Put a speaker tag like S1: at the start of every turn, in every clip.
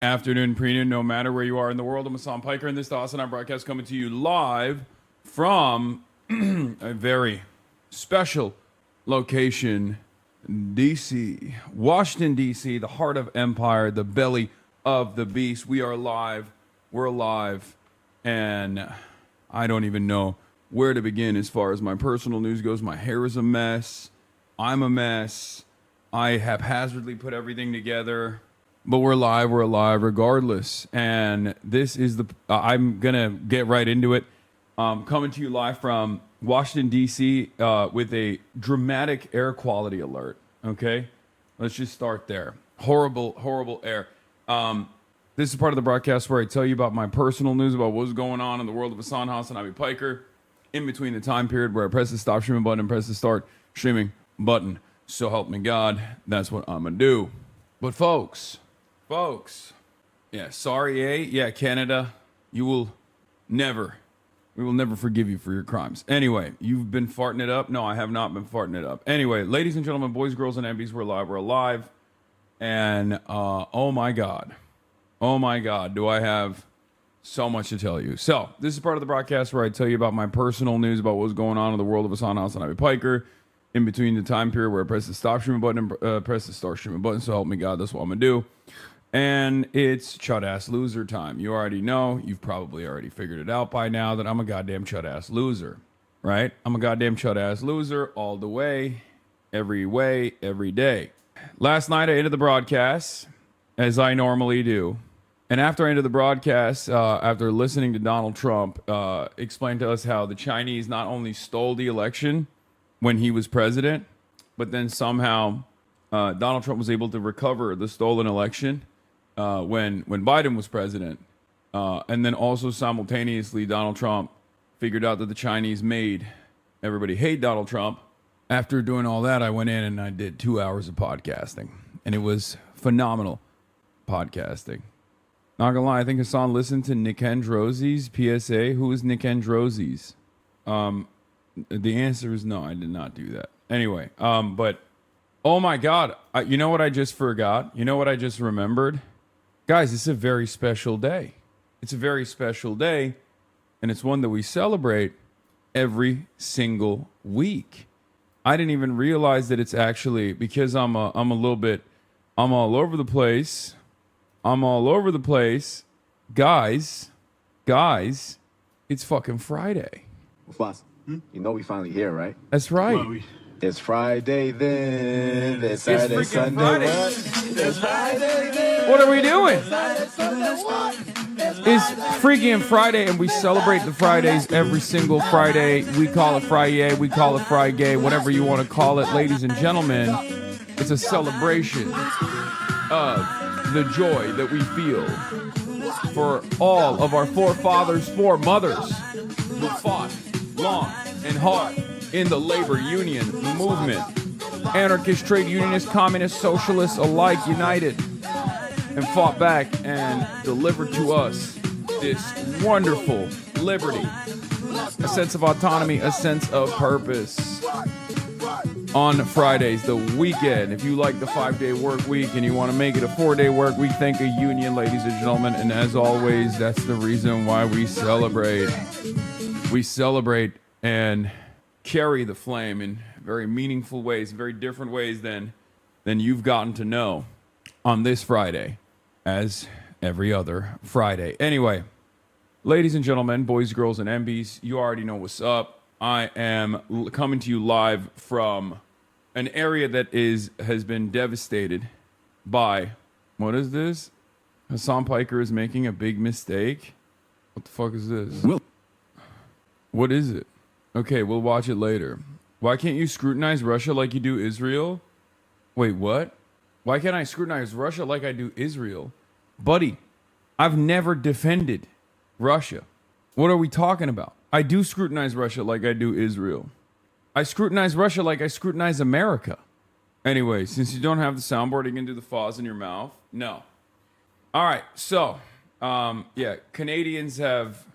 S1: Afternoon, prenoon, no matter where you are in the world. I'm Hassan Piker, and this is the HasanAbi broadcast coming to you live from a very special location, D.C., Washington, D.C., the heart of empire, the belly of the beast. We are live. We're alive, and I don't even know where to begin as far as my personal news goes. My hair is a mess. I'm a mess. I haphazardly put everything together. But we're alive regardless. And this is I'm going to get right into it. Coming to you live from Washington, D.C. With a dramatic air quality alert. Okay? Let's just start there. Horrible air. This is part of the broadcast where I tell you about my personal news about what's going on in the world of HasanAbi Piker in between the time period where I press the stop streaming button and press the start streaming button. So help me God, that's what I'm going to do. But folks, yeah, sorry, eh? Yeah, Canada, we will never forgive you for your crimes. Anyway, you've been farting it up. No, I have not been farting it up. Anyway, ladies and gentlemen, boys, girls, and MBs, we're alive. And, oh my God, do I have so much to tell you. So, this is part of the broadcast where I tell you about my personal news about what's going on in the world of HasanAbi Piker in between the time period where I press the stop streaming button and press the start streaming button. So help me God, that's what I'm going to do. And it's chud-ass loser time. You already know, you've probably already figured it out by now that I'm a goddamn chud-ass loser, right? I'm a goddamn chud-ass loser all the way, every day. Last night I ended the broadcast, as I normally do. And after I ended the broadcast, after listening to Donald Trump explain to us how the Chinese not only stole the election when he was president, but then somehow Donald Trump was able to recover the stolen election when Biden was president. And then also simultaneously, Donald Trump figured out that the Chinese made everybody hate Donald Trump. After doing all that, I went in and I did 2 hours of podcasting. And it was phenomenal podcasting. Not gonna lie, I think Hassan listened to Nick Androsi's PSA. Who is Nick Androsi's? The answer is no, I did not do that. Anyway, but oh my God, you know what I just forgot? You know what I just remembered? Guys, it's a very special day. It's a very special day, and it's one that we celebrate every single week. I didn't even realize that it's actually, because I'm all over the place. Guys, it's fucking Friday.
S2: Boss, you know we finally here, right?
S1: That's right.
S2: It's Friday then. It's Saturday, Sunday.
S1: Friday.
S2: What? It's Friday then.
S1: What are we doing?
S2: Saturday, Sunday, what?
S1: It's freaking Friday, and we celebrate the Fridays every single Friday. We call it Friday, we call it Friday, whatever you want to call it. Ladies and gentlemen, it's a celebration of the joy that we feel for all of our forefathers, foremothers who fought long and hard in the labor union movement. Anarchist, trade unionists, communists, socialists alike united and fought back and delivered to us this wonderful liberty, a sense of autonomy, a sense of purpose. On Fridays, the weekend, if you like the 5-day work week and you want to make it a 4-day work week, thank a union, ladies and gentlemen. And as always, that's the reason why we celebrate. We celebrate and carry the flame in very meaningful ways, very different ways than you've gotten to know on this Friday, as every other Friday. Anyway, ladies and gentlemen, boys, girls, and MBs, you already know what's up. I am coming to you live from an area that has been devastated by, what is this? Hassan Piker is making a big mistake. What the fuck is this? What is it? Okay, we'll watch it later. Why can't you scrutinize Russia like you do Israel? Wait, what? Why can't I scrutinize Russia like I do Israel? Buddy, I've never defended Russia. What are we talking about? I do scrutinize Russia like I do Israel. I scrutinize Russia like I scrutinize America. Anyway, since you don't have the soundboard, you can do the fuzz in your mouth. No. All right, so, yeah, Canadians have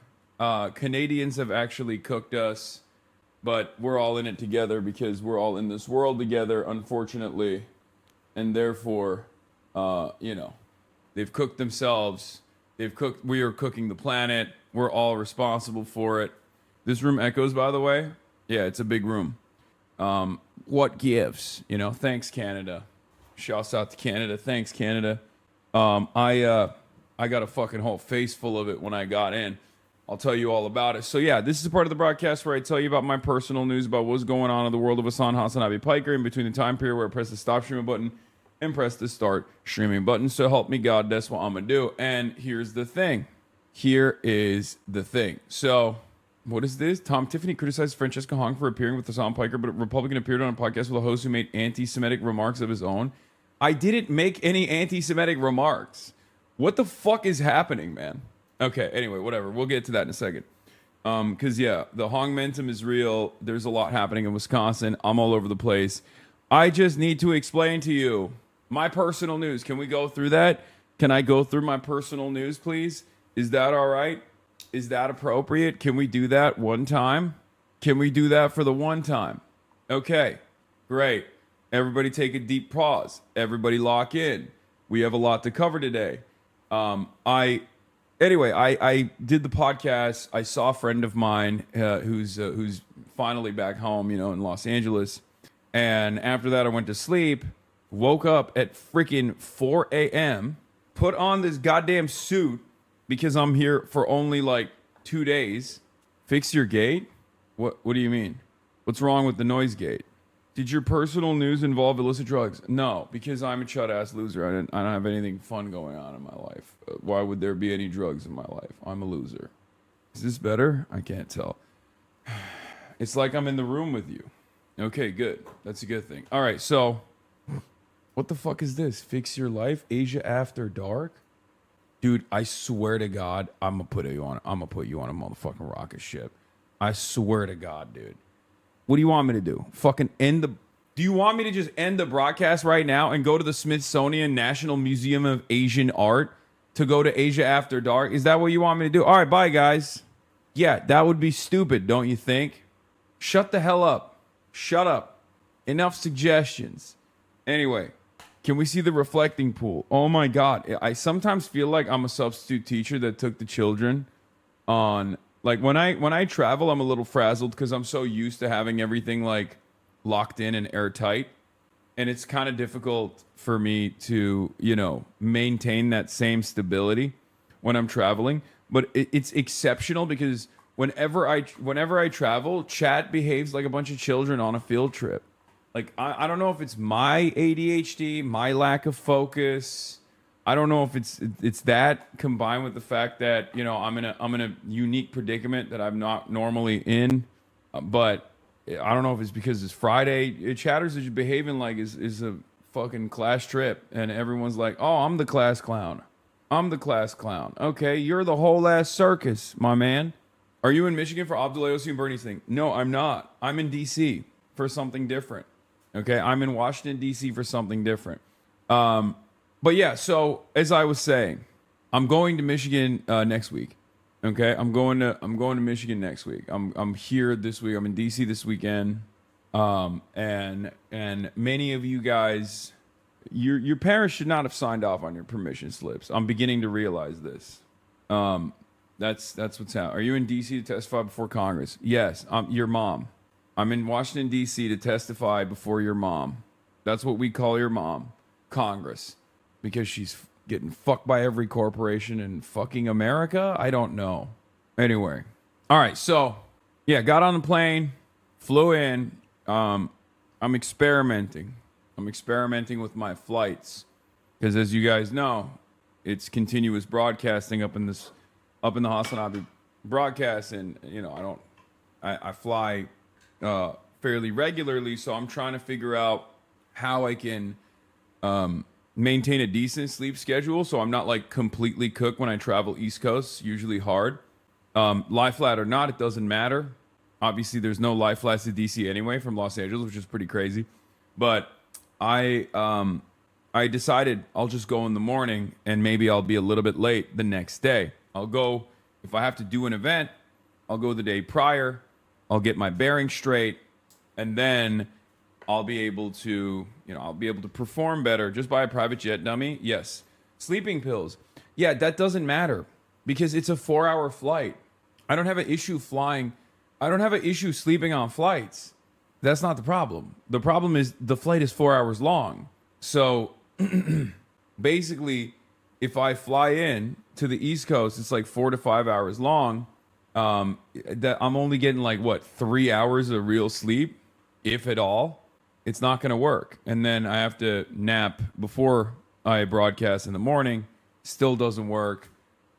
S1: actually cooked us, but we're all in it together because we're all in this world together, unfortunately, and therefore, They've cooked themselves. We are cooking the planet. We're all responsible for it. This room echoes, by the way. Yeah, it's a big room. What gives? Thanks, Canada. Shouts out to Canada. Thanks, Canada. I got a fucking whole face full of it when I got in. I'll tell you all about it. So yeah, this is a part of the broadcast where I tell you about my personal news about what's going on in the world of HasanAbi Piker in between the time period where I press the stop streaming button and press the start streaming button. So help me God, that's what I'm gonna do. And here's the thing. Here is the thing. So what is this? Tom Tiffany criticized Francesca Hong for appearing with Hasan Piker, but a Republican appeared on a podcast with a host who made anti-Semitic remarks of his own. I didn't make any anti-Semitic remarks. What the fuck is happening, man? Okay, anyway, whatever. We'll get to that in a second. Because, yeah, the Hongmentum is real. There's a lot happening in Wisconsin. I'm all over the place. I just need to explain to you my personal news. Can we go through that? Can I go through my personal news, please? Is that all right? Is that appropriate? Can we do that one time? Can we do that for the one time? Okay, great. Everybody take a deep pause. Everybody lock in. We have a lot to cover today. I did the podcast. I saw a friend of mine who's finally back home, in Los Angeles. And after that, I went to sleep, woke up at freaking 4 a.m., put on this goddamn suit because I'm here for only like 2 days. Fix your gate? What do you mean? What's wrong with the noise gate? Did your personal news involve illicit drugs? No, because I'm a chud-ass loser. I don't have anything fun going on in my life. Why would there be any drugs in my life? I'm a loser. Is this better? I can't tell. It's like I'm in the room with you. Okay, good. That's a good thing. All right, so what the fuck is this? Fix your life? Asia After Dark? Dude, I swear to God, I'm gonna put you on a motherfucking rocket ship. I swear to God, dude. What do you want me to do? Fucking do you want me to just end the broadcast right now and go to the Smithsonian National Museum of Asian Art to go to Asia After Dark? Is that what you want me to do? All right, bye, guys. Yeah, that would be stupid, don't you think? Shut the hell up. Shut up. Enough suggestions. Anyway, can we see the reflecting pool? Oh my God. I sometimes feel like I'm a substitute teacher that took the children on... Like when I travel, I'm a little frazzled because I'm so used to having everything like locked in and airtight. And it's kind of difficult for me to, maintain that same stability when I'm traveling. But it's exceptional because whenever I travel, chat behaves like a bunch of children on a field trip. Like, I don't know if it's my ADHD, my lack of focus. I don't know if it's that combined with the fact that I'm in a unique predicament that I'm not normally in, but I don't know if it's because it's Friday. Chatters is behaving like is a fucking class trip, and everyone's like, "Oh, I'm the class clown. I'm the class clown." Okay, you're the whole ass circus, my man. Are you in Michigan for Abdul Ayosi and Bernie's thing? No, I'm not. I'm in DC for something different. Okay, I'm in Washington D.C. for something different. But yeah, so as I was saying, I'm going to Michigan next week. Okay, I'm going to Michigan next week. I'm here this week. I'm in DC this weekend. And many of you guys, your parents should not have signed off on your permission slips. I'm beginning to realize this. That's what's happening. Are you in DC to testify before Congress? Yes, your mom. I'm in Washington D.C. to testify before your mom. That's what we call your mom, Congress. Because she's getting fucked by every corporation in fucking America? I don't know. Anyway. All right, so, yeah, got on the plane, flew in. I'm experimenting. I'm experimenting with my flights. Because as you guys know, it's continuous broadcasting up in the HasanAbi broadcast. And, I fly fairly regularly. So I'm trying to figure out how I can... maintain a decent sleep schedule so I'm not like completely cooked when I travel East Coast, usually hard. Lie flat or not, it doesn't matter. Obviously, there's no lie flats to DC anyway from Los Angeles, which is pretty crazy. But I decided I'll just go in the morning and maybe I'll be a little bit late the next day. I'll go, if I have to do an event, I'll go the day prior. I'll get my bearings straight, and then I'll be able to perform better. Just buy a private jet, dummy. Yes. Sleeping pills. Yeah, that doesn't matter because it's a 4-hour flight. I don't have an issue flying. I don't have an issue sleeping on flights. That's not the problem. The problem is the flight is 4 hours long. So basically, if I fly in to the East Coast, it's like 4 to 5 hours long. That I'm only getting like what 3 hours of real sleep, if at all. It's not going to work. And then I have to nap before I broadcast in the morning. Still doesn't work.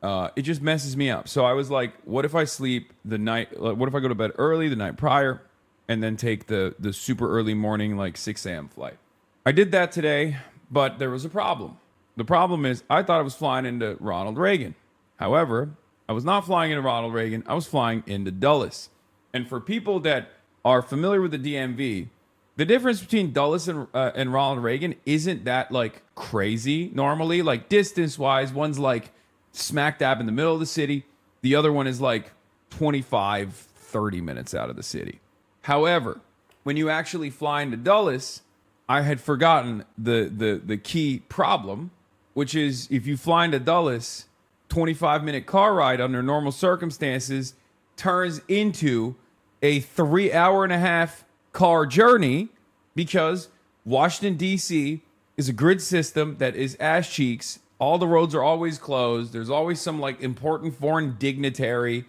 S1: It just messes me up. So I was like, what if I sleep the night? What if I go to bed early the night prior and then take the super early morning, like 6 a.m. flight? I did that today, but there was a problem. The problem is I thought I was flying into Ronald Reagan. However, I was not flying into Ronald Reagan. I was flying into Dulles. And for people that are familiar with the DMV, the difference between Dulles and Ronald Reagan isn't that like crazy normally. Like distance wise, one's like smack dab in the middle of the city. The other one is like 25, 30 minutes out of the city. However, when you actually fly into Dulles, I had forgotten the key problem, which is if you fly into Dulles, 25-minute car ride under normal circumstances turns into a 3.5-hour car journey because Washington, D.C. is a grid system that is ass cheeks. All the roads are always closed. There's always some like important foreign dignitary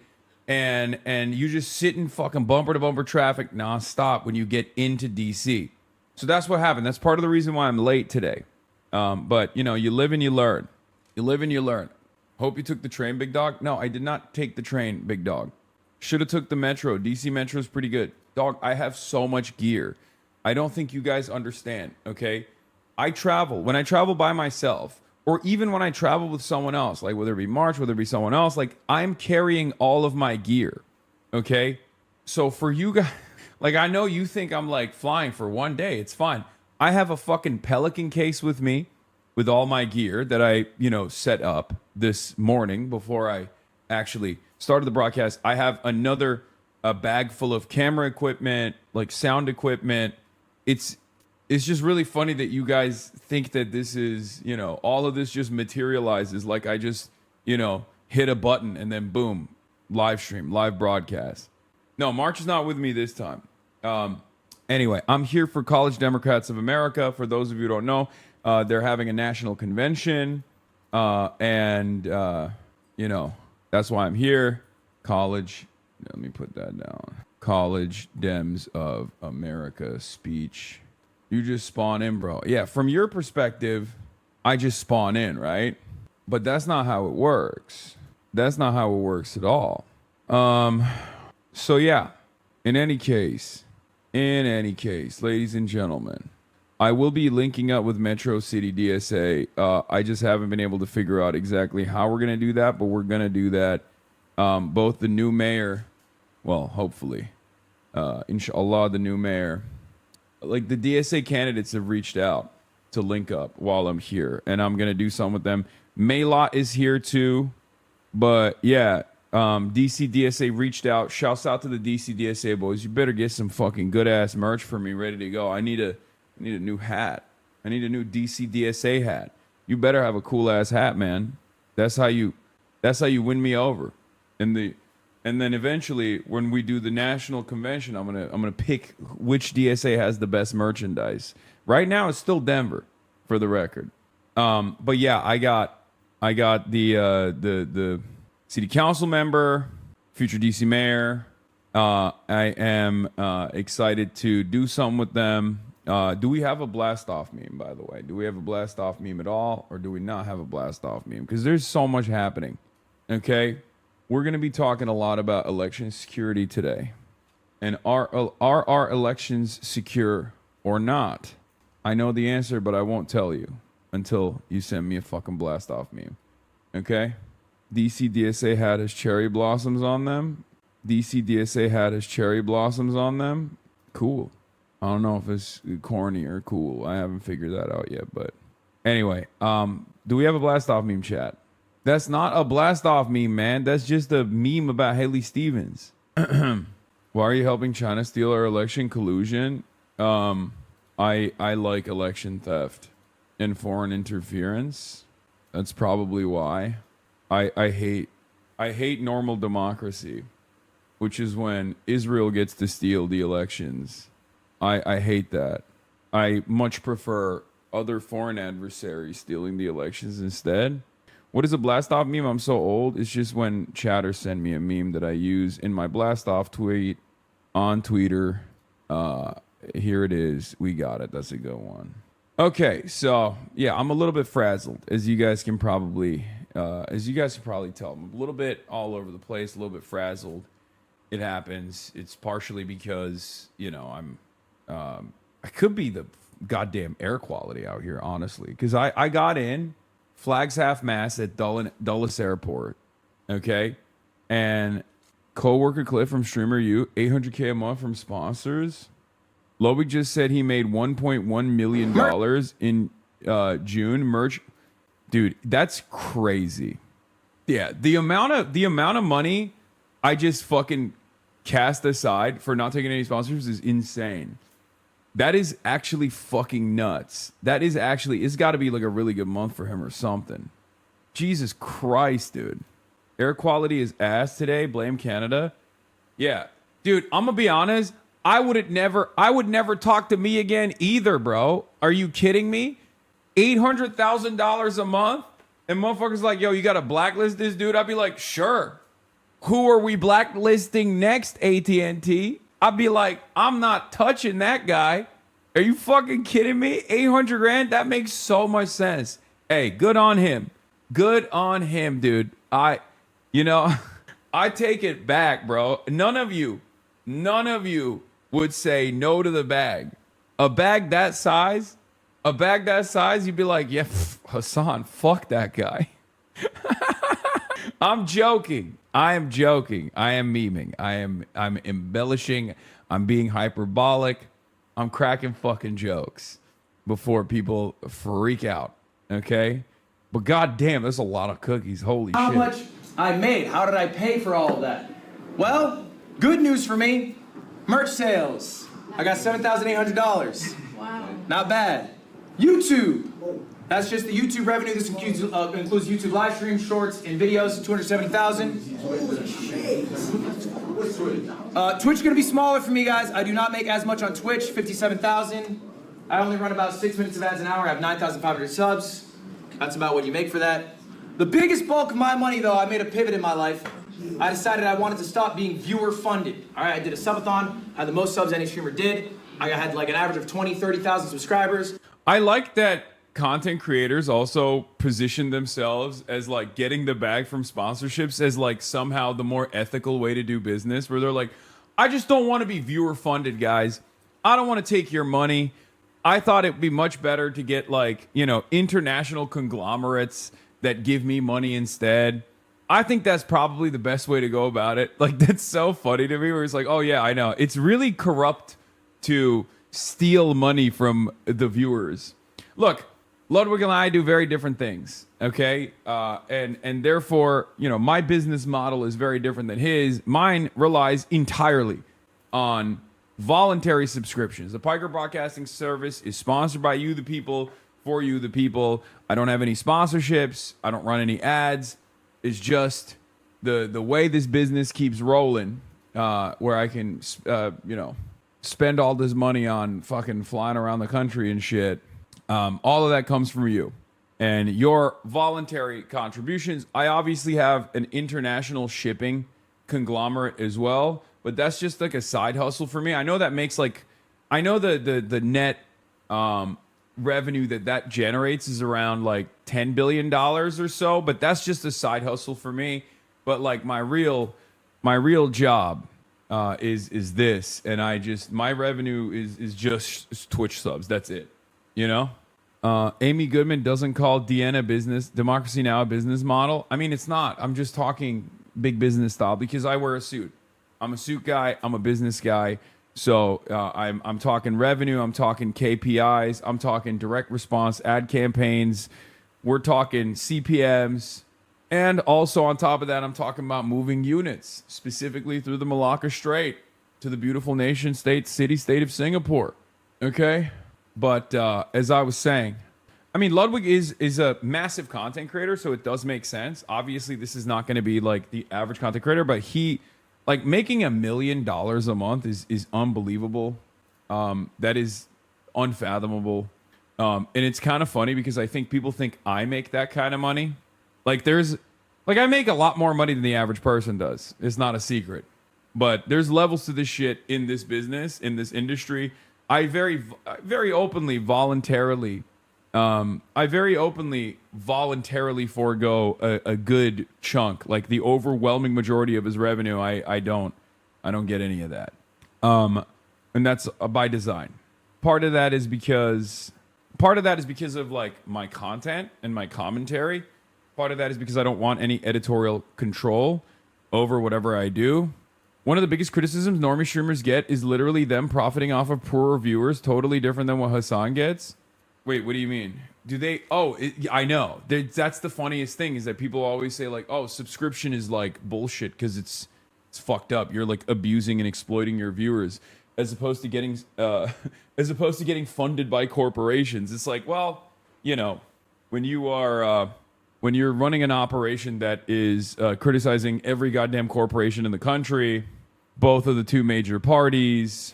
S1: and you just sit in fucking bumper to bumper traffic nonstop when you get into D.C. So that's what happened. That's part of the reason why I'm late today. But, you know, you live and you learn. You live and you learn. Hope you took the train, big dog. No, I did not take the train, big dog. Should have took the metro. DC Metro is pretty good. Dog, I have so much gear. I don't think you guys understand, okay? I travel. When I travel by myself, or even when I travel with someone else, like whether it be March, whether it be someone else, like I'm carrying all of my gear, okay? So for you guys, like I know you think I'm like flying for one day. It's fine. I have a fucking Pelican case with me with all my gear that I, you know, set up this morning before I actually started the broadcast. I have another bag full of camera equipment, like sound equipment. It's just really funny that you guys think that this is, you know, all of this just materializes like I just, you know, hit a button and then boom, live stream, live broadcast. No, March is not with me this time. Anyway, I'm here for College Democrats of America. For those of you who don't know, they're having a national convention. And you know, that's why I'm here. College, let me put that down. College Dems of America speech. You just spawn in, bro. Yeah, from your perspective, I just spawn in, right? But that's not how it works. That's not how it works at all. So yeah, in any case, ladies and gentlemen, I will be linking up with Metro City DSA. I just haven't been able to figure out exactly how we're going to do that, but we're going to do that. Both the new mayor, well, hopefully, inshallah, the new mayor, like the DSA candidates have reached out to link up while I'm here, and I'm going to do something with them. Maylot is here too, but yeah, DC DSA reached out. Shouts out to the DC DSA boys. You better get some fucking good ass merch for me ready to go. I need a new hat. I need a new DC DSA hat. You better have a cool ass hat, man. That's how you win me over. And then eventually when we do the national convention, I'm gonna pick which DSA has the best merchandise. Right now it's still Denver, for the record. But yeah, I got the city council member, future DC mayor. I am excited to do something with them. Do we have a blast off meme, by the way? Do we have a blast off meme at all? Or do we not have a blast off meme? Because there's so much happening. Okay? We're going to be talking a lot about election security today. And are our elections secure or not? I know the answer, but I won't tell you until you send me a fucking blast off meme. Okay? DC DSA hat has cherry blossoms on them. DC DSA hat has cherry blossoms on them. Cool. I don't know if it's corny or cool. I haven't figured that out yet, but anyway, do we have a blast off meme, chat? That's not a blast off meme, man. That's just a meme about Haley Stevens. Why are you helping China steal our election? Collusion? I like election theft and foreign interference. That's probably why. I hate normal democracy, which is when Israel gets to steal the elections. I hate that. I much prefer other foreign adversaries stealing the elections instead. What is a blast off meme? I'm so old. It's just when Chatter sent me a meme that I use in my blast off tweet on Twitter. Here it is. We got it. That's a good one. Okay, so yeah, I'm a little bit frazzled, as you guys can probably tell. I'm a little bit all over the place, a little bit frazzled. It happens. It's partially because I could be the goddamn air quality out here, honestly, because I got in flags half mast at Dulles Airport, okay, and coworker Cliff from Streamer U, 800K a month from sponsors. Lobic just said he made $1.1 million in June merch. Dude, that's crazy. Yeah, the amount of money I just fucking cast aside for not taking any sponsors is insane. That is actually fucking nuts. It's got to be like a really good month for him or something. Jesus Christ, dude. Air quality is ass today. Blame Canada. Yeah, dude, I'm gonna be honest. I would never talk to me again either, bro. Are you kidding me? $800,000 a month, and motherfuckers like, yo, you gotta blacklist this dude. I'd be like, sure. Who are we blacklisting next, AT&T? I'd be like, I'm not touching that guy. Are you fucking kidding me? 800 grand? That makes so much sense. Hey, good on him. Good on him, dude. I take it back, bro. None of you would say no to the bag. A bag that size, you'd be like, yeah, Hasan, fuck that guy. I'm joking. I am joking. I am memeing. I'm embellishing. I'm being hyperbolic. I'm cracking fucking jokes before people freak out. Okay? But goddamn, there's a lot of cookies. Holy shit.
S3: How much I made? How did I pay for all of that? Well, good news for me. Merch sales. I got $7,800.
S4: Wow.
S3: Not bad. YouTube. That's just the YouTube revenue. This includes YouTube live streams, shorts, and videos. 270,000. Twitch gonna be smaller for me, guys. I do not make as much on Twitch. 57,000. I only run about 6 minutes of ads an hour. I have 9,500 subs. That's about what you make for that. The biggest bulk of my money, though, I made a pivot in my life. I decided I wanted to stop being viewer funded. All right, I did a subathon. Had the most subs any streamer did. I had like an average of 20, 30,000 subscribers.
S1: I like that content creators also position themselves as like getting the bag from sponsorships as like somehow the more ethical way to do business, where they're like, I just don't want to be viewer funded, guys. I don't want to take your money. I thought it'd be much better to get like, international conglomerates that give me money instead. I think that's probably the best way to go about it. Like, that's so funny to me, where it's like, oh yeah, I know. It's really corrupt to steal money from the viewers. Look, Ludwig and I do very different things, okay? And therefore, my business model is very different than his. Mine relies entirely on voluntary subscriptions. The Piker Broadcasting Service is sponsored by you, the people, for you, the people. I don't have any sponsorships. I don't run any ads. It's just the way this business keeps rolling, where I can, spend all this money on fucking flying around the country and shit. All of that comes from you and your voluntary contributions. I obviously have an international shipping conglomerate as well, but that's just like a side hustle for me. I know that makes I know the net revenue that generates is around like $10 billion or so, but that's just a side hustle for me. But like my real job is this, and my revenue is just Twitch subs. That's it. Amy Goodman doesn't call Democracy Now! A business model. I mean, it's not. I'm just talking big business style because I wear a suit. I'm a suit guy. I'm a business guy. So I'm talking revenue. I'm talking KPIs. I'm talking direct response ad campaigns. We're talking CPMs. And also on top of that, I'm talking about moving units, specifically through the Malacca Strait to the beautiful city-state of Singapore. Okay? But as I was saying, I mean, Ludwig is a massive content creator, so it does make sense. Obviously, this is not going to be like the average content creator, but he, like, making $1 million a month is unbelievable. That is unfathomable. And it's kind of funny because I think people think I make that kind of money. Like, I make a lot more money than the average person does. It's not a secret. But there's levels to this shit in this business, in this industry. I very openly, voluntarily forego a good chunk. Like, the overwhelming majority of his revenue, I don't get any of that. And that's by design. Part of that is because of like my content and my commentary. Part of that is because I don't want any editorial control over whatever I do. One of the biggest criticisms normie streamers get is literally them profiting off of poor reviewers, totally different than what Hasan gets. Wait, what do you mean? Do they? Oh, I know. That's the funniest thing is that people always say like, oh, subscription is like bullshit because it's fucked up. You're like abusing and exploiting your viewers as opposed to getting funded by corporations. It's like, well, you know, when you're running an operation that is criticizing every goddamn corporation in the country, both of the two major parties,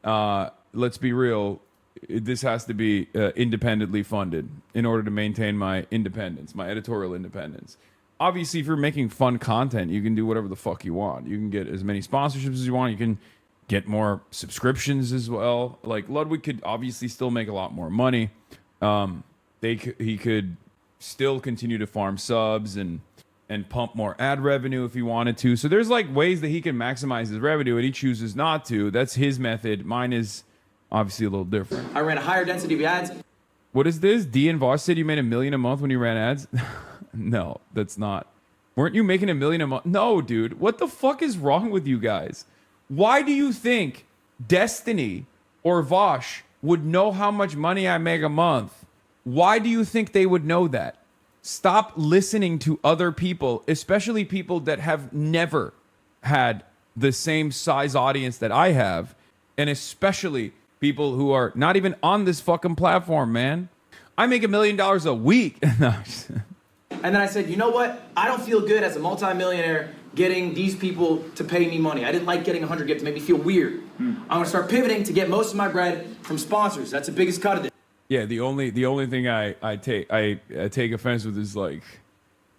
S1: let's be real, this has to be independently funded in order to maintain my independence, my editorial independence. Obviously, if you're making fun content, you can do whatever the fuck you want. You can get as many sponsorships as you want. You can get more subscriptions as well. Like, Ludwig could obviously still make a lot more money. He could still continue to farm subs and pump more ad revenue if he wanted to. So there's like ways that he can maximize his revenue, and he chooses not to. That's his method. Mine is obviously a little different.
S3: I ran a higher density of ads.
S1: What is this? D and Voss said you made $1 million a month when you ran ads? No, that's not. Weren't you making $1 million a month? No, dude. What the fuck is wrong with you guys? Why do you think Destiny or Vosh would know how much money I make a month? Why do you think they would know that? Stop listening to other people, especially people that have never had the same size audience that I have, and especially people who are not even on this fucking platform, man. I make $1 million a week.
S3: And then I said, you know what? I don't feel good as a multimillionaire getting these people to pay me money. I didn't like getting 100 gifts. It made me feel weird. I'm going to start pivoting to get most of my bread from sponsors. That's the biggest cut of it.
S1: Yeah, the only thing I take offense with is like,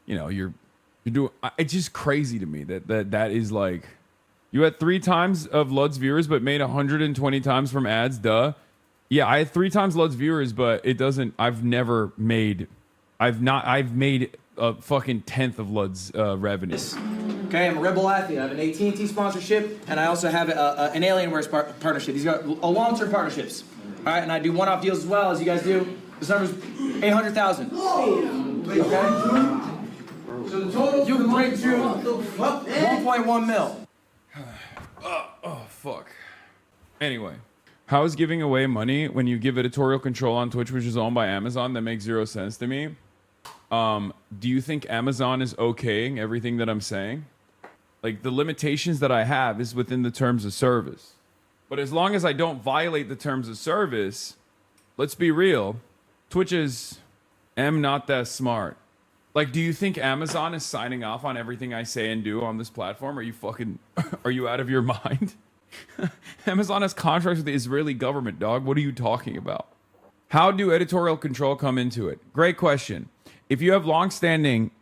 S1: you know, you're doing. It's just crazy to me that is like, you had 3 times of Lud's viewers but made 120 times from ads. Duh. Yeah, I had 3 times Lud's viewers, but it doesn't. I've made a fucking tenth of Lud's revenue.
S3: Okay, I'm a Rebel athlete. I have an AT&T sponsorship, and I also have an Alienware partnership. These are long-term partnerships. All right, and I do one-off deals as well, as you guys do. This number's 800,000. Okay? So the total you can break through 1.1 mil.
S1: Oh, fuck. Anyway, how is giving away money when you give editorial control on Twitch, which is owned by Amazon? That makes 0 sense to me. Do you think Amazon is okaying everything that I'm saying? Like, the limitations that I have is within the terms of service. But as long as I don't violate the terms of service, let's be real, Twitch is not that smart. Like, do you think Amazon is signing off on everything I say and do on this platform? Are you out of your mind? Amazon has contracts with the Israeli government, dog. What are you talking about? How do editorial control come into it? Great question. If you have long-standing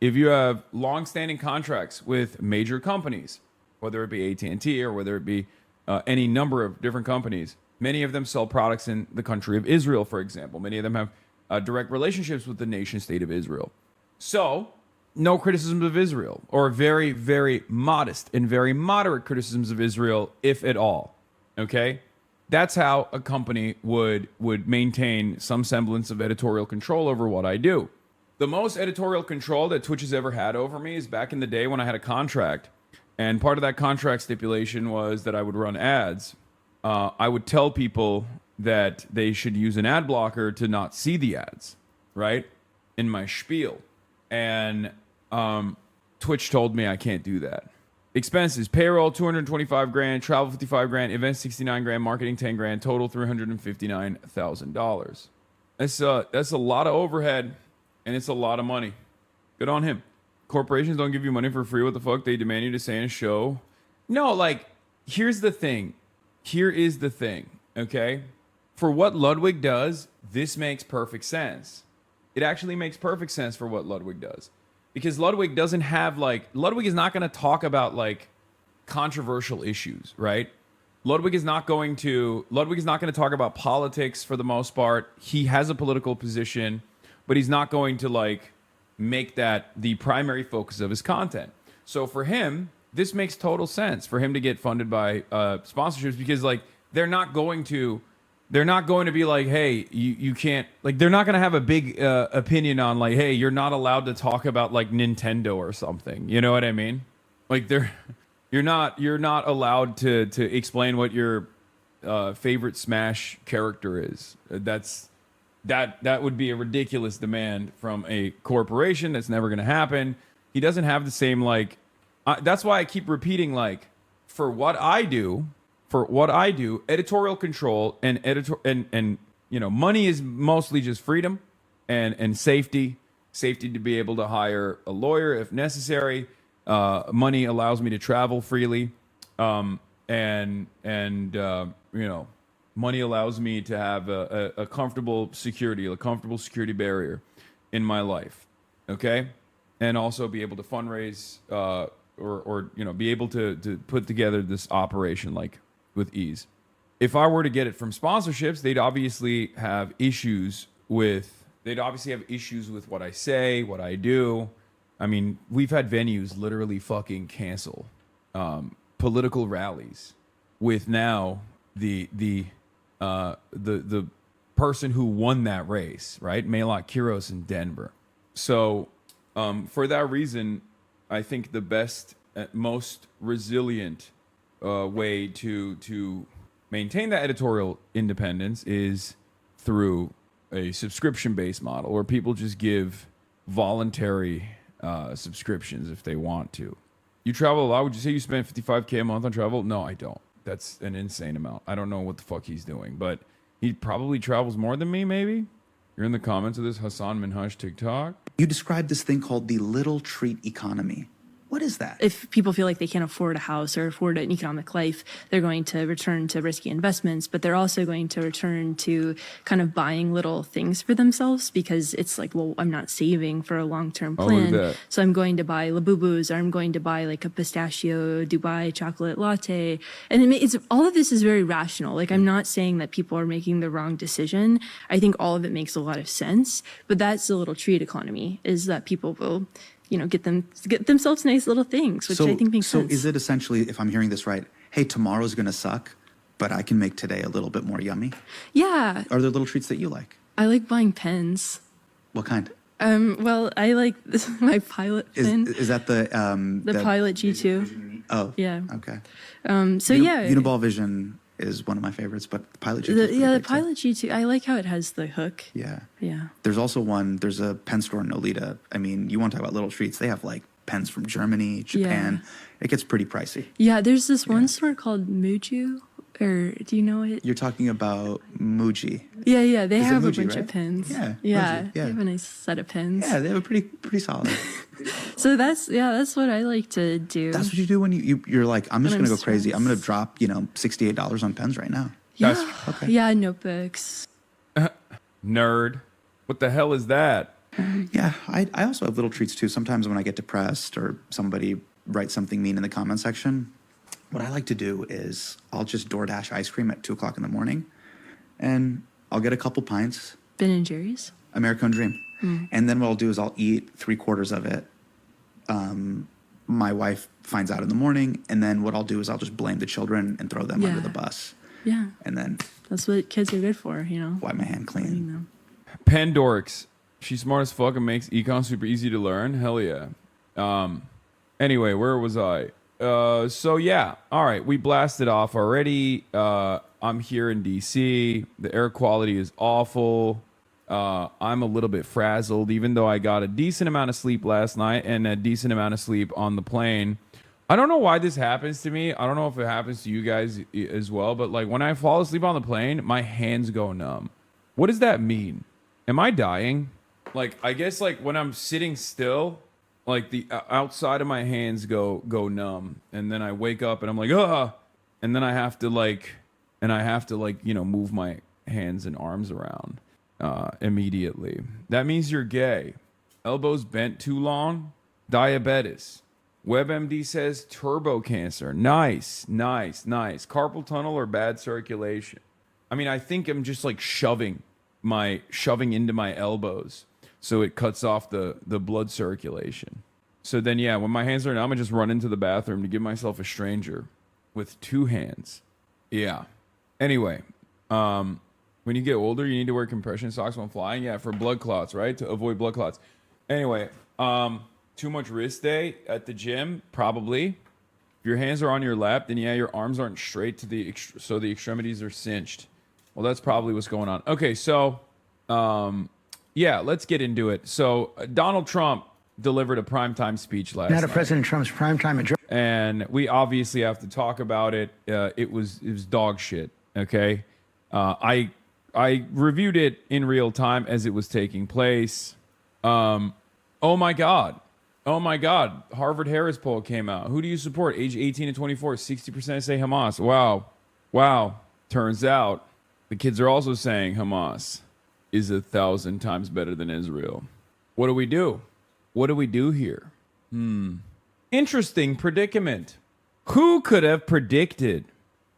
S1: contracts with major companies, whether it be AT&T or whether it be any number of different companies, many of them sell products in the country of Israel, for example. Many of them have direct relationships with the nation state of Israel. So, no criticisms of Israel, or very, very modest and very moderate criticisms of Israel, if at all. Okay? That's how a company would maintain some semblance of editorial control over what I do. The most editorial control that Twitch has ever had over me is back in the day when I had a contract. And part of that contract stipulation was that I would run ads. I would tell people that they should use an ad blocker to not see the ads, right? In my spiel. And Twitch told me I can't do that. Expenses: payroll $225,000, travel $55,000, events $69,000, marketing $10,000, total $359,000. That's a lot of overhead, and it's a lot of money. Good on him. Corporations don't give you money for free. What the fuck? They demand you to say in a show. No, like, here's the thing. Here is the thing, okay? For what Ludwig does, this makes perfect sense. It actually makes perfect sense for what Ludwig does. Because Ludwig doesn't have, like, Ludwig is not going to talk about, like, controversial issues, right? Ludwig is not going to talk about politics for the most part. He has a political position, but he's not going to, like, make that the primary focus of his content. So for him, this makes total sense for him to get funded by sponsorships, because, like, they're not going to be like, hey, you can't, like, they're not going to have a big opinion on, like, hey, you're not allowed to talk about, like, Nintendo or something. You know what I mean? Like, you're not allowed to explain what your favorite Smash character is. That would be a ridiculous demand from a corporation. That's never going to happen. He doesn't have the same, like, that's why I keep repeating, like, for what I do, editorial control and you know, money is mostly just freedom and safety to be able to hire a lawyer if necessary. Money allows me to travel freely, and you know, money allows me to have a comfortable security barrier in my life, okay, and also be able to fundraise or you know, be able to put together this operation, like, with ease. If I were to get it from sponsorships, they'd obviously have issues with what I say, what I do. I mean, we've had venues literally fucking cancel political rallies with now the person who won that race, right? Maylot Kiros in Denver. So for that reason, I think the best, most resilient way to maintain that editorial independence is through a subscription-based model where people just give voluntary subscriptions if they want to. You travel a lot. Would you say you spend $55K a month on travel? No, I don't. That's an insane amount. I don't know what the fuck he's doing, but he probably travels more than me, maybe. You're in the comments of this Hasan Minhaj TikTok.
S4: You described this thing called the little treat economy. What is that?
S5: If people feel like they can't afford a house or afford an economic life, they're going to return to risky investments, but they're also going to return to kind of buying little things for themselves, because it's like, well, I'm not saving for a long-term plan. So I'm going to buy Labubus, or I'm going to buy like a pistachio Dubai chocolate latte. And it's all of this is very rational. Like, I'm not saying that people are making the wrong decision. I think all of it makes a lot of sense, but that's the little treat economy, is that people will, you know, get themselves nice little things, which I think makes sense.
S4: So is it essentially, if I'm hearing this right, hey, tomorrow's going to suck, but I can make today a little bit more yummy?
S5: Yeah.
S4: Are there little treats that you like?
S5: I like buying pens.
S4: What kind?
S5: Well, I like my Pilot pen.
S4: Is that the
S5: Pilot G2?
S4: Oh,
S5: yeah.
S4: Okay.
S5: Yeah.
S4: Uniball Vision is one of my favorites, but the Pilot G2
S5: the Pilot G2, I like how it has the hook.
S4: Yeah.
S5: Yeah.
S4: There's also there's a pen store in Nolita. I mean, you want to talk about little treats. They have like pens from Germany, Japan. Yeah. It gets pretty pricey.
S5: Yeah, there's this one store called Muju, or do you know it?
S4: You're talking about Muji.
S5: Yeah, they have
S4: Muji,
S5: a bunch
S4: right?
S5: of pens.
S4: Yeah.
S5: Yeah,
S4: they
S5: have a nice set of pens.
S4: Yeah, they have a pretty solid.
S5: So that's what I like to do.
S4: That's what you do when you're like, I'm just gonna go crazy. I'm gonna drop, $68 on pens right now.
S5: Yeah.
S4: Okay.
S5: Yeah, notebooks.
S1: Nerd. What the hell is that?
S4: Yeah, I also have little treats too. Sometimes when I get depressed or somebody writes something mean in the comment section, what I like to do is I'll just DoorDash ice cream at 2:00 in the morning, and I'll get a couple pints.
S5: Ben and Jerry's?
S4: American Dream. And then what I'll do is I'll eat 3/4 of it. My wife finds out in the morning, and then what I'll do is I'll just blame the children and throw them under the bus.
S5: Yeah.
S4: And then
S5: that's what kids are good for,
S4: wipe my hand clean.
S1: Pandorix. She's smart as fuck and makes econ super easy to learn. Hell yeah. Anyway, where was I? So yeah. All right. We blasted off already. I'm here in DC. The air quality is awful. I'm a little bit frazzled, even though I got a decent amount of sleep last night and a decent amount of sleep on the plane. I don't know why this happens to me. I don't know if it happens to you guys as well, but like when I fall asleep on the plane, my hands go numb. What does that mean? Am I dying? Like, I guess like when I'm sitting still, like the outside of my hands go numb, and then I wake up and I'm like, and then I have to like move my hands and arms around immediately. That means you're gay. Elbows bent too long, diabetes. WebMD says turbo cancer. Nice. Carpal tunnel or bad circulation. I mean, I think I'm just like shoving into my elbows, so it cuts off the blood circulation. So then, yeah, when my hands are numb, I just run into the bathroom to give myself a stranger with two hands. Yeah. Anyway, when you get older, you need to wear compression socks when flying. Yeah, for blood clots, right? To avoid blood clots. Anyway, too much wrist day at the gym, probably. If your hands are on your lap, then yeah, your arms aren't straight so the extremities are cinched. Well, that's probably what's going on. Okay, so yeah, let's get into it. So Donald Trump delivered a primetime speech last night.
S6: President Trump's primetime address.
S1: And we obviously have to talk about it. It was dog shit. Okay, I reviewed it in real time as it was taking place. Oh my god, Harvard Harris poll came out. Who do you support? Age 18 to 24, 60% say Hamas. Wow. Turns out the kids are also saying Hamas is 1,000 times better than Israel. What do we do? What do we do here? Interesting predicament. Who could have predicted?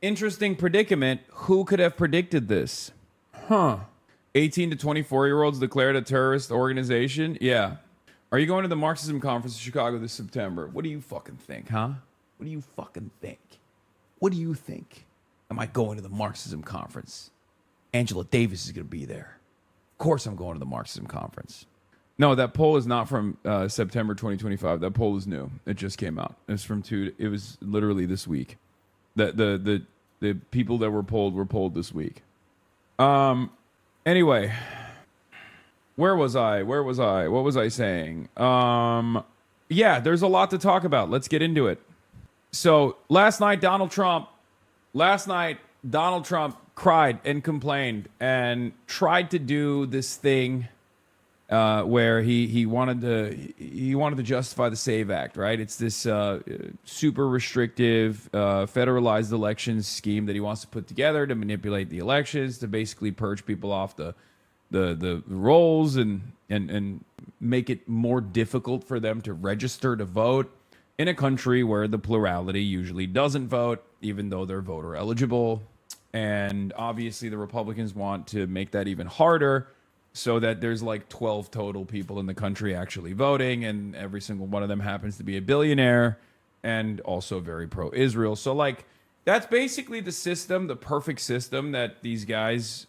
S1: Interesting predicament. Who could have predicted this? 18 to 24-year-olds declared a terrorist organization? Yeah. Are you going to the Marxism conference in Chicago this September? What do you fucking think, huh? What do you fucking think? What do you think? Am I going to the Marxism conference? Angela Davis is going to be there. Of course I'm going to the Marxism conference. No, that poll is not from September 2025. That poll is new. It just came out. It was literally this week. The people that were polled this week. Anyway, where was I? What was I saying? Yeah, there's a lot to talk about. Let's get into it. So last night, Donald Trump cried and complained and tried to do this thing where he wanted to justify the SAVE Act, right? It's this super restrictive federalized elections scheme that he wants to put together to manipulate the elections, to basically purge people off the rolls and make it more difficult for them to register to vote in a country where the plurality usually doesn't vote, even though they're voter eligible. And obviously the Republicans want to make that even harder, so that there's like 12 total people in the country actually voting, and every single one of them happens to be a billionaire and also very pro-Israel. So like that's basically the system, the perfect system that these guys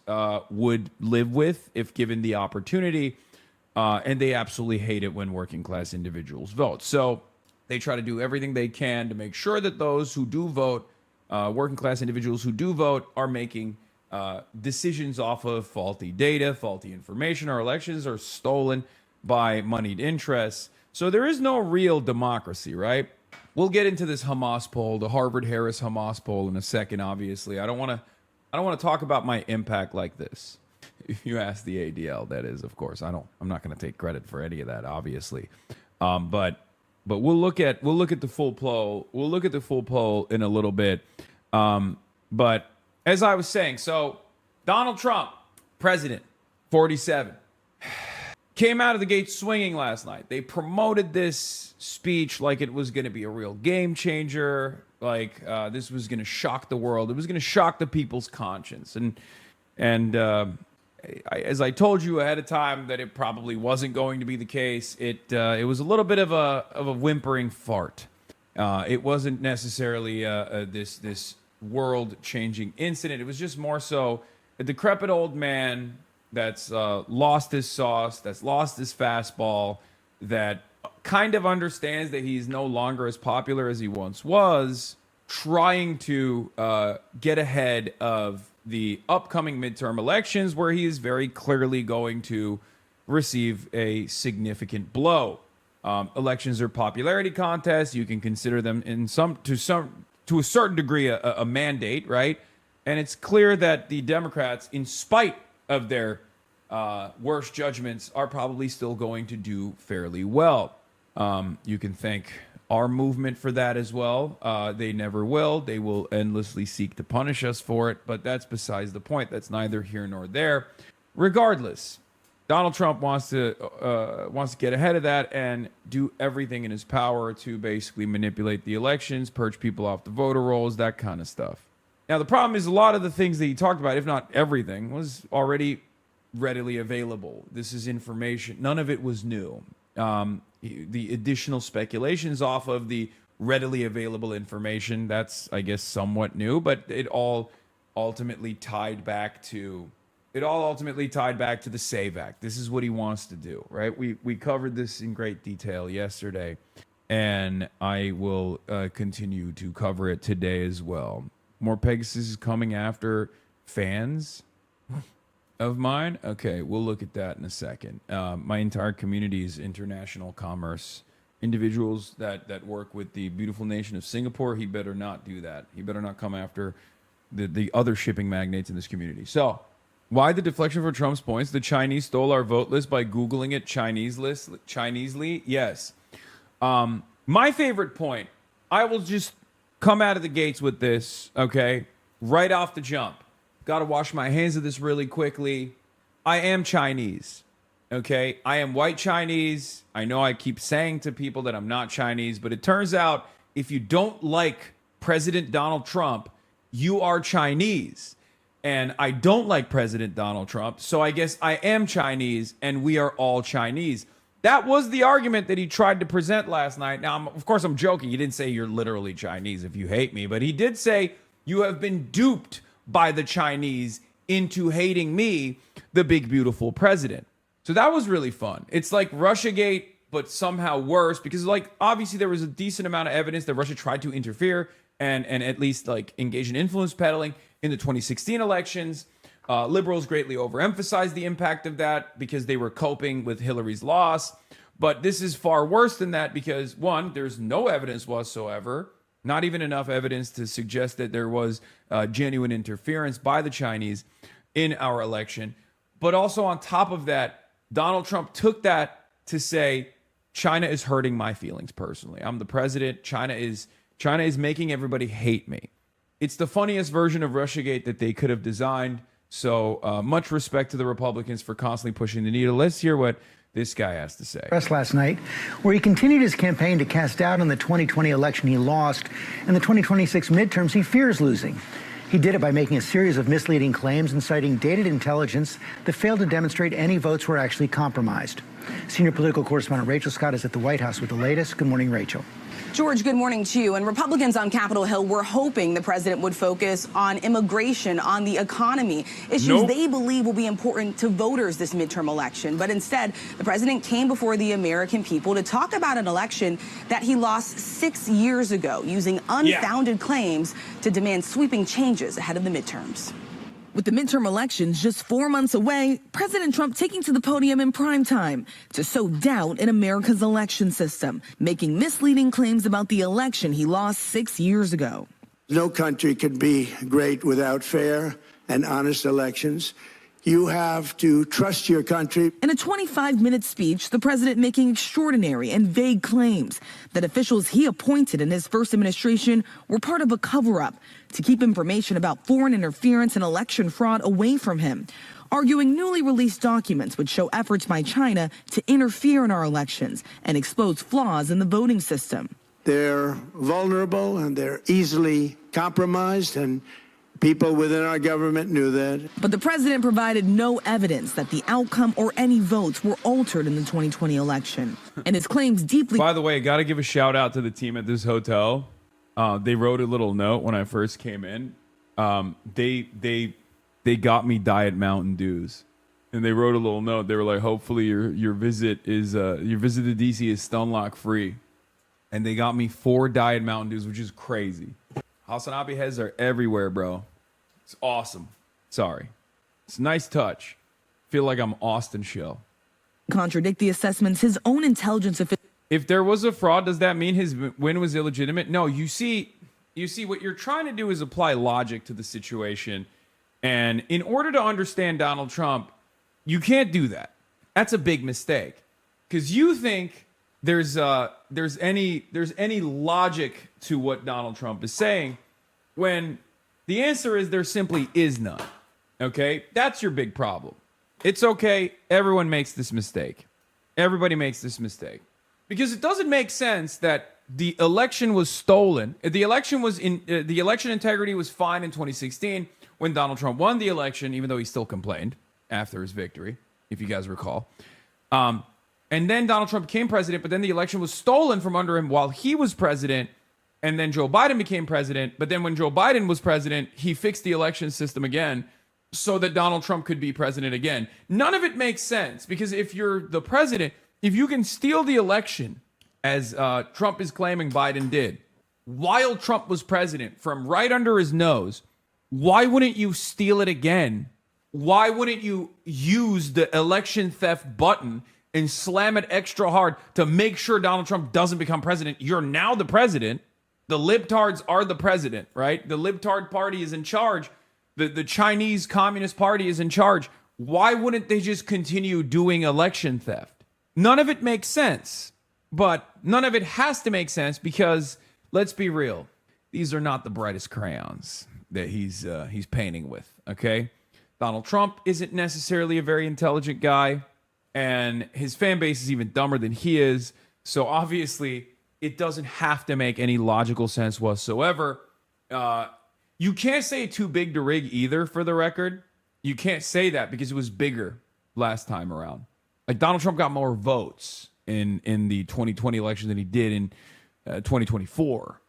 S1: would live with if given the opportunity. And they absolutely hate it when working class individuals vote. So they try to do everything they can to make sure that those who do vote, working class individuals who do vote, are making decisions off of faulty data, faulty information. Our elections are stolen by moneyed interests. So there is no real democracy, right? We'll get into this Hamas poll, the Harvard Harris Hamas poll, in a second. Obviously, I don't want to talk about my impact like this. If you ask the ADL, that is, of course. I'm not going to take credit for any of that, obviously. But we'll look at the full poll. We'll look at the full poll in a little bit. But as I was saying, so Donald Trump, president, 47, came out of the gate swinging last night. They promoted this speech like it was going to be a real game changer, like this was going to shock the world. It was going to shock the people's conscience. And as I told you ahead of time that it probably wasn't going to be the case, it was a little bit of a whimpering fart. It wasn't necessarily this world-changing incident. It was just more so a decrepit old man that's lost his sauce, that's lost his fastball, that kind of understands that he's no longer as popular as he once was, trying to get ahead of the upcoming midterm elections, where he is very clearly going to receive a significant blow. Elections are popularity contests. You can consider them to a certain degree a mandate, right? And it's clear that the Democrats, in spite of their worst judgments are probably still going to do fairly well. You can thank our movement for that as well. They never will. They will endlessly seek to punish us for it, but that's besides the point. That's neither here nor there. Regardless, Donald Trump wants to get ahead of that and do everything in his power to basically manipulate the elections, purge people off the voter rolls, that kind of stuff. Now, the problem is a lot of the things that he talked about, if not everything, was already readily available. This is information. None of it was new. The additional speculations off of the readily available information, that's, I guess, somewhat new, but it all ultimately tied back to the SAVE Act. This is what he wants to do, right? We covered this in great detail yesterday, and I will continue to cover it today as well. More Pegasus is coming after fans of mine. Okay, we'll look at that in a second. My entire community is international commerce. Individuals that work with the beautiful nation of Singapore, he better not do that. He better not come after the other shipping magnates in this community. So, why the deflection for Trump's points? The Chinese stole our vote list by Googling it Chinesely? Yes. My favorite point, I will just come out of the gates with this, okay? Right off the jump. Got to wash my hands of this really quickly. I am Chinese, okay? I am white Chinese. I know I keep saying to people that I'm not Chinese, but it turns out if you don't like President Donald Trump, you are Chinese. And I don't like President Donald Trump, so I guess I am Chinese, and we are all Chinese. That was the argument that he tried to present last night. Now, of course, I'm joking. He didn't say you're literally Chinese if you hate me, but he did say you have been duped by the Chinese into hating me, the big, beautiful president. So that was really fun. It's like Russiagate, but somehow worse, because like obviously there was a decent amount of evidence that Russia tried to interfere and at least like engage in influence peddling in the 2016 elections. Liberals greatly overemphasized the impact of that because they were coping with Hillary's loss. But this is far worse than that because, one, there's no evidence whatsoever, not even enough evidence to suggest that there was genuine interference by the Chinese in our election. But also on top of that, Donald Trump took that to say, China is hurting my feelings personally. I'm the president. China is making everybody hate me. It's the funniest version of Russiagate that they could have designed. So much respect to the Republicans for constantly pushing the needle. Let's hear what this guy has to say.
S6: Press last night, where he continued his campaign to cast doubt on the 2020 election he lost and the 2026 midterms he fears losing. He did it by making a series of misleading claims and citing dated intelligence that failed to demonstrate any votes were actually compromised. Senior political correspondent Rachel Scott is at the White House with the latest. Good morning, Rachel.
S7: George, good morning to you. And Republicans on Capitol Hill were hoping the president would focus on immigration, on the economy, issues they believe will be important to voters this midterm election. But instead, the president came before the American people to talk about an election that he lost 6 years ago, using unfounded claims to demand sweeping changes ahead of the midterms.
S8: With the midterm elections just 4 months away, President Trump taking to the podium in prime time to sow doubt in America's election system, making misleading claims about the election he lost 6 years ago.
S9: No country can be great without fair and honest elections. You have to trust your country.
S8: In a 25-minute speech, the president making extraordinary and vague claims that officials he appointed in his first administration were part of a cover-up to keep information about foreign interference and election fraud away from him, arguing newly released documents would show efforts by China to interfere in our elections and expose flaws in the voting system.
S9: They're vulnerable and they're easily compromised, and people within our government knew that.
S8: But the president provided no evidence that the outcome or any votes were altered in the 2020 election. And his claims deeply...
S1: By the way, got to give a shout out to the team at this hotel. They wrote a little note when I first came in. They got me Diet Mountain Dews. And they wrote a little note. They were like, hopefully your visit to DC is Stunlock free. And they got me 4 Diet Mountain Dews, which is crazy. HasanAbi heads are everywhere, bro. It's awesome. Sorry. It's a nice touch. Feel like I'm Austin Shell.
S8: Contradict the assessments his own intelligence officials.
S1: If there was a fraud, does that mean his win was illegitimate? No, you see what you're trying to do is apply logic to the situation. And in order to understand Donald Trump, You can't do that. That's a big mistake. Because you think there's any logic to what Donald Trump is saying when the answer is there simply is none. Okay? That's your big problem. It's okay. Everyone makes this mistake. Everybody makes this mistake. Because it doesn't make sense that the election was stolen. The election integrity was fine in 2016 when Donald Trump won the election, even though he still complained after his victory, if you guys recall. And then Donald Trump became president, but then the election was stolen from under him while he was president. And then Joe Biden became president. But then when Joe Biden was president, he fixed the election system again so that Donald Trump could be president again. None of it makes sense because if you're the president, if you can steal the election, as Trump is claiming Biden did, while Trump was president from right under his nose, why wouldn't you steal it again? Why wouldn't you use the election theft button and slam it extra hard to make sure Donald Trump doesn't become president? You're now the president. The libtards are the president, right? The libtard party is in charge. The Chinese Communist Party is in charge. Why wouldn't they just continue doing election theft? None of it makes sense, but none of it has to make sense because, let's be real, these are not the brightest crayons that he's painting with, okay? Donald Trump isn't necessarily a very intelligent guy, and his fan base is even dumber than he is. So obviously, it doesn't have to make any logical sense whatsoever. You can't say too big to rig either, for the record. You can't say that because it was bigger last time around. Like, Donald Trump got more votes in the 2020 election than he did in 2024.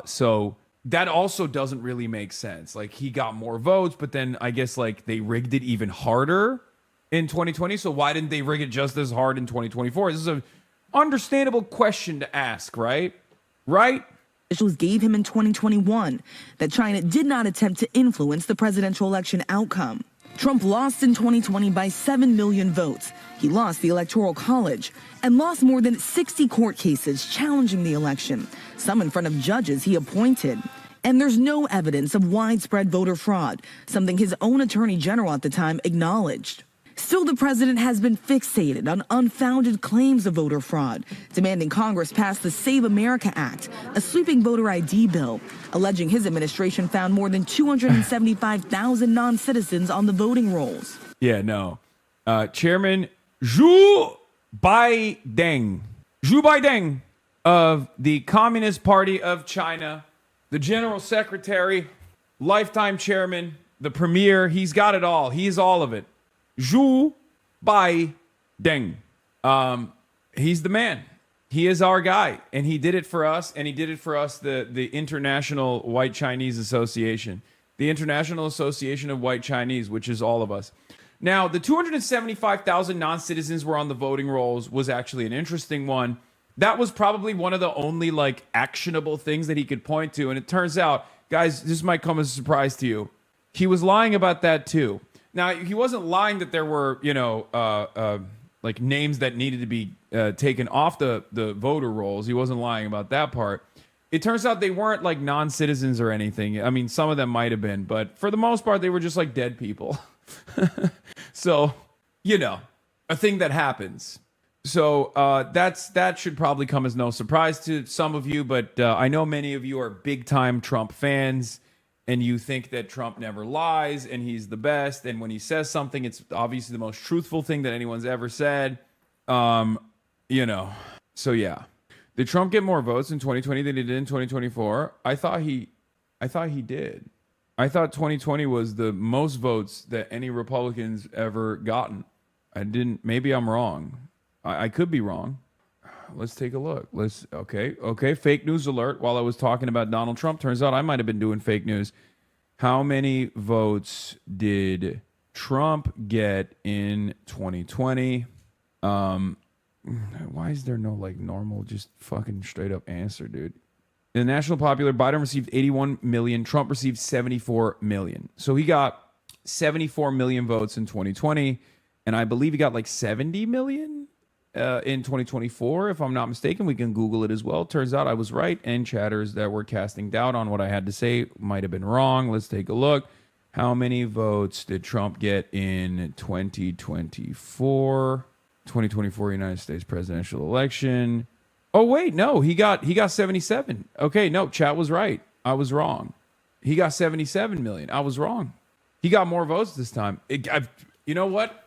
S1: So that also doesn't really make sense. Like, he got more votes, but then I guess, like, they rigged it even harder in 2020. So why didn't they rig it just as hard in 2024? This is an understandable question to ask, right? Right?
S8: Officials gave him in 2021 that China did not attempt to influence the presidential election outcome. Trump lost in 2020 by 7 million votes. He lost the Electoral College and lost more than 60 court cases challenging the election, some in front of judges he appointed. And there's no evidence of widespread voter fraud, something his own attorney general at the time acknowledged. Still, the president has been fixated on unfounded claims of voter fraud, demanding Congress pass the Save America Act, a sweeping voter ID bill, alleging his administration found more than 275,000 non-citizens on the voting rolls.
S1: Yeah, no. Chairman Xu Baideng of the Communist Party of China, the general secretary, lifetime chairman, the premier, he's got it all. He's all of it. Xu Baideng. He's the man. He is our guy, and he did it for us, and he did it for us, the International White Chinese Association, the International Association of White Chinese, which is all of us. Now, the 275,000 non-citizens were on the voting rolls was actually an interesting one. That was probably one of the only, like, actionable things that he could point to, and it turns out, guys, this might come as a surprise to you, he was lying about that too. Now, he wasn't lying that there were, like, names that needed to be taken off the voter rolls. He wasn't lying about that part. It turns out they weren't, like, non-citizens or anything. I mean, some of them might have been, but for the most part, they were just, like, dead people. So, a thing that happens. So that should probably come as no surprise to some of you, but I know many of you are big-time Trump fans, and you think that Trump never lies and he's the best. And when he says something, it's obviously the most truthful thing that anyone's ever said. So yeah. Did Trump get more votes in 2020 than he did in 2024? I thought he did. I thought 2020 was the most votes that any Republicans ever gotten. Maybe I'm wrong. I could be wrong. Let's take a look. Okay. Fake news alert. While I was talking about Donald Trump, turns out I might have been doing fake news. How many votes did Trump get in 2020? Why is there no, like, normal, just fucking straight up answer, dude? In the national popular, Biden received 81 million. Trump received 74 million. So he got 74 million votes in 2020. And I believe he got like 70 million in 2024, if I'm not mistaken. We can Google it as well. Turns out I was right, and chatters that were casting doubt on what I had to say might have been wrong. Let's take a look. How many votes did Trump get in 2024 United States presidential election? Oh, wait, no, he got 77. Okay, no, chat was right. I was wrong. He got 77 million. I was wrong. He got more votes this time. You know what?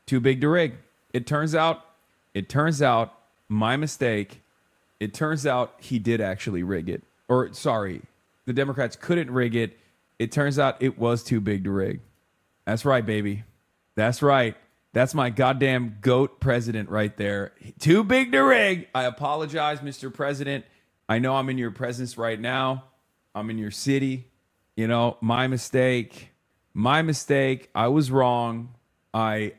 S1: Too big to rig. It turns out, my mistake. It turns out he did actually rig it. Or, sorry, the Democrats couldn't rig it. It turns out it was too big to rig. That's right, baby. That's right. That's my goddamn GOAT president right there. Too big to rig. I apologize, Mr. President. I know I'm in your presence right now. I'm in your city. You know, my mistake. I was wrong. This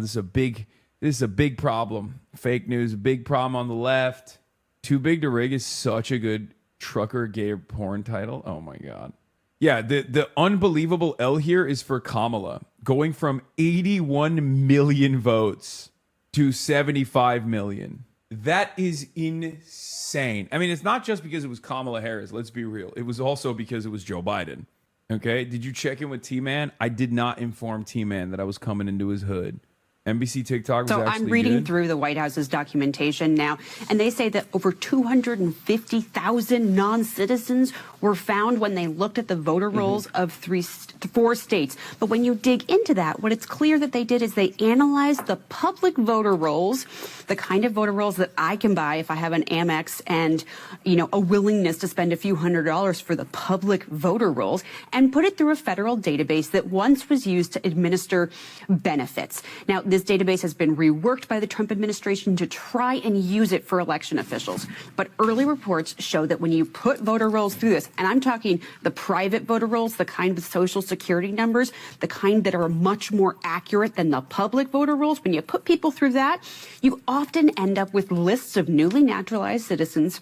S1: is a big problem. Fake news, a big problem on the left. Too big to rig is such a good trucker gay porn title. Oh my God. Yeah, the unbelievable L here is for Kamala, going from 81 million votes to 75 million. That is insane. I mean, it's not just because it was Kamala Harris. Let's be real. It was also because it was Joe Biden. Okay, did you check in with T-Man? I did not inform T-Man that I was coming into his hood. NBC TikTok was actually
S10: I'm reading
S1: good.
S10: through the White House's documentation now, and they say that over 250,000 non-citizens were found when they looked at the voter rolls of 4 states. But when you dig into that, what it's clear that they did is they analyzed the public voter rolls, the kind of voter rolls that I can buy if I have an Amex and, a willingness to spend a few $100s for the public voter rolls, and put it through a federal database that once was used to administer benefits. Now, this database has been reworked by the Trump administration to try and use it for election officials. But early reports show that when you put voter rolls through this, and I'm talking the private voter rolls, the kind with social security numbers, the kind that are much more accurate than the public voter rolls, when you put people through that, you often end up with lists of newly naturalized citizens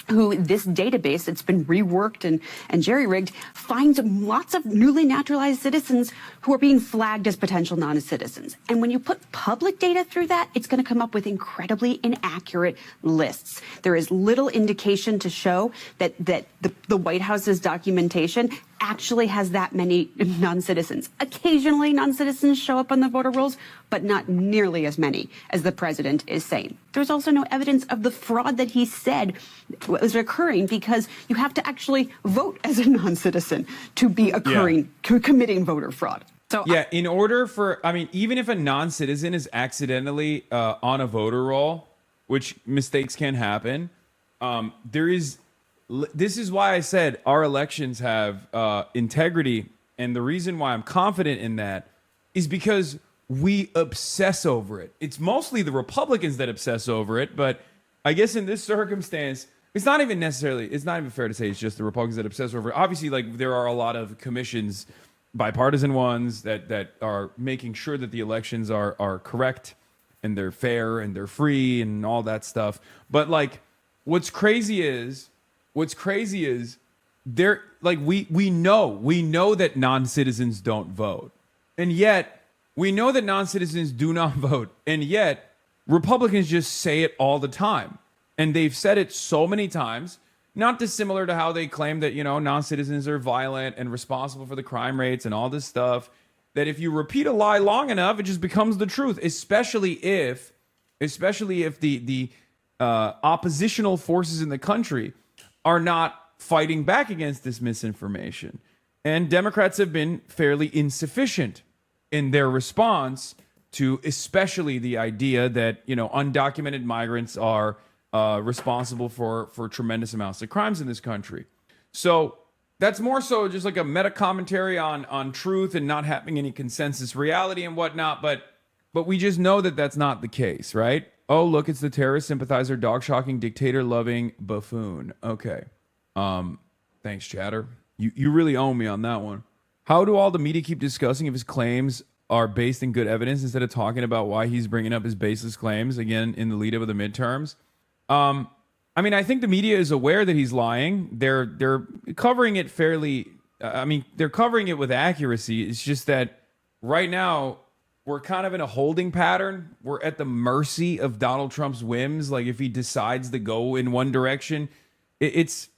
S10: who this database, it's been reworked and jerry-rigged, finds lots of newly naturalized citizens who are being flagged as potential non-citizens. And when you put public data through that, it's going to come up with incredibly inaccurate lists. There is little indication to show that the White House's documentation actually has that many non-citizens. Occasionally, non-citizens show up on the voter rolls, but not nearly as many as the president is saying. There's also no evidence of the fraud that he said was occurring, because you have to actually vote as a non-citizen to be committing voter fraud. So
S1: in order for, even if a non-citizen is accidentally on a voter roll, which mistakes can happen, this is why I said our elections have integrity. And the reason why I'm confident in that is because we obsess over it. It's mostly the Republicans that obsess over it. But I guess in this circumstance, it's not even fair to say it's just the Republicans that obsess over it. Obviously, there are a lot of commissions, bipartisan ones, that are making sure that the elections are correct and they're fair and they're free and all that stuff. But what's crazy is there, we know that non-citizens don't vote. And yet we know that non-citizens do not vote. And yet Republicans just say it all the time. And they've said it so many times, not dissimilar to how they claim that, non-citizens are violent and responsible for the crime rates and all this stuff, that if you repeat a lie long enough, it just becomes the truth, especially if the oppositional forces in the country are not fighting back against this misinformation. And Democrats have been fairly insufficient in their response to especially the idea that, undocumented migrants are responsible for tremendous amounts of crimes in this country. So that's more so just like a meta commentary on truth and not having any consensus reality and whatnot. But we just know that that's not the case, right? Oh, look, it's the terrorist sympathizer, dog-shocking, dictator-loving buffoon. Okay. Thanks, chatter. You really own me on that one. How do all the media keep discussing if his claims are based in good evidence instead of talking about why he's bringing up his baseless claims again in the lead up of the midterms? I think the media is aware that he's lying. They're covering it fairly. They're covering it with accuracy. It's just that right now we're kind of in a holding pattern. We're at the mercy of Donald Trump's whims. If he decides to go in one direction, it's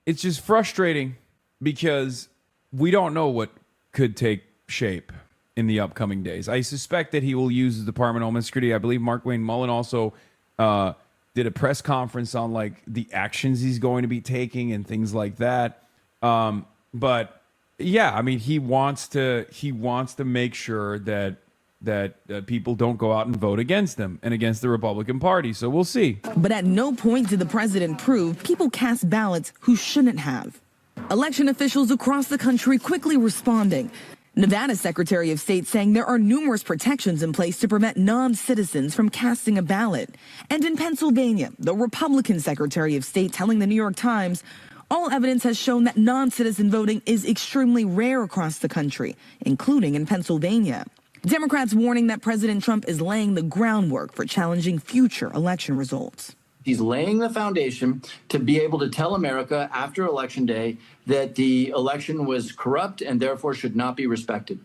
S1: just frustrating. because we don't know what could take shape in the upcoming days. I suspect that he will use the Department of Homeland Security. I believe Mark Wayne Mullen also did a press conference on like the actions he's going to be taking and things like that. But yeah, I mean, he wants to make sure that people don't go out and vote against him and against the Republican Party. So we'll see.
S8: But at no point did the president prove people cast ballots who shouldn't have. Election officials across the country quickly responding. Nevada's Secretary of State saying there are numerous protections in place to prevent non-citizens from casting a ballot. And in Pennsylvania, the Republican Secretary of State telling the New York Times, all evidence has shown that non-citizen voting is extremely rare across the country, including in Pennsylvania. Democrats warning that President Trump is laying the groundwork for challenging future election results.
S11: He's laying the foundation to be able to tell America after Election Day that the election was corrupt and therefore should not be respected.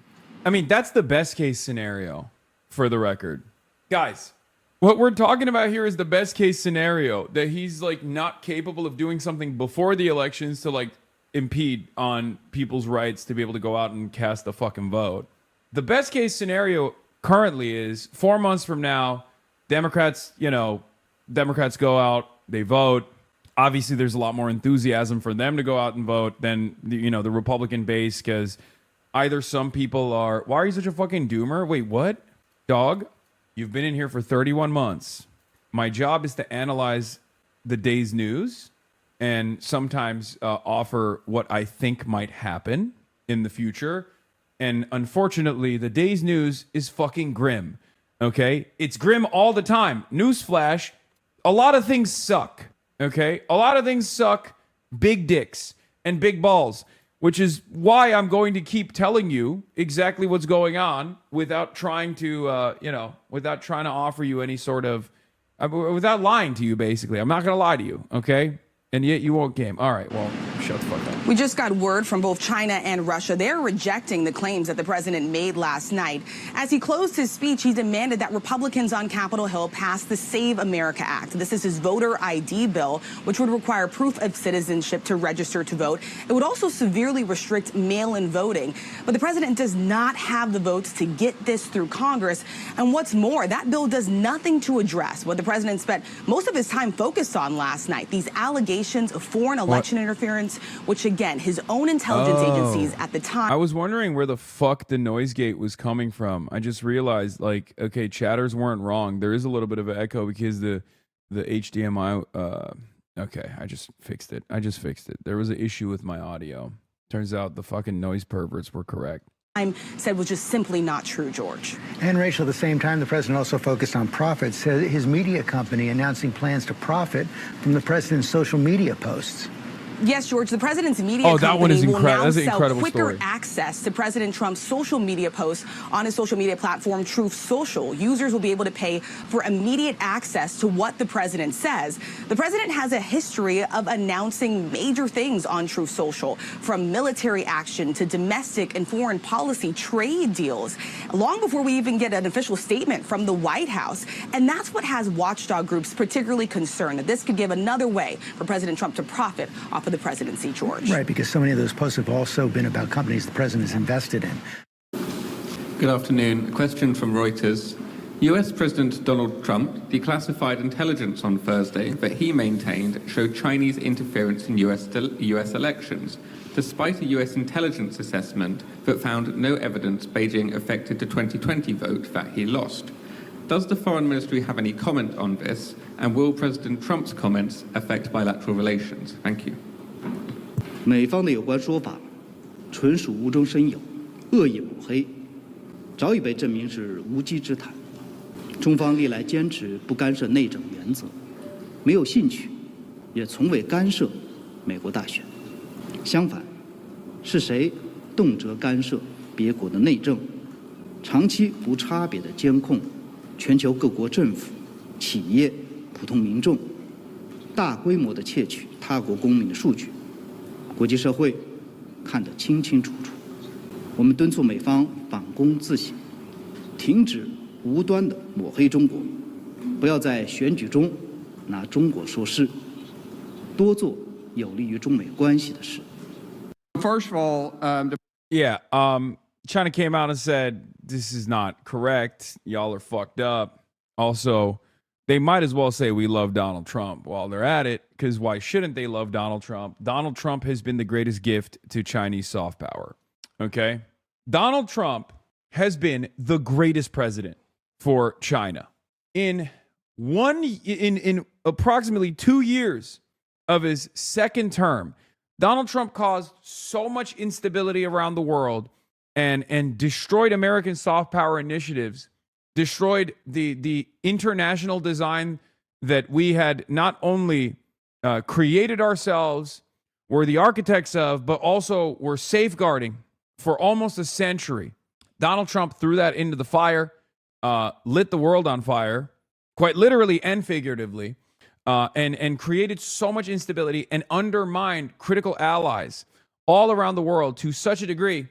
S1: I mean, that's the best case scenario, for the record. Guys, what we're talking about here is the best case scenario, that he's like not capable of doing something before the elections to like impede on people's rights to be able to go out and cast a fucking vote. The best case scenario currently is 4 months from now, Democrats go out, they vote. Obviously, there's a lot more enthusiasm for them to go out and vote than the Republican base, because either some people are, why are you such a fucking doomer? Wait, what? Dog, you've been in here for 31 months. My job is to analyze the day's news and sometimes offer what I think might happen in the future. And unfortunately, the day's news is fucking grim. Okay? It's grim all the time. Newsflash, a lot of things suck. Okay? A lot of things suck. Big dicks and big balls, which is why I'm going to keep telling you exactly what's going on without trying to, offer you any sort of, without lying to you, basically. I'm not going to lie to you. Okay? And yet you won't game. All right, well, shut the fuck up.
S7: We just got word from both China and Russia. They're rejecting the claims that the president made last night. As he closed his speech, he demanded that Republicans on Capitol Hill pass the Save America Act. This is his voter ID bill, which would require proof of citizenship to register to vote. It would also severely restrict mail-in voting. But the president does not have the votes to get this through Congress. And what's more, that bill does nothing to address what the president spent most of his time focused on last night, these allegations of foreign election interference, which again, his own intelligence agencies at the time.
S1: I was wondering where the fuck the noise gate was coming from. I just realized, like, okay, chatters weren't wrong. There is a little bit of an echo because the HDMI. Okay, I just fixed it. There was an issue with my audio. Turns out the fucking noise perverts were correct.
S7: Said was just simply not true, George.
S6: And Rachel, at the same time, the president also focused on profits. His media company announcing plans to profit from the president's social media posts.
S7: Yes, George, the president's media company will now sell quicker access to President Trump's social media posts on his social media platform, Truth Social. Users will be able to pay for immediate access to what the president says. The president has a history of announcing major things on Truth Social, from military action to domestic and foreign policy trade deals, long before we even get an official statement from the White House. And that's what has watchdog groups particularly concerned, that this could give another way for President Trump to profit off of the presidency, George.
S6: Right, because so many of those posts have also been about companies the president has invested in.
S12: Good afternoon. A question from Reuters. US President Donald Trump declassified intelligence on Thursday that he maintained showed Chinese interference in US elections, despite a US intelligence assessment that found no evidence Beijing affected the 2020 vote that he lost. Does the Foreign Ministry have any comment on this, and will President Trump's comments affect bilateral relations? Thank you.
S13: 美方的有关说法纯属无中生有、恶意抹黑，早已被证明是无稽之谈。中方历来坚持不干涉内政原则，没有兴趣，也从未干涉美国大选。相反，是谁动辄干涉别国的内政，长期无差别的监控全球各国政府、企业、普通民众，大规模的窃取他国公民的数据。 国际社会看得清清楚楚，我们敦促美方反躬自省，停止无端的抹黑中国，不要在选举中拿中国说事，多做有利于中美关系的事。
S14: first of all,
S1: Yeah, China came out and said, this is not correct. Y'all are fucked up. Also, they might as well say we love Donald Trump while they're at it, because why shouldn't they love Donald Trump? Donald Trump has been the greatest gift to Chinese soft power, okay? Donald Trump has been the greatest president for China. In approximately 2 years of his second term, Donald Trump caused so much instability around the world and destroyed American soft power initiatives, destroyed the international design that we had not only created ourselves, were the architects of, but also were safeguarding for almost a century. Donald Trump threw that into the fire, lit the world on fire, quite literally and figuratively, and created so much instability and undermined critical allies all around the world to such a degree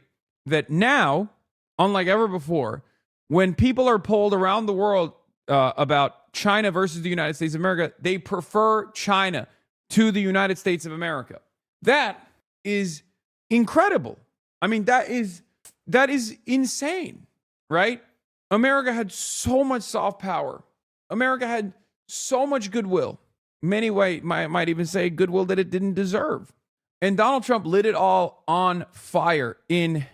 S1: that now, unlike ever before, when people are polled around the world about China versus the United States of America, they prefer China to the United States of America. That is incredible. I mean, that is insane, right? America had so much soft power. America had so much goodwill. Many might even say goodwill that it didn't deserve. And Donald Trump lit it all on fire in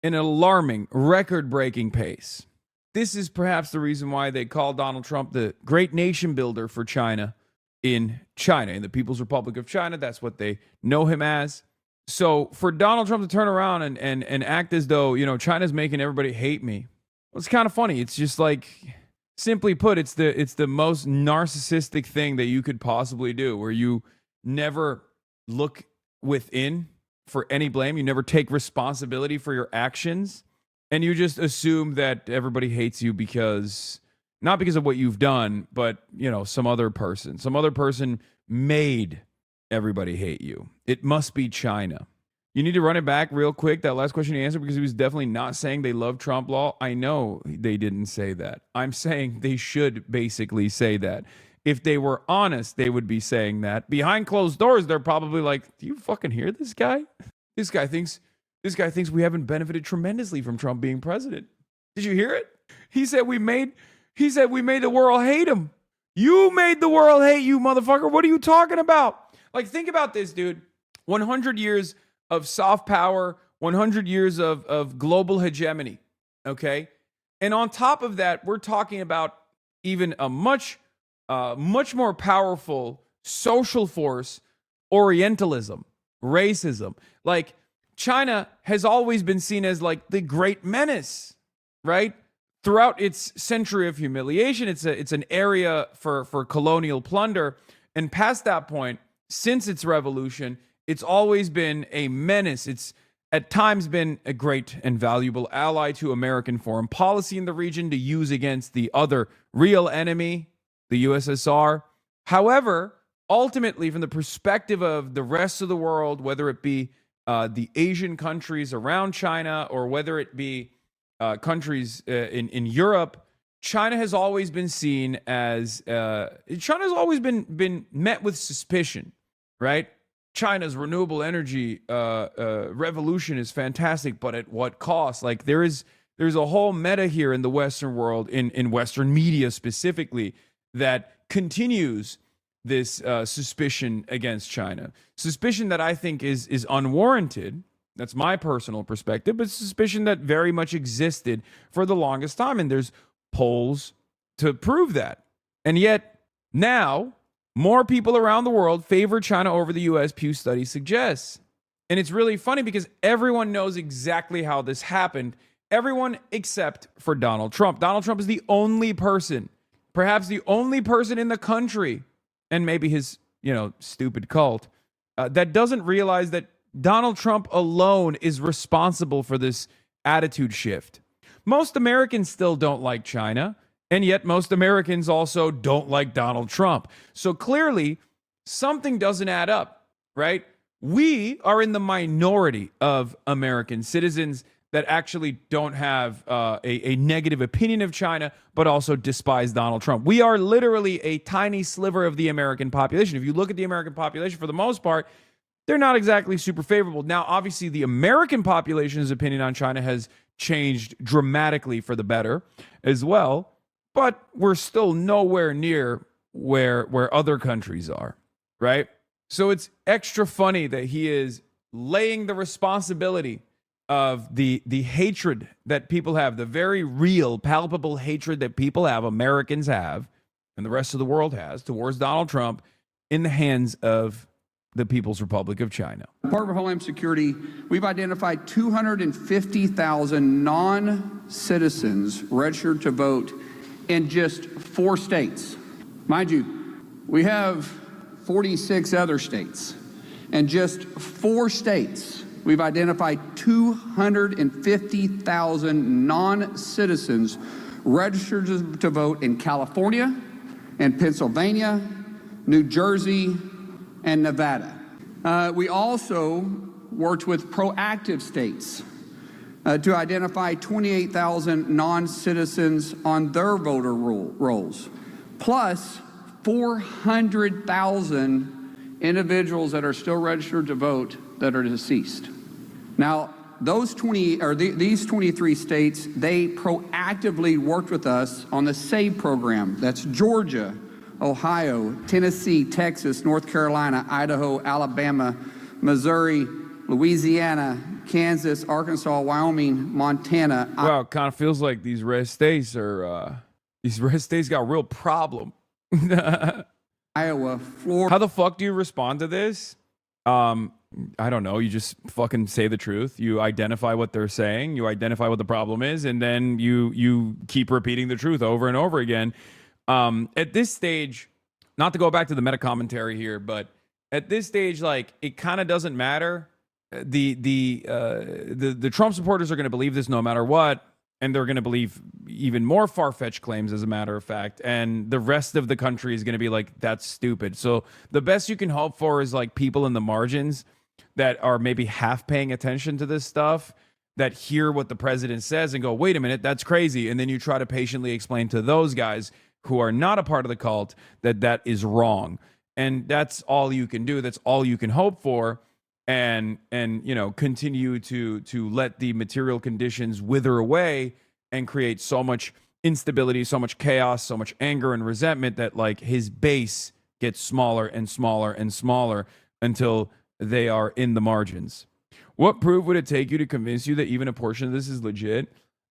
S1: an alarming, record-breaking pace. This is perhaps the reason why they call Donald Trump the great nation builder for China in the People's Republic of China. That's what they know him as. So for Donald Trump to turn around and act as though, China's making everybody hate me, well, it's kind of funny. It's just like, simply put, it's the most narcissistic thing that you could possibly do, where you never look within for any blame. You never take responsibility for your actions. And you just assume that everybody hates you not because of what you've done, but, some other person made everybody hate you. It must be China. You need to run it back real quick, that last question he answered, because he was definitely not saying they love Trump law. I know they didn't say that. I'm saying they should basically say that. If they were honest, they would be saying that. Behind closed doors, they're probably like, do you fucking hear this guy? This guy thinks we haven't benefited tremendously from Trump being president. Did you hear it? He said we made the world hate him. You made the world hate you, motherfucker. What are you talking about? Like, think about this, dude. 100 years of soft power, 100 years of global hegemony, okay? And on top of that, we're talking about even a much more powerful social force, Orientalism, racism. Like, China has always been seen as like the great menace, right? Throughout its century of humiliation, it's an area for colonial plunder. And past that point, since its revolution, it's always been a menace. It's at times been a great and valuable ally to American foreign policy in the region to use against the other real enemy, the USSR. However, ultimately, from the perspective of the rest of the world, whether it be the Asian countries around China or whether it be countries in Europe, China has always been seen as China's always been met with suspicion, right? China's renewable energy revolution is fantastic, but at what cost? Like, there's a whole meta here in the Western world, in Western media specifically, that continues this suspicion against China. Suspicion that I think is unwarranted. That's my personal perspective, but suspicion that very much existed for the longest time. And there's polls to prove that. And yet now more people around the world favor China over the U.S., Pew study suggests. And it's really funny because everyone knows exactly how this happened. Everyone except for Donald Trump. Donald Trump is the only person, perhaps the only person in the country, and maybe his, stupid cult, that doesn't realize that Donald Trump alone is responsible for this attitude shift. Most Americans still don't like China, and yet most Americans also don't like Donald Trump. So clearly, something doesn't add up, right? We are in the minority of American citizens that actually don't have a negative opinion of China, but also despise Donald Trump. We are literally a tiny sliver of the American population. If you look at the American population, for the most part, they're not exactly super favorable. Now, obviously, the American population's opinion on China has changed dramatically for the better as well, but we're still nowhere near where other countries are, right? So it's extra funny that he is laying the responsibility of the hatred that people have, the very real, palpable hatred that people have, Americans have, and the rest of the world has towards Donald Trump, in the hands of the People's Republic of China.
S14: Department of Homeland Security, we've identified 250,000 non-citizens registered to vote in just 4 states. Mind you, we have 46 other states. In just 4 states, we've identified 250,000 non-citizens registered to vote in California, in Pennsylvania, New Jersey, and Nevada. We also worked with proactive states to identify 28,000 non-citizens on their voter rolls, plus 400,000 individuals that are still registered to vote that are deceased. Now, these 23 states, they proactively worked with us on the SAVE program. That's Georgia, Ohio, Tennessee, Texas, North Carolina, Idaho, Alabama, Missouri, Louisiana, Kansas, Arkansas, Wyoming, Montana.
S1: Wow, it kind of feels like these red states got a real problem.
S14: Iowa, Florida.
S1: How the fuck do you respond to this? I don't know. You just fucking say the truth. You identify what they're saying. You identify what the problem is, and then you keep repeating the truth over and over again. At this stage, not to go back to the meta commentary here, but at this stage, like, it kind of doesn't matter. The Trump supporters are going to believe this no matter what, and they're going to believe even more far-fetched claims, as a matter of fact. And the rest of the country is going to be like, that's stupid. So the best you can hope for is like people in the margins that are maybe half paying attention to this stuff, that hear what the president says and go, wait a minute, that's crazy. And then you try to patiently explain to those guys who are not a part of the cult that that is wrong. And that's all you can do. That's all you can hope for. And you know, continue to let the material conditions wither away and create so much instability, so much chaos, so much anger and resentment that like his base gets smaller and smaller and smaller until they are in the margins. What proof would it take you to convince you that even a portion of this is legit?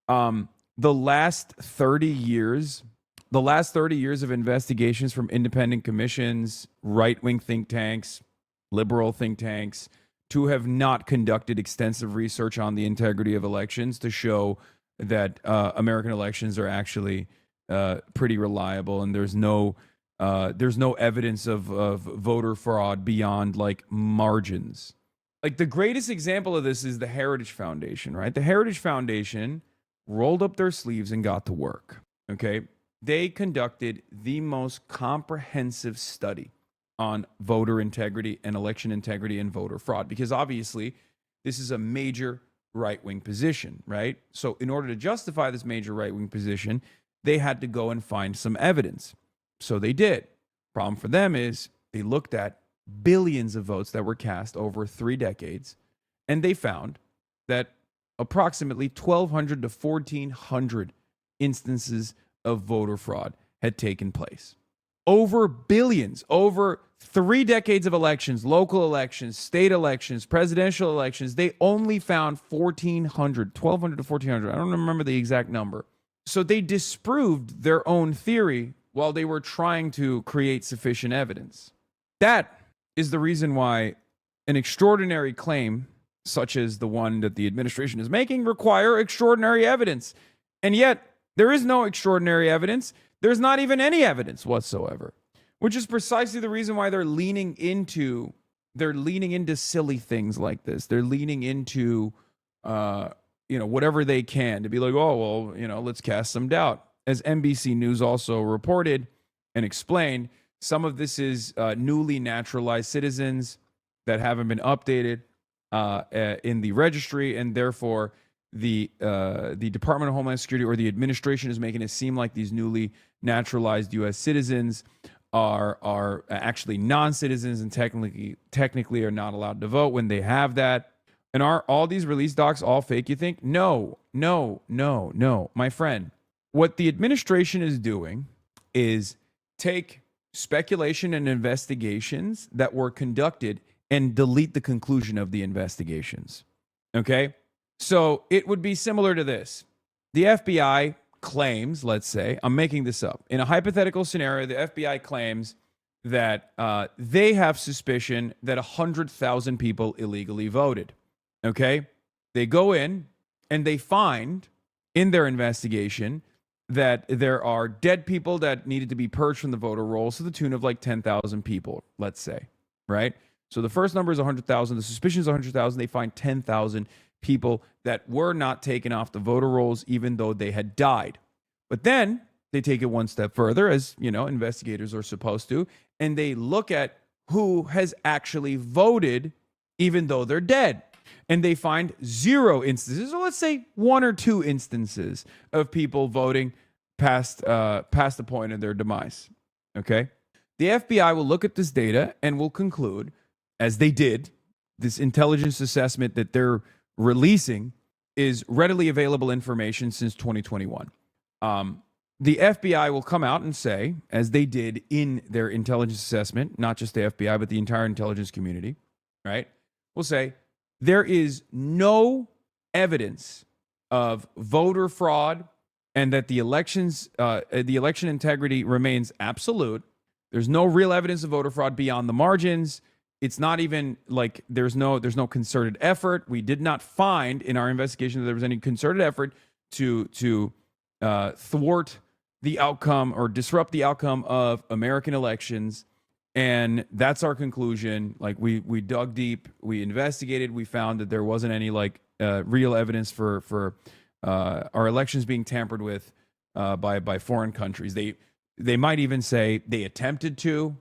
S1: The last 30 years of investigations from independent commissions, right-wing think tanks, liberal think tanks, to have not conducted extensive research on the integrity of elections to show that American elections are actually pretty reliable, and there's no evidence of voter fraud beyond like margins. Like the greatest example of this is the Heritage Foundation, right? The Heritage Foundation rolled up their sleeves and got to work. Okay, they conducted the most comprehensive study on voter integrity and election integrity and voter fraud, because obviously this is a major right-wing position, right? So in order to justify this major right-wing position, they had to go and find some evidence. So they did. Problem for them is they looked at billions of votes that were cast over 3 decades, and they found that approximately 1,200 to 1,400 instances of voter fraud had taken place. Over billions, over 3 decades of elections, local elections, state elections, presidential elections, they only found 1,400 to 1,400. I don't remember the exact number. So they disproved their own theory while they were trying to create sufficient evidence. That is the reason why an extraordinary claim, such as the one that the administration is making, require extraordinary evidence. And yet, there is no extraordinary evidence. There's not even any evidence whatsoever, which is precisely the reason why they're leaning into silly things like this. They're leaning into, whatever they can to be like, oh, well, let's cast some doubt. As NBC News also reported and explained, some of this is newly naturalized citizens that haven't been updated in the registry, and therefore the Department of Homeland Security or the administration is making it seem like these newly naturalized U.S. citizens are actually non-citizens and technically are not allowed to vote when they have that. And are all these release docs all fake, you think? No. My friend, what the administration is doing is take speculation and investigations that were conducted and delete the conclusion of the investigations. Okay? So it would be similar to this. The FBI claims, let's say, I'm making this up. In a hypothetical scenario, the FBI claims that they have suspicion that 100,000 people illegally voted. Okay? They go in and they find in their investigation that there are dead people that needed to be purged from the voter rolls to the tune of like 10,000 people, let's say, right? So the first number is 100,000. The suspicion is 100,000. They find 10,000 people that were not taken off the voter rolls even though they had died. But then they take it one step further, as you know, investigators are supposed to, and they look at who has actually voted even though they're dead. And they find 0 instances, or let's say 1 or 2 instances of people voting past the point of their demise. Okay? The FBI will look at this data and will conclude, as they did, this intelligence assessment that they're releasing is readily available information since 2021. The FBI will come out and say, as they did in their intelligence assessment, not just the FBI, but the entire intelligence community, right? Will say, there is no evidence of voter fraud and that the election integrity remains absolute. There's no real evidence of voter fraud beyond the margins. It's not even like there's no concerted effort. We did not find in our investigation that there was any concerted effort to thwart the outcome or disrupt the outcome of American elections. And that's our conclusion. Like we dug deep, we investigated, we found that there wasn't any real evidence for our elections being tampered with by foreign countries. They might even say they attempted to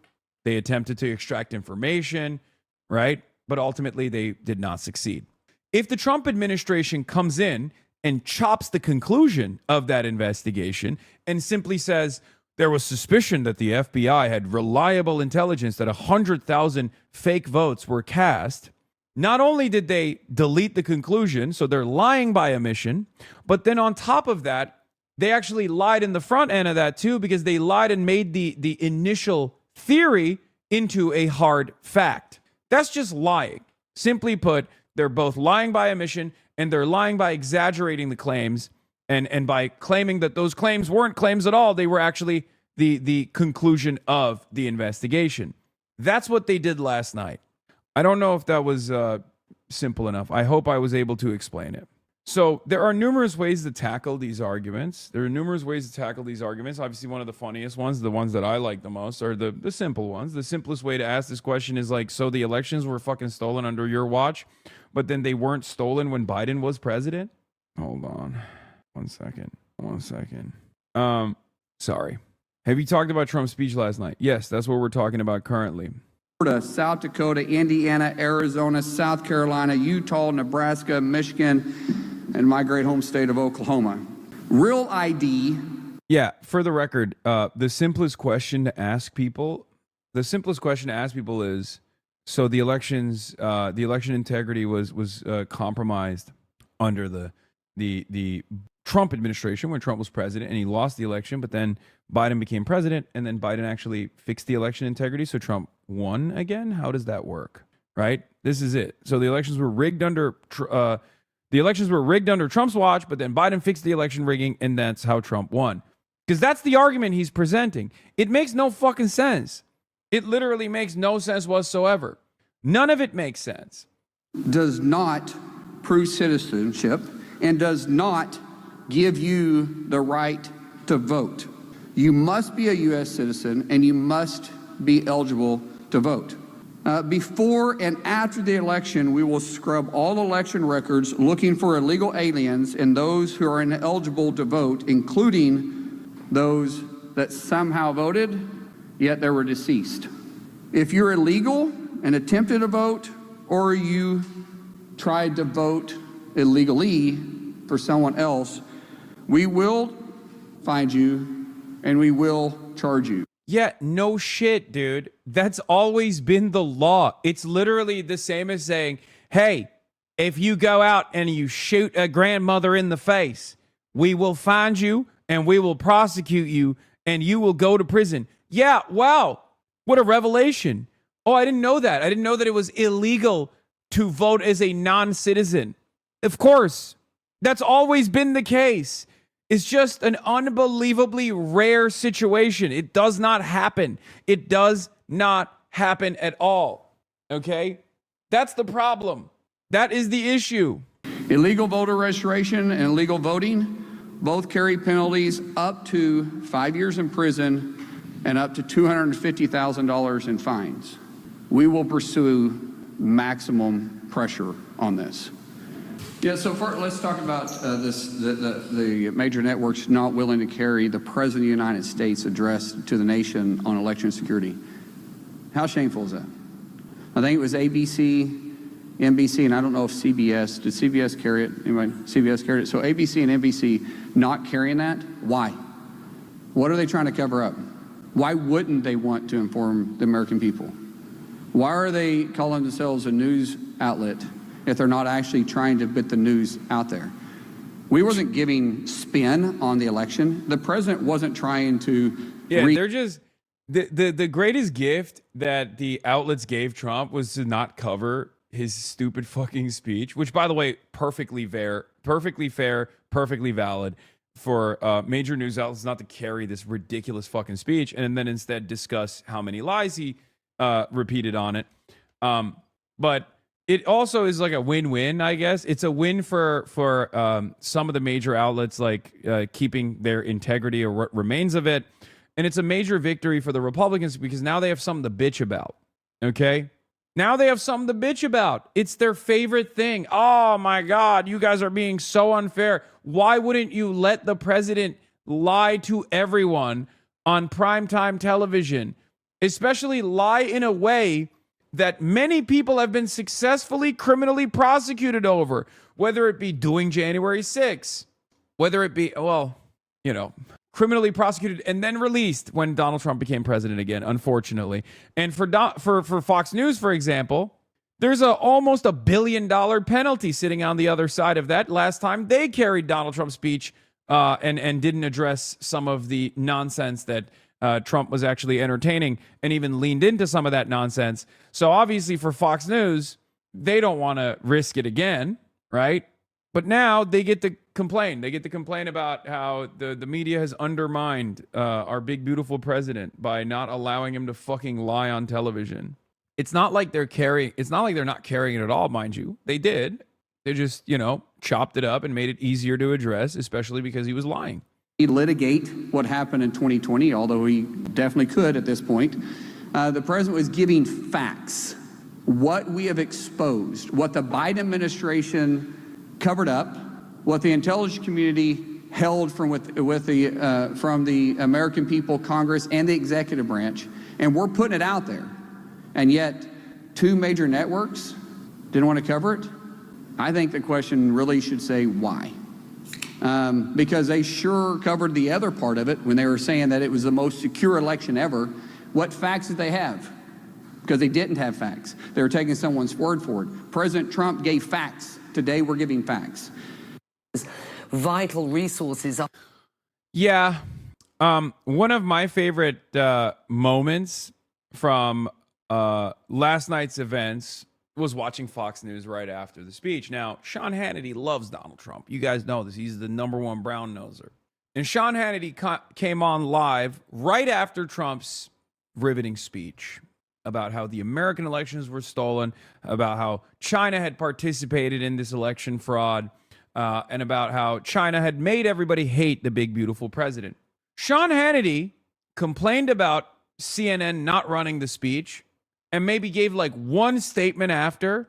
S1: extract information, right? But ultimately they did not succeed. If the Trump administration comes in and chops the conclusion of that investigation and simply says, there was suspicion that the FBI had reliable intelligence that 100,000 fake votes were cast. Not only did they delete the conclusion, so they're lying by omission, but then on top of that, they actually lied in the front end of that too, because they lied and made the initial theory into a hard fact. That's just lying. Simply put, they're both lying by omission and they're lying by exaggerating the claims. And by claiming that those claims weren't claims at all, they were actually the conclusion of the investigation. That's what they did last night. I don't know if that was simple enough. I hope I was able to explain it. So there are numerous ways to tackle these arguments. Obviously, one of the funniest ones, the ones that I like the most, are the simple ones. The simplest way to ask this question is like, so the elections were fucking stolen under your watch, but then they weren't stolen when Biden was president? Hold on. One second. Sorry. Have you talked about Trump's speech last night? Yes, that's what we're talking about currently.
S14: Florida, South Dakota, Indiana, Arizona, South Carolina, Utah, Nebraska, Michigan, and my great home state of Oklahoma. Real ID.
S1: Yeah, for the record, the simplest question to ask people is, so the election integrity was compromised under the Trump administration when Trump was president, and he lost the election, but then Biden became president, and then Biden actually fixed the election integrity, so Trump won again? How does that work? Right? This is it. So the elections were rigged under Trump's watch, but then Biden fixed the election rigging, and that's how Trump won. Because that's the argument he's presenting. It makes no fucking sense. It literally makes no sense whatsoever. None of it makes sense.
S14: Does not prove citizenship and does not give you the right to vote. You must be a U.S. citizen and you must be eligible to vote. Before and after the election, we will scrub all election records looking for illegal aliens and those who are ineligible to vote, including those that somehow voted, yet they were deceased. If you're illegal and attempted to vote, or you tried to vote illegally for someone else, we will find you and we will charge you.
S1: Yeah, no shit, dude. That's always been the law. It's literally the same as saying, hey, if you go out and you shoot a grandmother in the face, we will find you and we will prosecute you and you will go to prison. Yeah, wow. What a revelation. Oh, I didn't know that. I didn't know that it was illegal to vote as a non-citizen. Of course. That's always been the case. It's just an unbelievably rare situation. It does not happen. It does not happen at all. Okay? That's the problem. That is the issue.
S14: Illegal voter registration and illegal voting both carry penalties up to 5 years in prison and up to $250,000 in fines. We will pursue maximum pressure on this. Yeah, so let's talk about the major networks not willing to carry the President of the United States address to the nation on election security. How shameful is that? I think it was ABC, NBC, and I don't know if CBS, did CBS carry it? Anybody? CBS carried it. So ABC and NBC not carrying that, why? What are they trying to cover up? Why wouldn't they want to inform the American people? Why are they calling themselves a news outlet if they're not actually trying to put the news out there? We wasn't giving spin on the election. The president wasn't trying to...
S1: Yeah, they're just... The greatest gift that the outlets gave Trump was to not cover his stupid fucking speech, which, by the way, perfectly fair, perfectly valid for major news outlets not to carry this ridiculous fucking speech and then instead discuss how many lies he repeated on it. But it also is like a win-win, I guess. It's a win for some of the major outlets, like keeping their integrity or what remains of it. And it's a major victory for the Republicans because now they have something to bitch about. Okay? Now they have something to bitch about. It's their favorite thing. Oh my God, you guys are being so unfair. Why wouldn't you let the president lie to everyone on primetime television? Especially lie in a way that many people have been successfully criminally prosecuted over, whether it be doing January 6th, whether it be, well, you know, criminally prosecuted and then released when Donald Trump became president again, unfortunately. And for Fox News, for example, there's almost $1 billion penalty sitting on the other side of that. Last time they carried Donald Trump's speech and didn't address some of the nonsense that Trump was actually entertaining and even leaned into some of that nonsense. So obviously for Fox News, they don't want to risk it again, right? But now they get to complain. They get to complain about how the media has undermined our big, beautiful president by not allowing him to fucking lie on television. It's not like they're not carrying it at all, mind you. They did. They just, chopped it up and made it easier to address, especially because he was lying.
S14: Litigate what happened in 2020, although he definitely could at this point. The president was giving facts. What we have exposed, what the Biden administration covered up, what the intelligence community held from the American people, Congress, and the executive branch, and we're putting it out there. And yet, two major networks didn't want to cover it. I think the question really should say why. Because they sure covered the other part of it when they were saying that it was the most secure election ever. What facts did they have? Because they didn't have facts. They were taking someone's word for it. President Trump gave facts. Today, we're giving facts.
S15: Vital resources.
S1: Yeah. One of my favorite moments from last night's events was watching Fox News right after the speech. Now, Sean Hannity loves Donald Trump. You guys know this. He's the #1 brown noser. And Sean Hannity came on live right after Trump's riveting speech about how the American elections were stolen, about how China had participated in this election fraud, and about how China had made everybody hate the big, beautiful president. Sean Hannity complained about CNN not running the speech and maybe gave like one statement after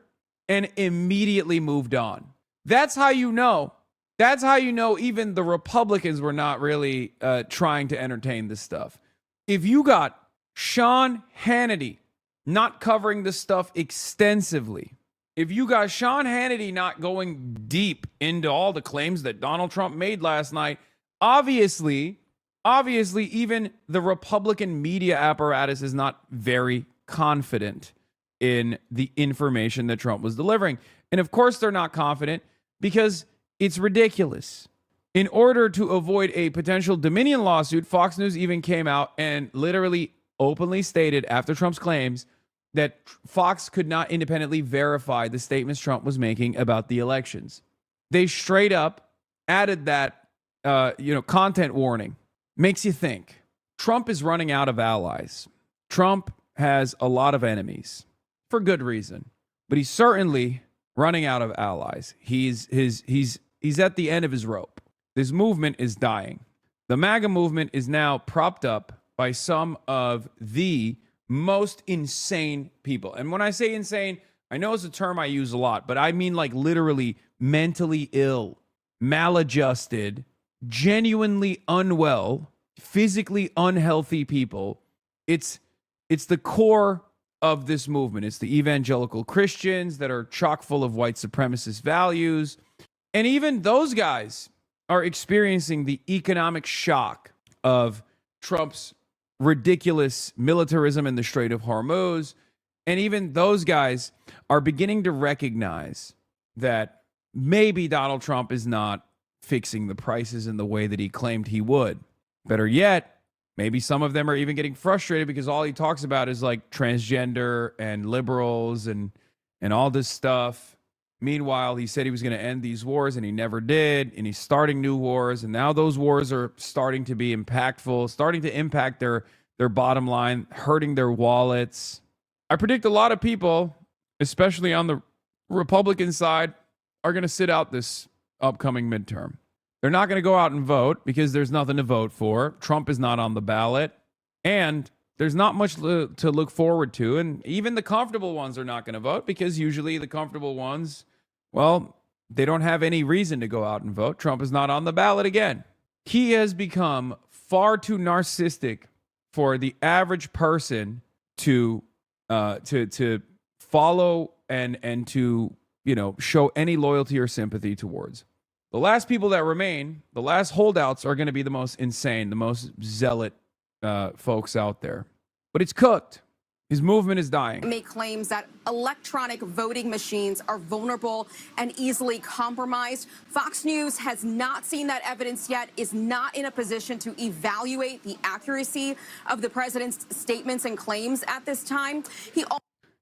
S1: and immediately moved on. That's how you know. That's how you know even the Republicans were not really trying to entertain this stuff. If you got Sean Hannity not covering this stuff extensively, if you got Sean Hannity not going deep into all the claims that Donald Trump made last night, obviously Obviously, even the Republican media apparatus is not very confident in the information that Trump was delivering. And of course, they're not confident because it's ridiculous. In order to avoid a potential Dominion lawsuit, Fox News even came out and literally openly stated after Trump's claims that Fox could not independently verify the statements Trump was making about the elections. They straight up added that, content warning. Makes you think. Trump is running out of allies. Trump has a lot of enemies for good reason, but he's certainly running out of allies. He's at the end of his rope. This movement is dying. The MAGA movement is now propped up by some of the most insane people. And when I say insane, I know it's a term I use a lot, but I mean like literally mentally ill, maladjusted, genuinely unwell, physically unhealthy people. It's the core of this movement. It's the evangelical Christians that are chock full of white supremacist values. And even those guys are experiencing the economic shock of Trump's ridiculous militarism in the Strait of Hormuz. And even those guys are beginning to recognize that maybe Donald Trump is not fixing the prices in the way that he claimed he would. Better yet, maybe some of them are even getting frustrated because all he talks about is like transgender and liberals and all this stuff. Meanwhile, he said he was going to end these wars and he never did. And he's starting new wars. And now those wars are starting to be impactful, starting to impact their bottom line, hurting their wallets. I predict a lot of people, especially on the Republican side, are going to sit out this upcoming midterm. They're not going to go out and vote because there's nothing to vote for. Trump is not on the ballot. And there's not much to look forward to. And even the comfortable ones are not going to vote because usually the comfortable ones, well, they don't have any reason to go out and vote. Trump is not on the ballot again. He has become far too narcissistic for the average person to follow and to, show any loyalty or sympathy towards. The last people that remain, the last holdouts are going to be the most insane, the most zealot folks out there. But it's cooked. His movement is dying.
S16: Make claims that electronic voting machines are vulnerable and easily compromised. Fox News has not seen that evidence yet, is not in a position to evaluate the accuracy of the president's statements and claims at this time.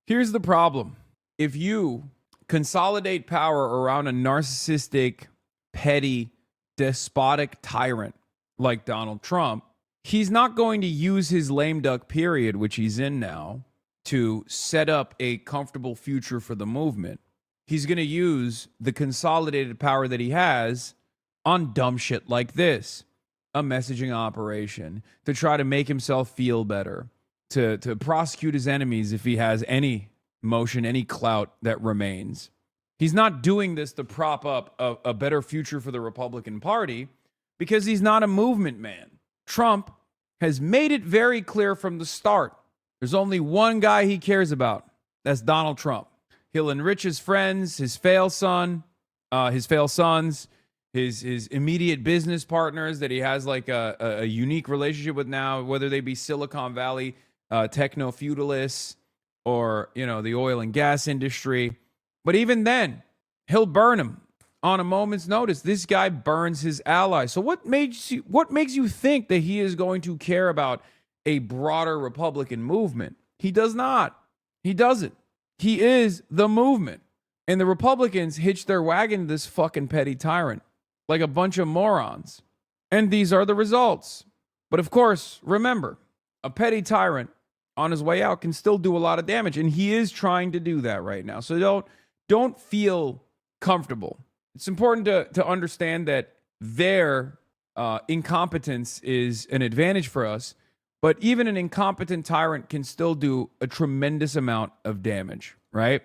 S1: Here's the problem. If you consolidate power around a narcissistic, petty, despotic tyrant like Donald Trump, he's not going to use his lame duck period, which he's in now, to set up a comfortable future for the movement. He's going to use the consolidated power that he has on dumb shit like this, a messaging operation, to try to make himself feel better, to prosecute his enemies if he has any motion, any clout that remains. He's not doing this to prop up a better future for the Republican Party because he's not a movement man. Trump has made it very clear from the start. There's only one guy he cares about. That's Donald Trump. He'll enrich his friends, his fail sons, his immediate business partners that he has like a unique relationship with now, whether they be Silicon Valley techno-feudalists or, the oil and gas industry. But even then, he'll burn them on a moment's notice. This guy burns his allies. So what makes you think that he is going to care about a broader Republican movement? He does not. He doesn't. He is the movement. And the Republicans hitch their wagon to this fucking petty tyrant like a bunch of morons. And these are the results. But of course, remember, a petty tyrant on his way out can still do a lot of damage. And he is trying to do that right now. So don't feel comfortable. It's important to understand that their incompetence is an advantage for us, but even an incompetent tyrant can still do a tremendous amount of damage, right?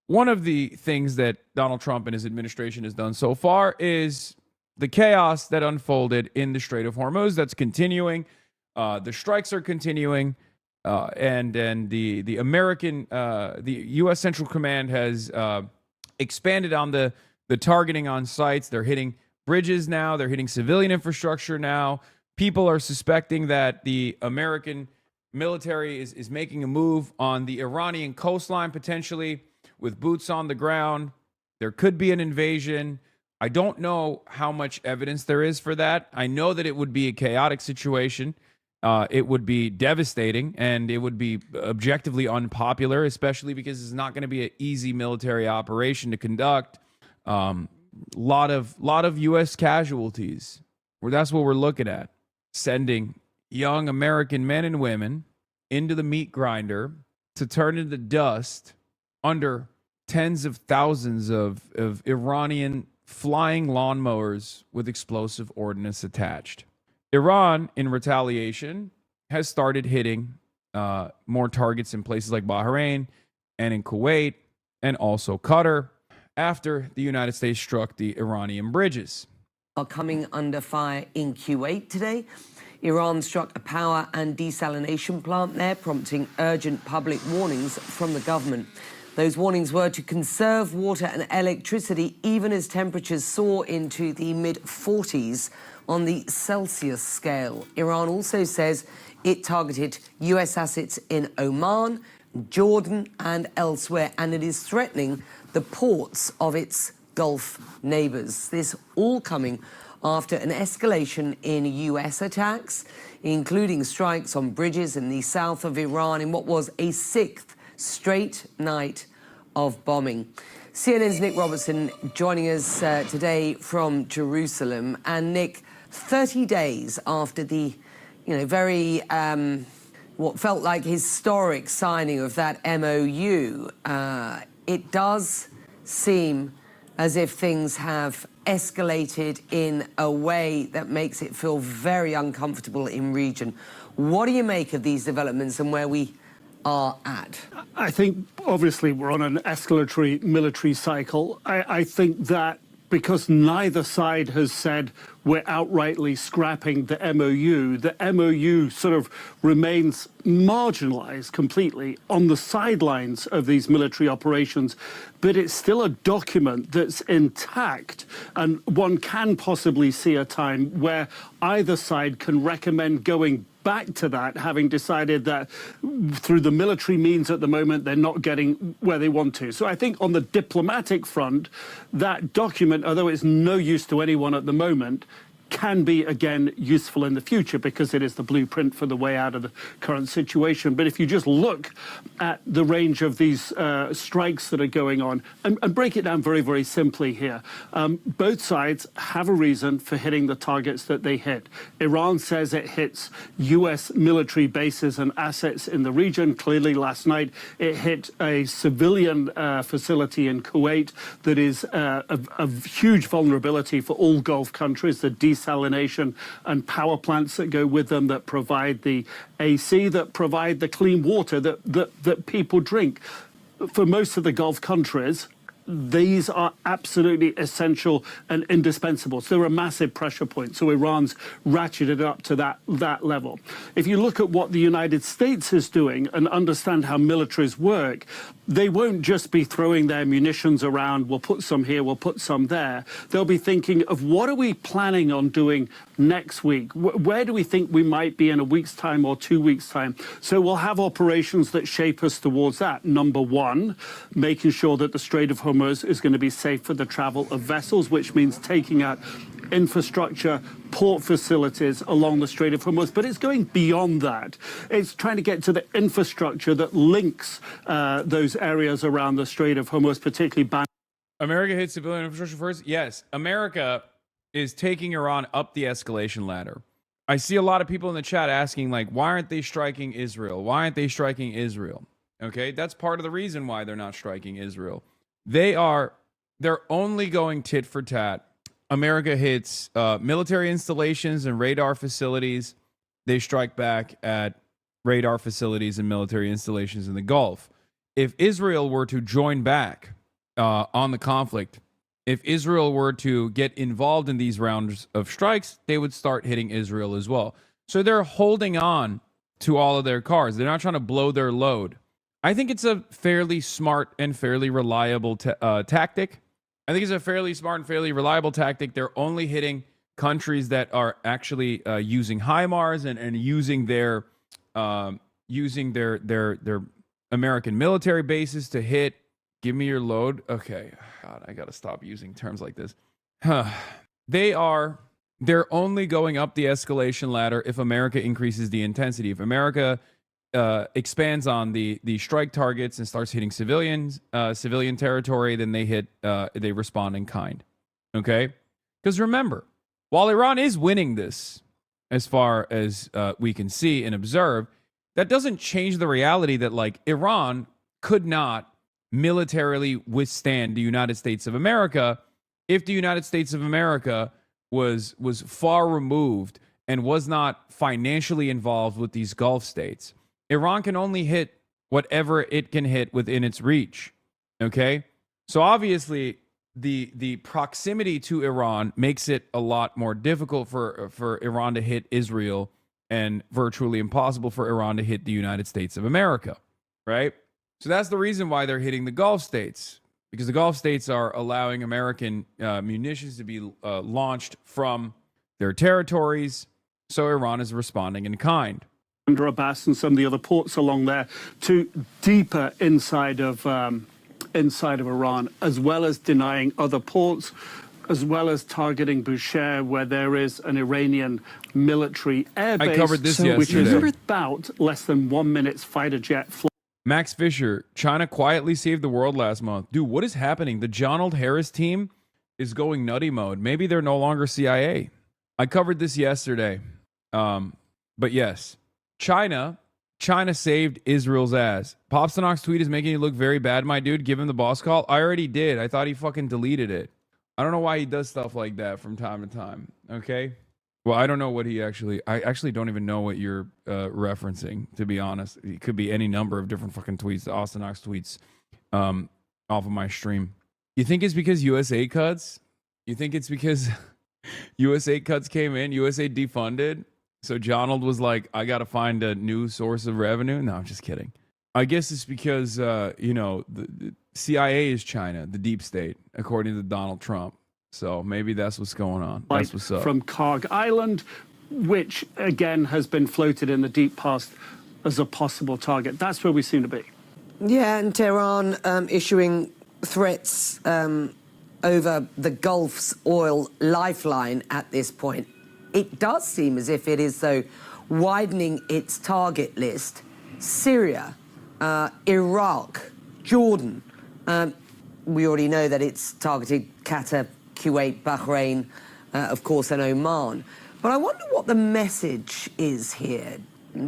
S1: One of the things that Donald Trump and his administration has done so far is the chaos that unfolded in the Strait of Hormuz. That's continuing. The strikes are continuing. And the American, the U.S. Central Command has expanded on the targeting on sites. They're hitting bridges now. They're hitting civilian infrastructure now. people are suspecting that the American military is making a move on the Iranian coastline, potentially with boots on the ground. There could be an invasion. I don't know how much evidence there is for that. I know that it would be a chaotic situation. It would be devastating, and it would be objectively unpopular, especially because it's not going to be an easy military operation to conduct. Lot of U.S. casualties. That's what we're looking at. Sending young American men and women into the meat grinder to turn into dust under tens of thousands of Iranian flying lawnmowers with explosive ordnance attached. Iran, in retaliation, has started hitting more targets in places like Bahrain and in Kuwait and also Qatar after the United States struck the Iranian bridges.
S15: Are coming under fire in Kuwait today. Iran struck a power and desalination plant there, prompting urgent public warnings from the government. Those warnings were to conserve water and electricity even as temperatures soar into the mid-40s on the Celsius scale. Iran also says it targeted US assets in Oman, Jordan and elsewhere, and it is threatening the ports of its Gulf neighbors. This all coming after an escalation in US attacks, including strikes on bridges in the south of Iran in what was a sixth straight night of bombing. CNN's Nick Robertson joining us today from Jerusalem. And Nick, 30 days after the, very what felt like historic signing of that MOU, it does seem as if things have escalated in a way that makes it feel very uncomfortable in region. What do you make of these developments and where we are at?
S17: I think, obviously, we're on an escalatory military cycle. I think that because neither side has said we're outrightly scrapping the MOU sort of remains marginalized completely on the sidelines of these military operations, but it's still a document that's intact, and one can possibly see a time where either side can recommend going back to that, having decided that through the military means at the moment they're not getting where they want to. So I think on the diplomatic front, that document, although it's no use to anyone at the moment, can be, again, useful in the future because it is the blueprint for the way out of the current situation. But if you just look at the range of these strikes that are going on, and break it down very, very simply here, both sides have a reason for hitting the targets that they hit. Iran says it hits U.S. military bases and assets in the region. Clearly, last night, it hit a civilian facility in Kuwait that is a huge vulnerability for all Gulf countries, the desalination and power plants that go with them, that provide the AC, that provide the clean water that people drink. For most of the Gulf countries, these are absolutely essential and indispensable. So they're a massive pressure point. So Iran's ratcheted up to that level. If you look at what the United States is doing and understand how militaries work, they won't just be throwing their munitions around, we'll put some here, we'll put some there. They'll be thinking of what are we planning on doing next week? Where do we think we might be in a week's time or 2 weeks' time? So we'll have operations that shape us towards that. Number one, making sure that the Strait of Hormuz is going to be safe for the travel of vessels, which means taking out infrastructure, port facilities along the Strait of Hormuz. But it's going beyond that. It's trying to get to the infrastructure that links those areas around the Strait of Hormuz, particularly
S1: America hits civilian infrastructure first? Yes. America is taking Iran up the escalation ladder. I see a lot of people in the chat asking, like, why aren't they striking Israel? Why aren't they striking Israel? Okay, that's part of the reason why they're not striking Israel. They're only going tit for tat. America hits military installations and radar facilities. They strike back at radar facilities and military installations in the Gulf. If Israel were to join back on the conflict, if Israel were to get involved in these rounds of strikes, they would start hitting Israel as well. So they're holding on to all of their cards. They're not trying to blow their load. I think it's a fairly smart and fairly reliable tactic. I think it's a fairly smart and fairly reliable tactic. They're only hitting countries that are actually using HIMARS and using their American military bases to hit. Give me your load. Okay, God, I gotta stop using terms like this. They're only going up the escalation ladder if America increases the intensity. If America expands on the strike targets and starts hitting civilian territory, then they respond in kind. Okay, because remember, while Iran is winning this, as far as we can see and observe, that doesn't change the reality that like Iran could not militarily withstand the United States of America if the United States of America was far removed and was not financially involved with these Gulf states. Iran can only hit whatever it can hit within its reach. Okay? So obviously the proximity to Iran makes it a lot more difficult for Iran to hit Israel and virtually impossible for Iran to hit the United States of America, right? So that's the reason why they're hitting the Gulf states, because the Gulf states are allowing American munitions to be launched from their territories. So Iran is responding in kind.
S17: Bandar Abbas and some of the other ports along there to deeper inside of Iran, as well as denying other ports, as well as targeting Bushehr, where there is an Iranian military airbase.
S1: I covered this yesterday.
S17: Which is about less than 1 minute's fighter jet flight.
S1: Max Fisher, China quietly saved the world last month. Dude, what is happening? The John Old Harris team is going nutty mode. Maybe they're no longer CIA. I covered this yesterday. But yes, China saved Israel's ass. Popstonox tweet is making you look very bad, my dude. Give him the boss call. I already did. I thought he fucking deleted it. I don't know why he does stuff like that from time to time. Okay? Well, I don't know what I actually don't even know what you're referencing, to be honest. It could be any number of different fucking tweets, the Austinox tweets off of my stream. You think it's because USA cuts? You think it's because USA cuts came in, USA defunded? So Jonald was like, I got to find a new source of revenue? No, I'm just kidding. I guess it's because, the CIA is China, the deep state, according to Donald Trump. So maybe that's what's going on. That's what's up.
S17: From Karg Island, which again has been floated in the deep past as a possible target. That's where we seem to be.
S15: Yeah, and Tehran issuing threats over the Gulf's oil lifeline at this point. It does seem as if it is, though, widening its target list. Syria, Iraq, Jordan. We already know that it's targeted Qatar, Kuwait, Bahrain, of course, and Oman. But I wonder what the message is here,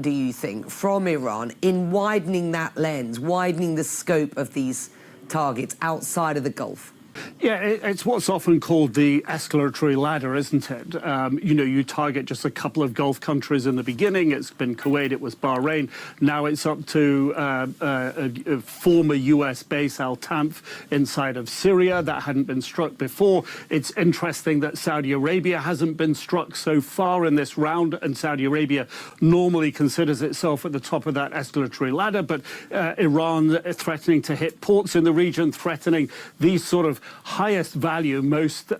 S15: do you think, from Iran in widening that lens, widening the scope of these targets outside of the Gulf?
S17: Yeah, it's what's often called the escalatory ladder, isn't it? You target just a couple of Gulf countries in the beginning. It's been Kuwait, it was Bahrain. Now it's up to a former U.S. base, Al Tanf, inside of Syria. That hadn't been struck before. It's interesting that Saudi Arabia hasn't been struck so far in this round, and Saudi Arabia normally considers itself at the top of that escalatory ladder. But Iran threatening to hit ports in the region, threatening these sort of highest value, most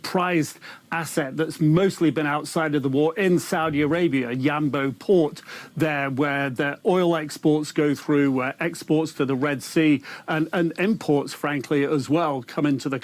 S17: prized asset that's mostly been outside of the war in Saudi Arabia, Yambo port there, where the oil exports go through, where exports to the Red Sea and imports, frankly, as well, come into the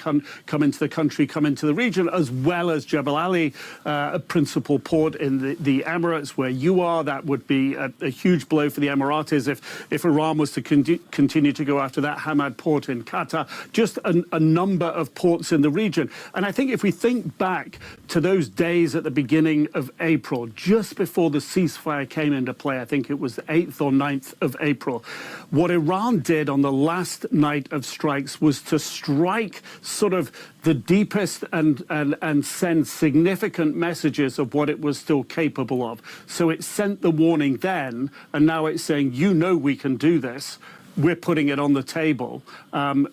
S17: country, come into the region, as well as Jebel Ali, a principal port in the Emirates, where you are. That would be a huge blow for the Emiratis if Iran was to continue to go after that Hamad port in Qatar. Just a number of ports in the region. And I think if we think back to those days at the beginning of April, just before the ceasefire came into play, I think it was the 8th or 9th of April, what Iran did on the last night of strikes was to strike sort of the deepest and send significant messages of what it was still capable of. So it sent the warning then, and now it's saying, we can do this. We're putting it on the table.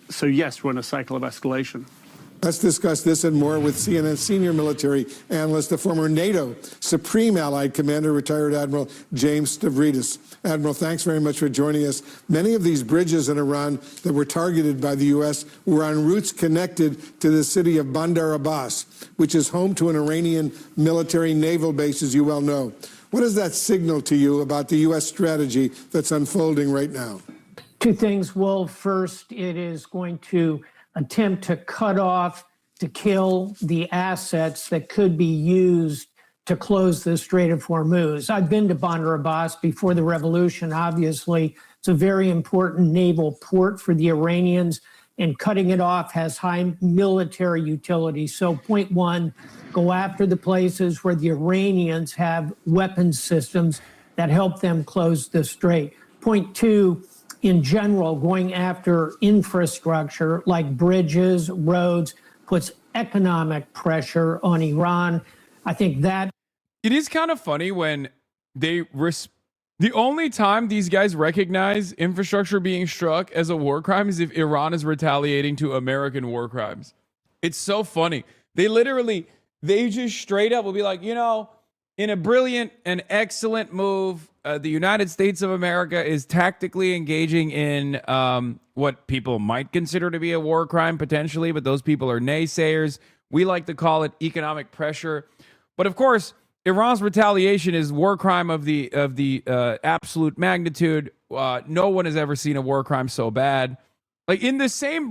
S17: So yes, we're in a cycle of escalation.
S9: Let's discuss this and more with CNN senior military analyst, the former NATO Supreme Allied Commander, retired Admiral James Stavridis. Admiral, thanks very much for joining us. Many of these bridges in Iran that were targeted by the U.S. were on routes connected to the city of Bandar Abbas, which is home to an Iranian military naval base, as you well know. What does that signal to you about the U.S. strategy that's unfolding right now?
S18: Two things. Well, first, it is going to attempt to cut off, to kill the assets that could be used to close the Strait of Hormuz. I've been to Bandar Abbas before the revolution. Obviously, it's a very important naval port for the Iranians, and cutting it off has high military utility. So point one, go after the places where the Iranians have weapons systems that help them close the strait. Point two, in general, going after infrastructure like bridges, roads, puts economic pressure on Iran. I think that
S1: it is kind of funny when they the only time these guys recognize infrastructure being struck as a war crime is if Iran is retaliating to American war crimes. It's so funny. They just straight up will be like, you know, in a brilliant and excellent move, the United States of America is tactically engaging in what people might consider to be a war crime potentially, but those people are naysayers. We like to call it economic pressure. But of course, Iran's retaliation is war crime of the absolute magnitude. No one has ever seen a war crime so bad. Like in the same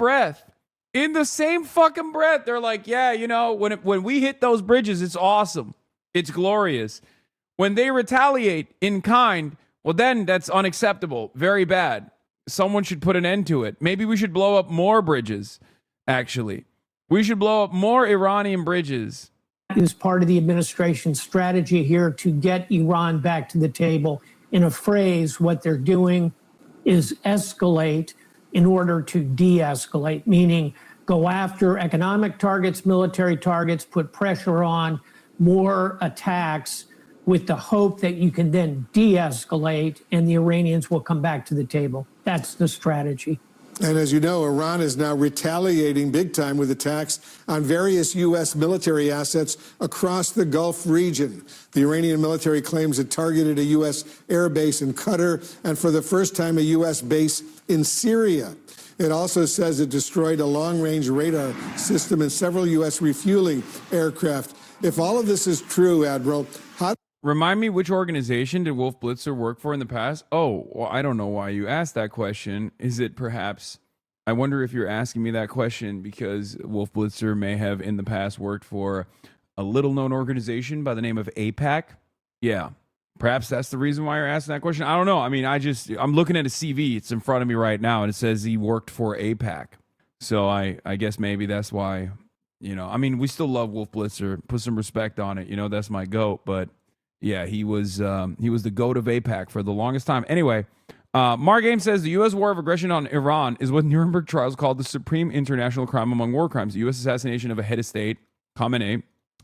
S1: fucking breath, they're like, yeah, you know, when we hit those bridges, it's awesome. It's glorious. When they retaliate in kind, well, then that's unacceptable. Very bad. Someone should put an end to it. Maybe we should blow up more bridges, actually. We should blow up more Iranian bridges.
S18: is part of the administration's strategy here to get Iran back to the table. In a phrase, what they're doing is escalate in order to de-escalate, meaning go after economic targets, military targets, put pressure on more attacks with the hope that you can then de-escalate and the Iranians will come back to the table. That's the strategy.
S9: And as you know, Iran is now retaliating big time with attacks on various U.S. military assets across the Gulf region. The Iranian military claims it targeted a U.S. air base in Qatar and for the first time a U.S. base in Syria. It also says it destroyed a long-range radar system and several U.S. refueling aircraft. If all of this is true, Admiral, how...
S1: Remind me, which organization did Wolf Blitzer work for in the past? Oh, well, I don't know why you asked that question. Is it perhaps... I wonder if you're asking me that question because Wolf Blitzer may have in the past worked for a little-known organization by the name of APAC. Yeah, perhaps that's the reason why you're asking that question. I don't know. I mean, I'm looking at a CV. It's in front of me right now, and it says he worked for APAC. So I guess maybe that's why, you know, I mean, we still love Wolf Blitzer. Put some respect on it. You know, that's my GOAT, but... yeah, he was the GOAT of APAC for the longest time. Anyway, Mark Ames says the U.S. war of aggression on Iran is what Nuremberg trials called the supreme international crime among war crimes. The U.S. assassination of a head of state, Khamenei,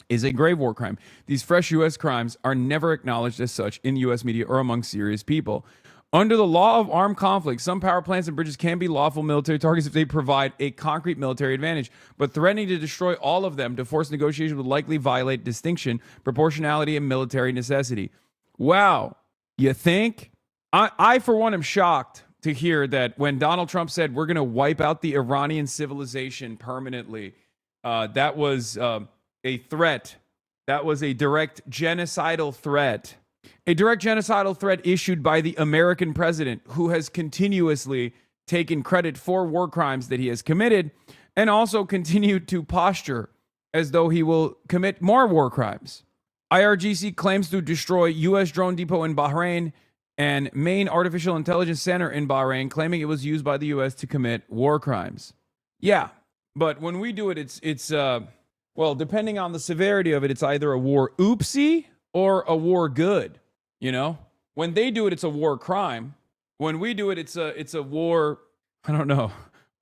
S1: is a grave war crime. These fresh U.S. crimes are never acknowledged as such in U.S. media or among serious people. Under the law of armed conflict, some power plants and bridges can be lawful military targets if they provide a concrete military advantage, but threatening to destroy all of them to force negotiation would likely violate distinction, proportionality, and military necessity. Wow. You think? I for one, am shocked to hear that when Donald Trump said we're going to wipe out the Iranian civilization permanently, that was a threat. That was a direct genocidal threat. A direct genocidal threat issued by the American president, who has continuously taken credit for war crimes that he has committed and also continued to posture as though he will commit more war crimes. IRGC claims to destroy U.S. drone depot in Bahrain and main artificial intelligence center in Bahrain, claiming it was used by the U.S. to commit war crimes. Yeah, but when we do it, it's well, depending on the severity of it, it's either a war oopsie or a war good, you know? When they do it, it's a war crime. When we do it, it's a war, I don't know,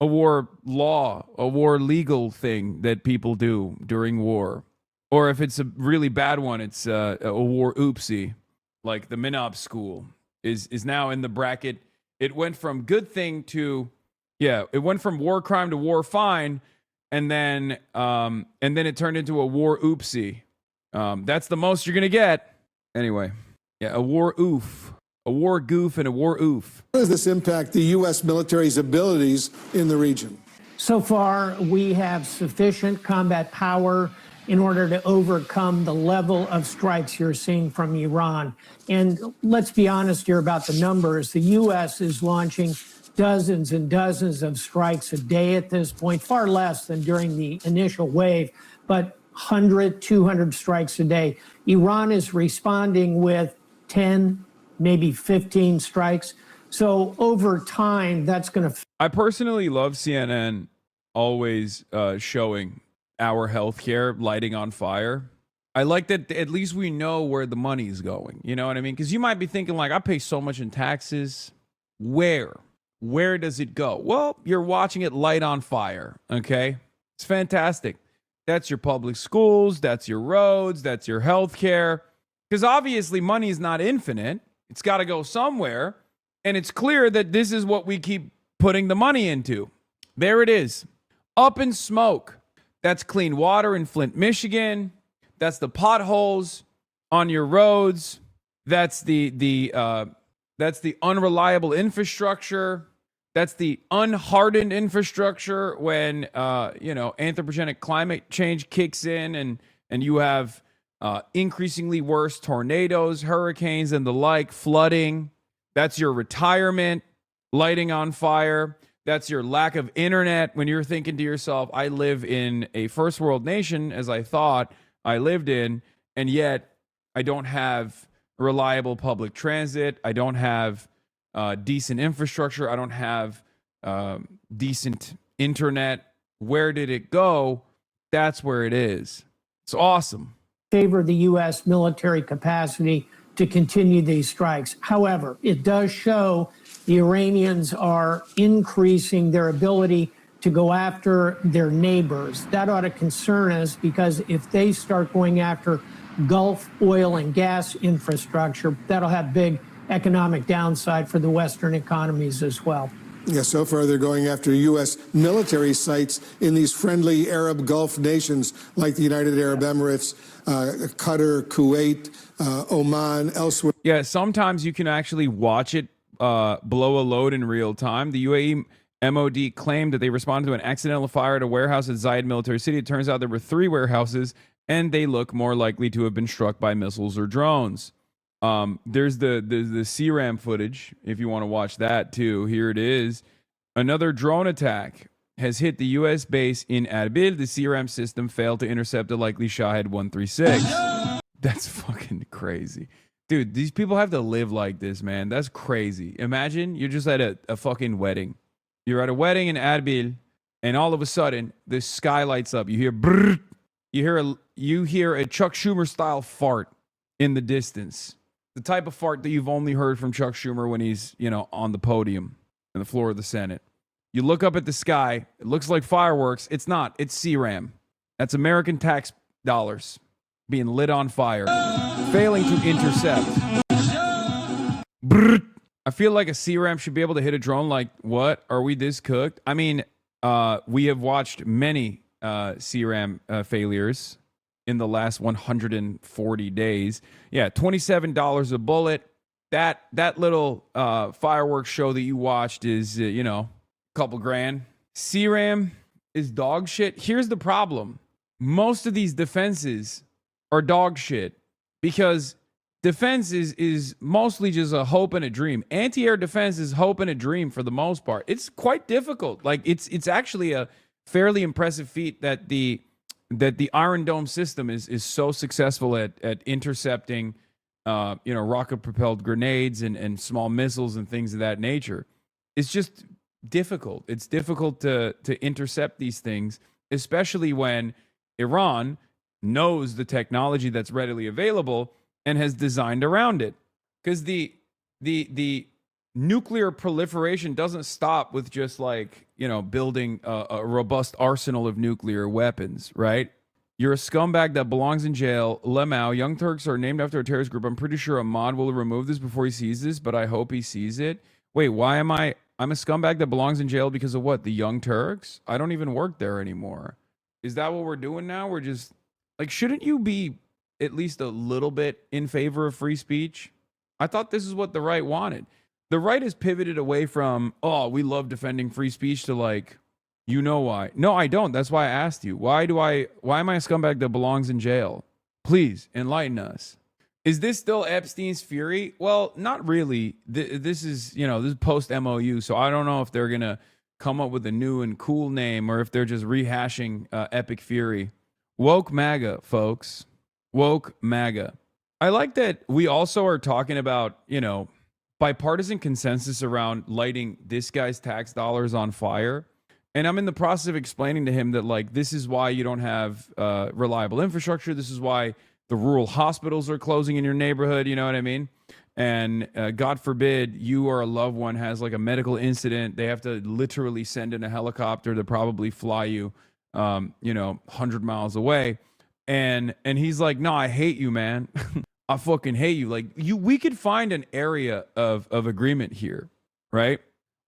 S1: a war law, a war legal thing that people do during war. Or if it's a really bad one, it's a war oopsie, like the Minob school is now in the bracket. It went from good thing to, yeah, it went from war crime to war fine. and then it turned into a war oopsie. That's the most you're gonna get. Anyway, yeah, a war oof, a war goof, and a war oof.
S9: How does this impact the U.S. military's abilities in the region?
S18: So far, we have sufficient combat power in order to overcome the level of strikes you're seeing from Iran. And let's be honest here about the numbers. The U.S. is launching dozens and dozens of strikes a day at this point, far less than during the initial wave, but 100, 200 strikes a day. Iran is responding with 10, maybe 15 strikes. So over time, that's going to...
S1: I personally love CNN always showing our healthcare lighting on fire. I like that at least we know where the money's going. You know what I mean? Because you might be thinking like, I pay so much in taxes. Where does it go? Well, you're watching it light on fire. Okay. It's fantastic. That's your public schools. That's your roads. That's your healthcare. Because obviously money is not infinite. It's got to go somewhere. And it's clear that this is what we keep putting the money into. There it is. Up in smoke. That's clean water in Flint, Michigan. That's the potholes on your roads. That's the unreliable infrastructure. That's the unhardened infrastructure when anthropogenic climate change kicks in and you have increasingly worse tornadoes, hurricanes, and the like, flooding. That's your retirement lighting on fire. That's your lack of internet when you're thinking to yourself, I live in a first world nation, as I thought I lived in, and yet I don't have reliable public transit. I don't have decent infrastructure. I don't have decent internet. Where did it go? That's where it is. It's awesome.
S18: Favor the U.S. military capacity to continue these strikes. However, it does show the Iranians are increasing their ability to go after their neighbors. That ought to concern us because if they start going after Gulf oil and gas infrastructure, that'll have big economic downside for the Western economies as well.
S9: Yeah, so far they're going after U.S. military sites in these friendly Arab Gulf nations like the United Arab Emirates, Qatar, Kuwait, Oman, elsewhere.
S1: Yeah, sometimes you can actually watch it blow a load in real time. The UAE MOD claimed that they responded to an accidental fire at a warehouse at Zayed Military City. It turns out there were 3 warehouses, and they look more likely to have been struck by missiles or drones. There's the CRAM footage, if you want to watch that too. Here it is. Another drone attack has hit the U.S. base in Erbil. The CRAM system failed to intercept a likely Shahed 136. That's fucking crazy. Dude, these people have to live like this, man. That's crazy. Imagine you're just at a fucking wedding. You're at a wedding in Erbil, and all of a sudden, the sky lights up. You hear brrr. You hear a Chuck Schumer style fart in the distance. The type of fart that you've only heard from Chuck Schumer when he's, on the podium on the floor of the Senate. You look up at the sky. It looks like fireworks. It's not. It's CRAM. That's American tax dollars being lit on fire, failing to intercept. Brrr. I feel like a CRAM should be able to hit a drone like, what? Are we this cooked? I mean, we have watched many CRAM failures in the last 140 days. Yeah, $27 a bullet. That little fireworks show that you watched is, a couple grand. CRAM is dog shit. Here's the problem. Most of these defenses are dog shit because defense is mostly just a hope and a dream. Anti-air defense is hope and a dream for the most part. It's quite difficult. Like it's actually a fairly impressive feat that the Iron Dome system is so successful at intercepting rocket propelled grenades and small missiles and things of that nature. It's just difficult. It's difficult to intercept these things, especially when Iran knows the technology that's readily available and has designed around it. Because the nuclear proliferation doesn't stop with just building a robust arsenal of nuclear weapons, right? You're a scumbag that belongs in jail. Lemao, Young Turks are named after a terrorist group. I'm pretty sure Ahmad will remove this before he sees this, but I hope he sees it. Wait, why am I I'm a scumbag that belongs in jail because of what? The Young Turks? I don't even work there anymore. Is that what we're doing now? We're just like, shouldn't you be at least a little bit in favor of free speech? I thought this is what the right wanted. The right has pivoted away from, oh, we love defending free speech, to like, you know why? No, I don't. That's why I asked you. Why am I a scumbag that belongs in jail? Please enlighten us. Is this still Epstein's fury? Well, not really. This is, this is post MOU, so I don't know if they're gonna come up with a new and cool name or if they're just rehashing Epic Fury. Woke MAGA, folks. Woke MAGA. I like that we also are talking about, bipartisan consensus around lighting this guy's tax dollars on fire. And I'm in the process of explaining to him that, like, this is why you don't have reliable infrastructure. This is why the rural hospitals are closing in your neighborhood. You know what I mean? And God forbid you or a loved one has like a medical incident. They have to literally send in a helicopter to probably fly you, 100 miles away. And he's like, no, I hate you, man. I fucking hate you. Like, we could find an area of agreement here, right?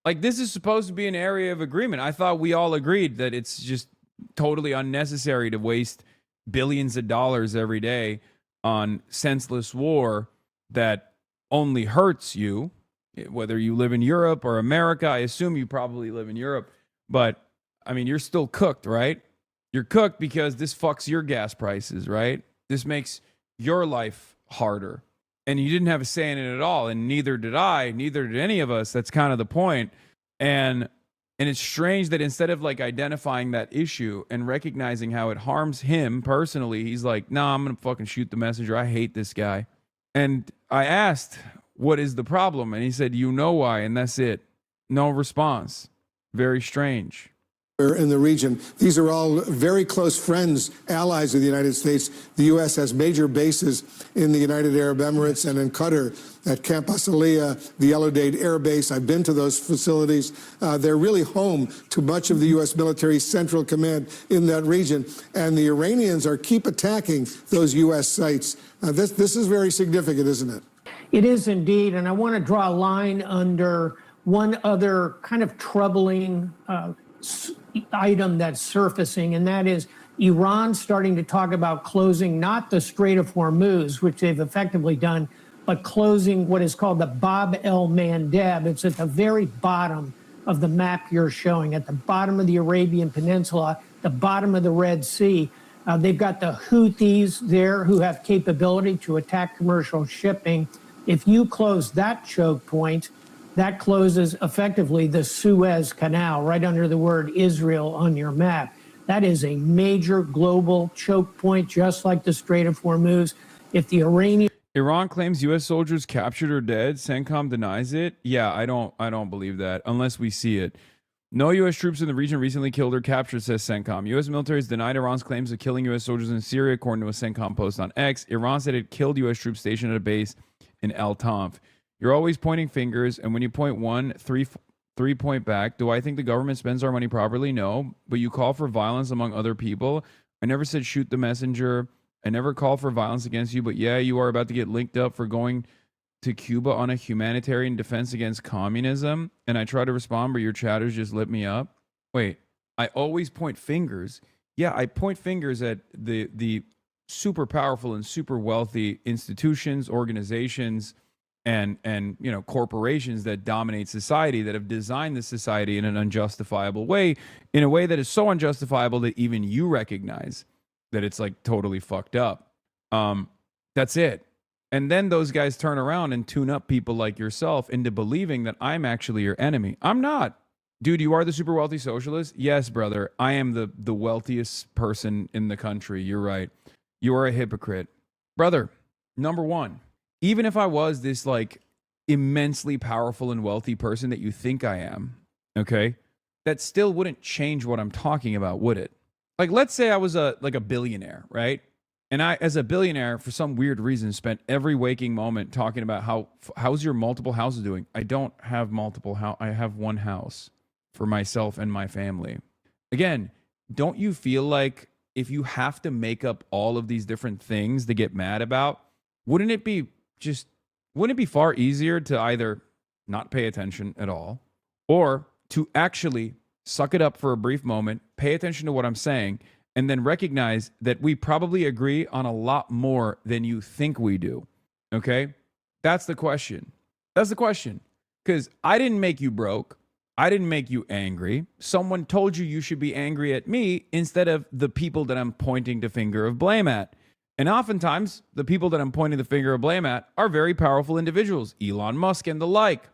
S1: Like, this is supposed to be an area of agreement. I thought we all agreed that it's just totally unnecessary to waste billions of dollars every day on senseless war that only hurts you, whether you live in Europe or America. I assume you probably live in Europe, but I mean, you're still cooked, right? You're cooked because this fucks your gas prices, right? This makes your life harder. And you didn't have a say in it at all. And neither did I, neither did any of us. That's kind of the point. And it's strange that instead of like identifying that issue and recognizing how it harms him personally, he's like, nah, I'm going to fucking shoot the messenger. I hate this guy. And I asked, what is the problem? And he said, you know why. And that's it. No response. Very strange.
S9: In the region. These are all very close friends, allies of the United States. The U.S. has major bases in the United Arab Emirates and in Qatar at Camp Asaliya, the El Udeid Air Base. I've been to those facilities. They're really home to much of the U.S. military central command in that region. And the Iranians keep attacking those U.S. sites. This is very significant, isn't it?
S18: It is indeed. And I want to draw a line under one other kind of troubling item that's surfacing, and that is Iran starting to talk about closing not the Strait of Hormuz, which they've effectively done, but closing what is called the Bab el-Mandeb. It's at the very bottom of the map you're showing, at the bottom of the Arabian Peninsula, the bottom of the Red Sea. They've got the Houthis there who have capability to attack commercial shipping. If you close that choke point, that closes effectively the Suez Canal right under the word Israel on your map. That is a major global choke point, just like the Strait of Hormuz. If the
S1: Iran claims U.S. soldiers captured or dead. CENTCOM denies it. Yeah, I don't believe that unless we see it. No U.S. troops in the region recently killed or captured, says CENTCOM. U.S. military has denied Iran's claims of killing U.S. soldiers in Syria, according to a CENTCOM post on X. Iran said it killed U.S. troops stationed at a base in El Tanf. You're always pointing fingers, and when you point one, three point back. Do I think the government spends our money properly? No. But you call for violence among other people. I never said shoot the messenger. I never called for violence against you, but yeah, you are about to get linked up for going to Cuba on a humanitarian defense against communism. And I try to respond, but your chatters just lit me up. Wait, I always point fingers. Yeah, I point fingers at the super powerful and super wealthy institutions, organizations, and corporations that dominate society, that have designed the society in an unjustifiable way, in a way that is so unjustifiable that even you recognize that it's like totally fucked up. That's it. And then those guys turn around and tune up people like yourself into believing that I'm actually your enemy. I'm not. Dude, you are the super wealthy socialist? Yes, brother. I am the wealthiest person in the country. You're right. You are a hypocrite. Brother, number one, even if I was this like immensely powerful and wealthy person that you think I am, okay, that still wouldn't change what I'm talking about, would it? Like, let's say I was a billionaire, right? And I, as a billionaire, for some weird reason, spent every waking moment talking about how's your multiple houses doing? I don't have multiple I have one house for myself and my family. Again, don't you feel like if you have to make up all of these different things to get mad about, wouldn't it be far easier to either not pay attention at all or to actually suck it up for a brief moment, pay attention to what I'm saying, and then recognize that we probably agree on a lot more than you think we do. Okay? That's the question. That's the question. Because I didn't make you broke. I didn't make you angry. Someone told you you should be angry at me instead of the people that I'm pointing the finger of blame at. And oftentimes, the people that I'm pointing the finger of blame at are very powerful individuals, Elon Musk and the like.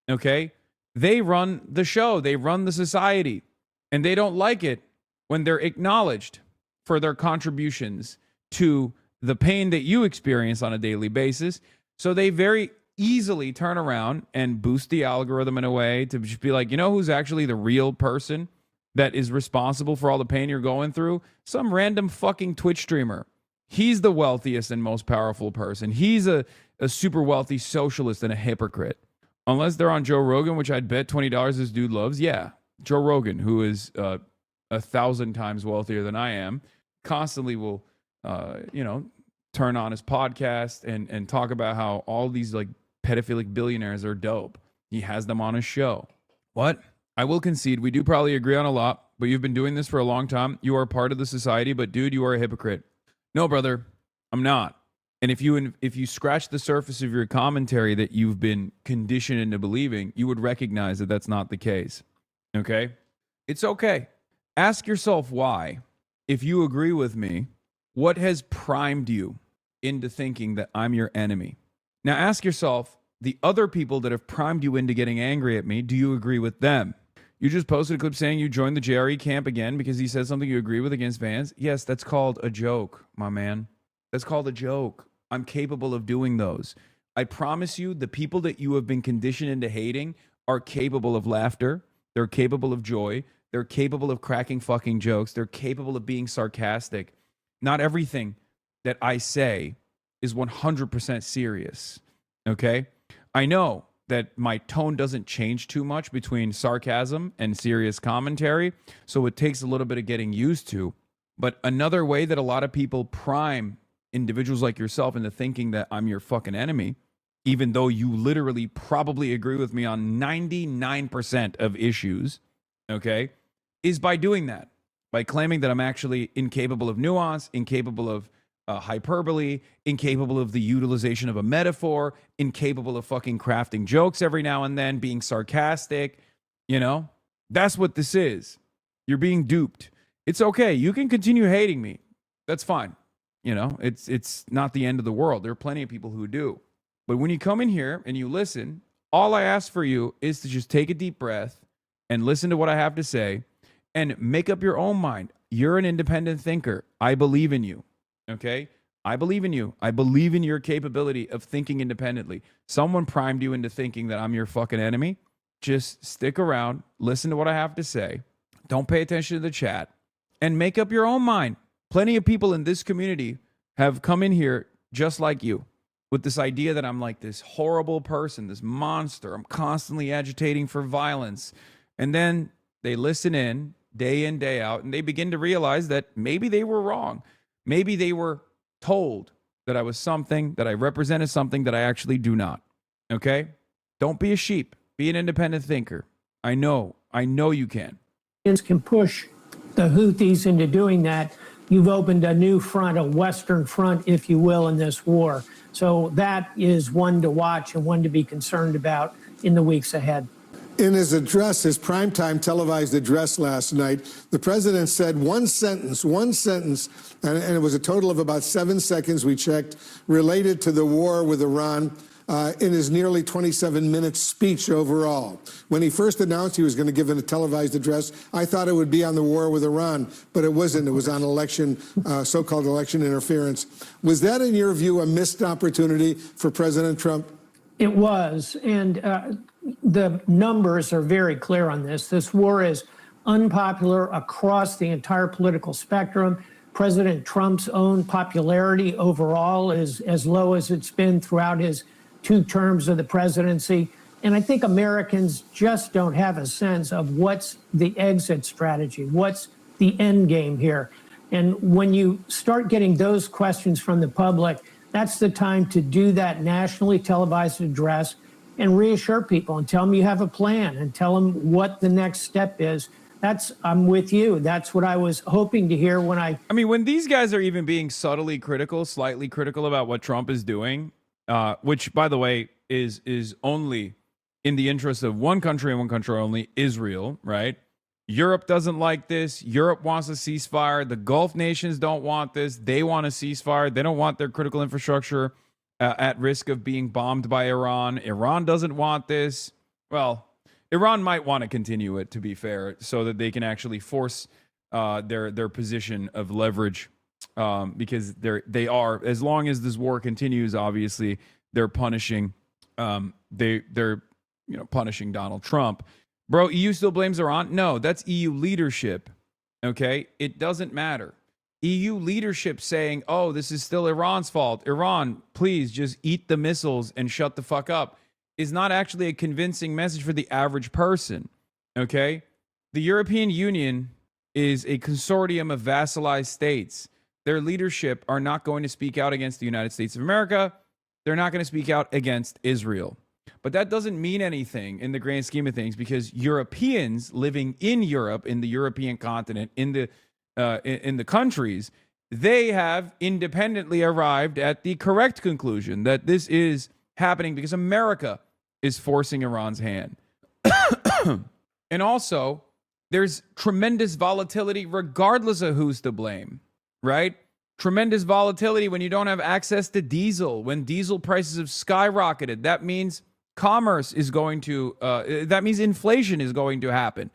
S1: Okay? They run the show. They run the society. And they don't like it when they're acknowledged for their contributions to the pain that you experience on a daily basis. So they very easily turn around and boost the algorithm in a way to just be like, you know who's actually the real person that is responsible for all the pain you're going through? Some random fucking Twitch streamer. He's the wealthiest and most powerful person. He's a super wealthy socialist and a hypocrite. Unless they're on Joe Rogan, which I'd bet $20 this dude loves. Yeah, Joe Rogan, who is 1,000 times wealthier than I am, constantly will, turn on his podcast and talk about how all these like pedophilic billionaires are dope. He has them on his show. What? I will concede, we do probably agree on a lot, but you've been doing this for a long time. You are part of the society, but dude, you are a hypocrite. No, brother, I'm not. And if you scratch the surface of your commentary that you've been conditioned into believing, you would recognize that that's not the case. Okay? It's okay. Ask yourself why. If you agree with me, what has primed you into thinking that I'm your enemy? Now ask yourself, the other people that have primed you into getting angry at me, do you agree with them? You just posted a clip saying you joined the JRE camp again because he said something you agree with against Vance. Yes, that's called a joke, my man. That's called a joke. I'm capable of doing those. I promise you, the people that you have been conditioned into hating are capable of laughter. They're capable of joy. They're capable of cracking fucking jokes. They're capable of being sarcastic. Not everything that I say is 100% serious, okay? I know that my tone doesn't change too much between sarcasm and serious commentary, so it takes a little bit of getting used to. But another way that a lot of people prime individuals like yourself into thinking that I'm your fucking enemy, even though you literally probably agree with me on 99% of issues, okay, is by doing that, by claiming that I'm actually incapable of nuance, incapable of hyperbole, incapable of the utilization of a metaphor, incapable of fucking crafting jokes every now and then, being sarcastic. You know, that's what this is. You're being duped. It's okay. You can continue hating me. That's fine. You know, it's not the end of the world. There are plenty of people who do. But when you come in here and you listen, all I ask for you is to just take a deep breath and listen to what I have to say and make up your own mind. You're an independent thinker. I believe in you. Okay? I believe in you. I believe in your capability of thinking independently. Someone primed you into thinking that I'm your fucking enemy. Just stick around, listen to what I have to say. Don't pay attention to the chat and make up your own mind. Plenty of people in this community have come in here just like you with this idea that I'm like this horrible person, this monster. I'm constantly agitating for violence. And then they listen in, day out, and they begin to realize that maybe they were wrong. Maybe they were told that I was something, that I represented something that I actually do not. Okay? Don't be a sheep. Be an independent thinker. I know you can.
S18: Can push the Houthis into doing that. You've opened a new front, a Western front, if you will, in this war. So that is one to watch and one to be concerned about in the weeks ahead.
S9: In his address, his primetime televised address last night, the president said one sentence, and it was a total of about 7 seconds, we checked, related to the war with Iran in his nearly 27-minute speech overall. When he first announced he was going to give a televised address, I thought it would be on the war with Iran, but it wasn't. It was on election, so-called election interference. Was that, in your view, a missed opportunity for President Trump?
S18: It was, and the numbers are very clear on this. This war is unpopular across the entire political spectrum. President Trump's own popularity overall is as low as it's been throughout his 2 terms of the presidency. And I think Americans just don't have a sense of what's the exit strategy, what's the end game here. And when you start getting those questions from the public, that's the time to do that nationally televised address and reassure people and tell them you have a plan and tell them what the next step is. I'm with you. That's what I was hoping to hear when I
S1: mean, when these guys are even being subtly critical, slightly critical about what Trump is doing, which, by the way, is only in the interest of one country and one country only, Israel, right? Europe doesn't like this. Europe wants a ceasefire. The Gulf nations don't want this. They want a ceasefire. They don't want their critical infrastructure at risk of being bombed by Iran. Iran doesn't want this. Well, Iran might want to continue it, to be fair, so that they can actually force their position of leverage, because they are, as long as this war continues, obviously they're punishing they're punishing Donald Trump. Bro, EU still blames Iran? No, that's EU leadership. Okay, it doesn't matter. EU leadership saying, "Oh, this is still Iran's fault. Iran, please just eat the missiles and shut the fuck up," is not actually a convincing message for the average person, okay? The European Union is a consortium of vassalized states. Their leadership are not going to speak out against the United States of America. They're not going to speak out against Israel. But that doesn't mean anything in the grand scheme of things, because Europeans living in Europe, in the European continent, in the countries, they have independently arrived at the correct conclusion that this is happening because America is forcing Iran's hand. And also, there's tremendous volatility regardless of who's to blame, right? Tremendous volatility when you don't have access to diesel, when diesel prices have skyrocketed. That means commerce is going to, that means inflation is going to happen.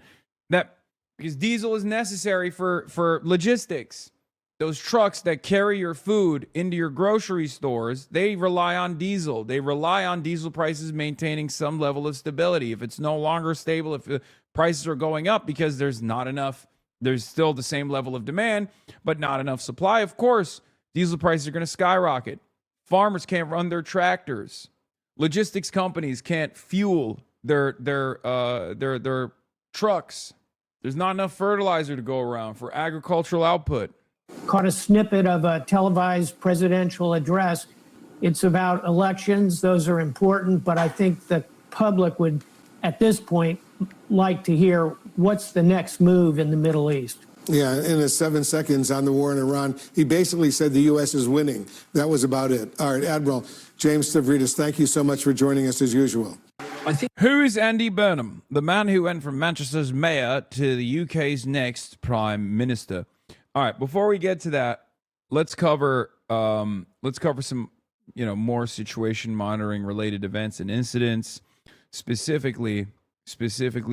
S1: Because diesel is necessary for logistics. Those trucks that carry your food into your grocery stores, they rely on diesel. They rely on diesel prices maintaining some level of stability. If it's no longer stable, if the prices are going up because there's not enough, there's still the same level of demand, but not enough supply, of course, diesel prices are going to skyrocket. Farmers can't run their tractors. Logistics companies can't fuel their trucks. There's not enough fertilizer to go around for agricultural output.
S18: caught a snippet of a televised presidential address. It's about elections. Those are important, but I think the public would, at this point, like to hear what's the next move in the Middle East.
S9: Yeah, in his 7 seconds on the war in Iran, he basically said the U.S. is winning. That was about it. All right, Admiral James Stavridis, thank you so much for joining us as usual.
S1: Who is Andy Burnham, the man who went from Manchester's mayor to the UK's next prime minister? All right, before we get to that, let's cover some more situation monitoring related events and incidents, specifically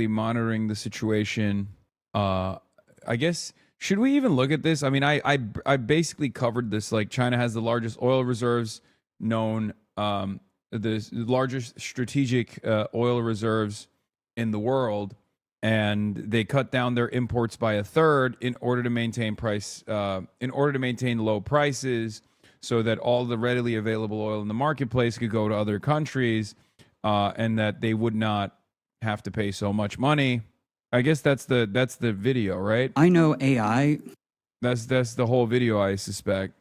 S1: monitoring the situation. I guess, should we even look at this? I mean, I basically covered this. Like, China has the largest oil reserves known, the largest strategic oil reserves in the world, and they cut down their imports by a third in order to maintain low prices, so that all the readily available oil in the marketplace could go to other countries, and that they would not have to pay so much money. I guess that's the video, right?
S19: I know AI.
S1: That's the whole video, I suspect.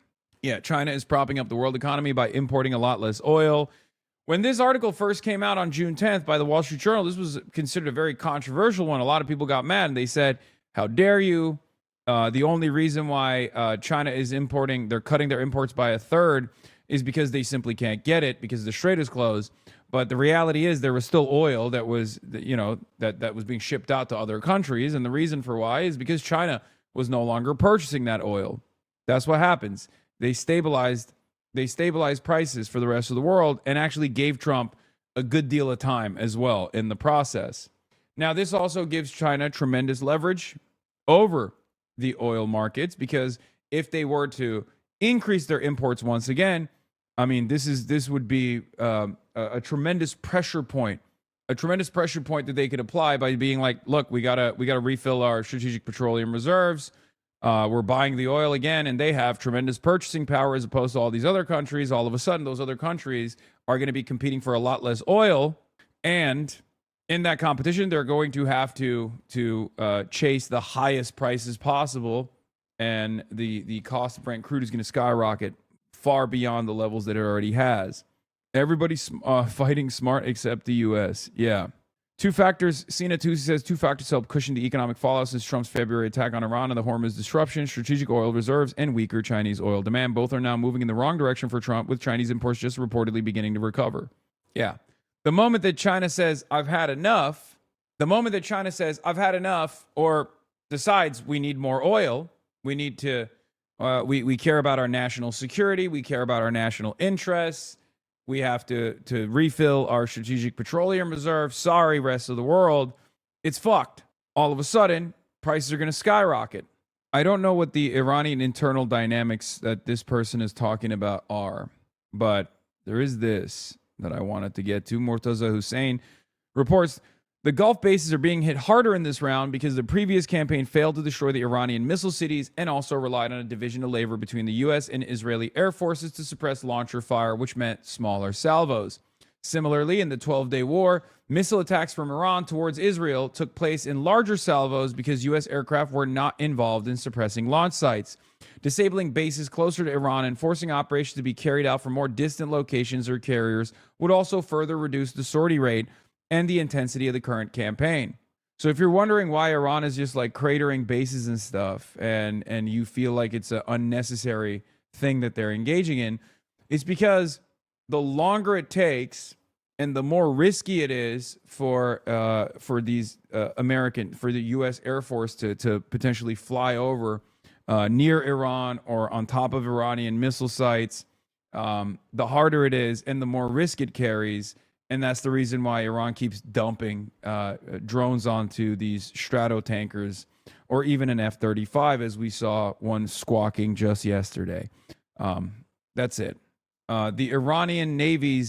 S1: Yeah, China is propping up the world economy by importing a lot less oil. When this article first came out on June 10th by the Wall Street Journal, this was considered a very controversial one. A lot of people got mad, and they said, how dare you? The only reason why China is they're cutting their imports by a third is because they simply can't get it because the strait is closed. But the reality is there was still oil that was, that was being shipped out to other countries. And the reason for why is because China was no longer purchasing that oil. That's what happens. They stabilized prices for the rest of the world and actually gave Trump a good deal of time as well in the process. Now, this also gives China tremendous leverage over the oil markets, because if they were to increase their imports once again, I mean, this would be a tremendous pressure point that they could apply by being like, look, we gotta refill our strategic petroleum reserves. We're buying the oil again, and they have tremendous purchasing power as opposed to all these other countries. All of a sudden, those other countries are going to be competing for a lot less oil, and in that competition, they're going to have to chase the highest prices possible, and the cost of Brent crude is going to skyrocket far beyond the levels that it already has. Everybody's fighting smart except the U.S. Yeah. Two factors. Cena Tuesday says 2 factors help cushion the economic fallout since Trump's February attack on Iran and the Hormuz disruption: strategic oil reserves and weaker Chinese oil demand. Both are now moving in the wrong direction for Trump, with Chinese imports just reportedly beginning to recover. Yeah. The moment that China says, I've had enough, or decides we need more oil, we need to, we care about our national security, we care about our national interests, we have to refill our strategic petroleum reserve. Sorry, rest of the world. It's fucked. All of a sudden, prices are going to skyrocket. I don't know what the Iranian internal dynamics that this person is talking about are, but there is this that I wanted to get to. Murtaza Hussein reports the Gulf bases are being hit harder in this round because the previous campaign failed to destroy the Iranian missile cities and also relied on a division of labor between the U.S. and Israeli air forces to suppress launcher fire, which meant smaller salvos. Similarly, in the 12-day war, missile attacks from Iran towards Israel took place in larger salvos because U.S. aircraft were not involved in suppressing launch sites. Disabling bases closer to Iran and forcing operations to be carried out from more distant locations or carriers would also further reduce the sortie rate and the intensity of the current campaign. So if you're wondering why Iran is just like cratering bases and stuff, and you feel like it's an unnecessary thing that they're engaging in, it's because the longer it takes and the more risky it is for these for the U.S. Air Force to potentially fly over near Iran or on top of Iranian missile sites, the harder it is and the more risk it carries. And that's the reason why Iran keeps dumping drones onto these strato tankers or even an F-35, as we saw one squawking just yesterday. That's it. The Iranian Navy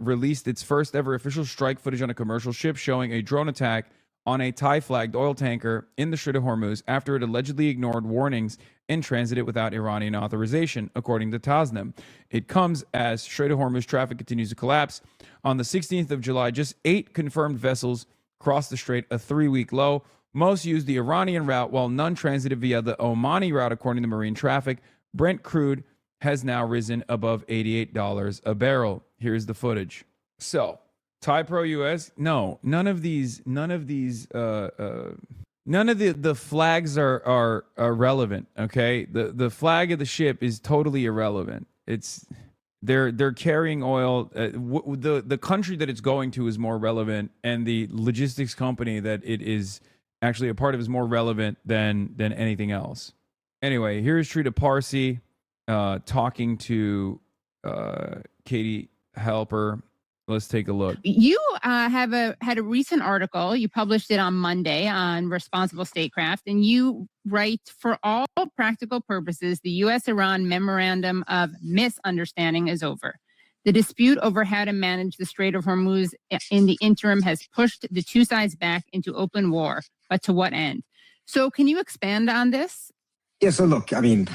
S1: released its first ever official strike footage on a commercial ship showing a drone attack on a Thai-flagged oil tanker in the Strait of Hormuz after it allegedly ignored warnings and transited without Iranian authorization, according to Tasnim. It comes as Strait of Hormuz traffic continues to collapse. On the 16th of July, just 8 confirmed vessels crossed the strait, a 3-week low. Most used the Iranian route, while none transited via the Omani route, according to marine traffic. Brent crude has now risen above $88 a barrel. Here's the footage. So, Thai pro US, no, none of the flags are relevant. Okay, the flag of the ship is totally irrelevant. It's they're carrying oil. The country that it's going to is more relevant, and the logistics company that it is actually a part of is more relevant than anything else. Anyway, here's Trita Parsi talking to Katie Halper. Let's take a look.
S19: You had a recent article. You published it on Monday on responsible statecraft, and you write, for all practical purposes, the U.S.-Iran memorandum of misunderstanding is over. The dispute over how to manage the Strait of Hormuz in the interim has pushed the two sides back into open war, but to what end? So can you expand on this?
S20: Yeah, so look, I mean,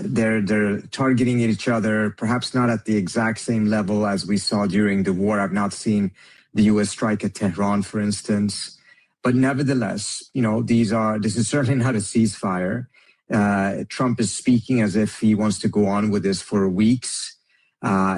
S20: they're targeting each other, perhaps not at the exact same level as we saw during the war. I've not seen the U.S. strike at Tehran, for instance. But nevertheless, you know, this is certainly not a ceasefire. Trump is speaking as if he wants to go on with this for weeks.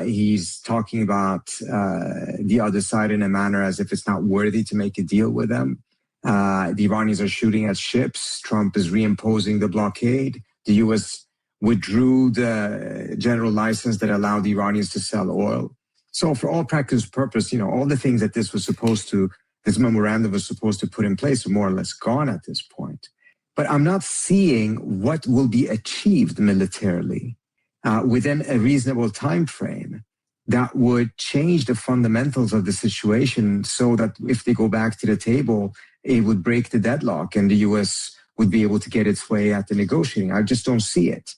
S20: He's talking about the other side in a manner as if it's not worthy to make a deal with them. The Iranians are shooting at ships. Trump is reimposing the blockade. The U.S. withdrew the general license that allowed the Iranians to sell oil. So for all practical purpose, you know, all the things that this memorandum was supposed to put in place are more or less gone at this point. But I'm not seeing what will be achieved militarily within a reasonable time frame that would change the fundamentals of the situation so that if they go back to the table, it would break the deadlock and the U.S. would be able to get its way at the negotiating. I just don't see it.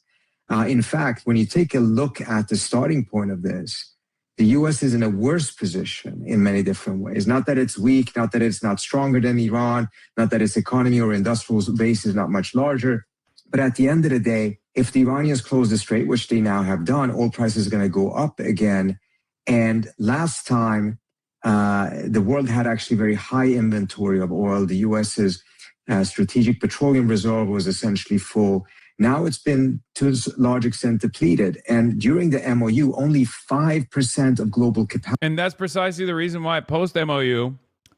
S20: In fact, when you take a look at the starting point of this, the U.S. is in a worse position in many different ways. Not that it's weak, not that it's not stronger than Iran, not that its economy or industrial base is not much larger. But at the end of the day, if the Iranians close the strait, which they now have done, oil prices are going to go up again. And last time, the world had actually very high inventory of oil. The U.S.'s strategic petroleum reserve was essentially full. Now it's been to a large extent depleted. And during the MOU, only 5% of global capacity.
S1: And that's precisely the reason why post MOU,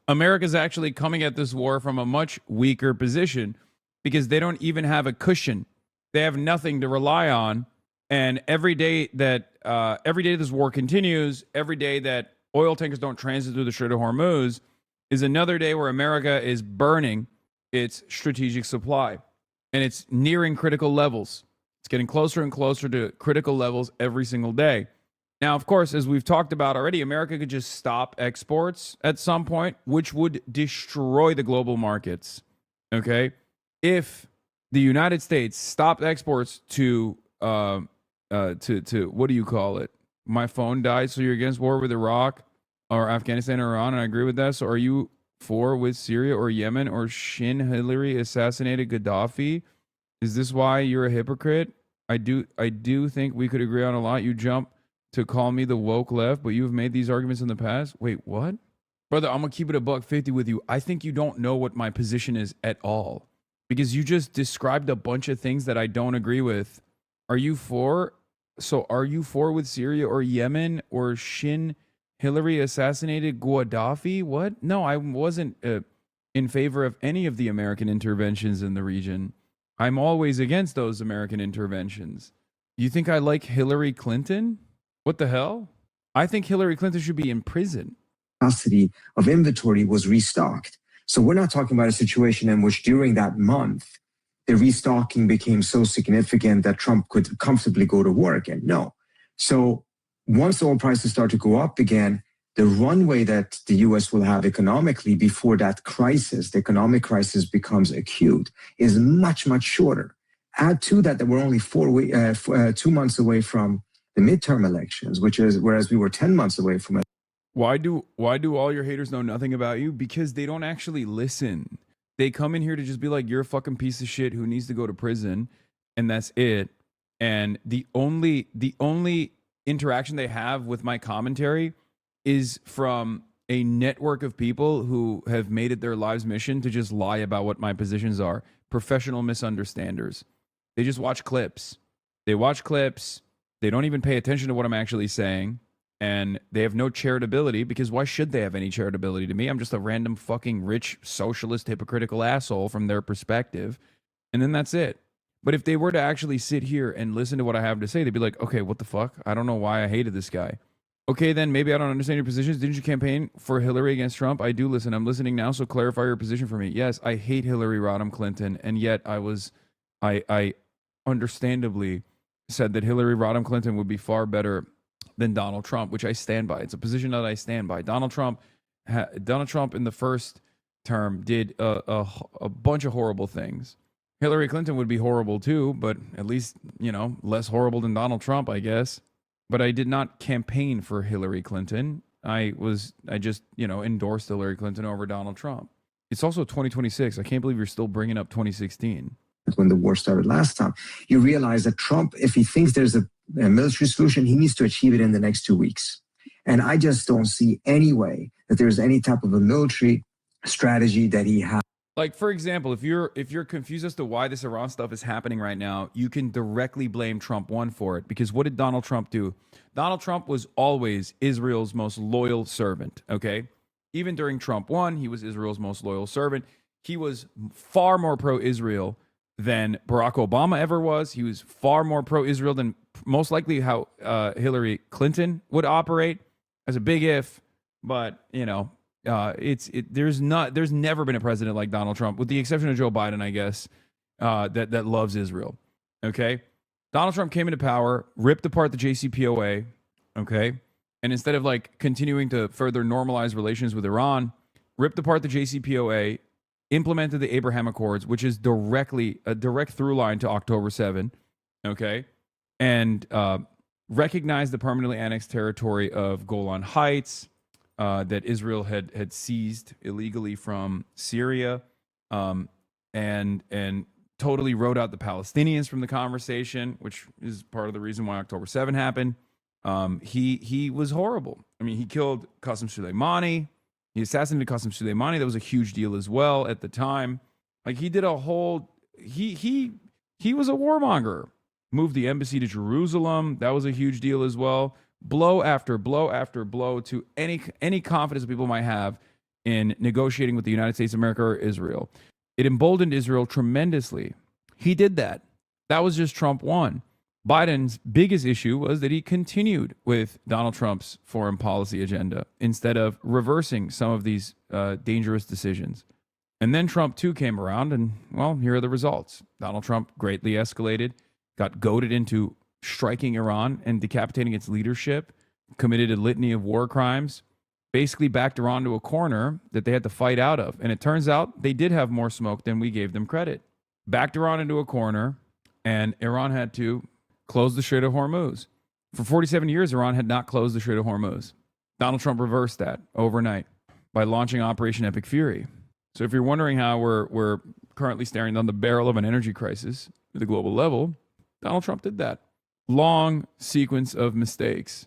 S1: America's actually coming at this war from a much weaker position, because they don't even have a cushion. They have nothing to rely on. And every day that this war continues, every day that oil tankers don't transit through the Strait of Hormuz is another day where America is burning its strategic supply. And it's nearing critical levels. It's getting closer and closer to critical levels every single day. Now, of course, as we've talked about already, America could just stop exports at some point, which would destroy the global markets. Okay? If the United States stopped exports to what do you call it? My phone died, so you're against war with Iraq or Afghanistan or Iran, and I agree with that. So are you for with Syria or Yemen or Hillary assassinated Gaddafi? Is this why you're a hypocrite? I do think we could agree on a lot. You jump to call me the woke left, but you've made these arguments in the past. Wait, what? Brother, I'm gonna keep it $150 with you. I think you don't know what my position is at all, because you just described a bunch of things that I don't agree with. Are you for with Syria or Yemen or Hillary assassinated Gaddafi? What? No, I wasn't in favor of any of the American interventions in the region. I'm always against those American interventions. You think I like Hillary Clinton? What the hell? I think Hillary Clinton should be in prison.
S20: Capacity of inventory was restocked. So we're not talking about a situation in which during that month, the restocking became so significant that Trump could comfortably go to war again. No. So once oil prices start to go up again, the runway that the U.S. will have economically before that crisis, the economic crisis becomes acute, is much, much shorter. Add to that we're only 2 months away from the midterm elections, whereas we were 10 months away from it.
S1: Why do all your haters know nothing about you? Because they don't actually listen. They come in here to just be like, you're a fucking piece of shit who needs to go to prison, and that's it. And the only interaction they have with my commentary is from a network of people who have made it their lives mission to just lie about what my positions are. Professional misunderstanders. They just watch clips. They watch clips. They don't even pay attention to what I'm actually saying. And they have no charitability, because why should they have any charitability to me? I'm just a random fucking rich, socialist, hypocritical asshole from their perspective. And then that's it. But if they were to actually sit here and listen to what I have to say, they'd be like, okay, what the fuck? I don't know why I hated this guy. Okay, then maybe I don't understand your positions. Didn't you campaign for Hillary against Trump? I do listen. I'm listening now, so clarify your position for me. Yes, I hate Hillary Rodham Clinton, and yet I understandably said that Hillary Rodham Clinton would be far better than Donald Trump, which I stand by. It's a position that I stand by. Donald Trump in the first term did a bunch of horrible things. Hillary Clinton would be horrible too, but at least, less horrible than Donald Trump, I guess. But I did not campaign for Hillary Clinton. I just endorsed Hillary Clinton over Donald Trump. It's also 2026. I can't believe you're still bringing up 2016.
S20: When the war started last time, you realize that Trump, if he thinks there's a military solution, he needs to achieve it in the next 2 weeks. And I just don't see any way that there's any type of a military strategy that he has.
S1: Like, for example, if you're confused as to why this Iran stuff is happening right now, you can directly blame Trump 1 for it. Because what did Donald Trump do? Donald Trump was always Israel's most loyal servant, okay? Even during Trump 1, he was Israel's most loyal servant. He was far more pro-Israel than Barack Obama ever was. He was far more pro-Israel than most likely how Hillary Clinton would operate. As a big if, but there's never been a president like Donald Trump, with the exception of Joe Biden, I guess, that loves Israel. Okay, Donald Trump came into power, ripped apart the JCPOA. Okay, and instead of continuing to further normalize relations with Iran, ripped apart the JCPOA. Implemented the Abraham Accords, which is a direct through line to October 7, okay, and recognized the permanently annexed territory of Golan Heights that Israel had seized illegally from Syria, and totally wrote out the Palestinians from the conversation, which is part of the reason why October 7 happened. He was horrible. I mean, he killed Qasem Soleimani. He assassinated Qasem Soleimani. That was a huge deal as well at the time. He did a whole... He He was a warmonger. Moved the embassy to Jerusalem. That was a huge deal as well. Blow after blow after blow to any confidence people might have in negotiating with the United States of America or Israel. It emboldened Israel tremendously. He did that. That was just Trump 1. Biden's biggest issue was that he continued with Donald Trump's foreign policy agenda instead of reversing some of these dangerous decisions. And then Trump 2 came around, and, well, here are the results. Donald Trump greatly escalated, got goaded into striking Iran and decapitating its leadership, committed a litany of war crimes, basically backed Iran to a corner that they had to fight out of. And it turns out they did have more smoke than we gave them credit. Backed Iran into a corner, and Iran had to close the Strait of Hormuz. For 47 years, Iran had not closed the Strait of Hormuz. Donald Trump reversed that overnight by launching Operation Epic Fury. So if you're wondering how we're currently staring down the barrel of an energy crisis at the global level, Donald Trump did that. Long sequence of mistakes,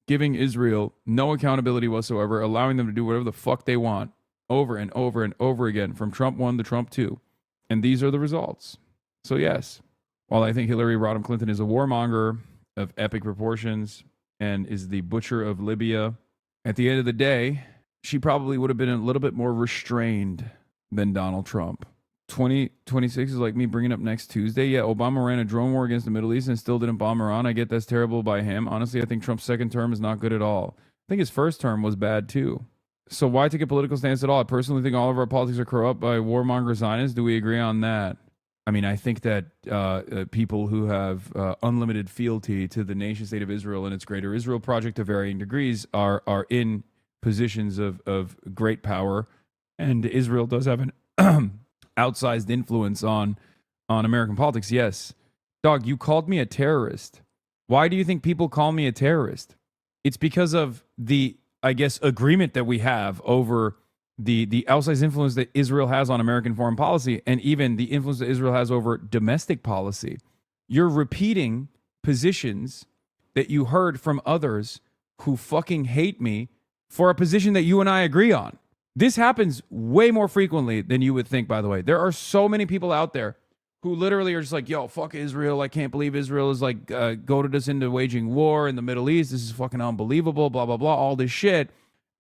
S1: giving Israel no accountability whatsoever, allowing them to do whatever the fuck they want over and over and over again from Trump 1 to Trump 2. And these are the results. So yes, while I think Hillary Rodham Clinton is a warmonger of epic proportions and is the butcher of Libya, at the end of the day, she probably would have been a little bit more restrained than Donald Trump. 2026 is like me bringing up next Tuesday. Yeah, Obama ran a drone war against the Middle East and still didn't bomb Iran. I get that's terrible by him. Honestly, I think Trump's second term is not good at all. I think his first term was bad too. So why take a political stance at all? I personally think all of our politics are corrupt by warmonger Zionists. Do we agree on that? I mean, I think that people who have unlimited fealty to the nation state of Israel and its greater Israel project to varying degrees are in positions of great power. And Israel does have an outsized influence on American politics. Yes. Dog, you called me a terrorist. Why do you think people call me a terrorist? It's because of the, I guess, agreement that we have over the outsized influence that Israel has on American foreign policy and even the influence that Israel has over domestic policy. You're repeating positions that you heard from others who fucking hate me for a position that you and I agree on. This happens way more frequently than you would think, by the way. There are so many people out there who literally are just like, yo, fuck Israel. I can't believe Israel is like goaded us into waging war in the Middle East. This is fucking unbelievable, blah, blah, blah, all this shit.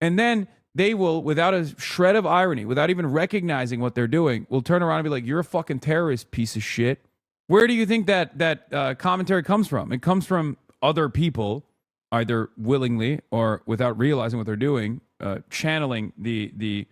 S1: And then they will, without a shred of irony, without even recognizing what they're doing, will turn around and be like, you're a fucking terrorist piece of shit. Where do you think that commentary comes from? It comes from other people, either willingly or without realizing what they're doing, channeling the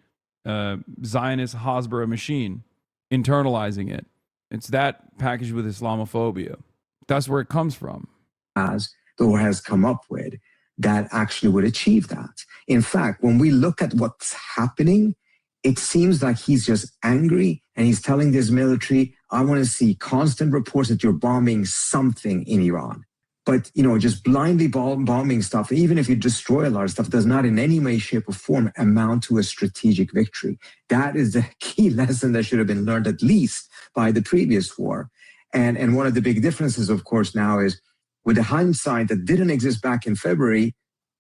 S1: Zionist Hasbara machine, internalizing it. It's that packaged with Islamophobia. That's where it comes from.
S20: Or has come up with that actually would achieve that. In fact, when we look at what's happening, it seems like he's just angry and he's telling this military, I want to see constant reports that you're bombing something in Iran. But, you know, just blindly bombing stuff, even if you destroy a lot of stuff, does not in any way, shape, or form amount to a strategic victory. That is the key lesson that should have been learned at least by the previous war. And one of the big differences, of course, now is with the hindsight that didn't exist back in February,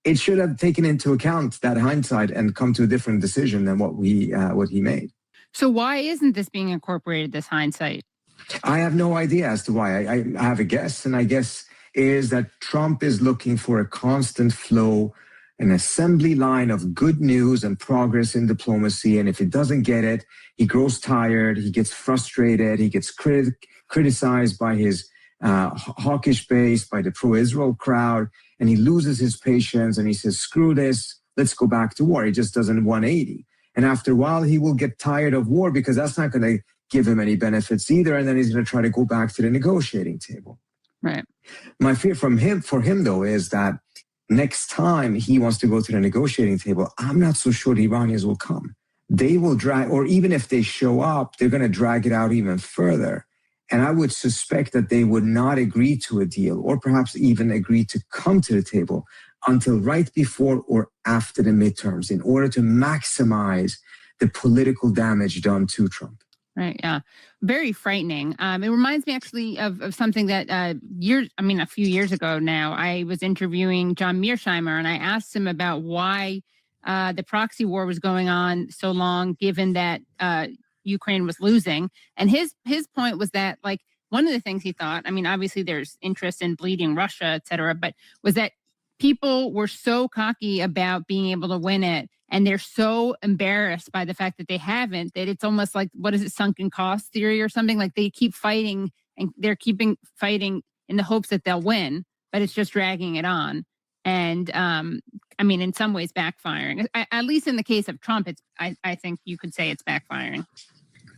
S20: it should have taken into account that hindsight and come to a different decision than what he made.
S19: So why isn't this being incorporated, this hindsight?
S20: I have no idea as to why. I have a guess, and I guess is that Trump is looking for a constant flow, an assembly line of good news and progress in diplomacy. And if he doesn't get it, he grows tired, he gets frustrated, he gets criticized by his hawkish base, by the pro-Israel crowd, and he loses his patience and he says, screw this, let's go back to war. He just does a 180. And after a while, he will get tired of war because that's not going to give him any benefits either. And then he's going to try to go back to the negotiating table.
S19: Right.
S20: My fear for him, though, is that next time he wants to go to the negotiating table, I'm not so sure the Iranians will come. They will drag, or even if they show up, they're going to drag it out even further. And I would suspect that they would not agree to a deal or perhaps even agree to come to the table until right before or after the midterms in order to maximize the political damage done to Trump.
S19: Right. Yeah. Very frightening. It reminds me actually of something that a few years ago now, I was interviewing John Mearsheimer and I asked him about why the proxy war was going on so long, given that Ukraine was losing. And his point was that, like, one of the things he thought, I mean, obviously there's interest in bleeding Russia, et cetera, but was that people were so cocky about being able to win it, and they're so embarrassed by the fact that they haven't, that it's almost like, what is it, sunken cost theory or something? Like they keep fighting, and they're keeping fighting in the hopes that they'll win, but it's just dragging it on. And I mean, in some ways backfiring. At least in the case of Trump, I think you could say it's backfiring.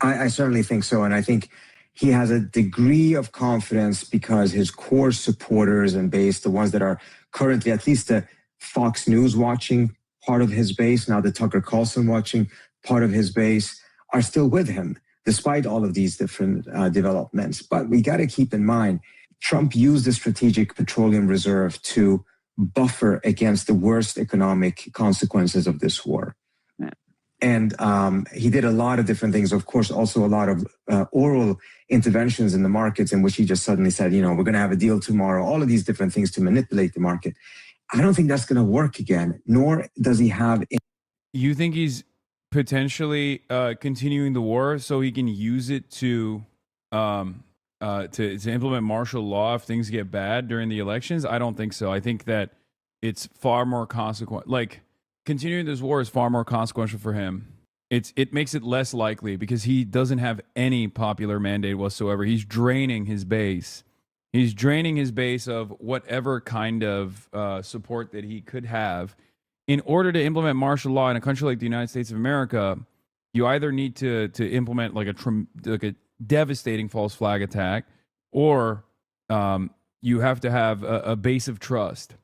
S20: I certainly think so. And I think he has a degree of confidence because his core supporters and base, the ones that are currently at least the Fox News watching part of his base, now the Tucker Carlson watching part of his base, are still with him, despite all of these different developments. But we got to keep in mind, Trump used the Strategic Petroleum Reserve to buffer against the worst economic consequences of this war. Yeah. And he did a lot of different things. Of course, also a lot of oral interventions in the markets in which he just suddenly said, you know, we're going to have a deal tomorrow, all of these different things to manipulate the market. I don't think that's going to work again, nor does he have...
S1: You think he's potentially continuing the war so he can use it to implement martial law if things get bad during the elections? I don't think so. I think that it's far more consequential. Like, continuing this war is far more consequential for him. It makes it less likely because he doesn't have any popular mandate whatsoever. He's draining his base. He's draining his base of whatever kind of support that he could have. In order to implement martial law in a country like the United States of America, you either need to implement like a devastating false flag attack, or you have to have a base of trust.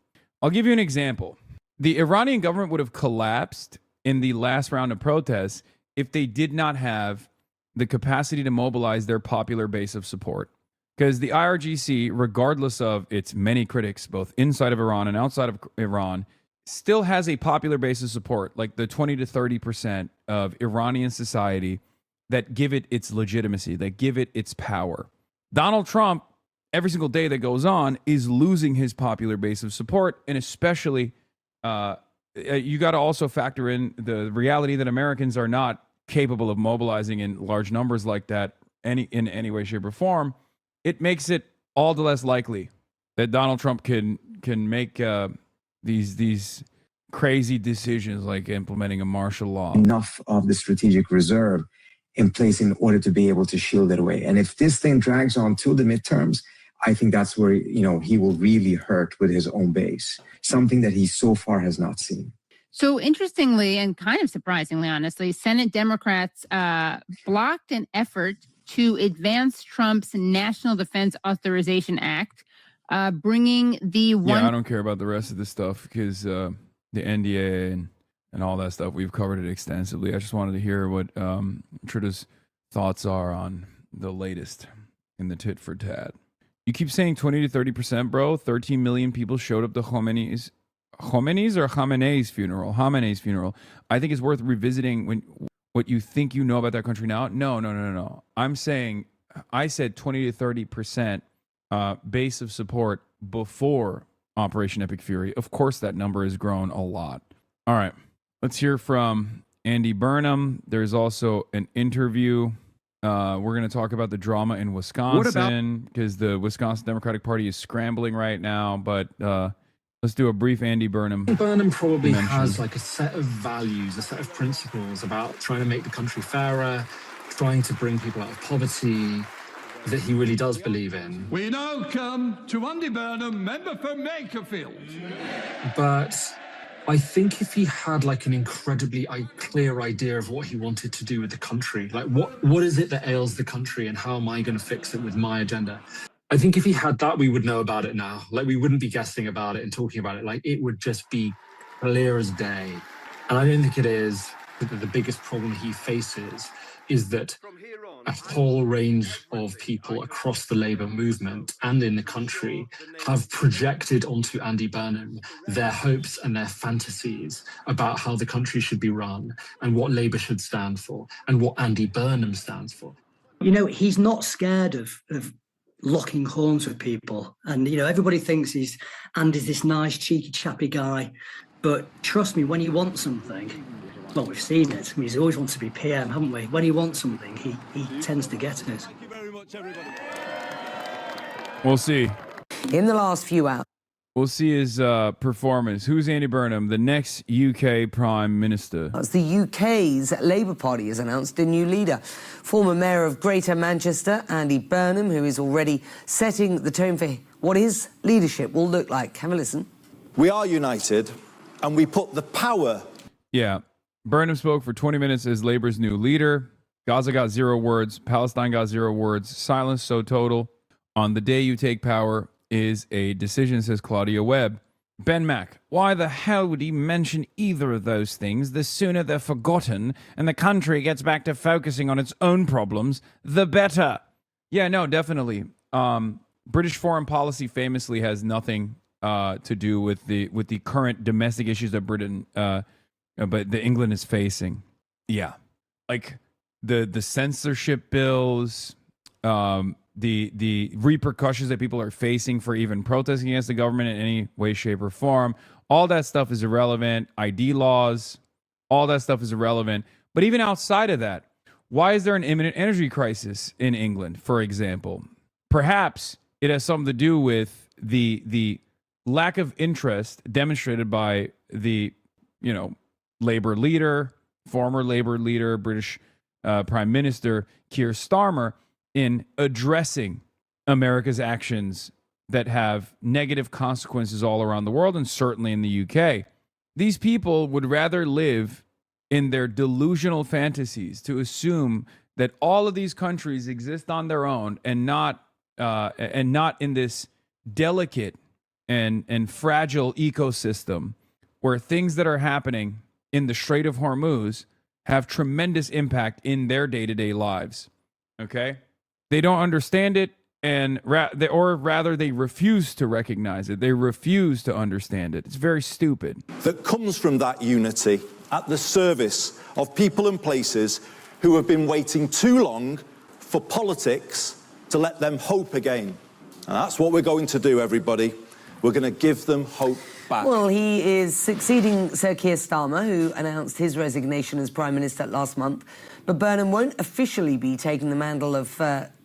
S1: I'll give you an example. The Iranian government would have collapsed in the last round of protests if they did not have the capacity to mobilize their popular base of support. Because the IRGC, regardless of its many critics, both inside of Iran and outside of Iran, still has a popular base of support, like the 20 to 30% of Iranian society that give it its legitimacy, that give it its power. Donald Trump, every single day that goes on, is losing his popular base of support, and especially you got to also factor in the reality that Americans are not capable of mobilizing in large numbers like that in any way, shape, or form. It makes it all the less likely that Donald Trump can make these crazy decisions like implementing a martial law.
S20: Enough of the strategic reserve in place in order to be able to shield it away. And if this thing drags on till the midterms, I think that's where, you know, he will really hurt with his own base, something that he so far has not seen.
S19: So interestingly, and kind of surprisingly, honestly, Senate Democrats blocked an effort to advance Trump's National Defense Authorization Act, bringing the
S1: I don't care about the rest of this stuff because the NDA and all that stuff, we've covered it extensively. I just wanted to hear what Trita's thoughts are on the latest in the tit for tat. You keep saying 20 to 30%, bro. 13 million people showed up to Khamenei's funeral. Khamenei's funeral. I think it's worth revisiting what you think you know about that country now. No. I said 20 to 30% base of support before Operation Epic Fury. Of course, that number has grown a lot. All right. Let's hear from Andy Burnham. There's also an interview. We're going to talk about the drama in Wisconsin because the Wisconsin Democratic Party is scrambling right now. But let's do a brief Andy Burnham.
S21: Burnham probably has like a set of values, a set of principles about trying to make the country fairer, trying to bring people out of poverty that he really does believe in.
S22: We now come to Andy Burnham, member for Makerfield.
S21: But I think if he had like an incredibly clear idea of what he wanted to do with the country, like what is it that ails the country and how am I going to fix it with my agenda? I think if he had that, we would know about it now. Like we wouldn't be guessing about it and talking about it. Like it would just be clear as day. And I don't think it is. The biggest problem he faces is that a whole range of people across the Labour movement and in the country have projected onto Andy Burnham their hopes and their fantasies about how the country should be run and what Labour should stand for and what Andy Burnham stands for.
S23: You know, he's not scared of locking horns with people. And, you know, everybody thinks Andy's this nice, cheeky, chappy guy. But trust me, when he wants something, well, we've seen it. I mean, he's always wanted to be PM, haven't we? When he wants something, he tends to get it.
S22: Thank you very much, everybody.
S1: We'll see.
S15: In the last few hours.
S1: We'll see his performance. Who's Andy Burnham, the next UK Prime Minister?
S15: As the UK's Labour Party has announced a new leader. Former Mayor of Greater Manchester, Andy Burnham, who is already setting the tone for what his leadership will look like. Have a listen.
S2: We are united and we put the power.
S1: Yeah. Burnham spoke for 20 minutes as Labour's new leader. Gaza got 0 words. Palestine got 0 words. Silence so total. On the day you take power is a decision, says Claudia Webb. Ben Mack, why the hell would he mention either of those things? The sooner they're forgotten and the country gets back to focusing on its own problems, the better. Yeah, no, definitely. British foreign policy famously has nothing to do with the current domestic issues that Britain, but the England is facing. Yeah, like the censorship bills, the repercussions that people are facing for even protesting against the government in any way, shape, or form. All that stuff is irrelevant. ID laws, all that stuff is irrelevant. But even outside of that, why is there an imminent energy crisis in England, for example? Perhaps it has something to do with the lack of interest demonstrated by the, Labour leader, former Labour leader, British Prime Minister Keir Starmer, in addressing America's actions that have negative consequences all around the world and certainly in the UK. These people would rather live in their delusional fantasies to assume that all of these countries exist on their own and not in this delicate and fragile ecosystem where things that are happening in the Strait of Hormuz have tremendous impact in their day-to-day lives. Okay? They don't understand it, or rather, they refuse to recognize it. They refuse to understand it. It's very stupid.
S2: That comes from that unity at the service of people and places who have been waiting too long for politics to let them hope again. And that's what we're going to do, everybody. We're going to give them hope back.
S15: Well, he is succeeding Sir Keir Starmer, who announced his resignation as Prime Minister last month. But Burnham won't officially be taking the mantle of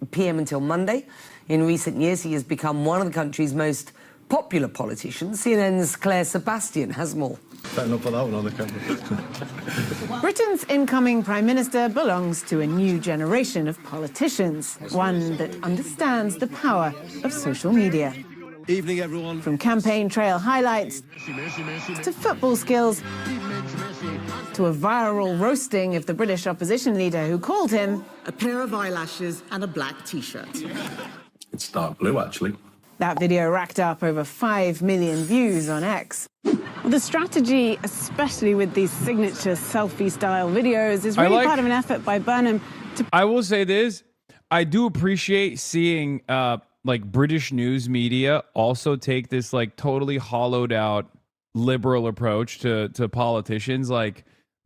S15: PM until Monday. In recent years, he has become one of the country's most popular politicians. CNN's Claire Sebastian has more.
S3: Better not put that one on the camera.
S5: Britain's incoming Prime Minister belongs to a new generation of politicians, one that understands the power of social media.
S3: Evening, everyone.
S5: From campaign trail highlights to football skills to a viral roasting of the British opposition leader who called him
S24: a pair of eyelashes and a black T-shirt.
S3: It's dark blue, actually.
S5: That video racked up over 5 million views on X. The strategy, especially with these signature selfie-style videos, is really part of an effort by Burnham to...
S1: I will say this. I do appreciate seeing British news media also take this totally hollowed out liberal approach to politicians.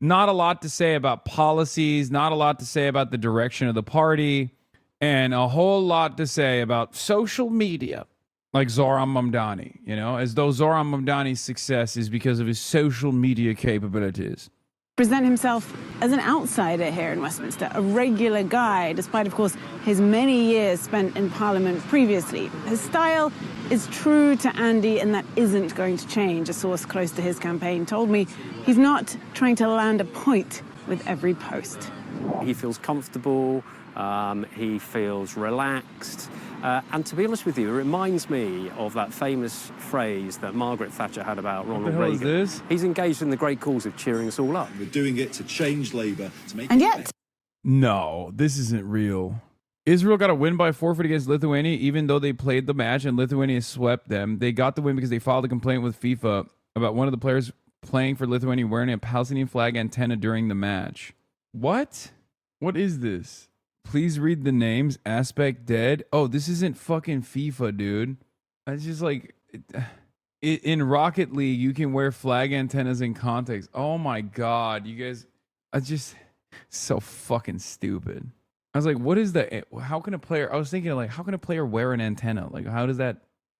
S1: Not a lot to say about policies, not a lot to say about the direction of the party, and a whole lot to say about social media, like Zohran Mamdani, as though Zohran Mamdani's success is because of his social media capabilities.
S5: Present himself as an outsider here in Westminster, a regular guy, despite, of course, his many years spent in Parliament previously. His style is true to Andy, and that isn't going to change. A source close to his campaign told me he's not trying to land a point with every post.
S25: He feels comfortable, he feels relaxed, and to be honest with you, it reminds me of that famous phrase that Margaret Thatcher had about Ronald Reagan.
S1: What the hell is this?
S25: He's engaged in the great cause of cheering us all up.
S3: We're doing it to change Labour, to make
S5: and yet...
S1: No, this isn't real. Israel got a win by forfeit against Lithuania, even though they played the match and Lithuania swept them. They got the win because they filed a complaint with FIFA about one of the players playing for Lithuania wearing a Palestinian flag antenna during the match. What? What is this? Please read the names. Aspect dead. Oh, this isn't fucking FIFA, dude. It's just in Rocket League, you can wear flag antennas in context. Oh my God, you guys, I just so fucking stupid. I was like, what is the, how can a player, I was thinking how can a player wear an antenna? How does that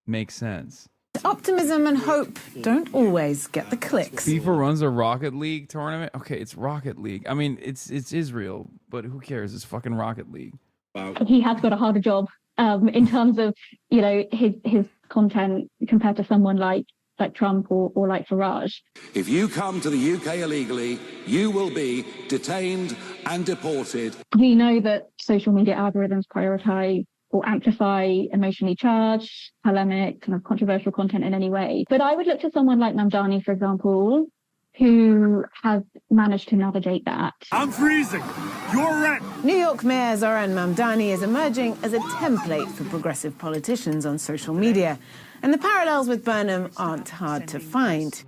S1: make sense?
S5: Optimism and hope don't always get the clicks.
S1: FIFA runs a Rocket League tournament? Okay, it's Rocket League. I mean, it's Israel, but who cares? It's fucking Rocket League.
S26: He has got a harder job
S4: in terms of, his content compared to someone like Trump or like Farage.
S7: If you come to the UK illegally, you will be detained and deported.
S4: We know that social media algorithms prioritize or amplify emotionally charged, polemic, kind of controversial content in any way. But I would look to someone like Mamdani, for example, who has managed to navigate that.
S8: I'm freezing. You're right.
S10: New York Mayor Zohran Mamdani is emerging as a template for progressive politicians on social media. And the parallels with Burnham aren't hard to find.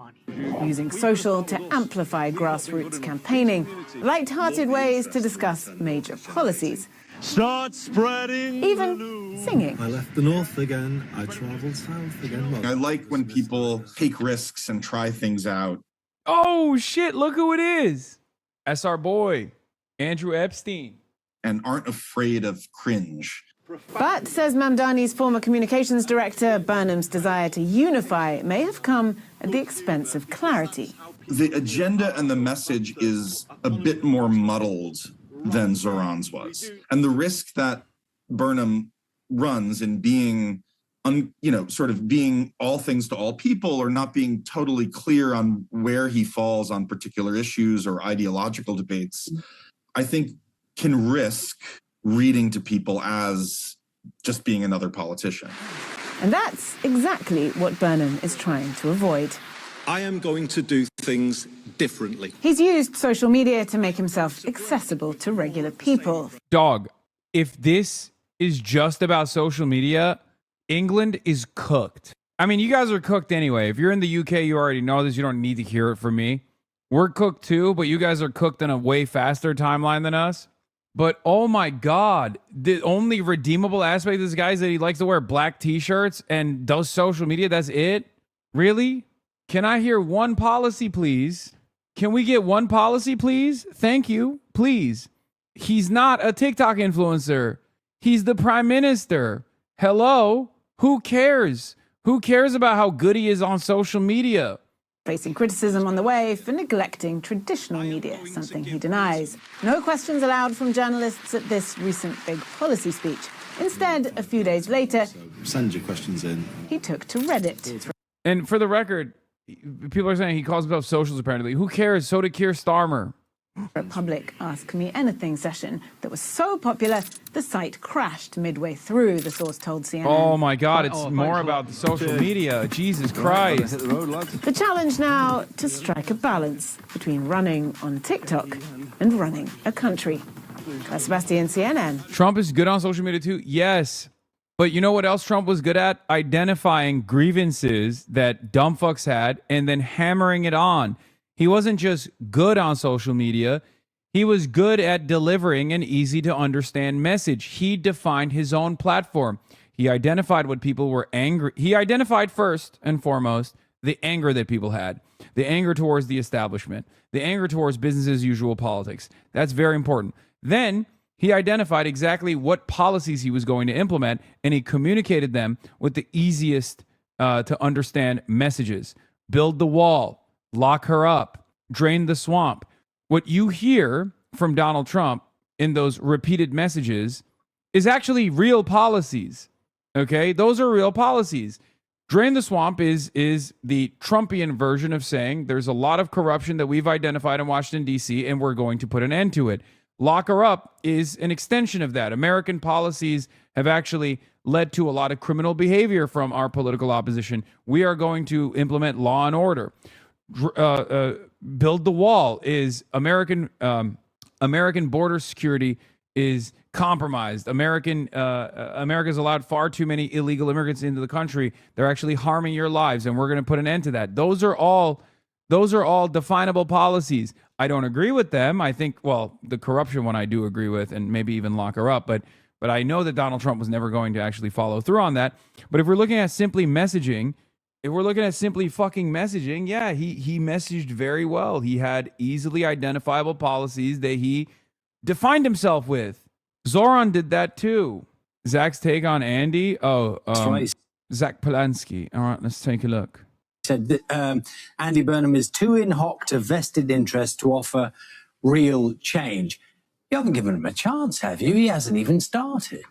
S10: Using social to amplify grassroots campaigning, light-hearted ways to discuss major policies.
S8: Start spreading.
S10: Even singing.
S3: I left the north again. I traveled south again.
S11: I like when people take risks and try things out.
S1: Oh, shit, look who it is. That's our boy, Andrew Epstein.
S11: And aren't afraid of cringe.
S10: But, says Mamdani's former communications director, Burnham's desire to unify may have come at the expense of clarity.
S11: The agenda and the message is a bit more muddled than Zohran's was. And the risk that Burnham runs in being, sort of being all things to all people, or not being totally clear on where he falls on particular issues or ideological debates, I think can risk reading to people as just being another politician.
S10: And that's exactly what Burnham is trying to avoid.
S2: I am going to do things differently.
S10: He's used social media to make himself accessible to regular people.
S1: Dog, if this is just about social media, England is cooked. I mean, you guys are cooked anyway. If you're in the UK, you already know this. You don't need to hear it from me. We're cooked too, but you guys are cooked in a way faster timeline than us. But oh my God, the only redeemable aspect of this guy is that he likes to wear black t-shirts and does social media. That's it? Really? Can I hear one policy, please? Can we get one policy, please? Thank you, please. He's not a TikTok influencer. He's the prime minister. Hello? Who cares? Who cares about how good he is on social media?
S10: Facing criticism on the way for neglecting traditional media, something he denies. No questions allowed from journalists at this recent big policy speech. Instead, a few days later,
S3: send your questions in.
S10: He took to Reddit.
S1: And for the record, people are saying he calls himself socialist apparently. Who cares? So did Keir Starmer.
S10: A public Ask Me Anything session that was so popular, the site crashed midway through, the source told CNN.
S1: Oh my God, it's more about the social media. Jesus Christ.
S10: The challenge now to strike a balance between running on TikTok and running a country. Sebastian, CNN.
S1: Trump is good on social media too? Yes. But you know what else Trump was good at? Identifying grievances that dumb fucks had and then hammering it on. He wasn't just good on social media. He was good at delivering an easy to understand message. He defined his own platform. He identified what people were angry. He identified first and foremost the anger that people had, the anger towards the establishment, the anger towards business as usual politics. That's very important. Then he identified exactly what policies he was going to implement, and he communicated them with the easiest to understand messages. Build the wall. Lock her up, drain the swamp. What you hear from Donald Trump in those repeated messages is actually real policies. Okay, those are real policies. Drain the swamp is the Trumpian version of saying there's a lot of corruption that we've identified in Washington, D.C., and we're going to put an end to it. Lock her up is an extension of that. American policies have actually led to a lot of criminal behavior from our political opposition. We are going to implement law and order. Build the wall is American border security is compromised. America's allowed far too many illegal immigrants into the country. They're actually harming your lives, and we're going to put an end to that. Those are all definable policies. I don't agree with them. I think, well, the corruption one I do agree with, and maybe even lock her up. But I know that Donald Trump was never going to actually follow through on that. But if we're looking at simply messaging, if we're looking at simply fucking messaging, yeah, he messaged very well. He had easily identifiable policies that he defined himself with. Zohran did that too. Zach's take on Andy. Zach Polanski. All right, let's take a look.
S26: Said that Andy Burnham is too in hoc to vested interest to offer real change. You haven't given him a chance, have you? He hasn't even started.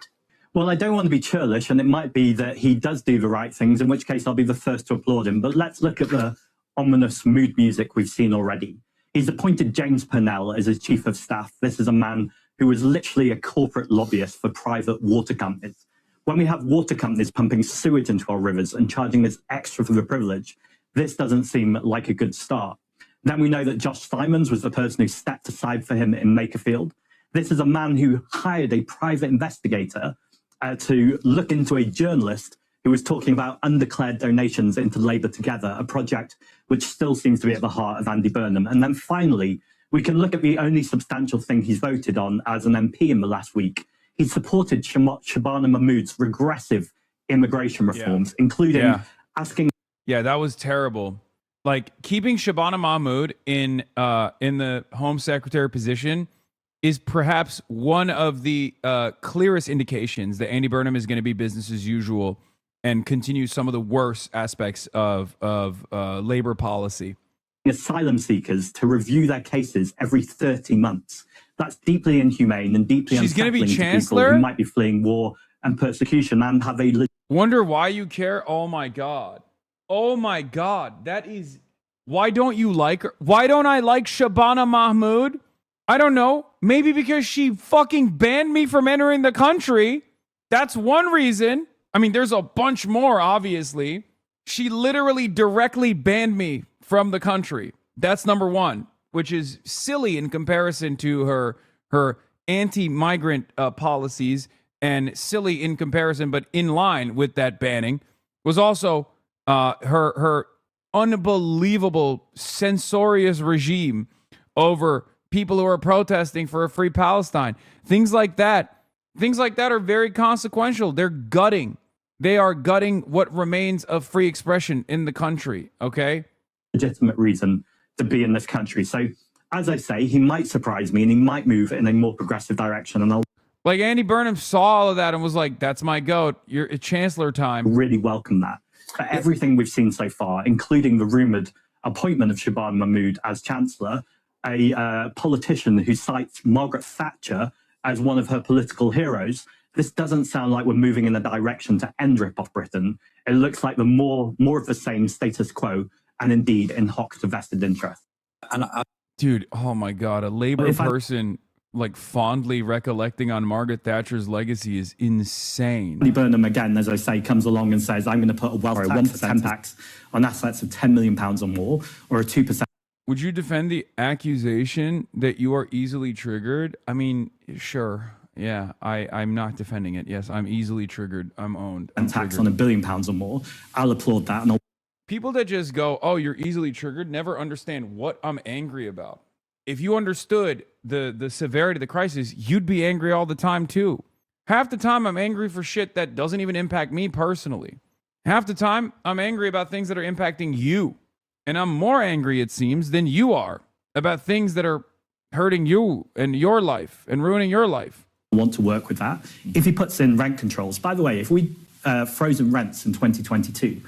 S26: Well, I don't want to be churlish, and it might be that he does do the right things, in which case I'll be the first to applaud him. But let's look at the ominous mood music we've seen already. He's appointed James Purnell as his chief of staff. This is a man who was literally a corporate lobbyist for private water companies. When we have water companies pumping sewage into our rivers and charging us extra for the privilege, this doesn't seem like a good start. Then we know that Josh Simons was the person who stepped aside for him in Makerfield. This is a man who hired a private investigator to look into a journalist who was talking about undeclared donations into Labour Together, a project which still seems to be at the heart of Andy Burnham. And then finally, we can look at the only substantial thing he's voted on as an MP in the last week. He supported Shabana Mahmood's regressive immigration reforms, including asking...
S1: Yeah, that was terrible. Like, keeping Shabana Mahmood in the Home Secretary position is perhaps one of the clearest indications that Andy Burnham is going to be business as usual and continue some of the worst aspects of labor policy.
S26: Asylum seekers to review their cases every 30 months. That's deeply inhumane and deeply
S1: She's going to be chancellor?
S26: To people who might be fleeing war and persecution and have a...
S1: Wonder why you care? Oh my God. Oh my God. That is... Why don't you like her? Why don't I like Shabana Mahmood? I don't know. Maybe because she fucking banned me from entering the country. That's one reason. I mean, there's a bunch more, obviously. She literally directly banned me from the country. That's number one, which is silly in comparison to her anti-migrant policies, and silly in comparison, but in line with that banning, was also her unbelievable censorious regime over people who are protesting for a free Palestine. Things like that are very consequential. They're gutting. They are gutting what remains of free expression in the country, okay?
S26: Legitimate reason to be in this country. So, as I say, he might surprise me and he might move in a more progressive direction. And I'll...
S1: Like, Andy Burnham saw all of that and was like, that's my goat. It's chancellor time.
S26: Really welcome that. For everything we've seen so far, including the rumoured appointment of Shabana Mahmood as chancellor, a politician who cites Margaret Thatcher as one of her political heroes, this doesn't sound like we're moving in a direction to end rip-off Britain. It looks like the more of the same status quo, and indeed in hoc to vested interest.
S2: And
S1: dude, oh my God, a Labour person like fondly recollecting on Margaret Thatcher's legacy is insane.
S26: Andy Burnham, again, as I say, comes along and says, I'm going to put a wealth tax, 1% tax on assets of £10 million or more, or a 2%.
S1: Would you defend the accusation that you are easily triggered? I mean, sure. Yeah, I'm not defending it. Yes, I'm easily triggered. I'm owned.
S26: And tax on £1 billion or more. I'll applaud that. And
S1: people that just go, oh, you're easily triggered, never understand what I'm angry about. If you understood the severity of the crisis, you'd be angry all the time too. Half the time I'm angry for shit that doesn't even impact me personally. Half the time I'm angry about things that are impacting you. And I'm more angry, it seems, than you are about things that are hurting you and your life and ruining your life.
S26: Want to work with that. If he puts in rent controls, by the way, if we frozen rents in 2022,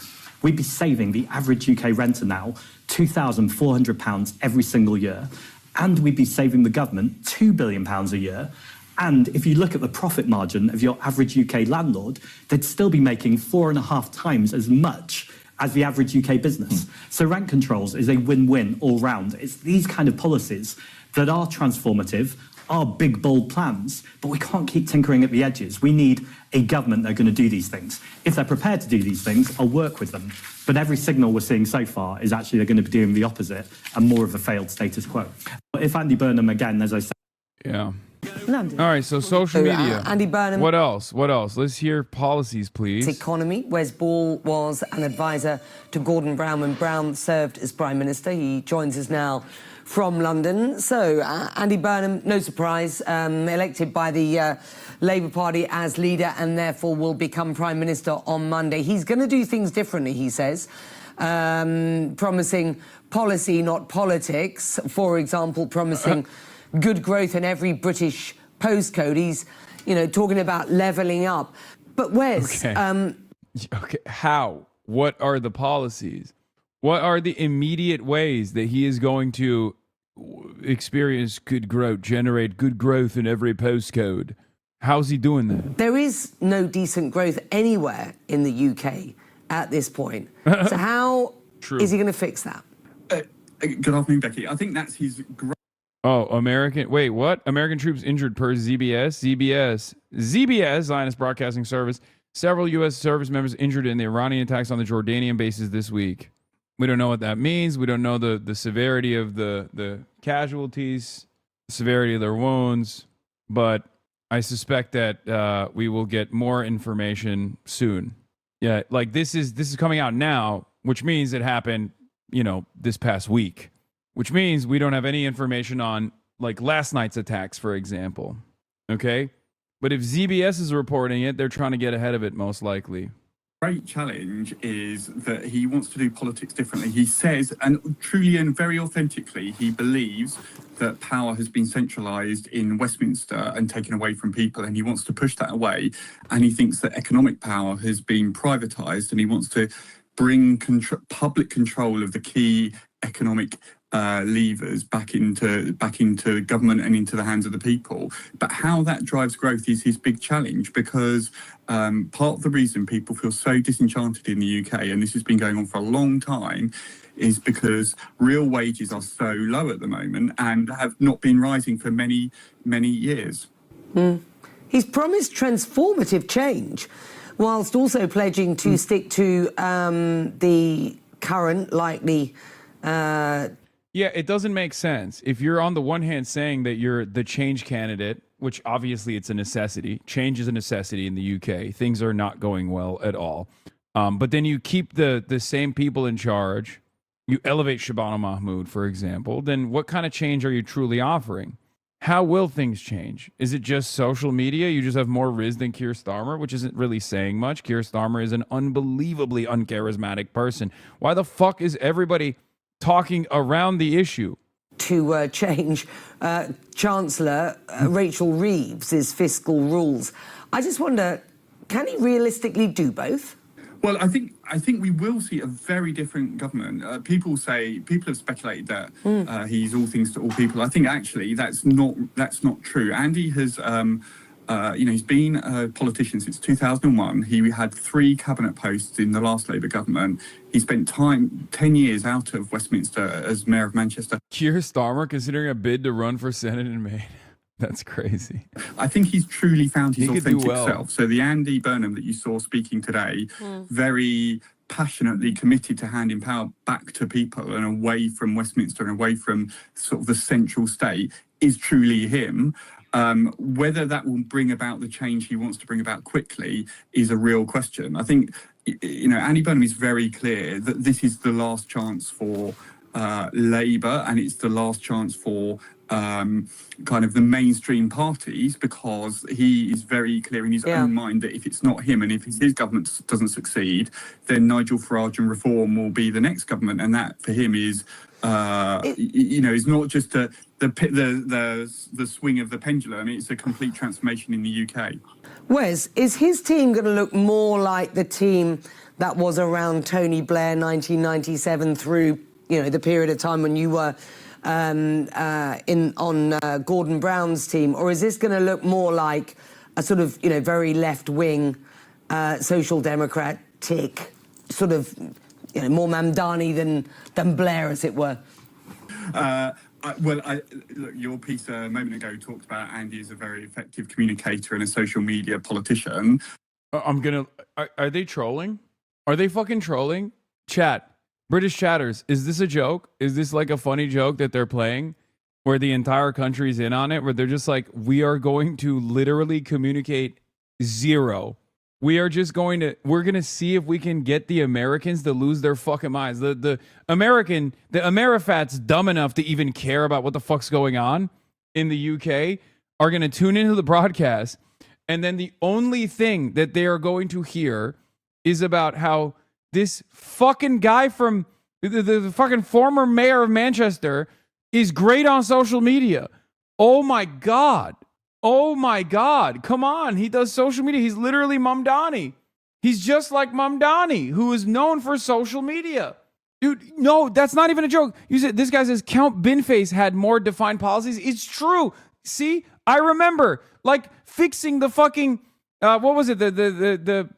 S26: we'd be saving the average UK renter now £2,400 every single year. And we'd be saving the government £2 billion a year. And if you look at the profit margin of your average UK landlord, they'd still be making 4.5 times as much as the average UK business. So rent controls is a win-win all round. It's these kind of policies that are transformative, are big, bold plans, but we can't keep tinkering at the edges. We need a government that are going to do these things. If they're prepared to do these things, I'll work with them. But every signal we're seeing so far is actually they're going to be doing the opposite and more of a failed status quo. But if Andy Burnham, again, as I said...
S1: Yeah.
S15: London.
S1: All right, so social media.
S15: Andy Burnham.
S1: What else? Let's hear policies, please.
S15: Economy. Wes Ball was an advisor to Gordon Brown when Brown served as Prime Minister. He joins us now from London. So, Andy Burnham, no surprise, elected by the Labour Party as leader and therefore will become Prime Minister on Monday. He's going to do things differently, he says, promising policy, not politics. For example, promising good growth in every British postcode. He's, talking about levelling up. But Wes...
S1: Okay, how? What are the policies? What are the immediate ways that he is going to experience good growth, generate good growth in every postcode? How's he doing that?
S15: There is no decent growth anywhere in the UK at this point. So how is he going to fix that?
S6: Good afternoon, Becky. I think that's his...
S1: Oh, wait, what? American troops injured per ZBS, Zionist Broadcasting Service. Several U.S. service members injured in the Iranian attacks on the Jordanian bases this week. We don't know what that means. We don't know the severity of the casualties, the severity of their wounds, but I suspect that we will get more information soon. Yeah, like this is coming out now, which means it happened, this past week, which means we don't have any information on like last night's attacks, for example. Okay? But if ZBS is reporting it, they're trying to get ahead of it, most likely.
S6: Great challenge is that he wants to do politics differently. He says, and truly and very authentically, he believes that power has been centralised in Westminster and taken away from people, and he wants to push that away. And he thinks that economic power has been privatised, and he wants to bring public control of the key economic levers back into government and into the hands of the people. But how that drives growth is his big challenge, because part of the reason people feel so disenchanted in the UK, and this has been going on for a long time, is because real wages are so low at the moment and have not been rising for many, many years.
S15: He's promised transformative change, whilst also pledging to stick to the current likely...
S1: Yeah, it doesn't make sense. If you're on the one hand saying that you're the change candidate, which obviously it's a necessity. Change is a necessity in the UK. Things are not going well at all. But then you keep the same people in charge. You elevate Shabana Mahmood, for example. Then what kind of change are you truly offering? How will things change? Is it just social media? You just have more Riz than Keir Starmer, which isn't really saying much. Keir Starmer is an unbelievably uncharismatic person. Why the fuck is everybody talking around the issue?
S15: To change Chancellor Rachel Reeves' fiscal rules. I just wonder, can he realistically do both?
S6: Well, I think we will see a very different government. People have speculated that he's all things to all people. I think actually that's not true. Andy has, he's been a politician since 2001. He had 3 cabinet posts in the last Labour government. He spent 10 years out of Westminster as Mayor of Manchester.
S1: Keir Starmer considering a bid to run for Senate in Maine. That's crazy.
S6: I think he's truly found his authentic self. So the Andy Burnham that you saw speaking today, very passionately committed to handing power back to people and away from Westminster and away from sort of the central state, is truly him. Whether that will bring about the change he wants to bring about quickly is a real question. I think, Andy Burnham is very clear that this is the last chance for Labour, and it's the last chance for kind of the mainstream parties, because he is very clear in his own mind that if it's not him and if his government doesn't succeed, then Nigel Farage and Reform will be the next government, and that for him is is not just the swing of the pendulum. It's a complete transformation in the UK.
S15: Wes, is his team going to look more like the team that was around Tony Blair 1997 through the period of time when you were on Gordon Brown's team, or is this going to look more like a sort of very left-wing social democratic sort of more Mamdani than Blair, as it were?
S6: Look, your piece a moment ago talked about Andy as a very effective communicator and a social media politician.
S1: Are they trolling? Are they fucking trolling? Chat. British chatters, is this a joke? Is this like a funny joke that they're playing where the entire country's in on it, where they're just like, we are going to literally communicate zero. We're going to see if we can get the Americans to lose their fucking minds. The Amerifats dumb enough to even care about what the fuck's going on in the UK are going to tune into the broadcast. And then the only thing that they are going to hear is about how this fucking guy from the fucking former mayor of Manchester is great on social media. Oh my God. Oh my God. Come on. He does social media. He's literally Mamdani. He's just like Mamdani, who is known for social media. Dude, no, that's not even a joke. You said this guy says Count Binface had more defined policies. It's true. See, I remember like fixing the fucking what was it? The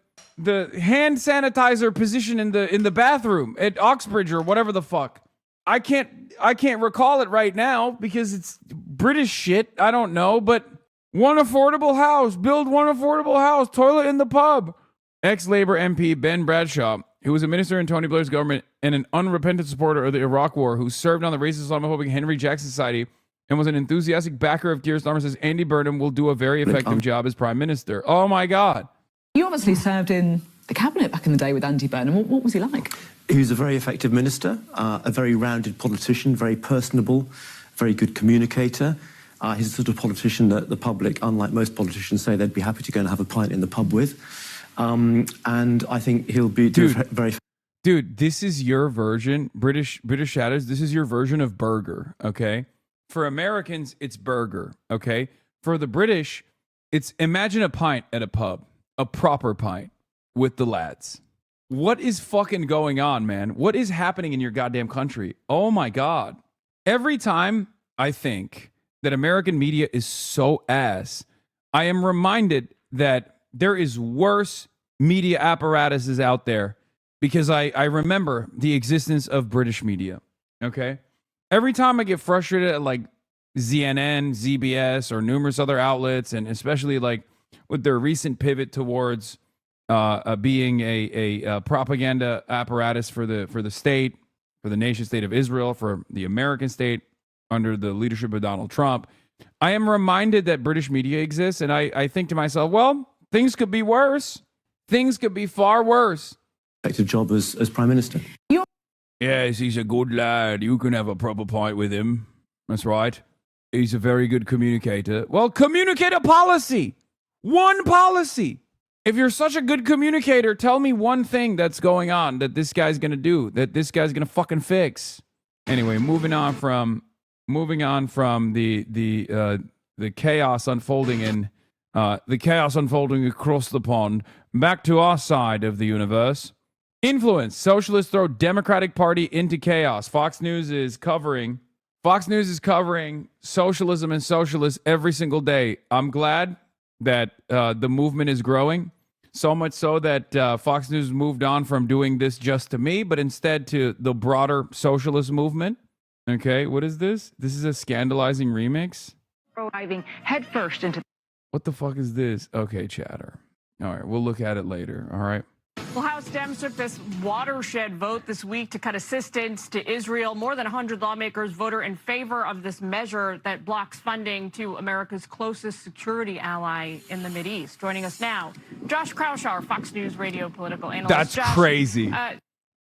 S1: hand sanitizer position in the bathroom at Oxbridge or whatever the fuck. I can't recall it right now because it's British shit. I don't know, but one affordable house, build one affordable house, toilet in the pub. Ex-Labour MP Ben Bradshaw, who was a minister in Tony Blair's government and an unrepentant supporter of the Iraq War, who served on the racist Islamophobic Henry Jackson Society and was an enthusiastic backer of Keir Starmer, says Andy Burnham will do a very effective job as Prime Minister. Oh my God.
S12: You obviously served in the cabinet back in the day with Andy Burnham. What was he like?
S13: He was a very effective minister, a very rounded politician, very personable, very good communicator. He's the sort of politician that the public, unlike most politicians, say they'd be happy to go and have a pint in the pub with. And I think he'll be very...
S1: Dude, this is your version, British Shadows, this is your version of burger, okay? For Americans, it's burger, okay? For the British, it's imagine a pint at a pub, a proper pint with the lads. What is fucking going on, man? What is happening in your goddamn country? Oh my God. Every time I think that American media is so ass, I am reminded that there is worse media apparatuses out there because I remember the existence of British media, okay? Every time I get frustrated at like CNN, ZBS, or numerous other outlets, and especially like with their recent pivot towards being a propaganda apparatus for the state, for the nation state of Israel, for the American state under the leadership of Donald Trump, I am reminded that British media exists, and I think to myself, well, things could be worse. Things could be far worse.
S13: Effective job as Prime Minister.
S1: Yes, he's a good lad. You can have a proper pint with him. That's right. He's a very good communicator. Well, communicate a policy. One policy. If you're such a good communicator, tell me one thing that's going on that this guy's going to do, that this guy's going to fucking fix. Anyway, moving on from the chaos unfolding in the chaos unfolding across the pond, back to our side of the universe. Influence. Socialists throw Democratic Party into chaos. Fox News is covering socialism and socialists every single day. I'm glad that the movement is growing, so much so that Fox News moved on from doing this just to me, but instead to the broader socialist movement. Okay, what is this? This is a scandalizing remix?
S14: Diving headfirst into...
S1: What the fuck is this? Okay, chatter. All right, we'll look at it later, all right?
S16: Well, House Dems took this watershed vote this week to cut assistance to Israel. More than 100 lawmakers voted in favor of this measure that blocks funding to America's closest security ally in the Mideast. Joining us now, Josh Kraushaar, Fox News radio political analyst.
S1: That's
S16: Josh,
S1: crazy.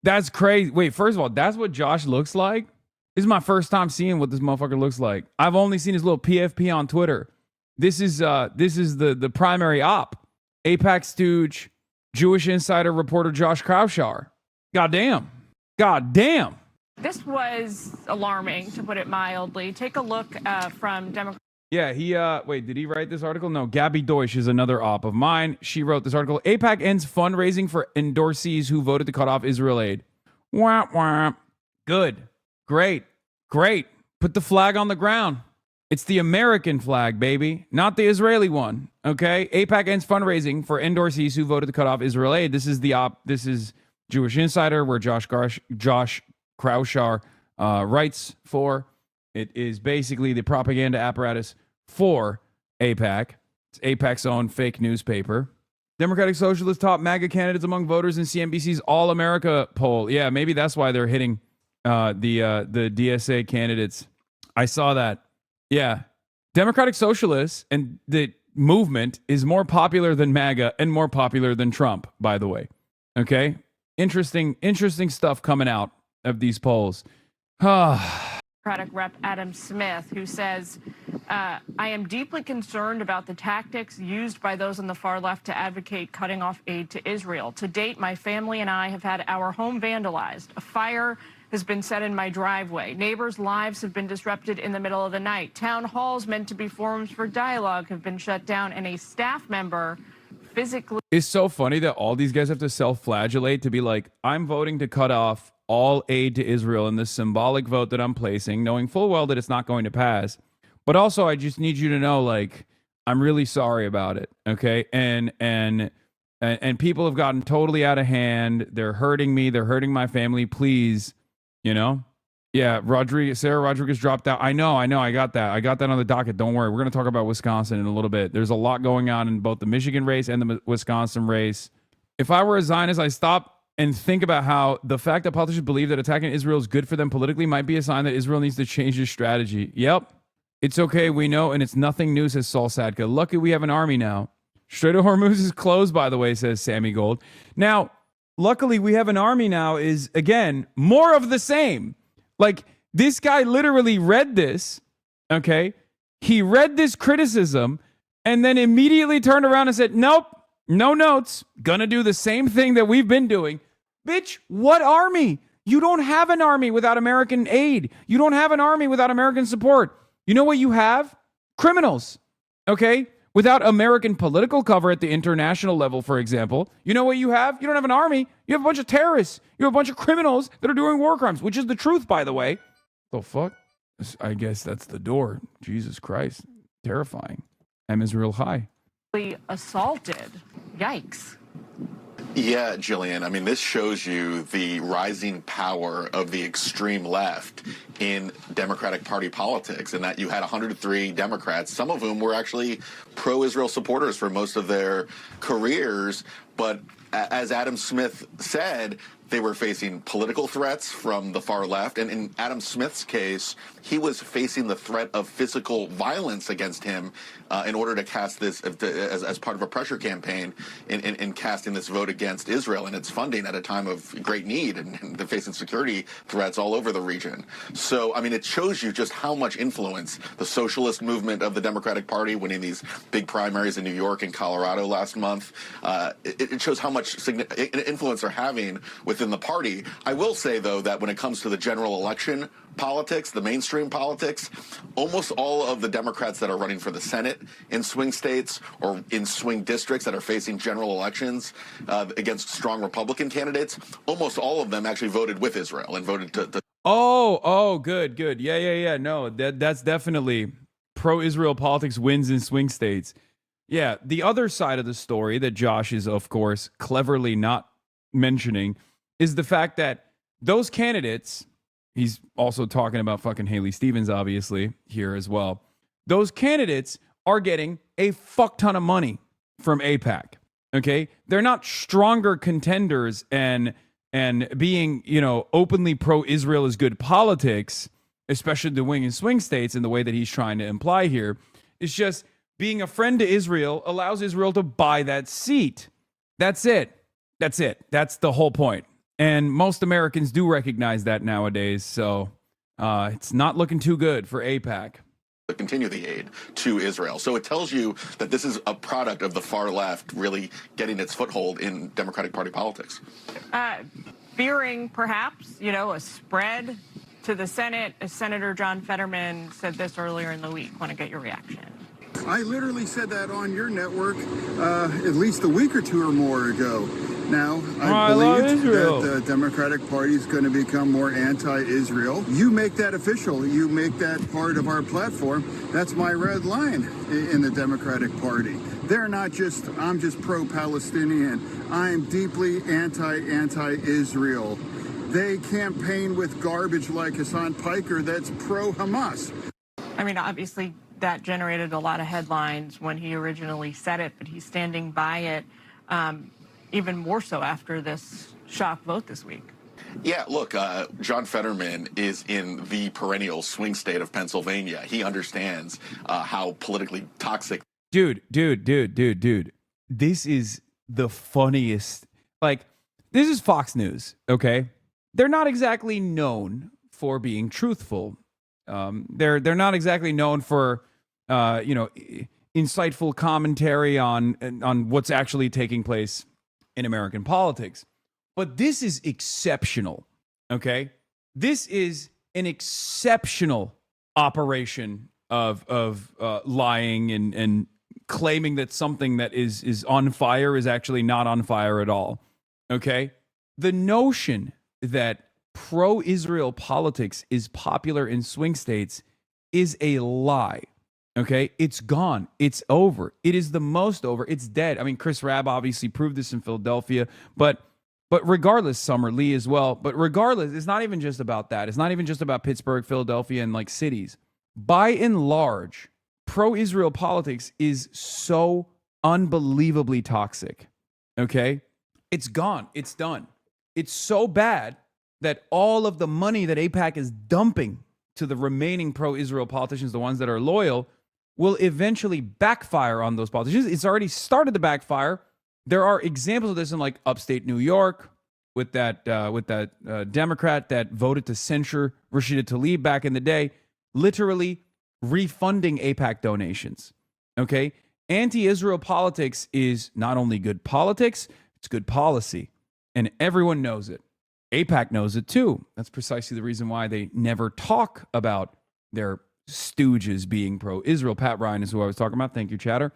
S1: That's crazy. Wait, first of all, that's what Josh looks like? This is my first time seeing what this motherfucker looks like. I've only seen his little PFP on Twitter. This is the primary op. AIPAC stooge, Jewish insider reporter Josh Kraushaar. Goddamn.
S16: this was alarming, to put it mildly. Take a look from Democrats.
S1: Yeah, wait, did he write this article? No, Gabby Deutsch is another op of mine. She wrote this article. AIPAC ends fundraising for endorsees who voted to cut off Israel aid. Wah, wah. Good. Great. Put the flag on the ground. It's the American flag, baby, not the Israeli one. Okay? AIPAC ends fundraising for endorsees who voted to cut off Israel aid. This is This is Jewish Insider, where Josh Kraushaar writes for. It is basically the propaganda apparatus for AIPAC. It's AIPAC's own fake newspaper. Democratic Socialist top MAGA candidates among voters in CNBC's All America poll. Yeah, maybe that's why they're hitting the DSA candidates. I saw that. Yeah. Democratic Socialists and the movement is more popular than MAGA and more popular than Trump, by the way. Okay? Interesting stuff coming out of these polls.
S16: Democratic Rep. Adam Smith, who says, I am deeply concerned about the tactics used by those on the far left to advocate cutting off aid to Israel. To date, my family and I have had our home vandalized. A fire has been set in my driveway. Neighbors' lives have been disrupted in the middle of the night. Town halls meant to be forums for dialogue have been shut down, and a staff member physically...
S1: It's so funny that all these guys have to self-flagellate to be like, I'm voting to cut off all aid to Israel in this symbolic vote that I'm placing, knowing full well that it's not going to pass. But also, I just need you to know, like, I'm really sorry about it, okay? And people have gotten totally out of hand. They're hurting me. They're hurting my family. Please, you know? Yeah, Sarah Rodriguez dropped out. I know. I got that. I got that on the docket. Don't worry. We're going to talk about Wisconsin in a little bit. There's a lot going on in both the Michigan race and the Wisconsin race. If I were a Zionist, I stop and think about how the fact that politicians believe that attacking Israel is good for them politically might be a sign that Israel needs to change its strategy. Yep. It's okay, we know, and it's nothing new, says Saul Sadka. Lucky we have an army now. Strait of Hormuz is closed, by the way, says Sammy Gold. Now, luckily we have an army now is, again, more of the same. Like, this guy literally read this, okay? He read this criticism and then immediately turned around and said, nope, no notes. Gonna do the same thing that we've been doing. Bitch, what army? You don't have an army without American aid. You don't have an army without American support. You know what you have? Criminals, okay? Without American political cover at the international level, for example, you know what you have? You don't have an army. You have a bunch of terrorists. You have a bunch of criminals that are doing war crimes, which is the truth, by the way. The fuck? I guess that's the door. Jesus Christ. Terrifying. M is real high.
S16: Assaulted. Yikes.
S9: Yeah, Jillian. I mean, this shows you the rising power of the extreme left in Democratic Party politics, and that you had 103 Democrats, some of whom were actually pro-Israel supporters for most of their careers. But as Adam Smith said, they were facing political threats from the far left. And in Adam Smith's case, he was facing the threat of physical violence against him in order to cast this as part of a pressure campaign in casting this vote against Israel and its funding at a time of great need. And they're facing security threats all over the region. So, I mean, it shows you just how much influence the socialist movement of the Democratic Party, winning these big primaries in New York and Colorado last month, it shows how much influence they're having within the party. I will say, though, that when it comes to the general election politics, the mainstream politics, almost all of the Democrats that are running for the Senate in swing states or in swing districts that are facing general elections against strong Republican candidates, almost all of them actually voted with Israel and voted to
S1: Oh, good. Yeah. No, that's definitely pro-Israel politics wins in swing states. Yeah, the other side of the story that Josh is, of course, cleverly not mentioning is the fact that those candidates, he's also talking about fucking Haley Stevens, obviously, here as well. Those candidates are getting a fuck ton of money from AIPAC, okay? They're not stronger contenders and being, openly pro-Israel is good politics, especially the wing and swing states in the way that he's trying to imply here. It's just being a friend to Israel allows Israel to buy that seat. That's it. That's the whole point. And most Americans do recognize that nowadays. So it's not looking too good for AIPAC.
S9: Continue the aid to Israel. So it tells you that this is a product of the far left really getting its foothold in Democratic Party politics.
S16: Fearing perhaps, a spread to the Senate, as Senator John Fetterman said this earlier in the week. Want to get your reaction?
S17: I literally said that on your network at least a week or two or more ago. Now, I believe that the Democratic Party is going to become more anti-Israel. You make that official. You make that part of our platform. That's my red line in the Democratic Party. They're not just, I'm just pro-Palestinian. I'm deeply anti-Israel. They campaign with garbage like Hassan Piker that's pro-Hamas.
S16: I mean, obviously, that generated a lot of headlines when he originally said it, but he's standing by it even more so after this shock vote this week.
S9: Yeah, look, John Fetterman is in the perennial swing state of Pennsylvania. He understands how politically toxic.
S1: Dude. This is the funniest. This is Fox News, okay? They're not exactly known for being truthful. They're not exactly known for, insightful commentary on what's actually taking place in American politics. But this is exceptional, okay? This is an exceptional operation of lying and claiming that something that is on fire is actually not on fire at all, okay? The notion that pro-Israel politics is popular in swing states is a lie. Okay, it's gone. It's over. It is the most over. It's dead. I mean, Chris Rabb obviously proved this in Philadelphia, but regardless, Summer Lee as well. But regardless, it's not even just about that. It's not even just about Pittsburgh, Philadelphia, and like cities. By and large, pro-Israel politics is so unbelievably toxic. Okay, it's gone. It's done. It's so bad that all of the money that AIPAC is dumping to the remaining pro-Israel politicians, the ones that are loyal, will eventually backfire on those politicians. It's already started to backfire. There are examples of this in like upstate New York with that Democrat that voted to censure Rashida Tlaib back in the day, literally refunding AIPAC donations. Okay, anti-Israel politics is not only good politics, it's good policy, and everyone knows it. AIPAC knows it too. That's precisely the reason why they never talk about their stooges being pro-Israel. Pat Ryan is who I was talking about. Thank you, Chatter.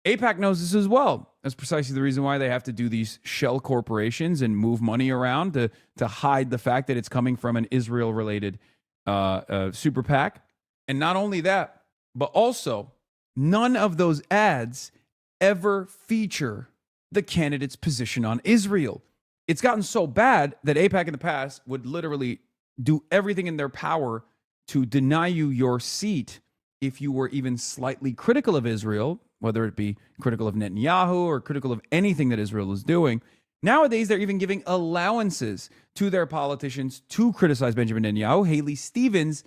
S1: AIPAC knows this as well. That's precisely the reason why they have to do these shell corporations and move money around to hide the fact that it's coming from an Israel-related super PAC. And not only that, but also none of those ads ever feature the candidate's position on Israel. It's gotten so bad that AIPAC in the past would literally do everything in their power to deny you your seat if you were even slightly critical of Israel, whether it be critical of Netanyahu or critical of anything that Israel is doing. Nowadays, they're even giving allowances to their politicians to criticize Benjamin Netanyahu. Haley Stevens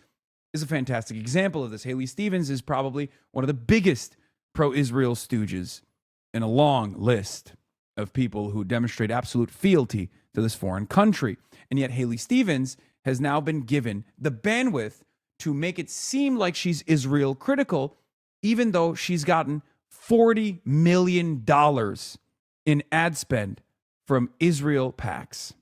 S1: is a fantastic example of this. Haley Stevens is probably one of the biggest pro-Israel stooges in a long list of people who demonstrate absolute fealty to this foreign country. And yet Haley Stevens has now been given the bandwidth to make it seem like she's Israel critical, even though she's gotten $40 million in ad spend from Israel PACs,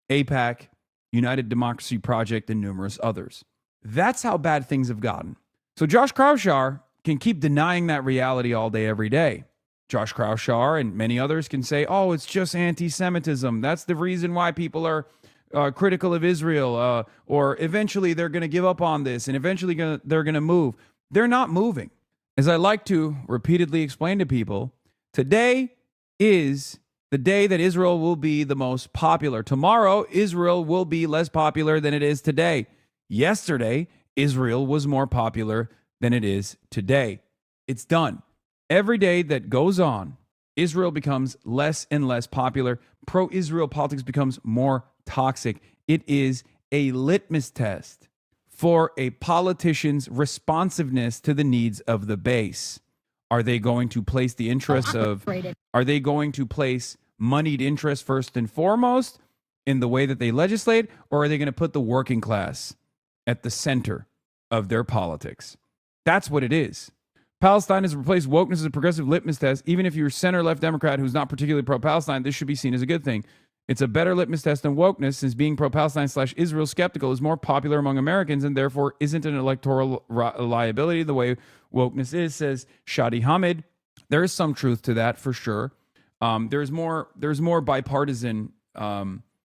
S1: AIPAC, United Democracy Project, and numerous others. That's how bad things have gotten. So Josh Kraushaar can keep denying that reality all day, every day. Josh Kraushaar and many others can say, oh, it's just anti-Semitism. That's the reason why people are critical of Israel, or eventually they're going to give up on this, and eventually they're going to move. They're not moving. As I like to repeatedly explain to people, today is the day that Israel will be the most popular. Tomorrow, Israel will be less popular than it is today. Yesterday, Israel was more popular than it is today. It's done. Every day that goes on, Israel becomes less and less popular. Pro-Israel politics becomes more toxic. It is a litmus test for a politician's responsiveness to the needs of the base. Are they going to place the interests are they going to place moneyed interests first and foremost in the way that they legislate, or are they going to put the working class at the center of their politics? That's what it is. Palestine has replaced wokeness as a progressive litmus test. Even if you're center-left Democrat who's not particularly pro-Palestine, this should be seen as a good thing. It's a better litmus test than wokeness, since being pro-Palestine/Israel skeptical is more popular among Americans and therefore isn't an electoral liability the way wokeness is, says Shadi Hamid. There is some truth to that for sure. There's more bipartisan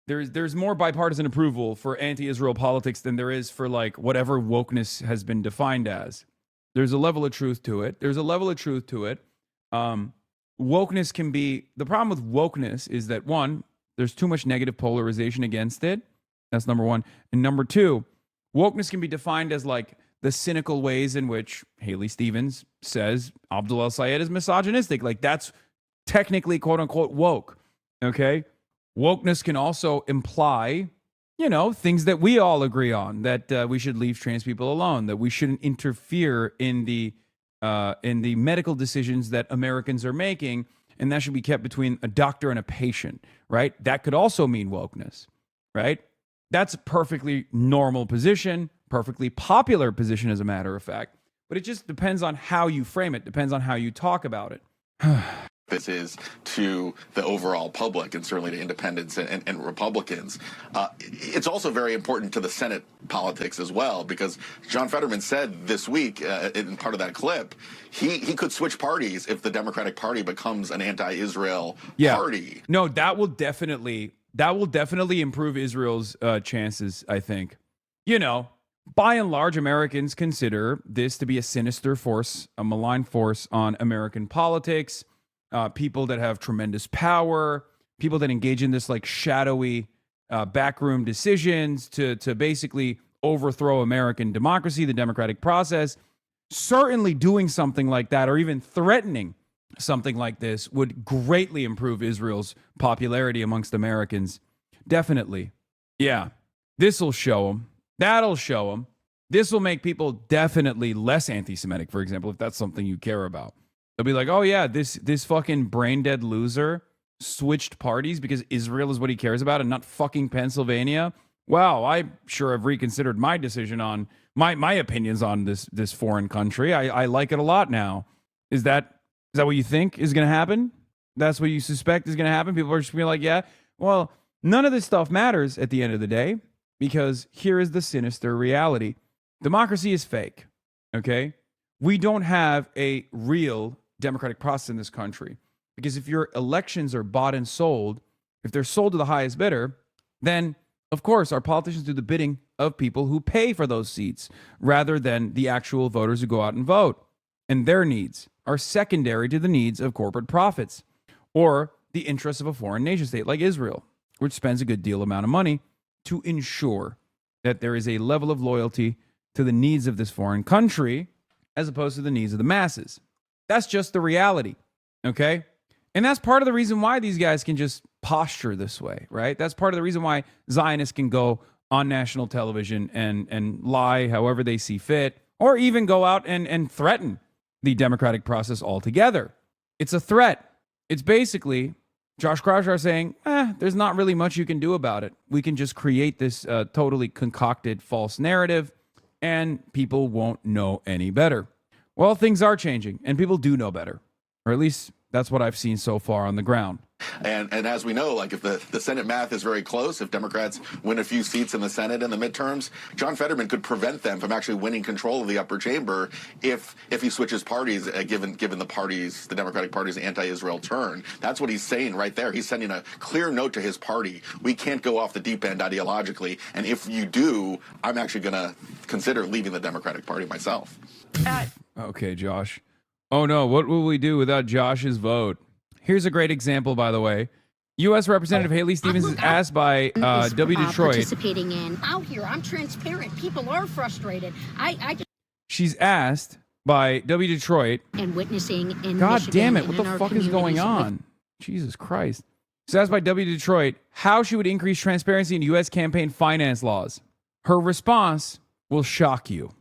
S1: there's more bipartisan approval for anti-Israel politics than there is for like whatever wokeness has been defined as. There's a level of truth to it. Wokeness can be, the problem with wokeness is that, one, there's too much negative polarization against it. That's number one. And number two, wokeness can be defined as like the cynical ways in which Haley Stevens says Abdul El-Sayed is misogynistic. Like that's technically quote unquote woke. Okay. Wokeness can also imply, things that we all agree on, that we should leave trans people alone, that we shouldn't interfere in the medical decisions that Americans are making, and that should be kept between a doctor and a patient, right? That could also mean wokeness, right? That's a perfectly normal position, perfectly popular position, as a matter of fact. But it just depends on how you frame it, depends on how you talk about it.
S9: This is to the overall public, and certainly to independents and Republicans. It's also very important to the Senate politics as well, because John Fetterman said this week in part of that clip, he could switch parties if the Democratic Party becomes an anti-Israel party.
S1: No, that will definitely improve Israel's chances, I think. by and large, Americans consider this to be a sinister force, a malign force on American politics. People that have tremendous power, people that engage in this like shadowy backroom decisions to basically overthrow American democracy, the democratic process. Certainly doing something like that or even threatening something like this would greatly improve Israel's popularity amongst Americans. Definitely. Yeah, this will show them. That'll show them. This will make people definitely less anti-Semitic, for example, if that's something you care about. They'll be like, oh yeah, this fucking brain-dead loser switched parties because Israel is what he cares about and not fucking Pennsylvania. Wow, I sure have reconsidered my decision on my opinions on this foreign country. I like it a lot now. Is that what you think is going to happen? That's what you suspect is going to happen? People are just going to be like, yeah, well, none of this stuff matters at the end of the day because here is the sinister reality. Democracy is fake, okay? We don't have a real democratic process in this country because if your elections are bought and sold, if they're sold to the highest bidder, then of course our politicians do the bidding of people who pay for those seats rather than the actual voters who go out and vote. And their needs are secondary to the needs of corporate profits or the interests of a foreign nation state like Israel, which spends a good deal amount of money to ensure that there is a level of loyalty to the needs of this foreign country as opposed to the needs of the masses. That's just the reality, okay? And that's part of the reason why these guys can just posture this way, right? That's part of the reason why Zionists can go on national television and lie however they see fit, or even go out and threaten the democratic process altogether. It's a threat. It's basically Josh Kraushaar saying, there's not really much you can do about it. We can just create this totally concocted false narrative and people won't know any better. Well, things are changing and people do know better, or at least that's what I've seen so far on the ground.
S9: And as we know, like if the Senate math is very close, if Democrats win a few seats in the Senate in the midterms, John Fetterman could prevent them from actually winning control of the upper chamber if he switches parties, given the Democratic Party's anti-Israel turn. That's what he's saying right there. He's sending a clear note to his party. We can't go off the deep end ideologically. And if you do, I'm actually going to consider leaving the Democratic Party myself.
S1: Okay, Josh. Oh no, what will we do without Josh's vote? Here's a great example, by the way. U.S. Representative Haley Stevens is asked by W. Detroit.
S18: Participating in out here, I'm transparent. People are frustrated.
S1: She's asked by W. Detroit
S18: and witnessing in
S1: God
S18: Michigan
S1: damn it! What the fuck is going on? Jesus Christ! She's asked by W. Detroit how she would increase transparency in U.S. campaign finance laws. Her response will shock you.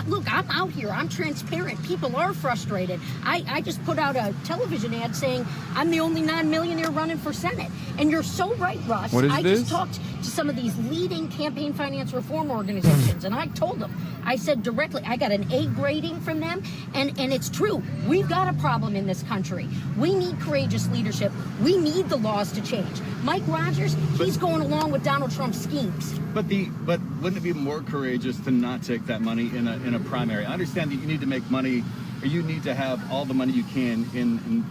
S18: Look, I'm out here. I'm transparent. People are frustrated. I just put out a television ad saying I'm the only non-millionaire running for Senate. And you're so right, Russ.
S1: What is this?
S18: Just talked to some of these leading campaign finance reform organizations, and I told them, I said directly, I got an A grading from them, and it's true. We've got a problem in this country. We need courageous leadership. We need the laws to change. Mike Rogers, he's going along with Donald Trump's schemes.
S19: But wouldn't it be more courageous to not take that money in a primary? I understand that you need to make money, or you need to have all the money you can in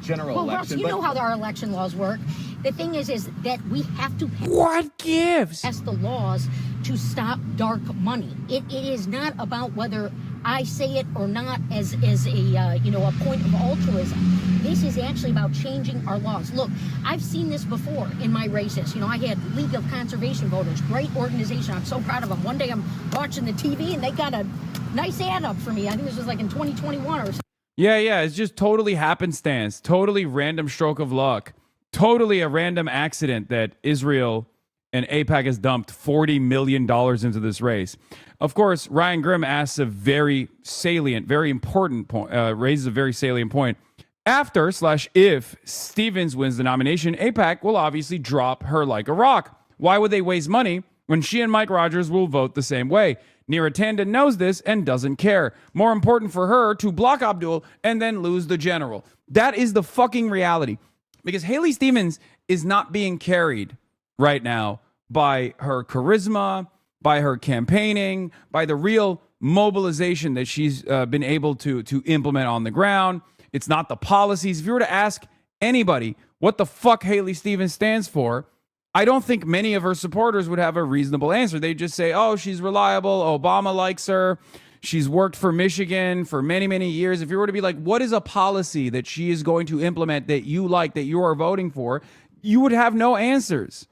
S19: general election.
S18: Russ, you know how our election laws work. The thing is that we have to pass the laws to stop dark money. It is not about whether I say it or not as a point of altruism. This is actually about changing our laws. Look, I've seen this before in my races. I had League of Conservation Voters, great organization. I'm so proud of them. One day I'm watching the TV and they got a nice ad up for me. I think this was like in 2021 or something.
S1: Yeah, it's just totally happenstance, totally random stroke of luck, totally a random accident that Israel and AIPAC has dumped $40 million into this race. Of course, Ryan Grimm asks a very salient, very important point, raises a very salient point. After/if Stevens wins the nomination, AIPAC will obviously drop her like a rock. Why would they waste money when she and Mike Rogers will vote the same way? Neera Tanden knows this and doesn't care. More important for her to block Abdul and then lose the general. That is the fucking reality. Because Haley Stevens is not being carried right now by her charisma, by her campaigning, by the real mobilization that she's been able to implement on the ground. It's not the policies. If you were to ask anybody what the fuck Haley Stevens stands for, I don't think many of her supporters would have a reasonable answer. They just say, oh, she's reliable. Obama likes her. She's worked for Michigan for many, many years. If you were to be like, what is a policy that she is going to implement that you like, that you are voting for, you would have no answers.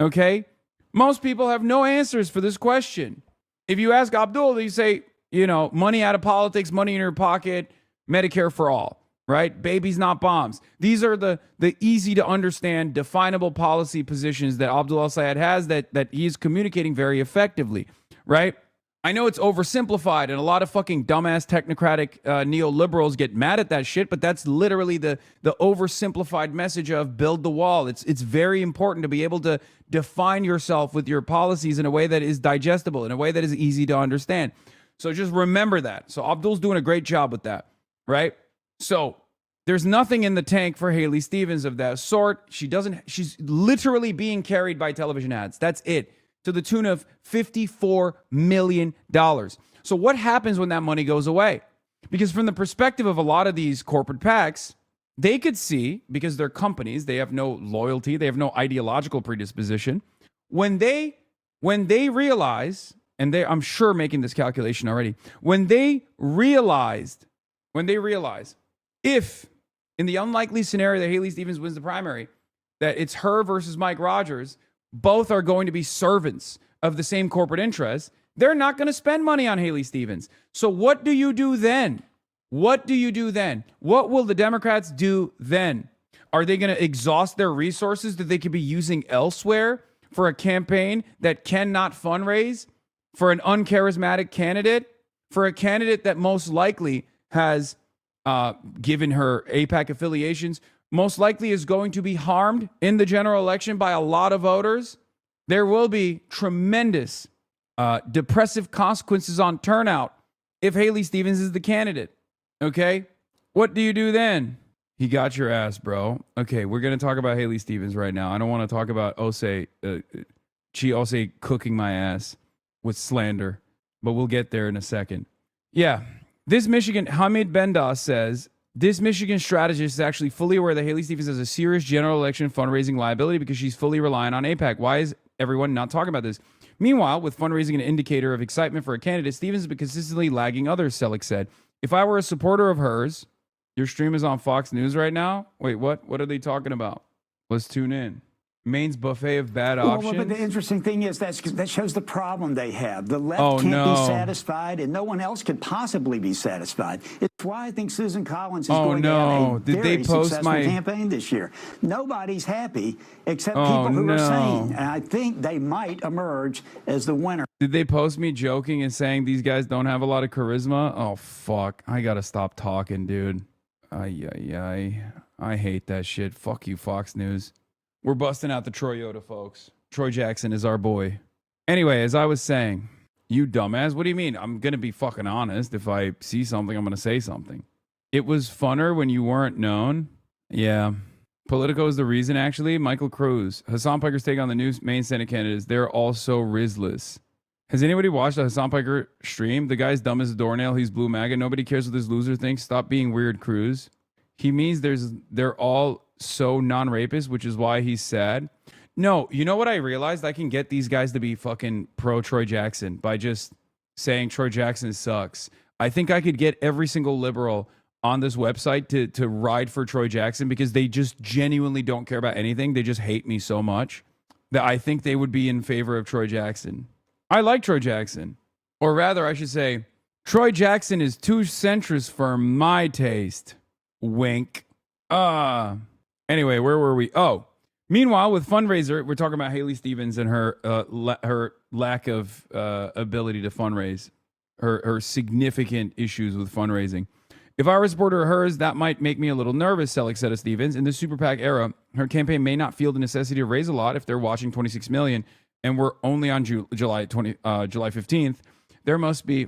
S1: Okay? Most people have no answers for this question. If you ask Abdul, you say, you know, money out of politics, money in your pocket, Medicare for all, right? Babies, not bombs. These are the easy to understand, definable policy positions that Abdul al-Sayed has that he's communicating very effectively, right? I know it's oversimplified and a lot of fucking dumbass technocratic neoliberals get mad at that shit, but that's literally the oversimplified message of build the wall. It's very important to be able to define yourself with your policies in a way that is digestible, in a way that is easy to understand. So just remember that. So Abdul's doing a great job with that, right? So there's nothing in the tank for Haley Stevens of that sort. She's literally being carried by television ads. That's it. To the tune of $54 million. So what happens when that money goes away? Because from the perspective of a lot of these corporate PACs, they could see, because they're companies, they have no loyalty, they have no ideological predisposition. When they realize, and I'm sure making this calculation already, when they realize, if in the unlikely scenario that Haley Stevens wins the primary, that it's her versus Mike Rogers, both are going to be servants of the same corporate interests, they're not going to spend money on Haley Stevens. So what do you do then? What do you do then? What will the Democrats do then? Are they going to exhaust their resources that they could be using elsewhere for a campaign that cannot fundraise, for an uncharismatic candidate, for a candidate that most likely has, given her AIPAC affiliations, most likely is going to be harmed in the general election by a lot of voters? There will be tremendous depressive consequences on turnout if Haley Stevens is the candidate. Okay? What do you do then? He got your ass, bro. Okay, we're going to talk about Haley Stevens right now. I don't want to talk about Osei cooking my ass with slander, but we'll get there in a second. Yeah, this Michigan, Hamid Bendas says, this Michigan strategist is actually fully aware that Haley Stevens has a serious general election fundraising liability because she's fully reliant on AIPAC. Why is everyone not talking about this? Meanwhile, with fundraising an indicator of excitement for a candidate, Stevens has been consistently lagging others, Selleck said. If I were a supporter of hers, your stream is on Fox News right now? Wait, what? What are they talking about? Let's tune in. Maine's buffet of bad options.
S20: Well, but the interesting thing is that shows the problem they have. The left can't be satisfied, and no one else could possibly be satisfied. It's why I think Susan Collins is going to have a very successful campaign this year. Nobody's happy except people who are sane, and I think they might emerge as the winner.
S1: Did they post me joking and saying these guys don't have a lot of charisma? Oh, fuck. I got to stop talking, dude. I hate that shit. Fuck you, Fox News. We're busting out the Troy Yoda, folks. Troy Jackson is our boy. Anyway, as I was saying, you dumbass, what do you mean? I'm going to be fucking honest. If I see something, I'm going to say something. It was funner when you weren't known. Yeah. Politico is the reason, actually. Michael Cruz. Hasan Piker's take on the new main Senate candidates. They're also Rizless. Has anybody watched a Hasan Piker stream? The guy's dumb as a doornail. He's blue MAGA. Nobody cares what this loser thinks. Stop being weird, Cruz. He means they're all so non-rapist, which is why he's sad. No, you know what I realized? I can get these guys to be fucking pro Troy Jackson by just saying Troy Jackson sucks. I think I could get every single liberal on this website to ride for Troy Jackson because they just genuinely don't care about anything. They just hate me so much that I think they would be in favor of Troy Jackson. I like Troy Jackson. Or rather, I should say, Troy Jackson is too centrist for my taste. Wink. Anyway, where were we? Oh, meanwhile, with fundraiser, we're talking about Haley Stevens and her lack of ability to fundraise, her significant issues with fundraising. If I were a supporter of hers, that might make me a little nervous, Selleck said of Stevens. In the Super PAC era, her campaign may not feel the necessity to raise a lot if they're watching 26 million, and we're only on July 15th. There must be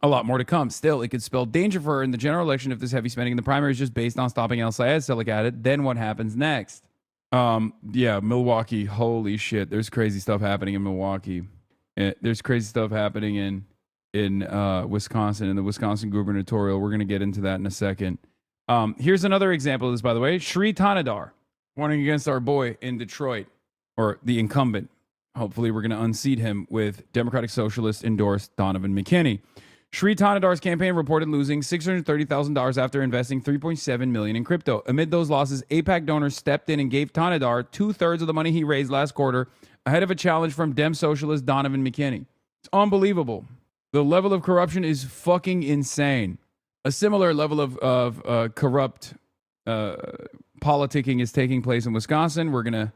S1: a lot more to come. Still, it could spell danger for her in the general election if this heavy spending in the primary is just based on stopping El-Sayed, Selleck added. Then what happens next? Yeah, Milwaukee. Holy shit. There's crazy stuff happening in Milwaukee. There's crazy stuff happening in Wisconsin, in the Wisconsin gubernatorial. We're going to get into that in a second. Here's another example of this, by the way. Shri Tanadar running against our boy in Detroit. or the incumbent. Hopefully, we're going to unseat him with Democratic Socialist endorsed Donovan McKinney. Shri Tanadar's campaign reported losing $630,000 after investing $3.7 million in crypto. Amid those losses, AIPAC donors stepped in and gave Tanadar 2/3 of the money he raised last quarter, ahead of a challenge from Dem Socialist Donovan McKinney. It's unbelievable. The level of corruption is fucking insane. A similar level of corrupt politicking is taking place in Wisconsin. We're gonna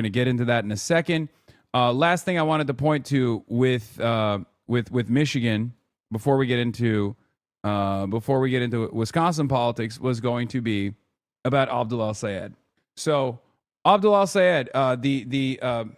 S1: get into that in a second. Last thing I wanted to point to with Michigan before we get into Wisconsin politics was going to be about Abdul Al-Sayed. So Abdul Al-Sayed, the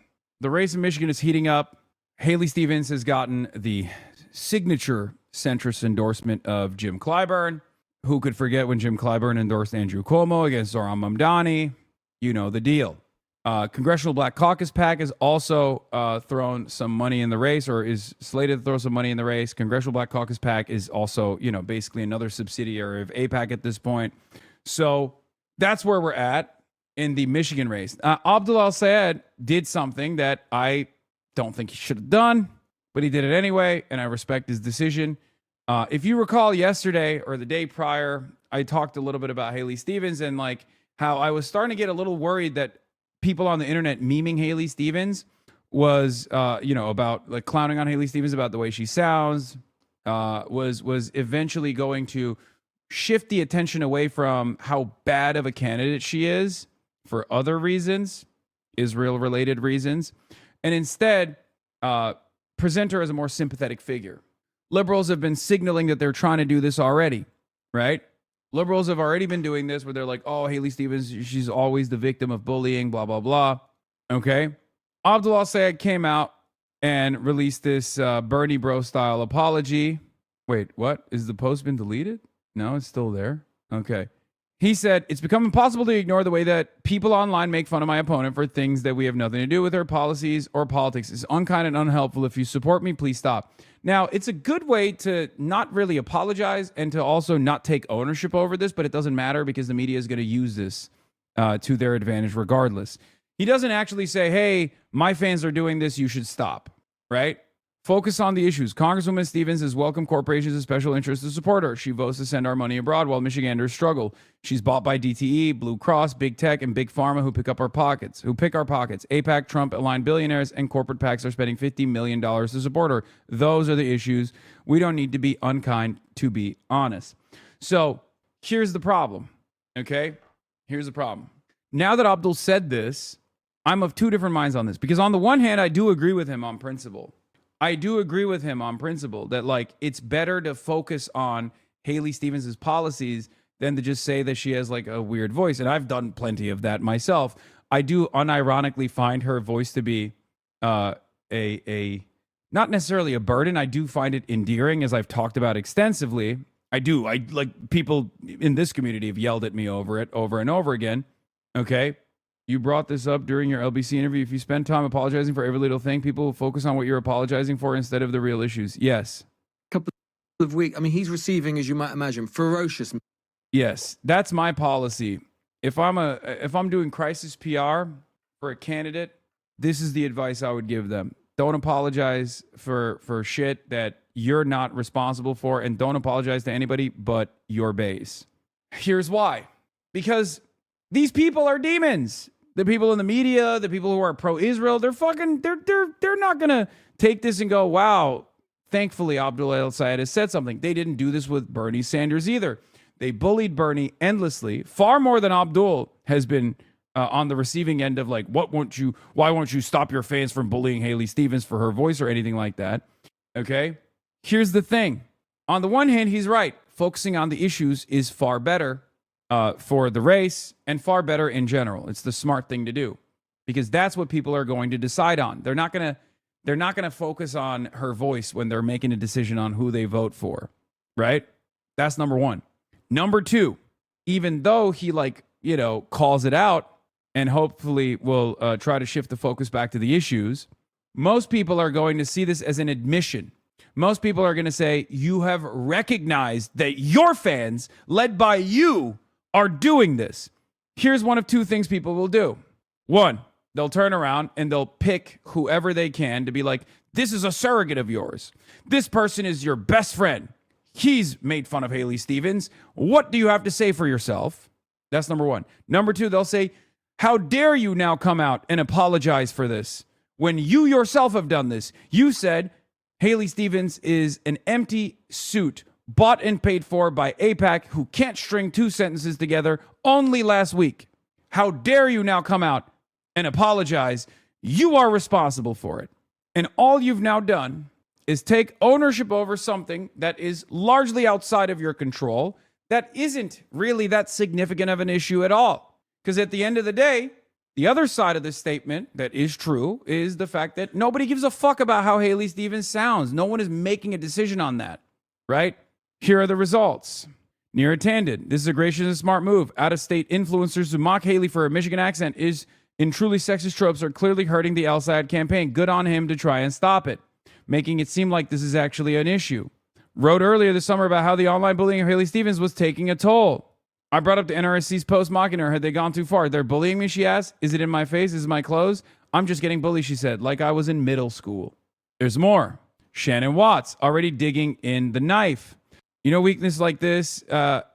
S1: race in Michigan is heating up. Haley Stevens has gotten the signature centrist endorsement of Jim Clyburn. Who could forget when Jim Clyburn endorsed Andrew Cuomo against Zohran Mamdani? You know the deal. Congressional Black Caucus PAC has also thrown some money in the race, or is slated to throw some money in the race. Congressional Black Caucus PAC is also, basically another subsidiary of AIPAC at this point. So that's where we're at in the Michigan race. Abdul Al-Sayed did something that I don't think he should have done, but he did it anyway, and I respect his decision. If you recall yesterday or the day prior, I talked a little bit about Haley Stevens and like how I was starting to get a little worried that people on the internet memeing Haley Stevens was, about like clowning on Haley Stevens about the way she sounds, was eventually going to shift the attention away from how bad of a candidate she is for other reasons, Israel-related reasons, and instead present her as a more sympathetic figure. Liberals have been signaling that they're trying to do this already, right? Liberals have already been doing this where they're like, oh, Haley Stevens, she's always the victim of bullying, blah, blah, blah. Okay. Abdul Al-Sayed came out and released this Bernie Bro style apology. Wait, what? Is the post been deleted? No, it's still there. Okay. He said, it's become impossible to ignore the way that people online make fun of my opponent for things that we have nothing to do with, her policies or politics. It's unkind and unhelpful. If you support me, please stop. Now, it's a good way to not really apologize and to also not take ownership over this, but it doesn't matter because the media is going to use this to their advantage regardless. He doesn't actually say, hey, my fans are doing this, you should stop, right? Focus on the issues. Congresswoman Stevens has welcomed corporations and special interests to support her. She votes to send our money abroad while Michiganders struggle. She's bought by DTE, Blue Cross, Big Tech, and Big Pharma who pick our pockets. AIPAC, Trump-aligned billionaires, and corporate PACs are spending $50 million to support her. Those are the issues. We don't need to be unkind, to be honest. So here's the problem, okay? Here's the problem. Now that Abdul said this, I'm of two different minds on this. Because on the one hand, I do agree with him on principle. That like it's better to focus on Haley Stevens' policies than to just say that she has like a weird voice. And I've done plenty of that myself. I do unironically find her voice to be a not necessarily a burden. I do find it endearing, as I've talked about extensively. I like people in this community have yelled at me over it over and over again. Okay. You brought this up during your LBC interview. If you spend time apologizing for every little thing, people will focus on what you're apologizing for instead of the real issues. Yes.
S5: Couple of weeks. I mean, he's receiving, as you might imagine, ferocious.
S1: Yes, that's my policy. If I'm doing crisis PR for a candidate, this is the advice I would give them. Don't apologize for shit that you're not responsible for, and don't apologize to anybody but your base. Here's why. Because these people are demons. The people in the media, the people who are pro-Israel, they're not going to take this and go, wow, thankfully Abdul Al-Sayed has said something. They didn't do this with Bernie Sanders either. They bullied Bernie endlessly, far more than Abdul has been on the receiving end of like, why won't you stop your fans from bullying Haley Stevens for her voice or anything like that? Okay. Here's the thing. On the one hand, he's right. Focusing on the issues is far better for the race and far better in general. It's the smart thing to do because that's what people are going to decide on. They're not going to focus on her voice when they're making a decision on who they vote for, right? That's number one. Number two, even though he calls it out and hopefully will try to shift the focus back to the issues, most people are going to see this as an admission. Most people are going to say, you have recognized that your fans, led by you, are doing this. Here's one of two things people will do. One, they'll turn around and they'll pick whoever they can to be like, this is a surrogate of yours. This person is your best friend. He's made fun of Haley Stevens. What do you have to say for yourself? That's number one. Number two, they'll say, how dare you now come out and apologize for this when you yourself have done this? You said Haley Stevens is an empty suit bought and paid for by AIPAC who can't string two sentences together only last week. How dare you now come out and apologize? You are responsible for it. And all you've now done is take ownership over something that is largely outside of your control, that isn't really that significant of an issue at all. Because at the end of the day, the other side of this statement that is true is the fact that nobody gives a fuck about how Haley Stevens sounds. No one is making a decision on that, right? Here are the results. Neera Tanden, this is a gracious and smart move. Out-of-state influencers who mock Haley for her Michigan accent is in truly sexist tropes are clearly hurting the El-Sayed campaign. Good on him to try and stop it, making it seem like this is actually an issue. Wrote earlier this summer about how the online bullying of Haley Stevens was taking a toll. I brought up the NRSC's post mocking her. Had they gone too far? They're bullying me, she asked. Is it in my face? Is it my clothes? I'm just getting bullied, she said, like I was in middle school. There's more. Shannon Watts already digging in the knife. You know, weakness like this,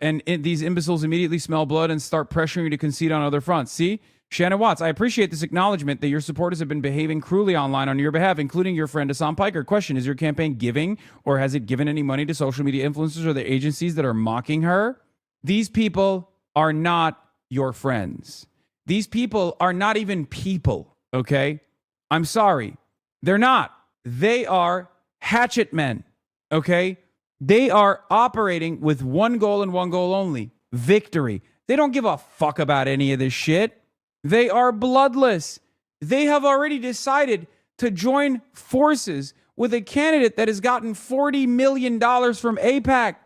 S1: these imbeciles immediately smell blood and start pressuring you to concede on other fronts. See? Shannon Watts, I appreciate this acknowledgement that your supporters have been behaving cruelly online on your behalf, including your friend Hasan Piker. Question, is your campaign giving or has it given any money to social media influencers or the agencies that are mocking her? These people are not your friends. These people are not even people, okay? I'm sorry. They're not. They are hatchet men, okay? They are operating with one goal and one goal only, victory. They don't give a fuck about any of this shit. They are bloodless. They have already decided to join forces with a candidate that has gotten $40 million from AIPAC,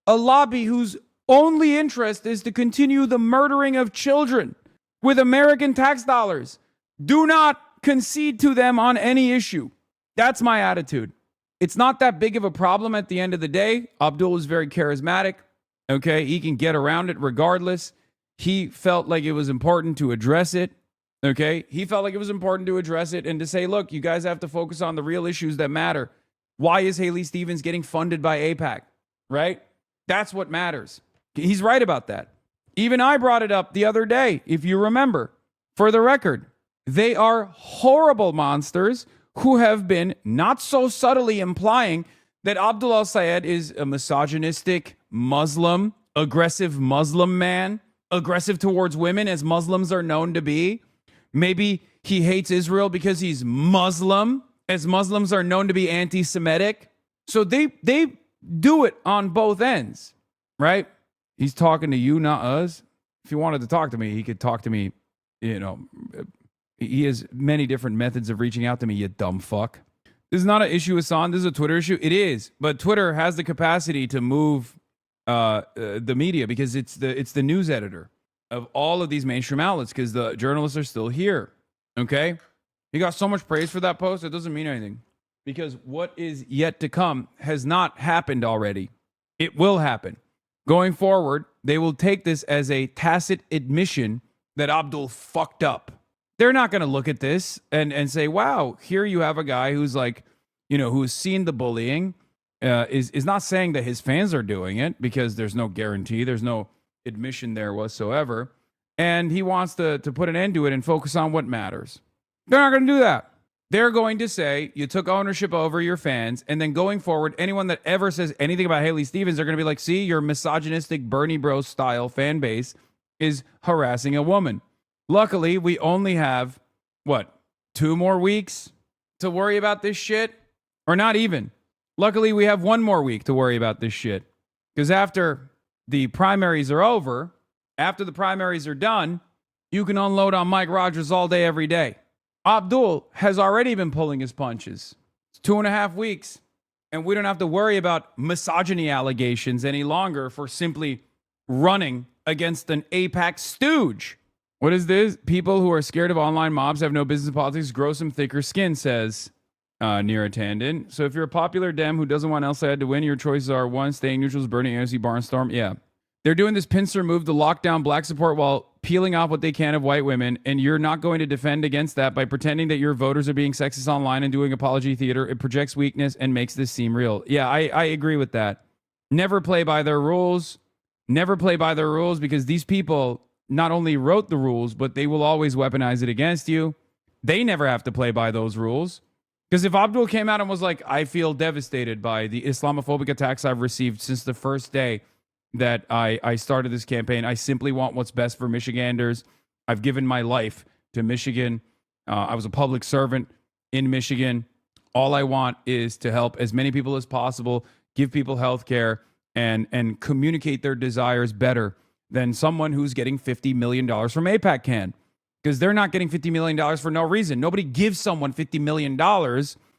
S1: a lobby whose only interest is to continue the murdering of children with American tax dollars. Do not concede to them on any issue. That's my attitude. It's not that big of a problem at the end of the day. Abdul is very charismatic. Okay, he can get around it regardless. He felt like it was important to address it. Okay, he felt like it was important to address it and to say, look, you guys have to focus on the real issues that matter. Why is Haley Stevens getting funded by AIPAC? Right? That's what matters. He's right about that. Even I brought it up the other day, if you remember. For the record, they are horrible monsters who have been not so subtly implying that Abdul al-Sayed is a misogynistic Muslim, aggressive Muslim man, aggressive towards women as Muslims are known to be. Maybe he hates Israel because he's Muslim, as Muslims are known to be anti-Semitic. So they do it on both ends, right? He's talking to you, not us. If he wanted to talk to me, he could talk to me, you know. He has many different methods of reaching out to me, you dumb fuck. This is not an issue, Hasan. This is a Twitter issue. It is, but Twitter has the capacity to move the media because it's the news editor of all of these mainstream outlets because the journalists are still here. Okay, he got so much praise for that post. It doesn't mean anything because what is yet to come has not happened already. It will happen going forward. They will take this as a tacit admission that Abdul fucked up. They're not going to look at this and say, wow, here you have a guy who's like, you know, who's seen the bullying, is not saying that his fans are doing it because there's no guarantee. There's no admission there whatsoever. And he wants to put an end to it and focus on what matters. They're not going to do that. They're going to say you took ownership over your fans. And then going forward, anyone that ever says anything about Haley Stevens, they're going to be like, see, your misogynistic Bernie Bros style fan base is harassing a woman. Luckily, we only have, 2 more weeks to worry about this shit? Or not even. Luckily, we have 1 more week to worry about this shit. Because after the primaries are over, after the primaries are done, you can unload on Mike Rogers all day, every day. Abdul has already been pulling his punches. It's 2.5 weeks. And we don't have to worry about misogyny allegations any longer for simply running against an AIPAC stooge. What is this? People who are scared of online mobs have no business in politics. Grow some thicker skin, says Neera Tanden. So if you're a popular Dem who doesn't want El-Sayed to win, your choices are 1, staying neutral is burning AOC Barnstorm. Yeah. They're doing this pincer move to lock down black support while peeling off what they can of white women, and you're not going to defend against that by pretending that your voters are being sexist online and doing apology theater. It projects weakness and makes this seem real. Yeah, I agree with that. Never play by their rules. Never play by their rules, because these people not only wrote the rules, but they will always weaponize it against you. They never have to play by those rules. Because if Abdul came out and was like, I feel devastated by the Islamophobic attacks I've received since the first day that I started this campaign. I simply want what's best for Michiganders. I've given my life to Michigan. I was a public servant in Michigan. All I want is to help as many people as possible, give people health care, and communicate their desires better than someone who's getting $50 million from AIPAC can. Because they're not getting $50 million for no reason. Nobody gives someone $50 million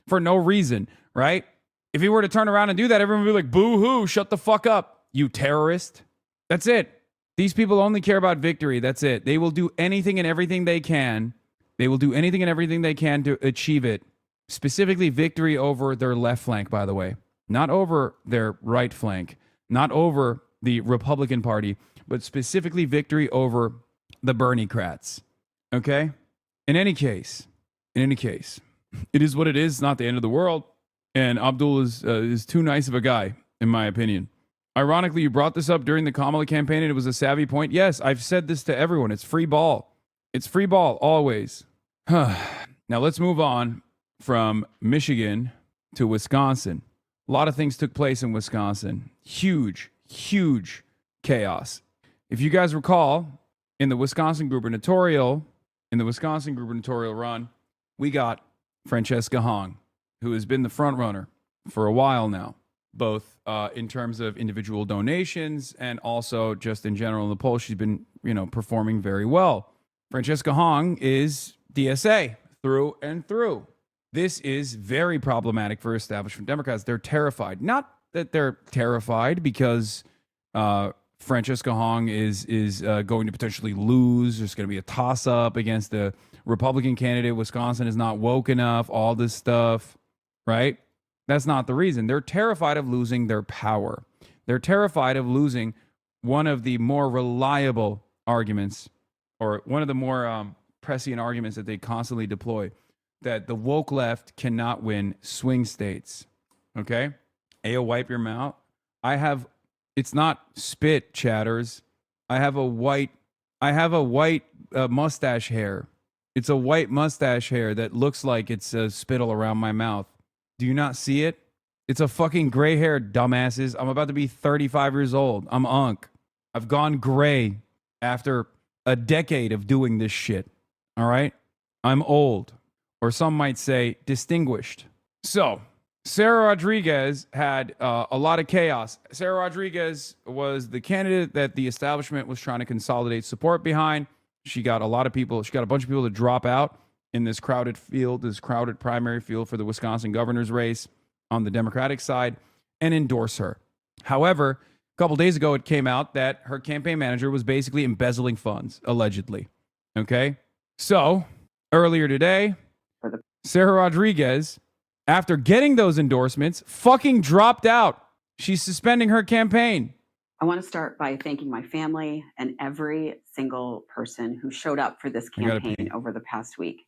S1: for no reason, right? If he were to turn around and do that, everyone would be like, boo-hoo, shut the fuck up, you terrorist. That's it. These people only care about victory. That's it. They will do anything and everything they can. They will do anything and everything they can to achieve it. Specifically victory over their left flank, by the way. Not over their right flank. Not over the Republican Party, but specifically victory over the Bernie-crats. Okay? In any case, it is what it is. It's not the end of the world. And Abdul is too nice of a guy, in my opinion. Ironically, you brought this up during the Kamala campaign, and it was a savvy point. Yes, I've said this to everyone. It's free ball. It's free ball, always. Now, let's move on from Michigan to Wisconsin. A lot of things took place in Wisconsin. Huge, huge chaos. If you guys recall, in the Wisconsin gubernatorial run, we got Francesca Hong, who has been the front runner for a while now, both in terms of individual donations and also just in general in the polls. She's been, performing very well. Francesca Hong is DSA through and through. This is very problematic for establishment Democrats. They're terrified. Not that they're terrified because Francesca Hong is going to potentially lose. There's going to be a toss-up against the Republican candidate. Wisconsin is not woke enough, all this stuff, right? That's not the reason. They're terrified of losing their power. They're terrified of losing one of the more reliable arguments, or one of the more prescient arguments that they constantly deploy, that the woke left cannot win swing states. Okay? Ayo, wipe your mouth. It's not spit, chatters. I have a white mustache hair. It's a white mustache hair that looks like it's spittle around my mouth. Do you not see it? It's a fucking gray hair, dumbasses. I'm about to be 35 years old. I'm unk. I've gone gray after a decade of doing this shit. All right? I'm old. Or some might say distinguished. So, Sarah Rodriguez had a lot of chaos. Sarah Rodriguez was the candidate that the establishment was trying to consolidate support behind. She got a bunch of people to drop out in this crowded primary field for the Wisconsin governor's race on the Democratic side, and endorse her. However, a couple days ago, it came out that her campaign manager was basically embezzling funds, allegedly. Okay? So, earlier today, Sarah Rodriguez, after getting those endorsements, fucking dropped out. She's suspending her campaign.
S7: I want to start by thanking my family and every single person who showed up for this campaign over the past week.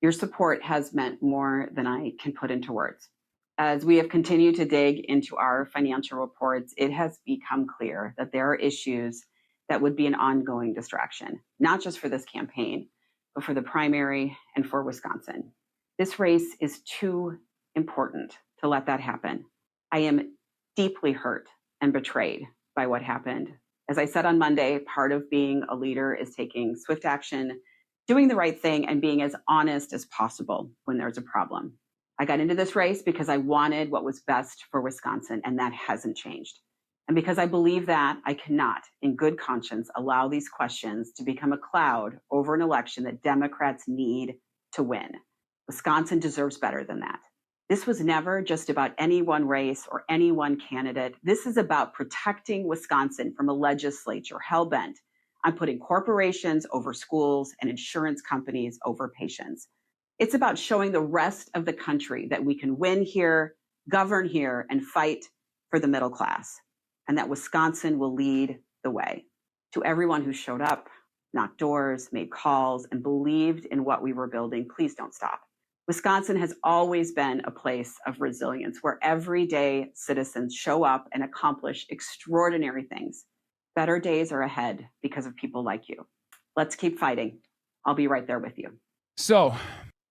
S7: Your support has meant more than I can put into words. As we have continued to dig into our financial reports, it has become clear that there are issues that would be an ongoing distraction, not just for this campaign, but for the primary and for Wisconsin. This race is too important to let that happen. I am deeply hurt and betrayed by what happened. As I said on Monday, part of being a leader is taking swift action, doing the right thing, and being as honest as possible when there's a problem. I got into this race because I wanted what was best for Wisconsin, and that hasn't changed. And because I believe that, I cannot, in good conscience, allow these questions to become a cloud over an election that Democrats need to win. Wisconsin deserves better than that. This was never just about any one race or any one candidate. This is about protecting Wisconsin from a legislature hell-bent on putting corporations over schools and insurance companies over patients. It's about showing the rest of the country that we can win here, govern here, and fight for the middle class, and that Wisconsin will lead the way. To everyone who showed up, knocked doors, made calls, and believed in what we were building, please don't stop. Wisconsin has always been a place of resilience where everyday citizens show up and accomplish extraordinary things. Better days are ahead because of people like you. Let's keep fighting. I'll be right there with you.
S1: So,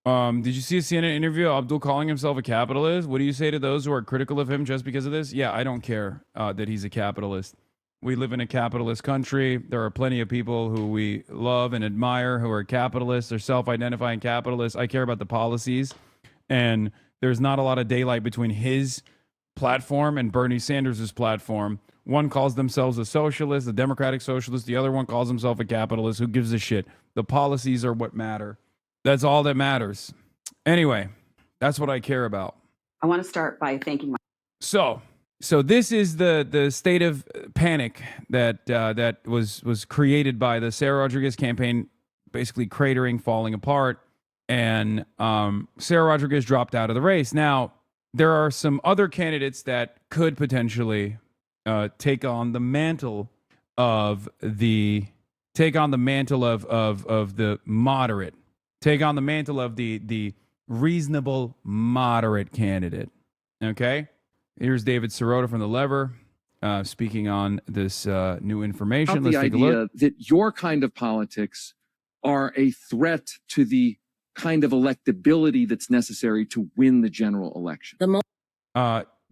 S1: did you see a CNN interview of Abdul calling himself a capitalist? What do you say to those who are critical of him just because of this? Yeah, I don't care that he's a capitalist. We live in a capitalist country. There are plenty of people who we love and admire who are capitalists or self-identifying capitalists. I care about the policies, and there's not a lot of daylight between his platform and Bernie Sanders' platform. One calls themselves a socialist, a democratic socialist. The other one calls himself a capitalist. Who gives a shit? The policies are what matter. That's all that matters. Anyway, that's what I care about.
S7: I want to start by thanking my...
S1: So this is the state of panic that was created by the Sarah Rodriguez campaign, basically cratering, falling apart, and Sarah Rodriguez dropped out of the race. Now, there are some other candidates that could potentially take on the mantle of the moderate, take on the mantle of the reasonable moderate candidate. Okay. Here's David Sirota from The Lever speaking on this new information. Let's take a look.
S4: The idea that your kind of politics are a threat to the kind of electability that's necessary to win the general election.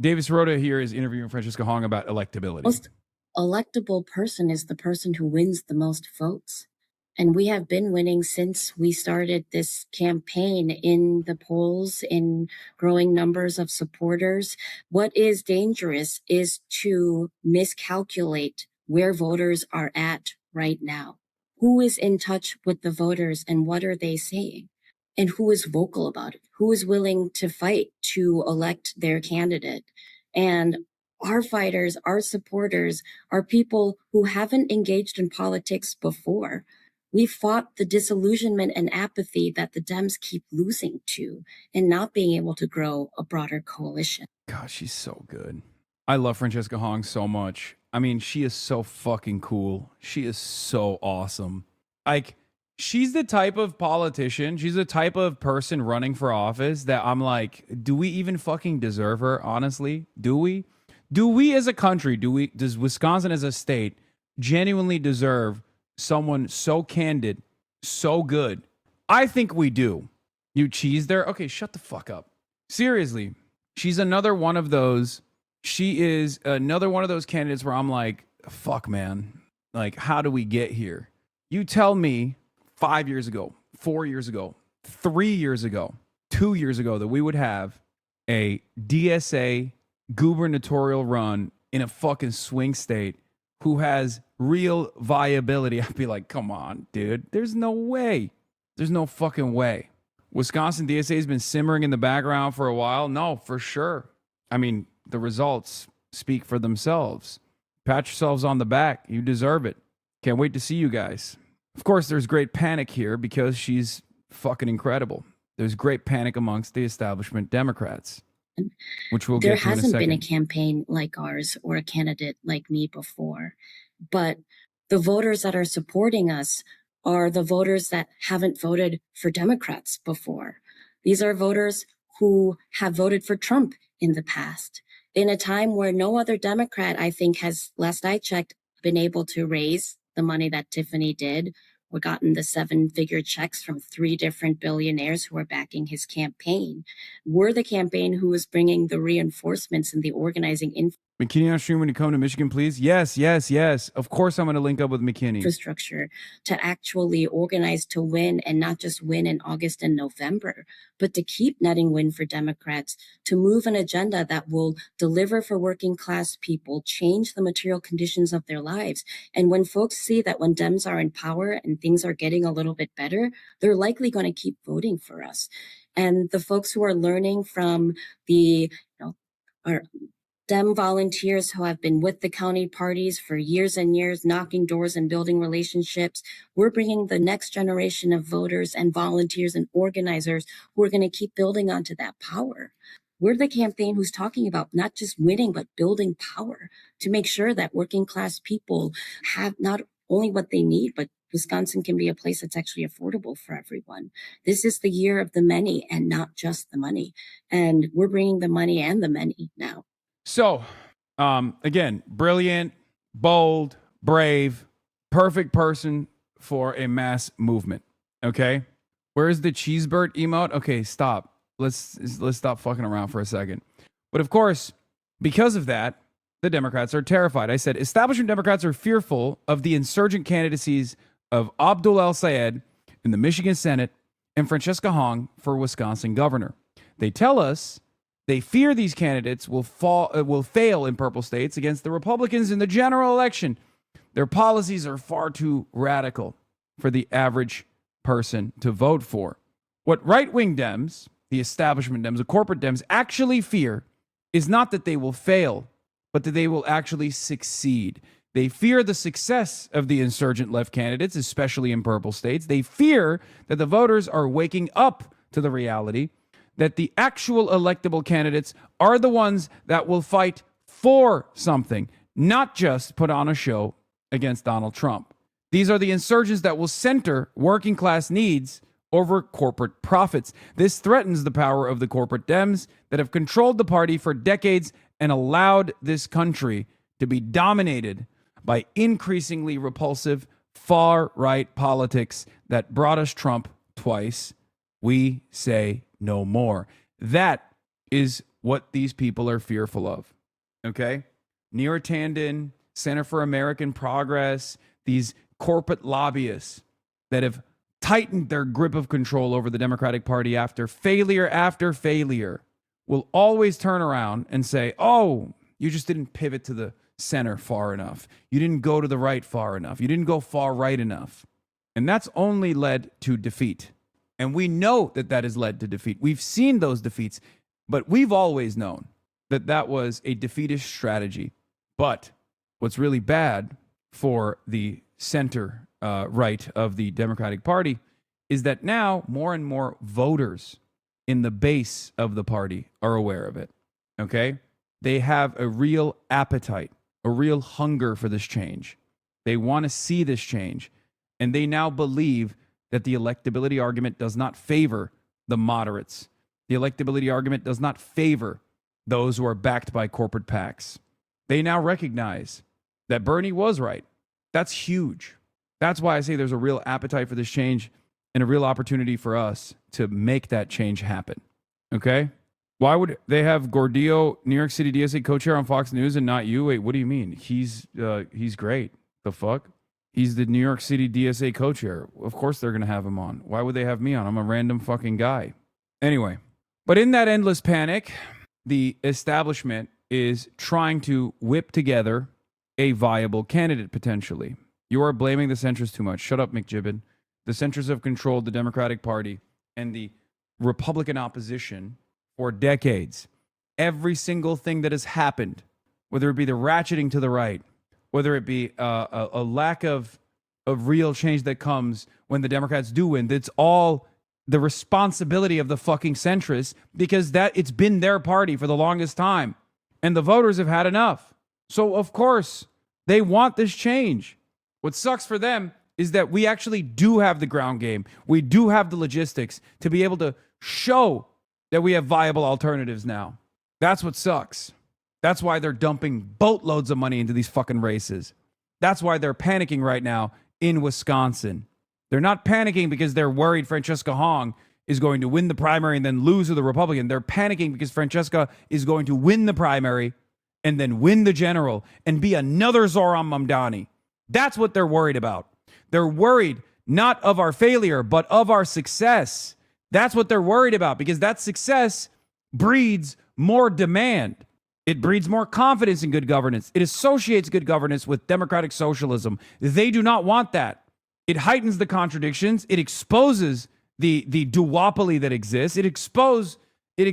S1: David Sirota here is interviewing Francesca Hong about electability.
S21: Most electable person is the person who wins the most votes. And we have been winning since we started this campaign in the polls, in growing numbers of supporters. What is dangerous is to miscalculate where voters are at right now. Who is in touch with the voters and what are they saying? And who is vocal about it? Who is willing to fight to elect their candidate? And our fighters, our supporters, are people who haven't engaged in politics before. We fought the disillusionment and apathy that the Dems keep losing to and not being able to grow a broader coalition.
S1: God, she's so good. I love Francesca Hong so much. I mean, she is so fucking cool. She is so awesome. Like, she's the type of politician, she's the type of person running for office that I'm like, do we even fucking deserve her, honestly? Do we? Do we as a country, does Wisconsin as a state genuinely deserve someone so candid, so good? I think we do. You cheese there? Okay, shut the fuck up. Seriously, she's another one of those. She is another one of those candidates where I'm like, fuck, man. Like, how do we get here? You tell me 5 years ago, 4 years ago, 3 years ago, 2 years ago that we would have a DSA gubernatorial run in a fucking swing state who has real viability. I'd be like, come on, dude. There's no way. There's no fucking way. Wisconsin DSA has been simmering in the background for a while. No, for sure. I mean, the results speak for themselves. Pat yourselves on the back. You deserve it. Can't wait to see you guys. Of course, there's great panic here because she's fucking incredible. There's great panic amongst the establishment Democrats, which we'll get to in a second.
S21: There hasn't been a campaign like ours or a candidate like me before, but the voters that are supporting us are the voters that haven't voted for Democrats before. These are voters who have voted for Trump in the past, in a time where no other Democrat, I think, has, last I checked, been able to raise the money that Tiffany did. We've gotten the 7-figure checks from 3 different billionaires who are backing his campaign. We're the campaign who is bringing the reinforcements and the organizing
S1: McKinney on stream when you come to Michigan, please. Yes, yes, yes. Of course I'm going to link up with McKinney.
S21: Infrastructure to actually organize to win, and not just win in August and November, but to keep netting win for Democrats, to move an agenda that will deliver for working class people, change the material conditions of their lives. And when folks see that when Dems are in power and things are getting a little bit better, they're likely going to keep voting for us. And the folks who are learning from the, our Dem volunteers who have been with the county parties for years and years, knocking doors and building relationships, we're bringing the next generation of voters and volunteers and organizers who are going to keep building onto that power. We're the campaign who's talking about not just winning, but building power to make sure that working class people have not only what they need, but Wisconsin can be a place that's actually affordable for everyone. This is the year of the many and not just the money. And we're bringing the money and the many now.
S1: So, again, brilliant, bold, brave, perfect person for a mass movement. Okay? Where's the cheesebird emote? Okay, stop. Let's stop fucking around for a second. But of course, because of that, the Democrats are terrified. I said establishment Democrats are fearful of the insurgent candidacies of Abdul El-Sayed in the Michigan Senate and Francesca Hong for Wisconsin governor. They tell us they fear these candidates will fail in purple states against the Republicans in the general election. Their policies are far too radical for the average person to vote for. What right-wing Dems, the establishment Dems, the corporate Dems actually fear is not that they will fail, but that they will actually succeed. They fear the success of the insurgent left candidates, especially in purple states. They fear that the voters are waking up to the reality that the actual electable candidates are the ones that will fight for something, not just put on a show against Donald Trump. These are the insurgents that will center working class needs over corporate profits. This threatens the power of the corporate Dems that have controlled the party for decades and allowed this country to be dominated by increasingly repulsive far-right politics that brought us Trump twice. We say no more. That is what these people are fearful of. Okay? Neera Tanden, Center for American Progress, these corporate lobbyists that have tightened their grip of control over the Democratic Party after failure, will always turn around and say, oh, you just didn't pivot to the center far enough. You didn't go to the right far enough. You didn't go far right enough. And that's only led to defeat. And we know that that has led to defeat. We've seen those defeats, but we've always known that that was a defeatist strategy. But what's really bad for the center right of the Democratic Party is that now more and more voters in the base of the party are aware of it. Okay? They have a real appetite, a real hunger for this change. They want to see this change. And they now believe that the electability argument does not favor the moderates. The electability argument does not favor those who are backed by corporate PACs. They now recognize that Bernie was right. That's huge. That's why I say there's a real appetite for this change and a real opportunity for us to make that change happen. Okay? Why would they have Gordillo, New York City DSA co-chair on Fox News and not you? Wait, what do you mean? He's great. The fuck? He's the New York City DSA co-chair. Of course they're going to have him on. Why would they have me on? I'm a random fucking guy. Anyway, but in that endless panic, the establishment is trying to whip together a viable candidate potentially. You are blaming the centrists too much. Shut up, McJibbin. The centrists have controlled the Democratic Party and the Republican opposition for decades. Every single thing that has happened, whether it be the ratcheting to the right, whether it be a lack of real change that comes when the Democrats do win, that's all the responsibility of the fucking centrists because that it's been their party for the longest time. And the voters have had enough. So, of course, they want this change. What sucks for them is that we actually do have the ground game. We do have the logistics to be able to show that we have viable alternatives now. That's what sucks. That's why they're dumping boatloads of money into these fucking races. That's why they're panicking right now in Wisconsin. They're not panicking because they're worried Francesca Hong is going to win the primary and then lose to the Republican. They're panicking because Francesca is going to win the primary and then win the general and be another Zohran Mamdani. That's what they're worried about. They're worried not of our failure, but of our success. That's what they're worried about because that success breeds more demand. It breeds more confidence in good governance. It associates good governance with democratic socialism. They do not want that. It heightens the contradictions. It exposes the duopoly that exists. It exposes the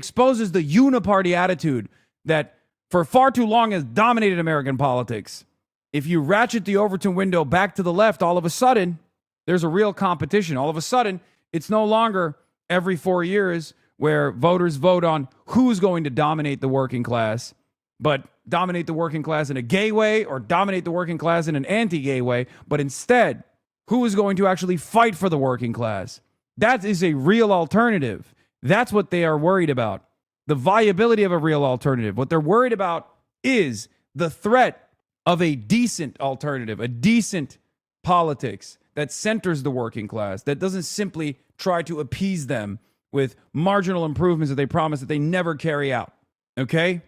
S1: uniparty attitude that for far too long has dominated American politics. If you ratchet the Overton window back to the left, all of a sudden, there's a real competition. All of a sudden, it's no longer every 4 years where voters vote on who's going to dominate the working class, but dominate the working class in a gay way or dominate the working class in an anti-gay way, but instead, who is going to actually fight for the working class? That is a real alternative. That's what they are worried about. The viability of a real alternative. What they're worried about is the threat of a decent alternative, a decent politics that centers the working class, that doesn't simply try to appease them with marginal improvements that they promise that they never carry out. Okay?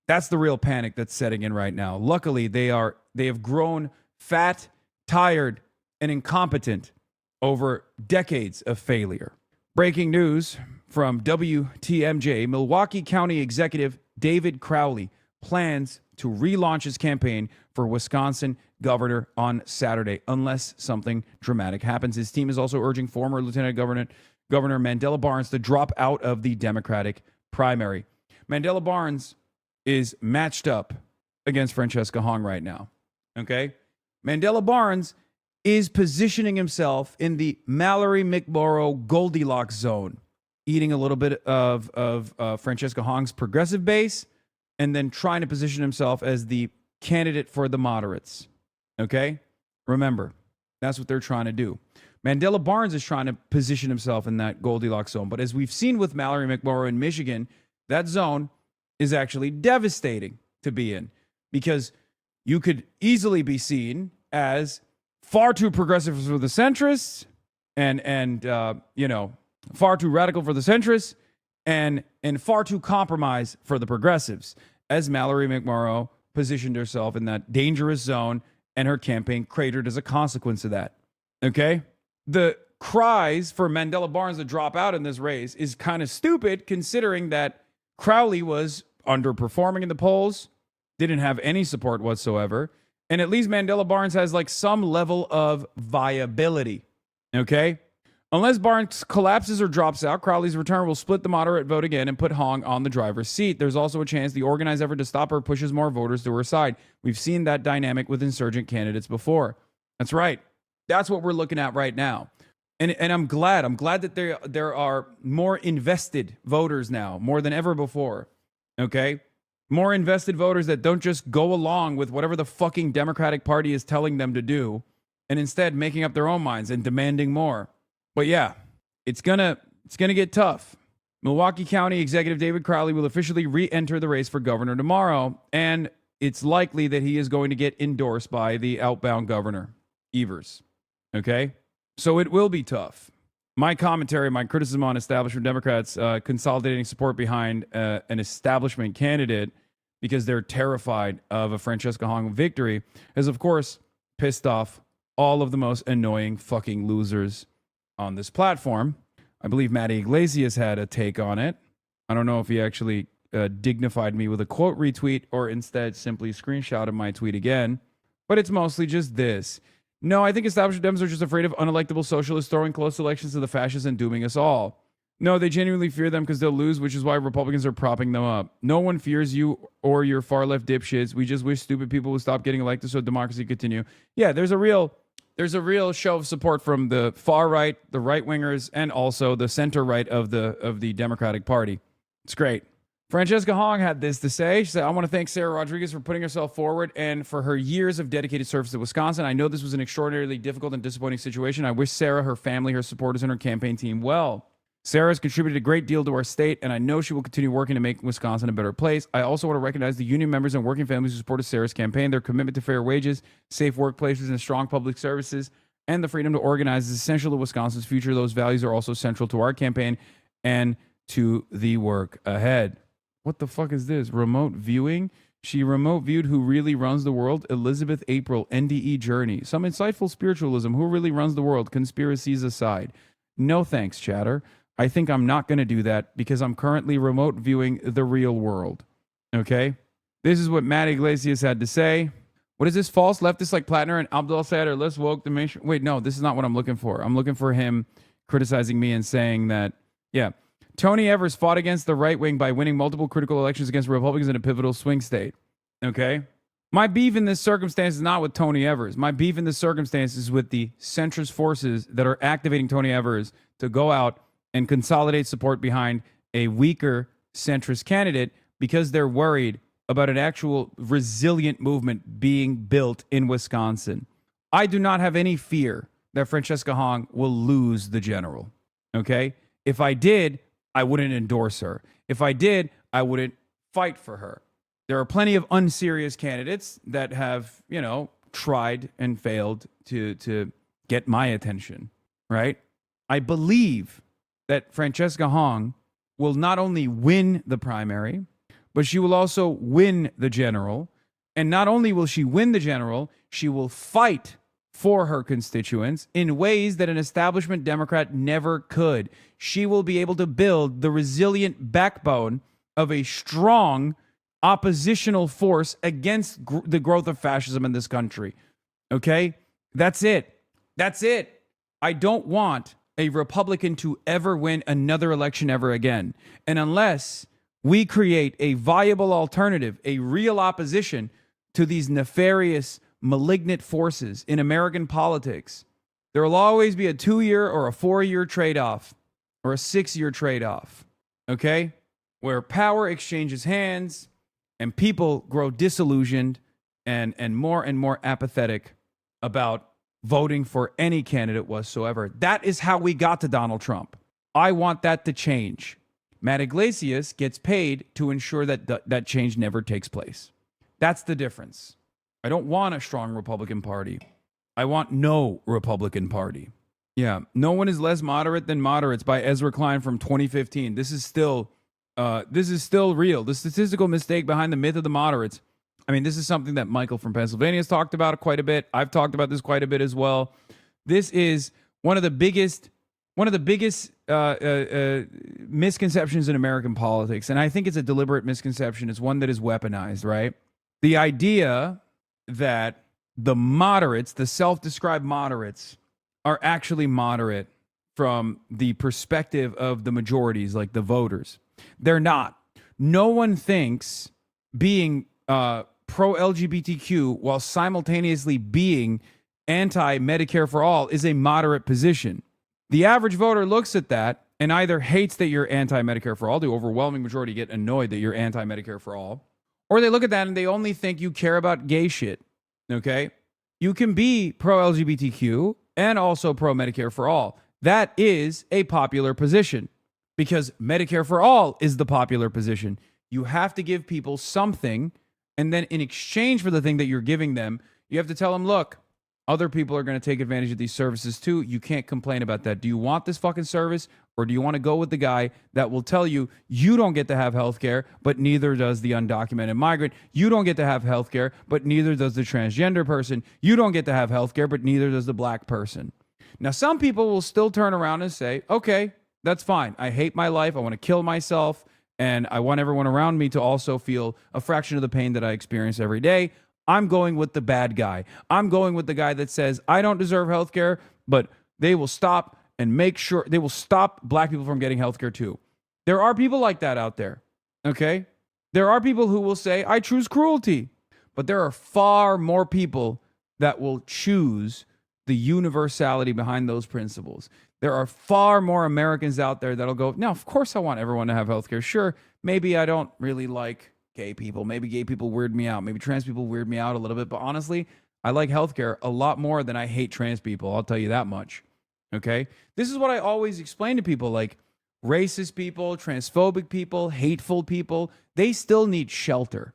S1: That's the real panic that's setting in right now. Luckily, they have grown fat, tired, and incompetent over decades of failure. Breaking news from WTMJ, Milwaukee County Executive David Crowley plans to relaunch his campaign for Wisconsin governor on Saturday, unless something dramatic happens. His team is also urging former Lieutenant Governor Mandela Barnes to drop out of the Democratic primary. Mandela Barnes is matched up against Francesca Hong right now. Okay? Mandela Barnes is positioning himself in the Mallory McMorrow Goldilocks zone, eating a little bit of Francesca Hong's progressive base, and then trying to position himself as the candidate for the moderates. Okay? Remember, that's what they're trying to do. Mandela Barnes is trying to position himself in that Goldilocks zone. But as we've seen with Mallory McMorrow in Michigan, that zone is actually devastating to be in, because you could easily be seen as far too progressive for the centrists and far too radical for the centrists and far too compromised for the progressives, as Mallory McMorrow positioned herself in that dangerous zone, and her campaign cratered as a consequence of that. Okay? The cries for Mandela Barnes to drop out in this race is kind of stupid, considering that Crowley was underperforming in the polls, didn't have any support whatsoever, and at least Mandela Barnes has like some level of viability. Okay? Unless Barnes collapses or drops out, Crowley's return will split the moderate vote again and put Hong on the driver's seat. There's also a chance the organized effort to stop her pushes more voters to her side. We've seen that dynamic with insurgent candidates before. That's right. That's what we're looking at right now. And I'm glad that there are more invested voters now, more than ever before. Okay? More invested voters that don't just go along with whatever the fucking Democratic Party is telling them to do, and instead making up their own minds and demanding more. But yeah, it's gonna get tough. Milwaukee County Executive David Crowley will officially re-enter the race for governor tomorrow, and it's likely that he is going to get endorsed by the outbound governor, Evers. Okay? So it will be tough. My commentary, my criticism on establishment Democrats consolidating support behind an establishment candidate because they're terrified of a Francesca Hong victory has, of course, pissed off all of the most annoying fucking losers on this platform. I believe Matty Iglesias had a take on it. I don't know if he actually dignified me with a quote retweet or instead simply screenshotted my tweet again. But it's mostly just this. No, I think establishment Dems are just afraid of unelectable socialists throwing close elections to the fascists and dooming us all. No, they genuinely fear them because they'll lose, which is why Republicans are propping them up. No one fears you or your far-left dipshits. We just wish stupid people would stop getting elected so democracy could continue. Yeah, there's a real show of support from the far right, the right wingers, and also the center right of the Democratic Party. It's great. Francesca Hong had this to say. She said, I want to thank Sarah Rodriguez for putting herself forward and for her years of dedicated service to Wisconsin. I know this was an extraordinarily difficult and disappointing situation. I wish Sarah, her family, her supporters, and her campaign team well. Sarah has contributed a great deal to our state, and I know she will continue working to make Wisconsin a better place. I also want to recognize the union members and working families who supported Sarah's campaign. Their commitment to fair wages, safe workplaces, and strong public services, and the freedom to organize is essential to Wisconsin's future. Those values are also central to our campaign and to the work ahead. What the fuck is this? Remote viewing? She remote viewed Who Really Runs the World? Elizabeth April, NDE Journey. Some insightful spiritualism. Who really runs the world? Conspiracies aside. No thanks, chatter. I think I'm not going to do that because I'm currently remote viewing the real world. Okay? This is what Matt Iglesias had to say. What is this? False leftists like Plattner and Abdul Sayed are less woke than mainstream. Wait, no, this is not what I'm looking for. I'm looking for him criticizing me and saying that, yeah, Tony Evers fought against the right wing by winning multiple critical elections against Republicans in a pivotal swing state. Okay? My beef in this circumstance is not with Tony Evers. My beef in this circumstance is with the centrist forces that are activating Tony Evers to go out and consolidate support behind a weaker centrist candidate because they're worried about an actual resilient movement being built in Wisconsin. I do not have any fear that Francesca Hong will lose the general. Okay? If I did, I wouldn't endorse her. If I did, I wouldn't fight for her. There are plenty of unserious candidates that have, tried and failed to get my attention, right? I believe that Francesca Hong will not only win the primary, but she will also win the general. And not only will she win the general, she will fight for her constituents in ways that an establishment Democrat never could. She will be able to build the resilient backbone of a strong oppositional force against the growth of fascism in this country. Okay? That's it. That's it. I don't want a Republican to ever win another election ever again. And unless we create a viable alternative, a real opposition to these nefarious, malignant forces in American politics, there will always be a 2-year or a 4-year trade-off or a 6-year trade-off, okay? Where power exchanges hands and people grow disillusioned and more apathetic about voting for any candidate whatsoever. That is how we got to Donald Trump. I want that to change. Matt Iglesias gets paid to ensure that that change never takes place. That's the difference. I don't want a strong Republican Party. I want no Republican Party. Yeah, no one is less moderate than moderates by Ezra Klein from 2015. This is still real. The statistical mistake behind the myth of the moderates. I mean, this is something that Michael from Pennsylvania has talked about quite a bit. I've talked about this quite a bit as well. This is one of the biggest misconceptions in American politics, and I think it's a deliberate misconception. It's one that is weaponized, right? The idea that the moderates, the self-described moderates, are actually moderate from the perspective of the majorities, like the voters. They're not. No one thinks being pro-LGBTQ while simultaneously being anti-Medicare for all is a moderate position. The average voter looks at that and either hates that you're anti-Medicare for all, the overwhelming majority get annoyed that you're anti-Medicare for all, or they look at that and they only think you care about gay shit, okay? You can be pro-LGBTQ and also pro-Medicare for all. That is a popular position because Medicare for all is the popular position. You have to give people something, and then in exchange for the thing that you're giving them, you have to tell them, look, other people are going to take advantage of these services too. You can't complain about that. Do you want this fucking service, or do you want to go with the guy that will tell you you don't get to have health care, but neither does the undocumented migrant? You don't get to have health care, but neither does the transgender person. You don't get to have health care, but neither does the black person. Now, some people will still turn around and say, okay, that's fine. I hate my life. I want to kill myself. And I want everyone around me to also feel a fraction of the pain that I experience every day. I'm going with the bad guy. I'm going with the guy that says, I don't deserve health care, but they will stop and make sure they will stop black people from getting health care too. There are people like that out there, okay? There are people who will say, I choose cruelty. But there are far more people that will choose the universality behind those principles. There are far more Americans out there that'll go, no, of course I want everyone to have health care. Sure, maybe I don't really like gay people. Maybe gay people weird me out. Maybe trans people weird me out a little bit. But honestly, I like healthcare a lot more than I hate trans people. I'll tell you that much. Okay? This is what I always explain to people, like racist people, transphobic people, hateful people, they still need shelter.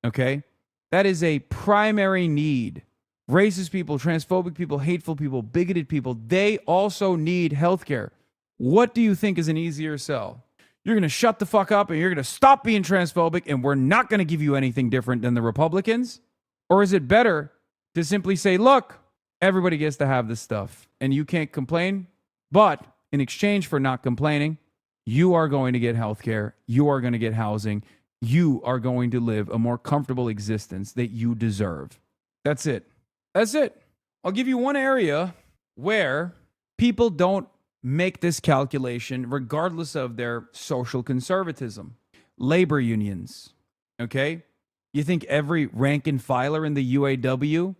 S1: Okay? That is a primary need. Racist people, transphobic people, hateful people, bigoted people, they also need healthcare. What do you think is an easier sell? You're going to shut the fuck up and you're going to stop being transphobic and we're not going to give you anything different than the Republicans? Or is it better to simply say, look, everybody gets to have this stuff and you can't complain, but in exchange for not complaining, you are going to get health care, you are going to get housing, you are going to live a more comfortable existence that you deserve. That's it. That's it. I'll give you one area where people don't make this calculation regardless of their social conservatism. Labor unions, okay? You think every rank and filer in the UAW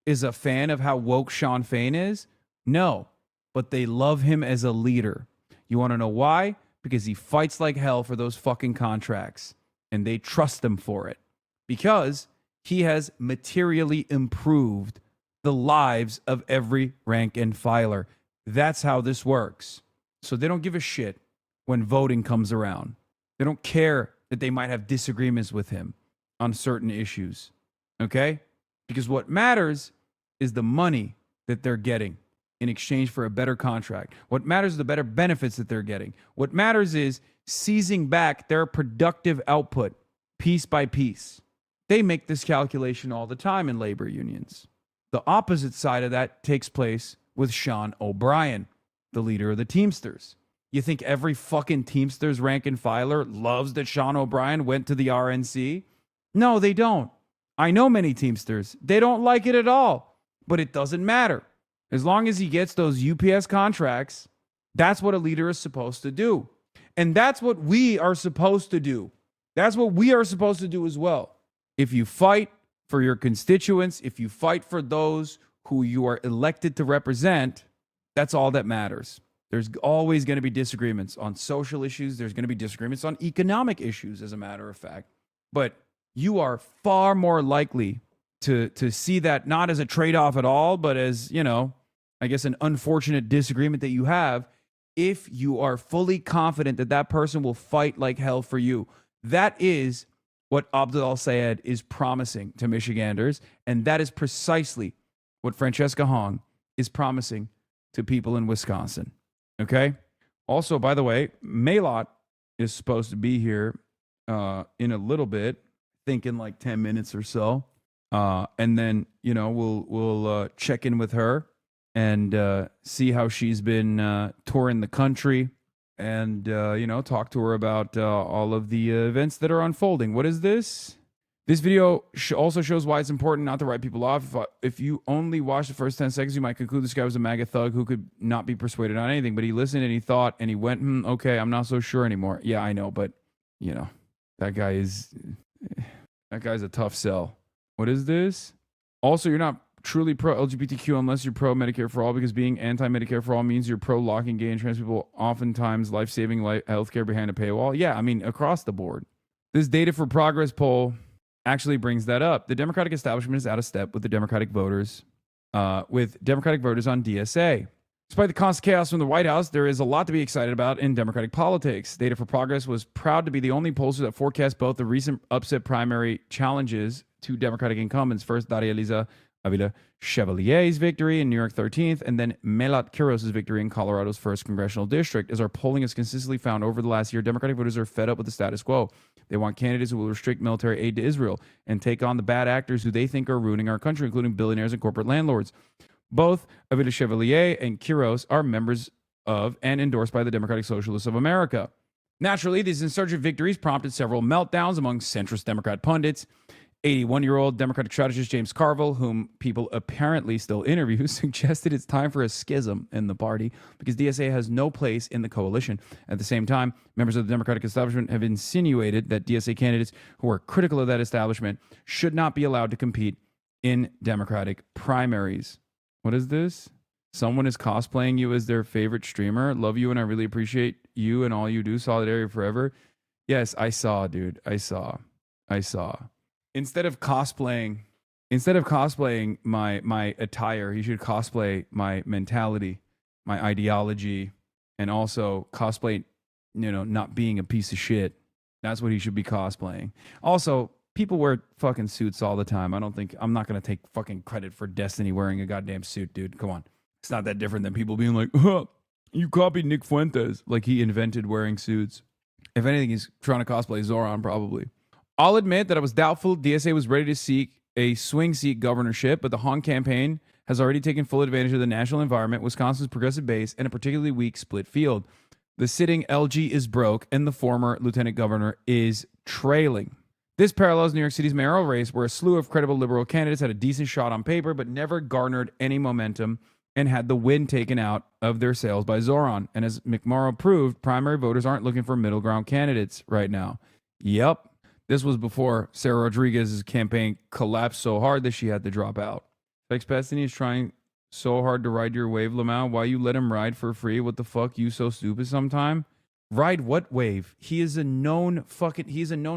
S1: is a fan of how woke Sean Fain is? No, but they love him as a leader. You want to know why? because he fights like hell for those fucking contracts, and they trust him for it because he has materially improved the lives of every rank and filer. That's how this works. So they don't give a shit when voting comes around. They don't care that they might have disagreements with him on certain issues. Okay? Because what matters is the money that they're getting in exchange for a better contract. What matters is the better benefits that they're getting. What matters is seizing back their productive output piece by piece. They make this calculation all the time in labor unions. The opposite side of that takes place with Sean O'Brien, the leader of the Teamsters. You think every fucking Teamsters rank and filer loves that Sean O'Brien went to the RNC? No, they don't. I know many Teamsters. They don't like it at all. But it doesn't matter. As long as he gets those UPS contracts, that's what a leader is supposed to do. And that's what we are supposed to do. That's what we are supposed to do as well. If you fight for your constituents, if you fight for those who you are elected to represent, that's all that matters. There's always going to be disagreements on social issues. There's going to be disagreements on economic issues, as a matter of fact. But you are far more likely to see that not as a trade-off at all, but as, you know, I guess an unfortunate disagreement that you have if you are fully confident that that person will fight like hell for you. That is what Abdul al-Sayed is promising to Michiganders, and that is precisely what Francesca Hong is promising to people in Wisconsin. Okay? Also, by the way, Maylot is supposed to be here in a little bit, I think in like 10 minutes or so. And then, you know, we'll check in with her and see how she's been touring the country and, you know, talk to her about all of the events that are unfolding. What is this? This video also shows why it's important not to write people off. If you only watch the first 10 seconds, you might conclude this guy was a MAGA thug who could not be persuaded on anything. But he listened and he thought and he went, okay, I'm not so sure anymore. Yeah, I know. But, you know, that guy's a tough sell. What is this? Also, you're not truly pro-LGBTQ unless you're pro-Medicare for all, because being anti-Medicare for all means you're pro-locking gay and trans people, oftentimes life-saving healthcare behind a paywall. Yeah, I mean, across the board. This Data for Progress poll actually brings that up. The Democratic establishment is out of step with the Democratic voters, on DSA. Despite the constant chaos from the White House, there is a lot to be excited about in Democratic politics. Data for Progress was proud to be the only pollster that forecast both the recent upset primary challenges to Democratic incumbents. First, Daria Eliza Avila Chevalier's victory in New York 13th, and then Melat Quiros' victory in Colorado's 1st congressional district. As our polling has consistently found over the last year, Democratic voters are fed up with the status quo. They want candidates who will restrict military aid to Israel and take on the bad actors who they think are ruining our country, including billionaires and corporate landlords. Both Avila Chevalier and Quiros are members of and endorsed by the Democratic Socialists of America. Naturally, these insurgent victories prompted several meltdowns among centrist Democrat pundits. 81-year-old Democratic strategist James Carville, whom people apparently still interview, suggested it's time for a schism in the party because DSA has no place in the coalition. At the same time, members of the Democratic establishment have insinuated that DSA candidates who are critical of that establishment should not be allowed to compete in Democratic primaries. What is this? Someone is cosplaying you as their favorite streamer. Love you and I really appreciate you and all you do. Solidarity forever. Yes, I saw, dude. I saw. Instead of cosplaying my attire, he should cosplay my mentality, my ideology, and also cosplay, you know, not being a piece of shit. That's what he should be cosplaying. Also, people wear fucking suits all the time. I'm not going to take fucking credit for Destiny wearing a goddamn suit, dude. Come on. It's not that different than people being like, you copied Nick Fuentes. Like he invented wearing suits. If anything, he's trying to cosplay Zoran, probably. I'll admit that I was doubtful DSA was ready to seek a swing seat governorship, but the Hong campaign has already taken full advantage of the national environment, Wisconsin's progressive base, and a particularly weak split field. The sitting LG is broke, and the former lieutenant governor is trailing. This parallels New York City's mayoral race, where a slew of credible liberal candidates had a decent shot on paper, but never garnered any momentum and had the wind taken out of their sails by Zoran. And as McMorrow proved, primary voters aren't looking for middle ground candidates right now. Yep. This was before Sarah Rodriguez's campaign collapsed so hard that she had to drop out. Fex Pastini is trying so hard to ride your wave, Lamau. Why you let him ride for free? What the fuck? You so stupid sometime? Ride what wave? He is a known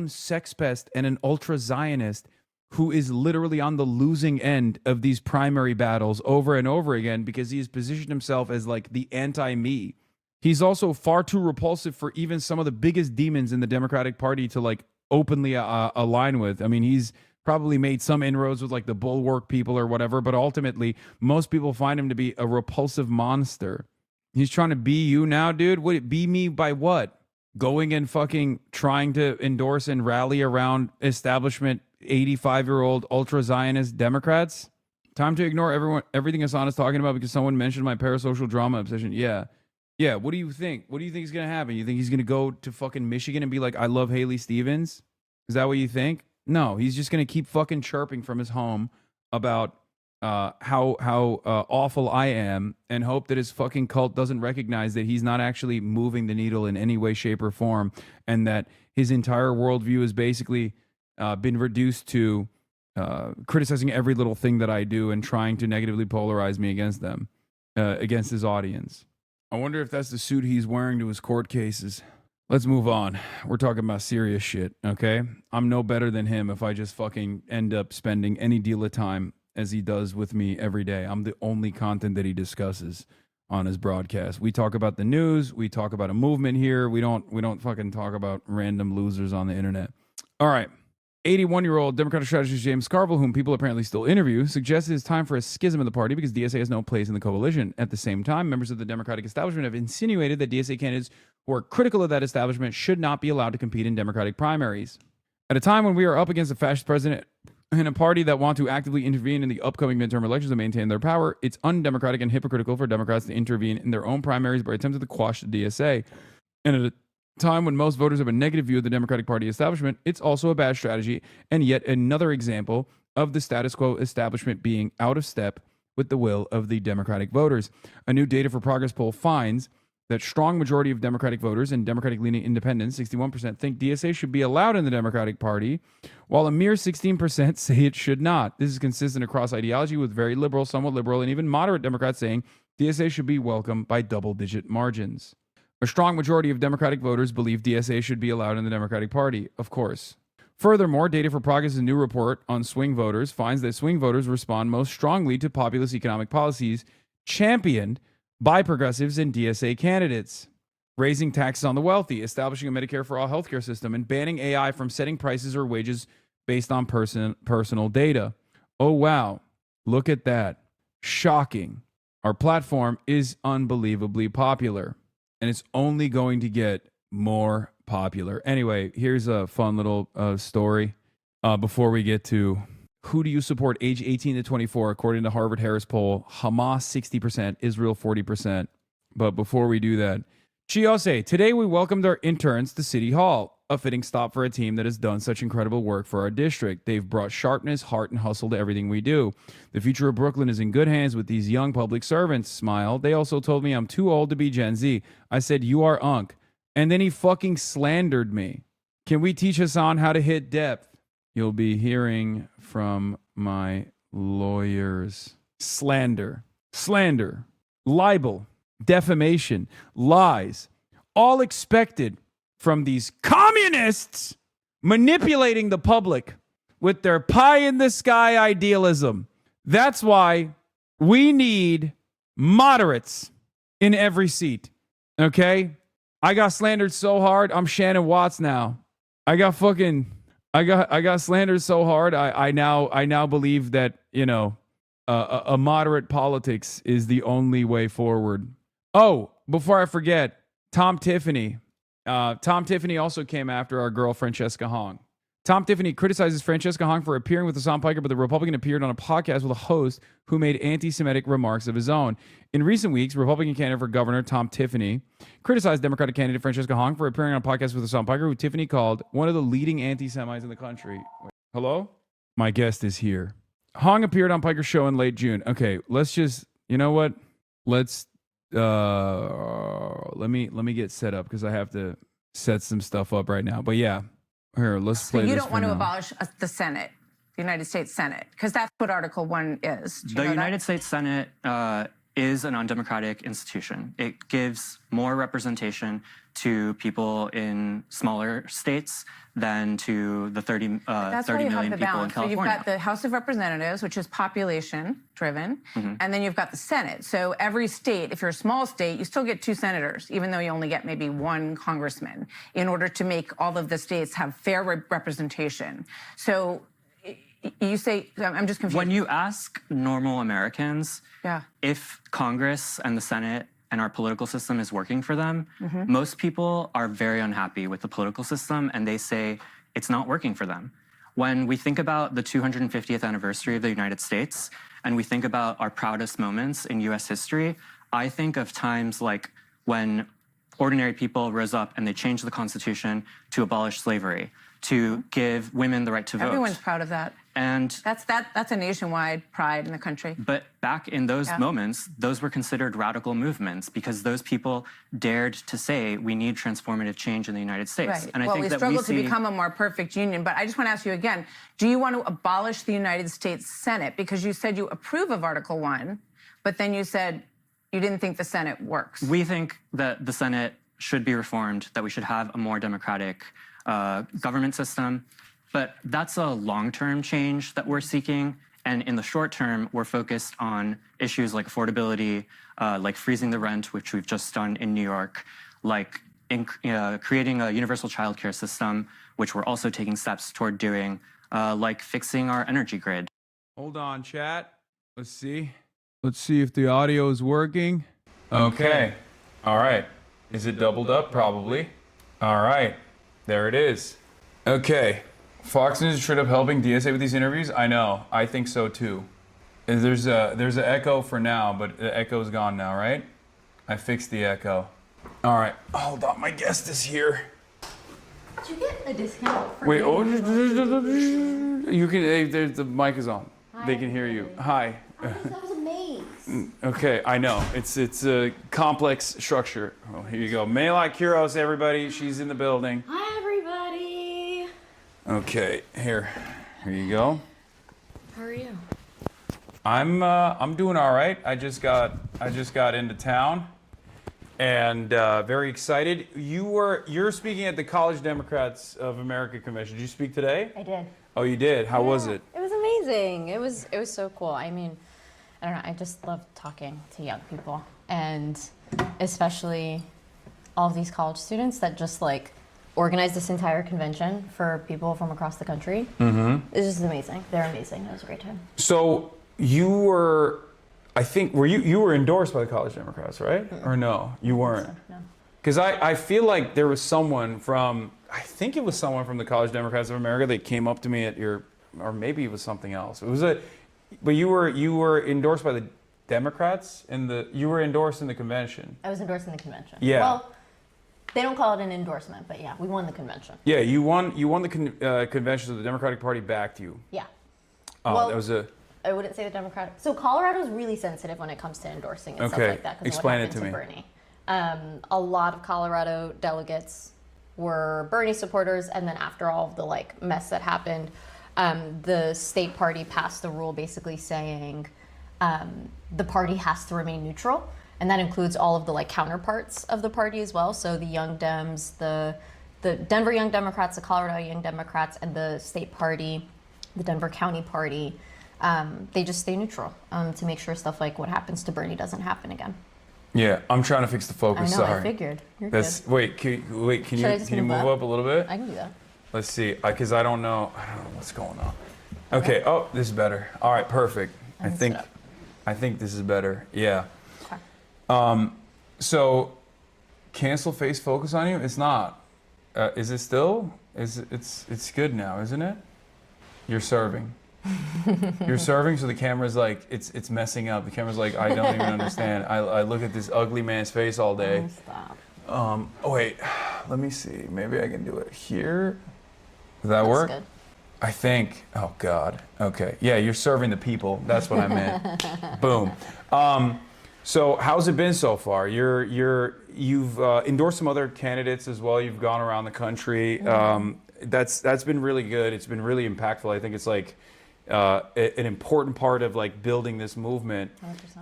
S1: sex pest and an ultra-Zionist who is literally on the losing end of these primary battles over and over again because he has positioned himself as like the anti-me. He's also far too repulsive for even some of the biggest demons in the Democratic Party to like openly align with. I mean, he's probably made some inroads with like the Bulwark people or whatever, but ultimately most people find him to be a repulsive monster. He's trying to be you now, dude. Would it be me by what? Going and fucking trying to endorse and rally around establishment 85-year-old ultra-Zionist Democrats? Time to ignore everything Hasan is talking about because someone mentioned my parasocial drama obsession. Yeah. What do you think? What do you think is going to happen? You think he's going to go to fucking Michigan and be like, I love Haley Stevens? Is that what you think? No, he's just going to keep fucking chirping from his home about how awful I am and hope that his fucking cult doesn't recognize that he's not actually moving the needle in any way, shape, or form, and that his entire worldview has basically been reduced to criticizing every little thing that I do and trying to negatively polarize me against them, against his audience. I wonder if that's the suit he's wearing to his court cases. Let's move on. We're talking about serious shit, okay? I'm no better than him if I just fucking end up spending any deal of time as he does with me every day. I'm the only content that he discusses on his broadcast. We talk about the news. We talk about a movement here. We don't fucking talk about random losers on the internet. All right. 81-year-old Democratic strategist James Carville, whom people apparently still interview, suggests it's time for a schism in the party because DSA has no place in the coalition. At the same time, members of the Democratic establishment have insinuated that DSA candidates who are critical of that establishment should not be allowed to compete in Democratic primaries. At a time when we are up against a fascist president and a party that want to actively intervene in the upcoming midterm elections to maintain their power, it's undemocratic and hypocritical for Democrats to intervene in their own primaries by attempting to quash the DSA. And at a time when most voters have a negative view of the Democratic Party establishment, it's also a bad strategy and yet another example of the status quo establishment being out of step with the will of the Democratic voters. A new Data for Progress poll finds that strong majority of Democratic voters and Democratic-leaning independents, 61%, think DSA should be allowed in the Democratic Party, while a mere 16% say it should not. This is consistent across ideology with very liberal, somewhat liberal, and even moderate Democrats saying DSA should be welcomed by double-digit margins. A strong majority of Democratic voters believe DSA should be allowed in the Democratic Party, of course. Furthermore, Data for Progress' new report on swing voters finds that swing voters respond most strongly to populist economic policies championed by progressives and DSA candidates. Raising taxes on the wealthy, establishing a Medicare for all healthcare system, and banning AI from setting prices or wages based on personal data. Oh, wow. Look at that. Shocking. Our platform is unbelievably popular. And it's only going to get more popular. Anyway, here's a fun little story before we get to who do you support age 18 to 24, according to Harvard-Harris poll. Hamas 60%, Israel 40%. But before we do that, Chiose, today we welcomed our interns to City Hall. A fitting stop for a team that has done such incredible work for our district. They've brought sharpness, heart, and hustle to everything we do. The future of Brooklyn is in good hands with these young public servants. Smile. They also told me I'm too old to be Gen Z. I said, you are Unc. And then he fucking slandered me. Can we teach Hasan how to hit depth? You'll be hearing from my lawyers. Slander, libel, defamation, lies, all expected from these communists manipulating the public with their pie-in-the-sky idealism. That's why we need moderates in every seat, okay? I got slandered so hard, I'm Shannon Watts now. I got slandered so hard, I now believe that, you know, a moderate politics is the only way forward. Oh, before I forget, Tom Tiffany also came after our girl Francesca Hong. Tom Tiffany criticizes Francesca Hong for appearing with Hasan Piker, but the Republican appeared on a podcast with a host who made anti-Semitic remarks of his own. In recent weeks, Republican candidate for governor Tom Tiffany criticized Democratic candidate Francesca Hong for appearing on a podcast with Hasan Piker, who Tiffany called one of the leading anti-Semites in the country. Hello? My guest is here. Hong appeared on Piker's show in late June. Okay, let's just, you know what? Let's let me get set up because I have to set some stuff up right now. But yeah, here, let's play this.
S8: So you don't want to abolish the Senate, the United States Senate, because that's what Article 1 is.
S11: The United States Senate
S8: is an undemocratic institution. It gives more representation to people in smaller states than to the 30
S11: That's why you have
S8: million
S11: the
S8: people in
S11: balance. So
S8: California.
S11: you've got the House of Representatives, which is population-driven,
S8: Mhm.
S11: and then you've got the Senate. So every state, if you're a small state, you still get 2 senators, even though you only get maybe 1 congressman, in order to make all of the states have fair representation. So you say, I'm just confused.
S8: When you ask normal Americans
S11: Yeah.
S8: if Congress and the Senate and our political system is working for them,
S11: Mhm.
S8: most people are very unhappy with the political system and they say it's not working for them. When we think about the 250th anniversary of the United States and we think about our proudest moments in US history, I think of times like when ordinary people rose up and they changed the Constitution to abolish slavery, to give women the right to vote.
S11: Everyone's proud of that.
S8: And
S11: that's a nationwide pride in the country.
S8: but back in those
S11: Yeah.
S8: moments, those were considered radical movements because those people dared to say we need transformative change in the United States.
S11: Right.
S8: And I
S11: well,
S8: think
S11: we
S8: that
S11: struggle
S8: see,
S11: to become a more perfect union. But I just want to ask you again, do you want to abolish the United States Senate? Because you said you approve of Article 1, but then you said you didn't think the Senate works.
S8: we think that the Senate should be reformed, that we should have a more democratic government system. But that's a long-term change that we're seeking. And in the short term, we're focused on issues like affordability, like freezing the rent, which we've just done in New York, like creating a universal childcare system, which we're also taking steps toward doing, like fixing our energy grid.
S1: Hold on, chat. Let's see. Let's see if the audio is working. Okay. All right. Is it doubled up? Probably. All right. There it is. Okay. Fox News is straight up helping DSA with these interviews? I know. I think so too. And there's an echo for now, but the echo's gone now, right? I fixed the echo. All right. Hold on. My guest is here.
S22: Did you get a discount for
S1: Wait.
S22: getting
S1: Oh,
S22: one?
S1: you can. The mic is on. They can hear you. Hi.
S22: That was amazing.
S1: Okay, I know. It's a complex structure. Well, here you go. Maylai Kuros, everybody. She's in the building.
S22: Hi, everybody.
S1: Okay, here you go.
S22: How are you?
S1: I'm doing all right. I just got into town, and very excited. You're speaking at the College Democrats of America convention. Did you speak today?
S23: I did.
S1: Oh, you did. How was it?
S23: It was amazing. It was so cool. I mean, I don't know. I just love talking to young people, and especially all of these college students that just like organized this entire convention for people from across the country.
S1: Mm-hmm.
S23: It's just amazing. They're amazing. It was a great time.
S1: So you were, I think, you were endorsed by the College Democrats, right? Or no, you weren't?
S23: No.
S1: Because I feel like there was someone from, I think it was someone from the College Democrats of America that came up to me at your, or maybe it was something else. It was but you were endorsed by the Democrats you were endorsed in the convention.
S23: I was endorsed in the convention.
S1: Yeah.
S23: Well, they don't call it an endorsement, but yeah, we won the convention.
S1: Yeah, you won the convention, so the Democratic Party backed you.
S23: Yeah.
S1: Oh,
S23: Well,
S1: that was a.
S23: I wouldn't say the Democratic. So Colorado's really sensitive when it comes to endorsing and stuff
S1: Okay,
S23: like that. 'Cause
S1: explain
S23: of
S1: it
S23: what
S1: to
S23: happened
S1: me.
S23: Bernie. A lot of Colorado delegates were Bernie supporters, and then after all of the like mess that happened, the state party passed a rule basically saying the party has to remain neutral, and that includes all of the like counterparts of the party as well. So the Young Dems, the Denver Young Democrats, the Colorado Young Democrats, and the state party, the Denver County Party. They just stay neutral to make sure stuff like what happens to Bernie doesn't happen again.
S1: Yeah, I'm trying to fix the focus.
S23: I know, I
S1: Sorry.
S23: figured. You're
S1: That's
S23: good.
S1: wait. Can you move up a little bit?
S23: I can do that.
S1: Let's see, because I don't know what's going on. Okay. Oh, this is better. All right, perfect. I think this is better. Yeah. So, cancel face focus on you? It's not. Is it still? It's good now, isn't it? You're serving. You're serving, so the camera's like it's messing up. The camera's like, I don't even understand. I look at this ugly man's face all day.
S23: Stop.
S1: Oh wait, let me see. Maybe I can do it here. Does that work?
S23: Good.
S1: I think. Oh God. Okay. Yeah, you're serving the people. That's what I meant. Boom. So how's it been so far? You've endorsed some other candidates as well. You've gone around the country. That's been really good. It's been really impactful. I think it's like an important part of like building this movement.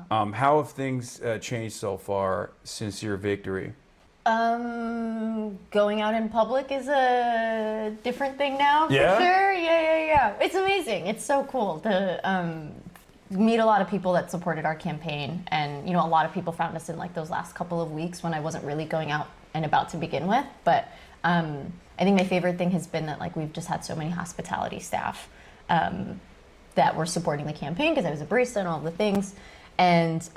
S23: 100%.
S1: How have things changed so far since your victory?
S23: Going out in public is a different thing now, for
S1: Yeah?
S23: sure. Yeah. It's amazing. It's so cool to meet a lot of people that supported our campaign. And, you know, a lot of people found us in like those last couple of weeks when I wasn't really going out and about to begin with. But I think my favorite thing has been that like we've just had so many hospitality staff that were supporting the campaign because I was a barista and all the things. And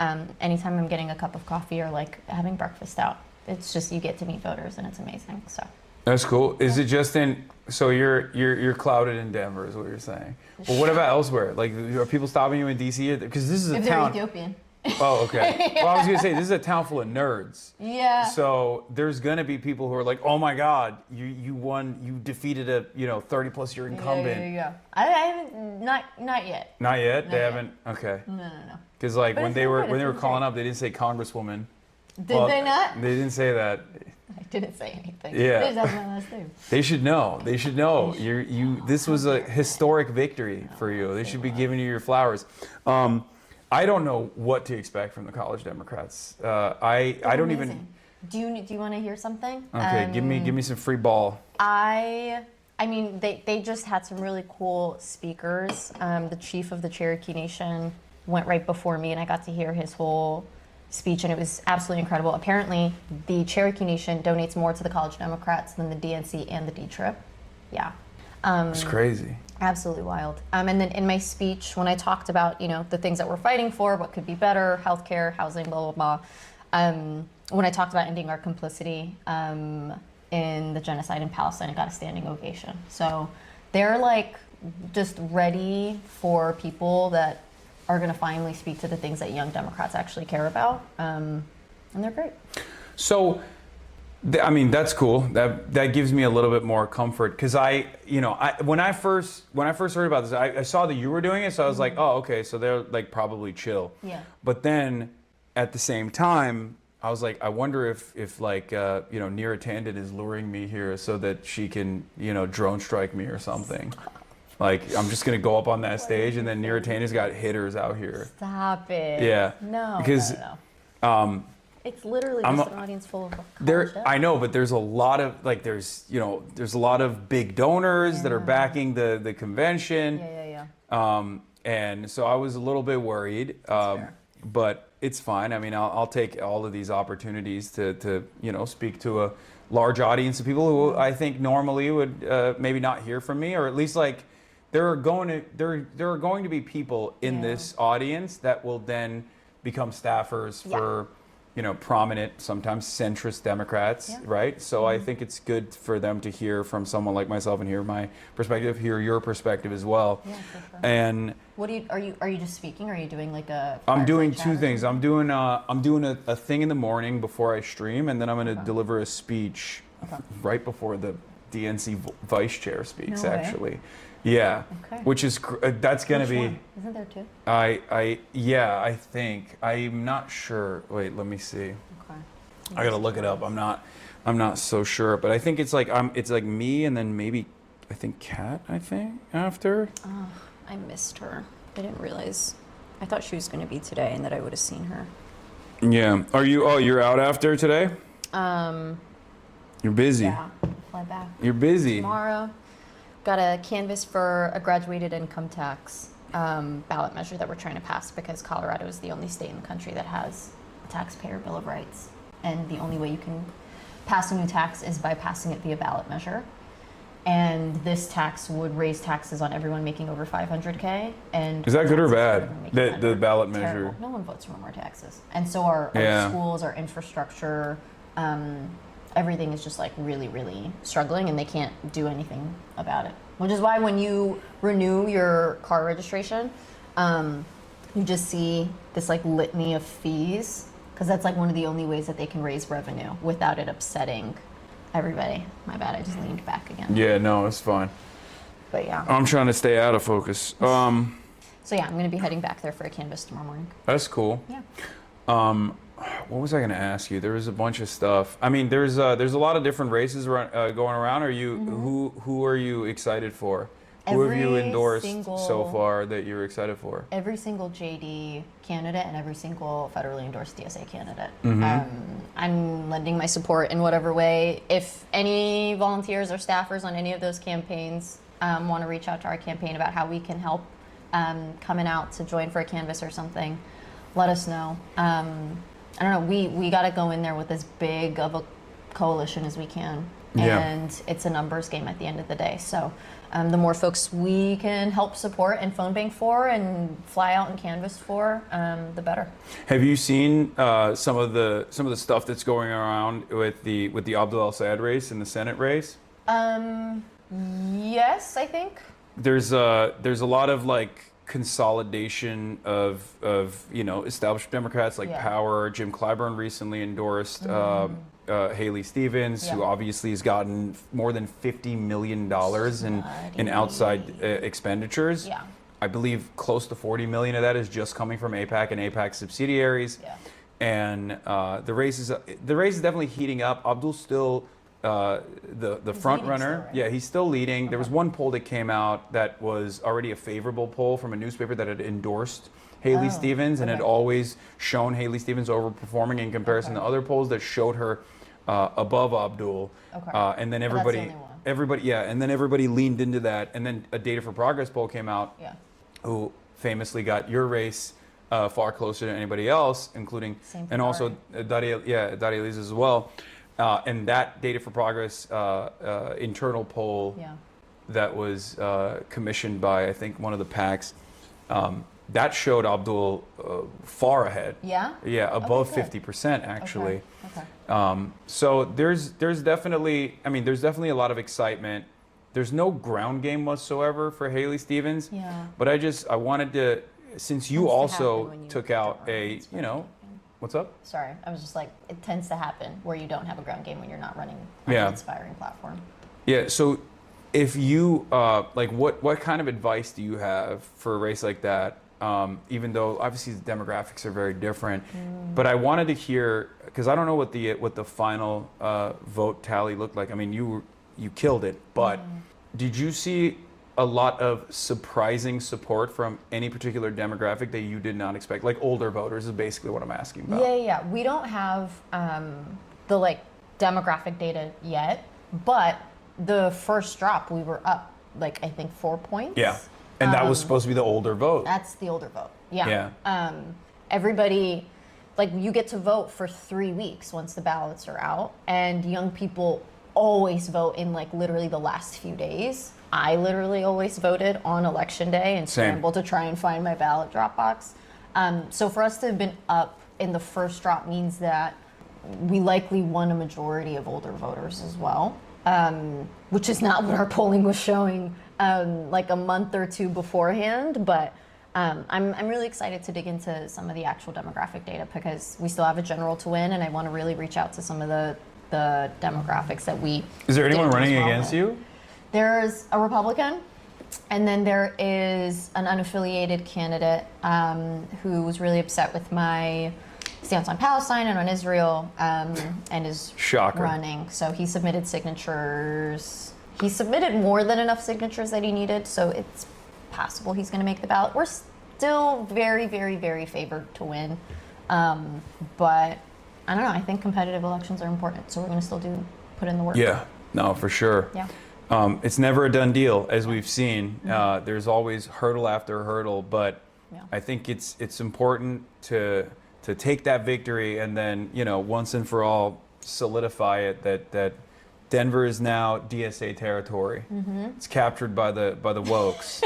S23: anytime I'm getting a cup of coffee or like having breakfast out, it's just you get to meet voters and it's amazing. So
S1: That's cool. Is it just in? So you're clouded in Denver, is what you're saying. Well, what about elsewhere? Like, are people stopping you in DC? Because this is a
S23: if
S1: town.
S23: they're Ethiopian.
S1: Oh, okay. Well, I was gonna say this is a town full of nerds.
S23: Yeah.
S1: So there's gonna be people who are like, "Oh my God, you won! You defeated a 30+ year incumbent."
S23: Yeah. I haven't not yet.
S1: Not yet.
S23: Not
S1: they
S23: yet.
S1: haven't. Okay.
S23: No.
S1: Because like
S23: But
S1: when
S23: it's
S1: they
S23: been
S1: were
S23: good,
S1: when they
S23: it's
S1: were
S23: been
S1: calling
S23: great.
S1: up, they didn't say Congresswoman.
S23: Did they not?
S1: They didn't say that.
S23: I didn't say anything.
S1: Yeah.
S23: They just asked my last name.
S1: They should know. They should know. This was a historic victory for you. They should be giving you your flowers. I don't know what to expect from the college Democrats. I don't even.
S23: Do you want to hear something?
S1: Okay, give me some free ball.
S23: I mean, they just had some really cool speakers. The chief of the Cherokee Nation went right before me, and I got to hear his whole speech, and it was absolutely incredible. Apparently, the Cherokee Nation donates more to the college Democrats than the DNC and the D-Trip. Yeah.
S1: It's crazy.
S23: Absolutely wild. And then in my speech, when I talked about, the things that we're fighting for, what could be better, healthcare, housing, blah, blah, blah. When I talked about ending our complicity in the genocide in Palestine, I got a standing ovation. So they're like just ready for people that are going to finally speak to the things that young Democrats actually care about. And they're great.
S1: So, I mean, that's cool. That gives me a little bit more comfort because when I first heard about this, I saw that you were doing it, so I was like, oh, okay, so they're like probably chill.
S23: Yeah.
S1: But then, at the same time, I was like, I wonder if like Neera Tanden is luring me here so that she can drone strike me or something. Like I'm just gonna go up on that stage and then Neera Tanden's got hitters out here.
S23: Stop it.
S1: Yeah.
S23: No.
S1: Because
S23: it's literally just an audience full of college
S1: I know, but there's a lot of like there's a lot of big donors that are backing the convention.
S23: Yeah.
S1: And so I was a little bit worried, but it's fine. I mean, I'll take all of these opportunities to speak to a large audience of people who I think normally would maybe not hear from me, or at least like there are going to be people in this audience that will then become staffers for prominent, sometimes centrist Democrats, right? So I think it's good for them to hear from someone like myself and hear my perspective, hear your perspective as well.
S23: Yeah, for sure.
S1: And
S23: what are you just speaking? Or are you doing like a?
S1: I'm doing
S23: chat
S1: two
S23: or
S1: things. I'm doing a thing in the morning before I stream, and then I'm going to deliver a speech right before the DNC vice chair speaks.
S23: No way.
S1: Actually, yeah,
S23: Okay.
S1: which is that's going to
S23: Which
S1: be.
S23: one? Isn't there two?
S1: I think I'm not sure. Wait, let me see.
S23: Okay.
S1: I gotta look it up. I'm not so sure, but I think it's like me and then maybe I think Kat. I think after.
S23: Oh, I missed her. I didn't realize. I thought she was going to be today, and that I would have seen her.
S1: Yeah. Are you? Oh, you're out after today. You're busy.
S23: Yeah. Fly back.
S1: You're busy.
S23: Tomorrow, got a canvas for a graduated income tax ballot measure that we're trying to pass because Colorado is the only state in the country that has a taxpayer bill of rights, and the only way you can pass a new tax is by passing it via ballot measure. And this tax would raise taxes on everyone making over 500K. And
S1: is that good or
S23: taxes on
S1: bad?
S23: everyone making
S1: The ballot
S23: terrible.
S1: measure.
S23: No one votes for more taxes, and so our schools, our infrastructure, everything is just like really, really struggling, and they can't do anything about it. Which is why when you renew your car registration, you just see this like litany of fees, because that's like one of the only ways that they can raise revenue without it upsetting everybody. My bad, I just leaned back again.
S1: Yeah, no, it's fine.
S23: But yeah.
S1: I'm trying to stay out of focus.
S23: So yeah, I'm going to be heading back there for a canvas tomorrow morning.
S1: That's cool.
S23: Yeah.
S1: What was I going to ask you? There was a bunch of stuff. I mean, there's a lot of different races going around. Are you who are you excited for? Who have you
S23: Every
S1: endorsed
S23: single-
S1: so far that you're excited for?
S23: Every single JD candidate and every single federally endorsed DSA candidate.
S1: Mhm.
S23: I'm lending my support in whatever way. If any volunteers or staffers on any of those campaigns want to reach out to our campaign about how we can help coming out to join for a canvas or something, let us know. I don't know, we got to go in there with as big of a coalition as we can.
S1: Yeah.
S23: And it's a numbers game at the end of the day. So the more folks we can help support and phone bank for and fly out and canvas for, the better.
S1: Have you seen some of the stuff that's going around with the Abdul al-Sayed race and the Senate race?
S23: Yes, I think.
S1: There's a lot of like consolidation of established Democrats like
S23: Yeah.
S1: Power. Jim Clyburn recently endorsed Haley Stevens, who
S23: Yeah.
S1: obviously has gotten more than $50 million in outside expenditures.
S23: Yeah.
S1: I believe close to 40 million of that is just coming from AIPAC and AIPAC subsidiaries.
S23: Yeah.
S1: And the race is definitely heating up. Abdul's still the front runner. Yeah, he's still leading. There was one poll that came out that was already a favorable poll from a newspaper that had endorsed Haley Stevens and had always shown Haley Stevens overperforming in comparison to other polls that showed her above Abdul. And then everybody leaned into that. And then a Data for Progress poll came out, who famously got your race far closer to anybody else, including and also Daria Eliz as well. And that Data for Progress internal poll that was commissioned by, I think, one of the PACs, that showed Abdul far ahead.
S23: Yeah?
S1: Yeah, above 50% actually. So there's definitely a lot of excitement. There's no ground game whatsoever for Haley Stevens.
S23: Yeah.
S1: But I wanted to, since you
S23: Tends to
S1: also
S23: happen when you
S1: took out a, what's up?
S23: Sorry, I was just like, it tends to happen where you don't have a ground game when you're not running an inspiring platform.
S1: Yeah, so if you, what kind of advice do you have for a race like that? Even though obviously the demographics are very different, but I wanted to hear, because I don't know what the final vote tally looked like. I mean, you killed it, but did you see a lot of surprising support from any particular demographic that you did not expect? Like older voters is basically what I'm asking about.
S23: Yeah. We don't have the demographic data yet, but the first drop we were up I think 4 points.
S1: Yeah. And that was supposed to be the older vote.
S23: That's the older vote. Yeah. Everybody, you get to vote for 3 weeks once the ballots are out, and young people always vote in literally the last few days. I literally always voted on election day and scrambled to try and find my ballot drop box. So for us to have been up in the first drop means that we likely won a majority of older voters as well, which is not what our polling was showing a month or two beforehand. But I'm really excited to dig into some of the actual demographic data because we still have a general to win, and I want to really reach out to some of the demographics that we.
S1: Is there anyone running against you?
S23: There's a Republican, and then there is an unaffiliated candidate who was really upset with my stance on Palestine and on Israel, and is running. So he submitted signatures. He submitted more than enough signatures that he needed, so it's possible he's going to make the ballot. We're still very, very, very favored to win, but I don't know. I think competitive elections are important, so we're going to still put in the work.
S1: Yeah, no, for sure.
S23: Yeah.
S1: It's never a done deal, as we've seen. There's always hurdle after hurdle, but I think it's important to take that victory and then once and for all solidify it that Denver is now DSA territory. It's captured by the wokes.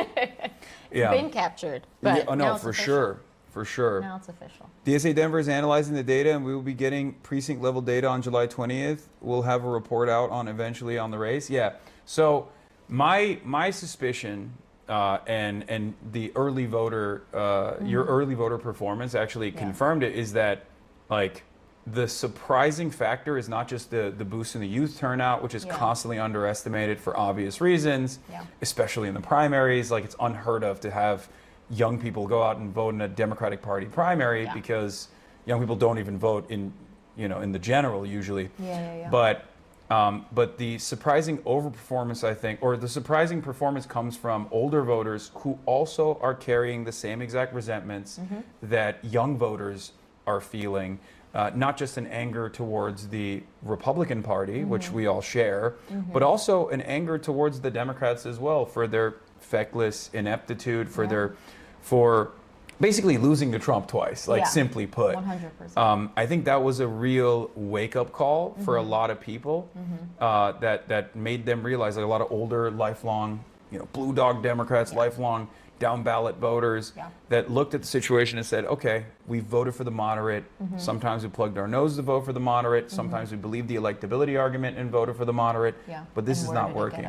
S23: It's been captured, but now it's official.
S1: For sure.
S23: Now it's official.
S1: DSA Denver is analyzing the data, and we will be getting precinct level data on July 20th. We'll have a report out eventually on the race. Yeah. So my suspicion and the early voter, your early voter performance actually confirmed it, is that the surprising factor is not just the boost in the youth turnout, which is constantly underestimated for obvious reasons, especially in the primaries. It's unheard of to have young people go out and vote in a Democratic Party primary because young people don't even vote in the general usually. But But the surprising overperformance, I think, or the surprising performance comes from older voters who also are carrying the same exact resentments that young voters are feeling. Not just an anger towards the Republican Party, which we all share, but also an anger towards the Democrats as well for their feckless ineptitude, for basically losing to Trump twice, like simply put.
S23: 100%.
S1: I think that was a real wake-up call for a lot of people that made them realize, like a lot of older, lifelong, blue dog Democrats, lifelong down ballot voters that looked at the situation and said, okay, we voted for the moderate. Sometimes we plugged our nose to vote for the moderate. Sometimes we believed the electability argument and voted for the moderate. But this is not working.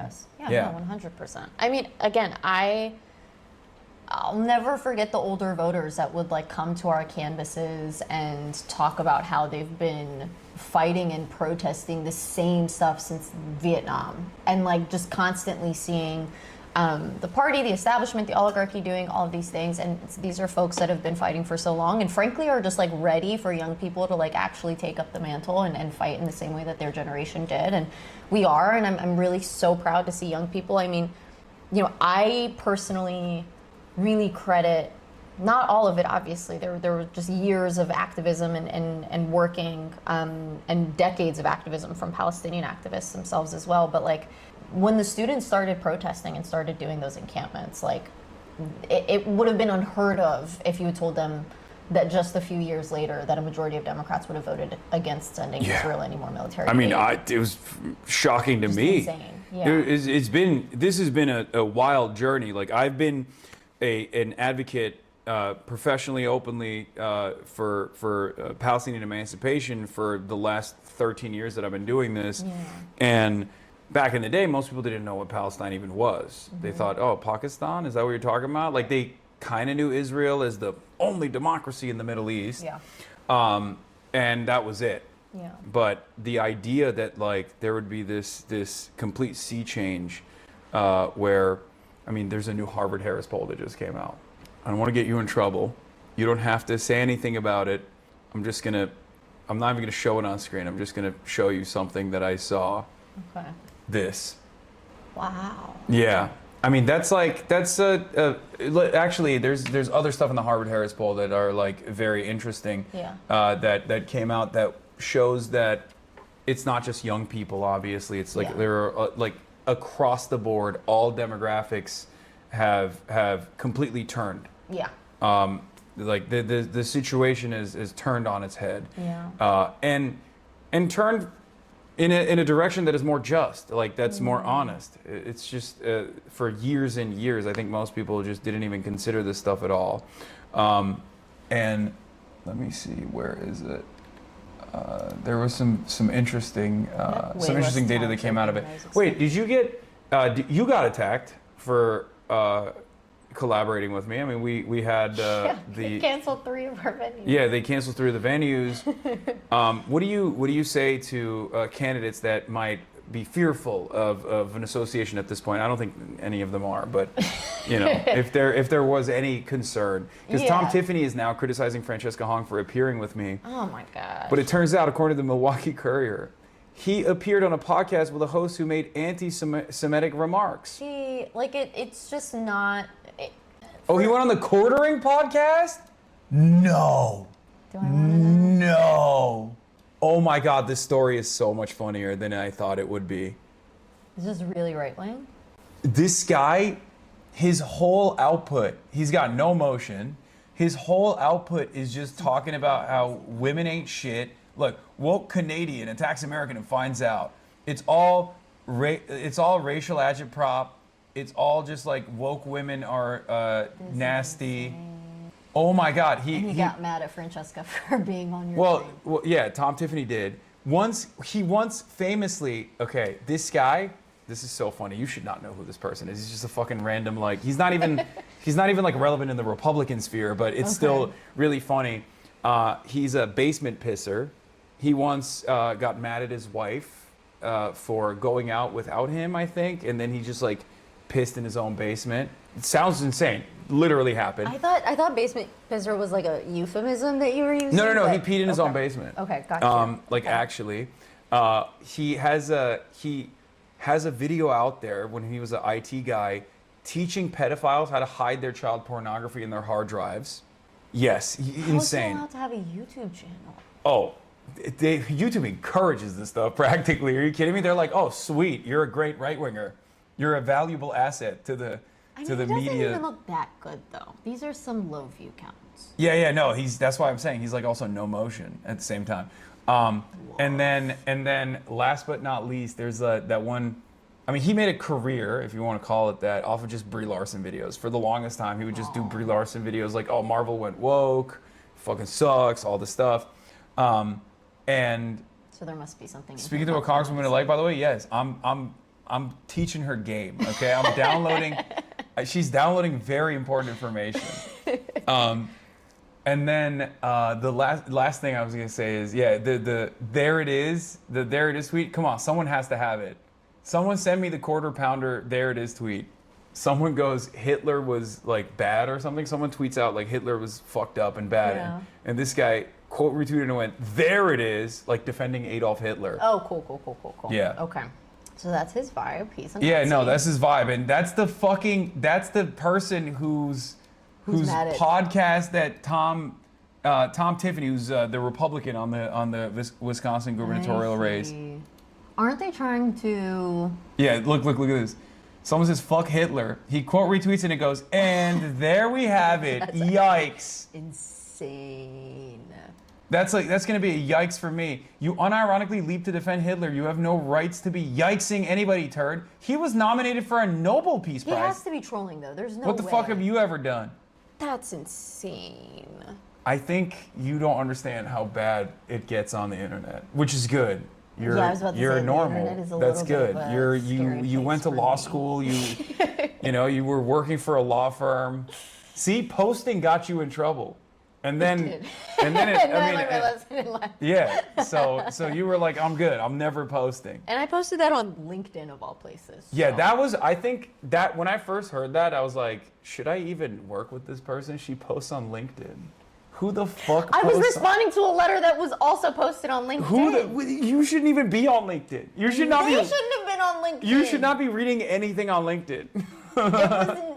S23: Yeah, no, 100%. I mean, again, I'll never forget the older voters that would like come to our canvases and talk about how they've been fighting and protesting the same stuff since Vietnam, and like just constantly seeing the party, the establishment, the oligarchy doing all of these things. And these are folks that have been fighting for so long and frankly are just like ready for young people to like actually take up the mantle and fight in the same way that their generation did. And we are, and I'm really so proud to see young people. I mean, I personally really credit, not all of it obviously, there were just years of activism and working and decades of activism from Palestinian activists themselves as well. But like, when the students started protesting and started doing those encampments, like it would have been unheard of if you had told them that just a few years later that a majority of Democrats would have voted against sending Israel any more military aid.
S1: It was shocking to me.
S23: Insane. Yeah.
S1: This has been a wild journey. Like I've been an advocate professionally, openly for Palestinian emancipation for the last 13 years that I've been doing this, and back in the day, most people didn't know what Palestine even was. They thought, oh, Pakistan? Is that what you're talking about? Like, they kind of knew Israel as the only democracy in the Middle East. And that was it. But the idea that, like, there would be this complete sea change where, there's a new Harvard-Harris poll that just came out. I don't want to get you in trouble. You don't have to say anything about it. I'm not even going to show it on screen. I'm just going to show you something that I saw.
S23: Okay.
S1: This.
S23: Wow.
S1: Yeah. Actually, there's other stuff in the Harvard-Harris poll that are like very interesting. That came out that shows that it's not just young people. Obviously, it's like there are like across the board, all demographics have completely turned. Like the situation is turned on its head. And turned in a direction that is more just, like that's more honest. It's just for years and years, I think most people just didn't even consider this stuff at all. And let me see, where is it? There was some interesting data that came out of it. Wait, did you get? You got attacked for collaborating with me. We had
S23: they canceled 3 of our venues.
S1: Yeah, they canceled 3 of the venues. What do you say to candidates that might be fearful of an association at this point? I don't think any of them are, but if there was any concern, because Tom Tiffany is now criticizing Francesca Hong for appearing with me.
S23: Oh my God!
S1: But it turns out, according to the Milwaukee Courier, he appeared on a podcast with a host who made anti-Semitic remarks.
S23: It's just not.
S1: Oh, he went on the Quartering podcast? No.
S23: Do I want to know?
S1: No. Oh my God, this story is so much funnier than I thought it would be.
S23: Is this really right wing?
S1: This guy, his whole output, he's got no motion. His whole output is just talking about how women ain't shit. Look, woke Canadian attacks American and finds out. It's all racial agitprop. It's all just like woke women are nasty. Oh my God,
S23: he got mad at Francesca for being on your team.
S1: Well, yeah, Tom Tiffany did. He once famously, okay, this guy, this is so funny. You should not know who this person is. He's just a fucking random, like, he's not even like relevant in the Republican sphere, but it's still really funny. He's a basement pisser. He once got mad at his wife for going out without him, I think, and then he just like pissed in his own basement. It sounds insane. Literally happened.
S23: I thought basement pisser was like a euphemism that you were using.
S1: No. He peed in his own basement.
S23: Okay, gotcha.
S1: Actually. He has a video out there when he was an IT guy teaching pedophiles how to hide their child pornography in their hard drives. Yes, insane.
S23: How is he allowed to have a YouTube channel?
S1: Oh, YouTube encourages this stuff practically. Are you kidding me? They're like, oh, sweet, you're a great right winger. You're a valuable asset to the
S23: I mean,
S1: to the
S23: it doesn't
S1: media.
S23: even look that good though. These are some low view counts.
S1: Yeah, no, that's why I'm saying he's like also no motion at the same time. And then last but not least, there's that one. I mean, he made a career, if you want to call it that, off of just Brie Larson videos. For the longest time, he would just do Brie Larson videos like, oh, Marvel went woke, fucking sucks, all this stuff. And
S23: so there must be something.
S1: Speaking to a congresswoman I like, by the way, yes, I'm teaching her game. Okay, I'm downloading. She's downloading very important information. And then the last thing I was gonna say is, yeah, the there it is tweet. Come on, someone has to have it. Someone send me the quarter pounder there it is tweet. Someone goes, Hitler was like bad or something. Someone tweets out like Hitler was fucked up and bad.
S23: Yeah.
S1: And this guy quote retweeted and went, there it is, like defending Adolf Hitler.
S23: Oh, cool.
S1: Yeah.
S23: Okay. So that's his vibe. He's a
S1: Yeah,
S23: Nazi.
S1: no, that's his vibe. And that's the person whose
S23: mad at-
S1: podcast that Tom Tiffany, who's the Republican on the Wisconsin gubernatorial race.
S23: Aren't they trying to?
S1: Yeah, look at this. Someone says, fuck Hitler. He quote retweets and it goes, and there we have it. Yikes.
S23: Insane.
S1: That's gonna be a yikes for me. You unironically leap to defend Hitler. You have no rights to be yikesing anybody, turd. He was nominated for a Nobel Peace
S23: He
S1: Prize.
S23: has to be trolling though. There's no
S1: What the
S23: way.
S1: fuck have you ever done?
S23: That's insane.
S1: I think you don't understand how bad it gets on the internet, which is good. You're
S23: I was about to
S1: you're
S23: say, the
S1: normal.
S23: internet is a
S1: That's
S23: little bit
S1: good.
S23: of a
S1: You went to law school. You were working for a law firm. See, posting got you in trouble. And then yeah. So you were like, I'm good. I'm never posting.
S23: And I posted that on LinkedIn of all places.
S1: Yeah, that was, I think that when I first heard that, I was like, should I even work with this person? She posts on LinkedIn. Who the fuck
S23: I was
S1: posts
S23: responding to a letter that was also posted on LinkedIn.
S1: You shouldn't even be on LinkedIn. You should not
S23: They shouldn't have been on LinkedIn.
S1: You should not be reading anything on LinkedIn.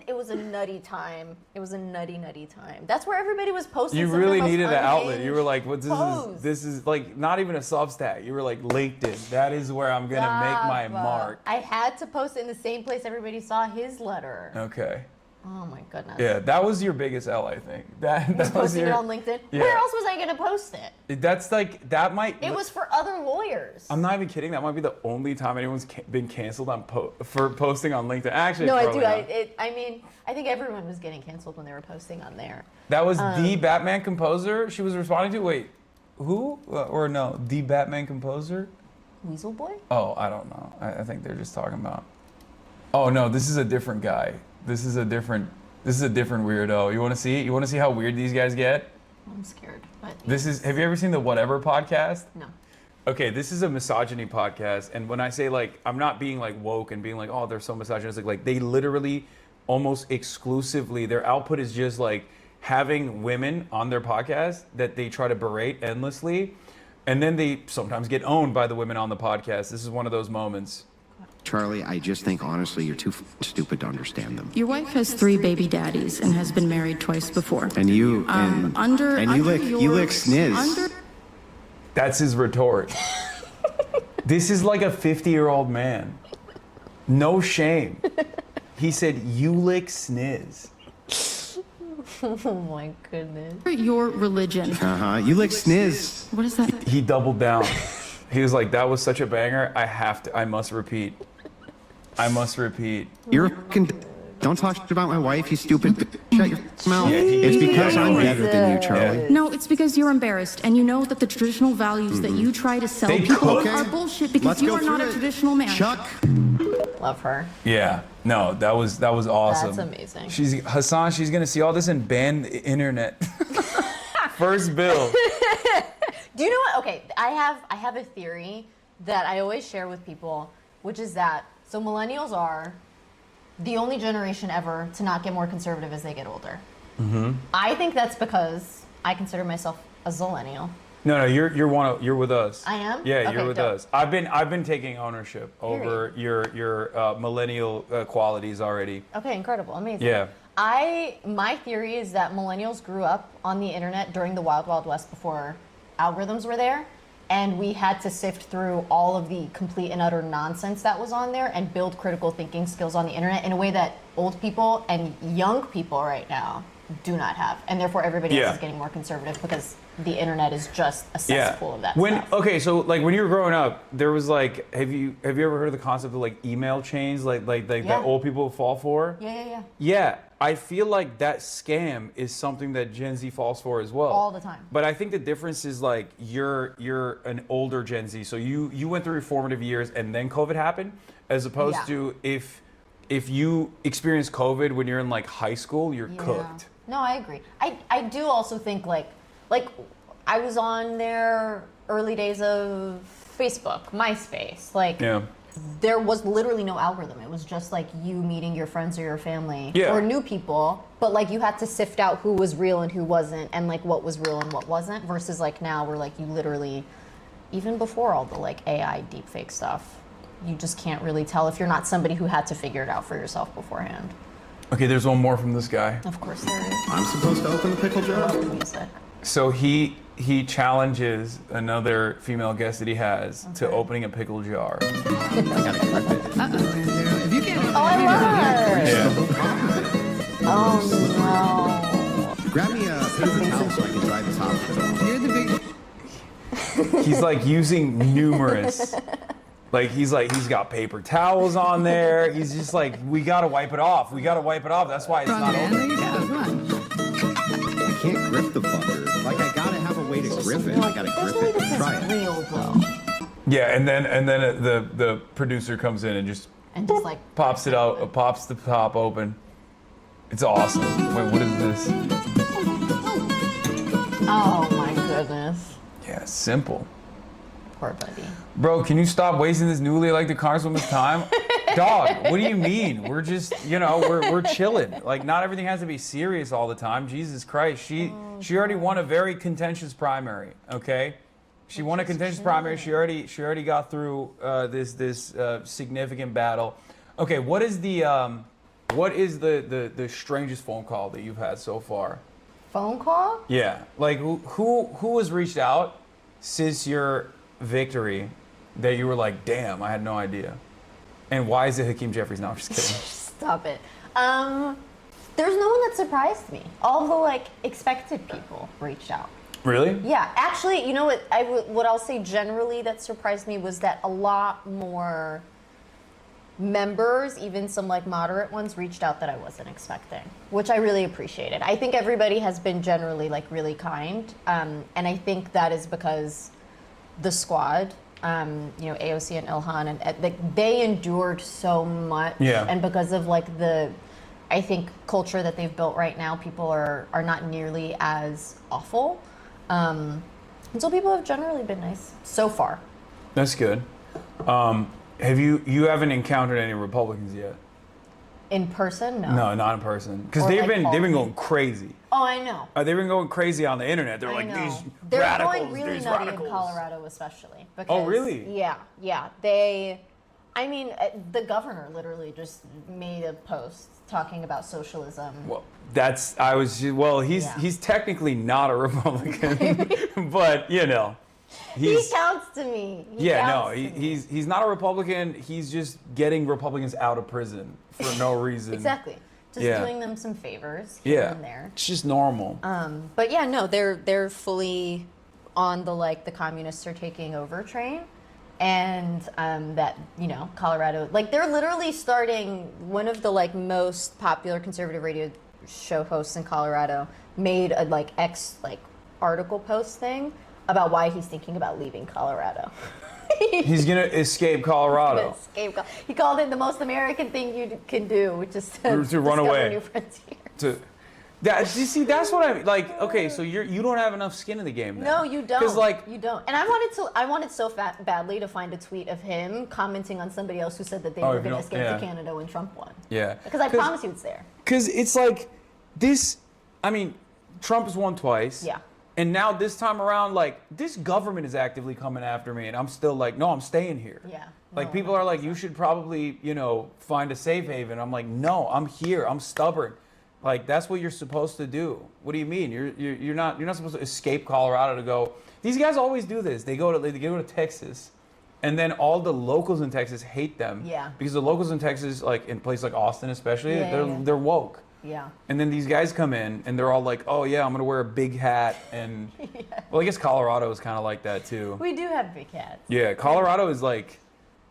S23: It was a nutty time. It was a nutty time. That's where everybody was posting.
S1: You
S23: some of
S1: really
S23: the most
S1: needed an outlet.
S23: unhinged
S1: You were like, "What?
S23: posts.
S1: This is like not even a Substack." You were like, "LinkedIn. That is where I'm gonna make my mark."
S23: I had to post it in the same place everybody saw his letter.
S1: Okay.
S23: Oh my goodness.
S1: Yeah, that was your biggest L, I think. That was
S23: Posting
S1: your,
S23: it on LinkedIn.
S1: Yeah.
S23: Where else was I going to post it?
S1: That's like that might.
S23: It was for other lawyers.
S1: I'm not even kidding. That might be the only time anyone's been canceled on for posting on LinkedIn. Actually,
S23: No, I
S1: probably
S23: do.
S1: not.
S23: I mean, I think everyone was getting canceled when they were posting on there.
S1: That was the Batman composer she was responding to. Wait, who? Or no, the Batman composer?
S23: Weasel Boy?
S1: Oh, I don't know. I think they're just talking about. Oh no, this is a different guy. This is a different weirdo. You want to see it? You want to see how weird these guys get?
S23: I'm scared. But
S1: This is. Have you ever seen the Whatever podcast?
S23: No.
S1: Okay, this is a misogyny podcast, and when I say like, I'm not being like woke and being like, oh, they're so misogynistic. Like they literally, almost exclusively, their output is just like having women on their podcast that they try to berate endlessly, and then they sometimes get owned by the women on the podcast. This is one of those moments.
S2: Charlie, I just think honestly you're too stupid to understand them.
S3: Your wife has 3 baby daddies and has been married twice before.
S2: And you
S3: you
S2: lick sniz.
S1: That's his retort. This is like a 50-year-old man. No shame. He said, "You lick sniz."
S23: Oh my goodness.
S3: Your religion.
S2: You lick sniz.
S3: What is that?
S1: He doubled down. He was like, "That was such a banger. I must repeat. I must repeat."
S2: You're fucking. Don't talk about my wife, you stupid. Shut your mouth.
S1: Yeah,
S2: It's because I'm better than you, Charlie.
S3: No, it's because you're embarrassed and you know that the traditional values that you try to sell people are bullshit because
S2: Let's
S3: you
S2: go
S3: are not
S2: through
S3: a
S2: it.
S3: traditional man.
S2: Chuck.
S23: Love her.
S1: Yeah. No, that was awesome.
S23: That's amazing.
S1: Hassan, she's gonna see all this and ban the internet. First bill.
S23: Do you know what? Okay, I have a theory that I always share with people, which is that so millennials are the only generation ever to not get more conservative as they get older.
S1: Mm-hmm.
S23: I think that's because I consider myself a zillennial.
S1: No, you're with us.
S23: I am?
S1: Yeah,
S23: Okay,
S1: you're with
S23: dope.
S1: us. I've been taking ownership over your millennial qualities already.
S23: Okay, incredible, amazing.
S1: Yeah.
S23: My theory is that millennials grew up on the internet during the Wild Wild West before algorithms were there, and we had to sift through all of the complete and utter nonsense that was on there and build critical thinking skills on the internet in a way that old people and young people right now do not have, and therefore everybody else is getting more conservative because the internet is just a cesspool of that stuff.
S1: Okay, so like when you were growing up, there was like, have you ever heard of the concept of like email chains, like that old people fall for?
S23: Yeah.
S1: Yeah, I feel like that scam is something that Gen Z falls for as well.
S23: All the time.
S1: But I think the difference is like you're an older Gen Z, so you went through your formative years and then COVID happened, as opposed to if you experience COVID when you're in like high school, you're cooked.
S23: No, I agree. I do also think like I was on there early days of Facebook, MySpace. There was literally no algorithm. It was just like you meeting your friends or your family or new people, but like you had to sift out who was real and who wasn't, and like what was real and what wasn't, versus like now where like you literally, even before all the like AI deepfake stuff, you just can't really tell if you're not somebody who had to figure it out for yourself beforehand.
S1: Okay, there's one more from this guy.
S23: Of course there is.
S2: I'm supposed to open the pickle jar?
S23: I love the music.
S1: So he challenges another female guest that he has to opening a pickle jar.
S23: Oh, I love her.
S1: Yeah.
S23: Oh no.
S2: Grab me a paper towel so I can dry the top of it off.
S12: You're the big.
S1: He's like using numerous. Like he's got paper towels on there. He's just like, we gotta wipe it off. We gotta wipe it off. That's why it's not
S12: There
S1: open.
S12: you go. Come on.
S2: I can't grip the fucker. Like, I gotta have a way to grip it. I gotta grip it and try it.
S23: Real though.
S1: Yeah, and then the producer comes in and just
S23: like
S1: pops it out, pops the top open. It's awesome. Wait, what is this?
S23: Oh my goodness.
S1: Yeah, simple.
S23: Poor buddy.
S1: Bro, can you stop wasting this newly elected congresswoman's time? Dog, what do you mean? We're just, we're chilling. Like, not everything has to be serious all the time. Jesus Christ, she already won a very contentious primary. Okay, she won a contentious primary. She already got through this significant battle. Okay, what is the strangest phone call that you've had so far?
S23: Phone call?
S1: Yeah, like who has reached out since your victory that you were like, damn, I had no idea? And why is it Hakeem Jeffries? No, I'm just kidding.
S23: Stop it. There's no one that surprised me. All the expected people reached out.
S1: Really?
S23: Yeah, actually, you know what? What I'll say generally that surprised me was that a lot more members, even some moderate ones, reached out that I wasn't expecting, which I really appreciated. I think everybody has been generally really kind, and I think that is because the squad, AOC and Ilhan, and they endured so much, and because of the, I think, culture that they've built right now, people are not nearly as awful, and so people have generally been nice so far.
S1: That's good. Have you haven't encountered any Republicans yet?
S23: In person? No.
S1: No, not in person, because they've been going crazy.
S23: Oh, I know.
S1: They've been going crazy on the internet. They're like, these
S23: They're
S1: radicals,
S23: going really
S1: these
S23: nutty
S1: radicals.
S23: in Colorado, especially. Because,
S1: Oh, really?
S23: Yeah. The governor literally just made a post talking about socialism.
S1: Well, he's technically not a Republican, but
S23: He counts to me.
S1: He's not a Republican. He's just getting Republicans out of prison for no reason.
S23: Exactly. Just doing them some favors here and there.
S1: It's just normal.
S23: But yeah, no, they're fully on the communists are taking over train, and that Colorado, they're literally starting. One of the most popular conservative radio show hosts in Colorado made a article post thing about why he's thinking about leaving Colorado.
S1: He's gonna escape Colorado.
S23: He called it the most American thing you can do, which is to
S1: run away.
S23: New frontiers.
S1: That's what I mean. Okay, so you don't have enough skin in the game now.
S23: No, you don't. You don't. And I wanted so badly to find a tweet of him commenting on somebody else who said that they were going to escape to Canada when Trump won.
S1: Yeah.
S23: Because I promise you it's there.
S1: Because it's this. I mean, Trump has won twice.
S23: Yeah.
S1: And now this time around, like, this government is actively coming after me, and I'm still like, no, I'm staying here.
S23: Yeah.
S1: Like, people are like, you should probably, you know, find a safe haven. I'm like, no, I'm here. I'm stubborn. Like, that's what you're supposed to do. What do you mean? You're not supposed to escape Colorado to go. These guys always do this. They go to Texas, and then all the locals in Texas hate them.
S23: Yeah.
S1: Because the locals in Texas, like in places like Austin especially, they're woke.
S23: Yeah.
S1: And then these guys come in and they're all like, oh yeah, I'm gonna wear a big hat and well, I guess Colorado is kind of like that too.
S23: We do have big hats.
S1: Yeah, Colorado is like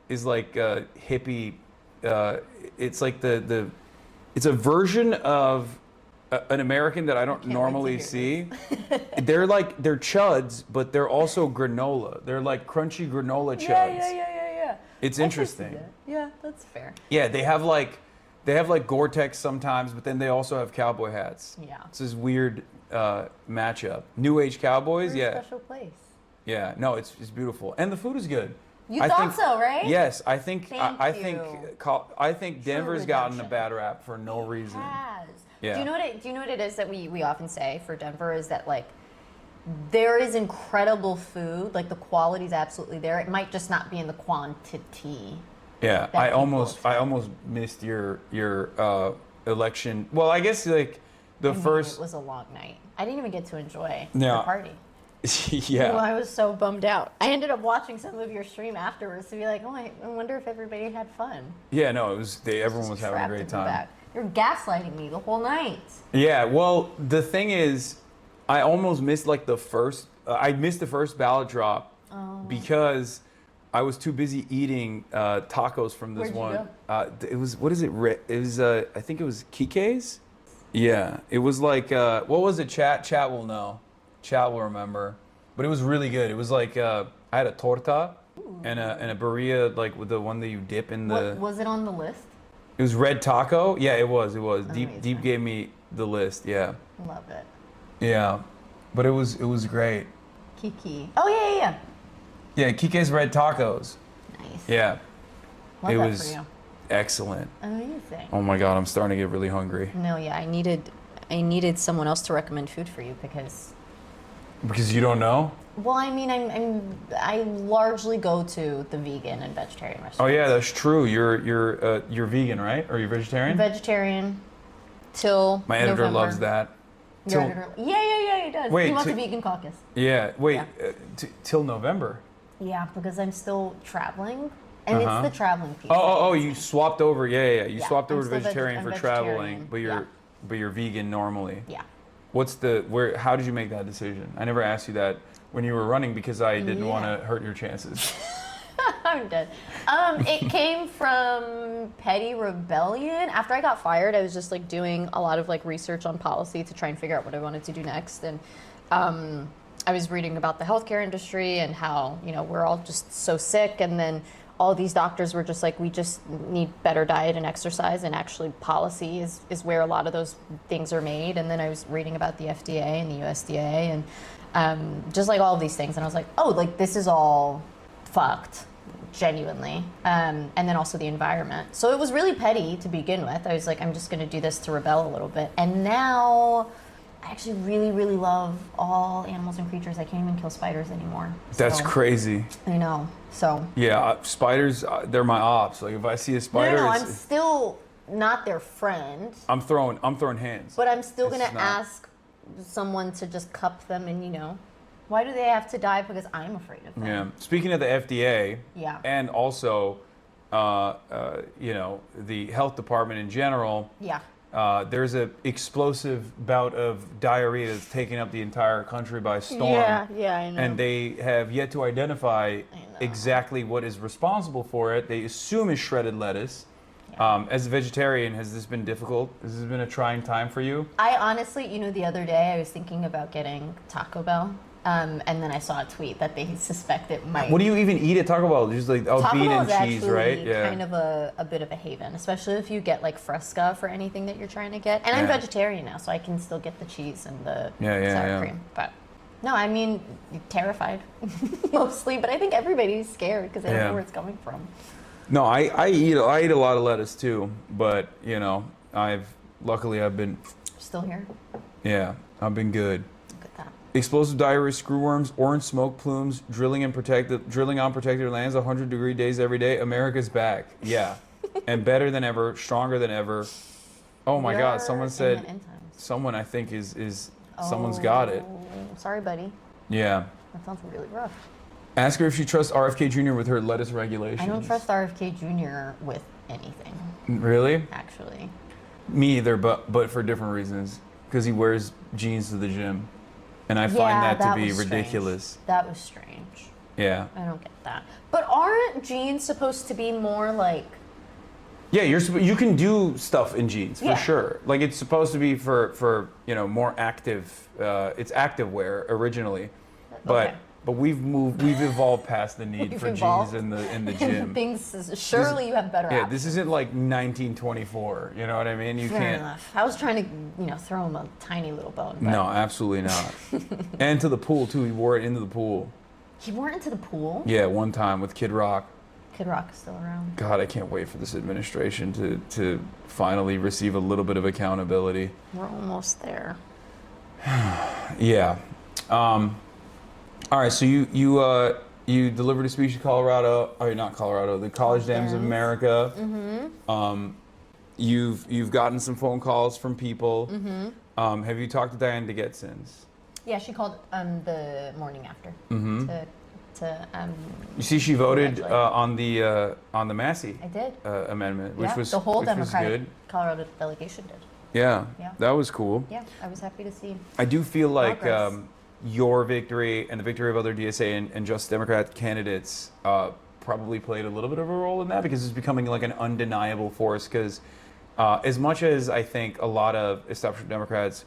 S1: hippie. It's like it's a version of an American that I don't normally see. They're chuds, but they're also granola. They're like crunchy granola chuds.
S23: Yeah.
S1: It's interesting.
S23: Yeah, that's fair.
S1: Yeah, they have like Gore-Tex sometimes, but then they also have cowboy hats.
S23: Yeah.
S1: It's this weird matchup. New age cowboys,
S23: We're a
S1: yeah.
S23: special place.
S1: Yeah, no, it's beautiful, and the food is good.
S23: You thought so, right?
S1: Yes, I think I
S23: Thank
S1: think Denver's gotten a bad rap for no reason. Yeah.
S23: Do you know what it is that we often say for Denver is that like there is incredible food, like the quality is absolutely there. It might just not be in the quantity.
S1: Yeah, I almost missed your election. Well, I guess like the first.
S23: It was a long night. I didn't even get to enjoy
S1: Yeah.
S23: the party.
S1: Yeah.
S23: Well, I was so bummed out. I ended up watching some of your stream afterwards to be like, oh, I wonder if everybody had fun.
S1: Yeah, no, it was. Everyone was having a great time.
S23: You're gaslighting me the whole night.
S1: Yeah, well, the thing is, I almost missed like the first. I missed the first ballot drop because I was too busy eating tacos from this
S23: Where'd
S1: one. It was what is it? It was I think it was Kike's. Yeah, it was like what was it? Chat will know. Chat will remember. But it was really good. It was like I had a torta and a burrito, like with the one that you dip in the.
S23: What, was it on the list?
S1: It was red taco. Yeah, it was. Deep gave me the list. Yeah.
S23: Love it.
S1: Yeah, but it was great.
S23: Kiki. Oh yeah.
S1: Yeah, Kike's red tacos.
S23: Nice.
S1: Yeah.
S23: Love
S1: it
S23: that
S1: was
S23: for you.
S1: excellent.
S23: Amazing.
S1: Oh my god, I'm starting to get really hungry.
S23: No, yeah, I needed someone else to recommend food for you because.
S1: Because you don't know?
S23: Well, I mean, I largely go to the vegan and vegetarian restaurants.
S1: Oh yeah, that's true. You're vegan, right? Or you're vegetarian?
S23: Vegetarian till
S1: My editor
S23: November.
S1: loves that.
S23: Your editor, yeah, he does.
S1: Wait,
S23: he wants a vegan caucus.
S1: Yeah, wait,
S23: Yeah.
S1: Till November?
S23: Yeah, because I'm still traveling, and it's the traveling piece.
S1: Oh, you swapped over. Yeah. You
S23: Yeah,
S1: swapped over
S23: I'm
S1: to
S23: still
S1: vegetarian
S23: I'm
S1: for traveling,
S23: vegetarian.
S1: but you're vegan normally.
S23: Yeah.
S1: How did you make that decision? I never asked you that when you were running because I didn't want to hurt your chances.
S23: I'm dead. It came from petty rebellion. After I got fired, I was just like doing a lot of like research on policy to try and figure out what I wanted to do next. And I was reading about the healthcare industry and how, we're all just so sick. And then all these doctors were just like, we just need better diet and exercise. And actually policy is where a lot of those things are made. And then I was reading about the FDA and the USDA and just like all of these things. And I was like, oh, like this is all fucked, genuinely. And then also the environment. So it was really petty to begin with. I was like, I'm just going to do this to rebel a little bit. And now I actually really, really love all animals and creatures. I can't even kill spiders anymore.
S1: That's crazy.
S23: I know. So.
S1: Yeah, spiders, they're my ops. Like if I see a spider,
S23: No, I'm still not their friend.
S1: I'm throwing hands.
S23: But I'm still going to ask someone to just cup them and, why do they have to die? Because I'm afraid of them.
S1: Yeah. Speaking of the FDA,
S23: Yeah.
S1: and also, the health department in general.
S23: Yeah.
S1: There's an explosive bout of diarrhea that's taking up the entire country by storm.
S23: Yeah, I know.
S1: And they have yet to identify exactly what is responsible for it. They assume it's shredded lettuce. As a vegetarian, has this been difficult? Has this been a trying time for you?
S23: I honestly, the other day I was thinking about getting Taco Bell. And then I saw a tweet that they suspect it might.
S1: What do you even eat at Taco Bell? Just like
S23: Taco
S1: bean
S23: Bell
S1: and
S23: is
S1: cheese, right?
S23: Yeah. Kind of a bit of a haven, especially if you get like Fresca for anything that you're trying to get. And I'm vegetarian now, so I can still get the cheese and the sour cream. But no, I mean, terrified mostly. But I think everybody's scared because they don't know where it's coming from.
S1: No, I eat a lot of lettuce too, but luckily I've been
S23: Still here.
S1: Yeah, I've been good.
S23: Look at that.
S1: Explosive diarrhea, screwworms, orange smoke plumes, drilling on protected lands, 100-degree days every day. America's back. Yeah. And better than ever, stronger than ever. Oh my God, someone said, someone I think is someone's got it.
S23: Sorry, buddy.
S1: Yeah.
S23: That sounds really rough.
S1: Ask her if she trusts RFK Jr. with her lettuce regulations.
S23: I don't trust RFK Jr. with anything.
S1: Really?
S23: Actually.
S1: Me either, but for different reasons. Because he wears jeans to the gym. And I find that to be ridiculous.
S23: That was strange.
S1: Yeah.
S23: I don't get that. But aren't jeans supposed to be more like...
S1: Yeah, you can do stuff in jeans, for
S23: Yeah.
S1: sure. Like, it's supposed to be for more active, it's active wear originally. But we've evolved past the need
S23: We've
S1: for
S23: evolved.
S1: jeans in the gym.
S23: Surely you have better
S1: Yeah,
S23: options.
S1: this isn't like 1924, you know what I mean? You
S23: Fair
S1: can't...
S23: enough. I was trying to, throw him a tiny little bone. But
S1: No, absolutely not. And to the pool, too. He wore it into the pool.
S23: He wore it into the pool?
S1: Yeah, one time with Kid Rock.
S23: Kid Rock is still around.
S1: God, I can't wait for this administration to finally receive a little bit of accountability.
S23: We're almost there.
S1: Yeah. All right, so you delivered a speech to Colorado. Oh, not Colorado. The College Dams of America.
S23: Mm-hmm.
S1: You've gotten some phone calls from people.
S23: Mm-hmm.
S1: Have you talked to Diane DeGette since?
S23: Yeah, she called the morning after
S1: Mhm.
S23: to
S1: You see, she voted on the Massey
S23: I did.
S1: amendment,
S23: Yeah,
S1: which was
S23: the whole
S1: which was
S23: Democratic
S1: good.
S23: Colorado delegation did.
S1: Yeah,
S23: Yeah.
S1: that was cool.
S23: Yeah, I was happy to see.
S1: I do feel like
S23: Progress.
S1: your victory and the victory of other DSA and Just Democrat candidates probably played a little bit of a role in that, because it's becoming like an undeniable force. Because as much as I think a lot of establishment Democrats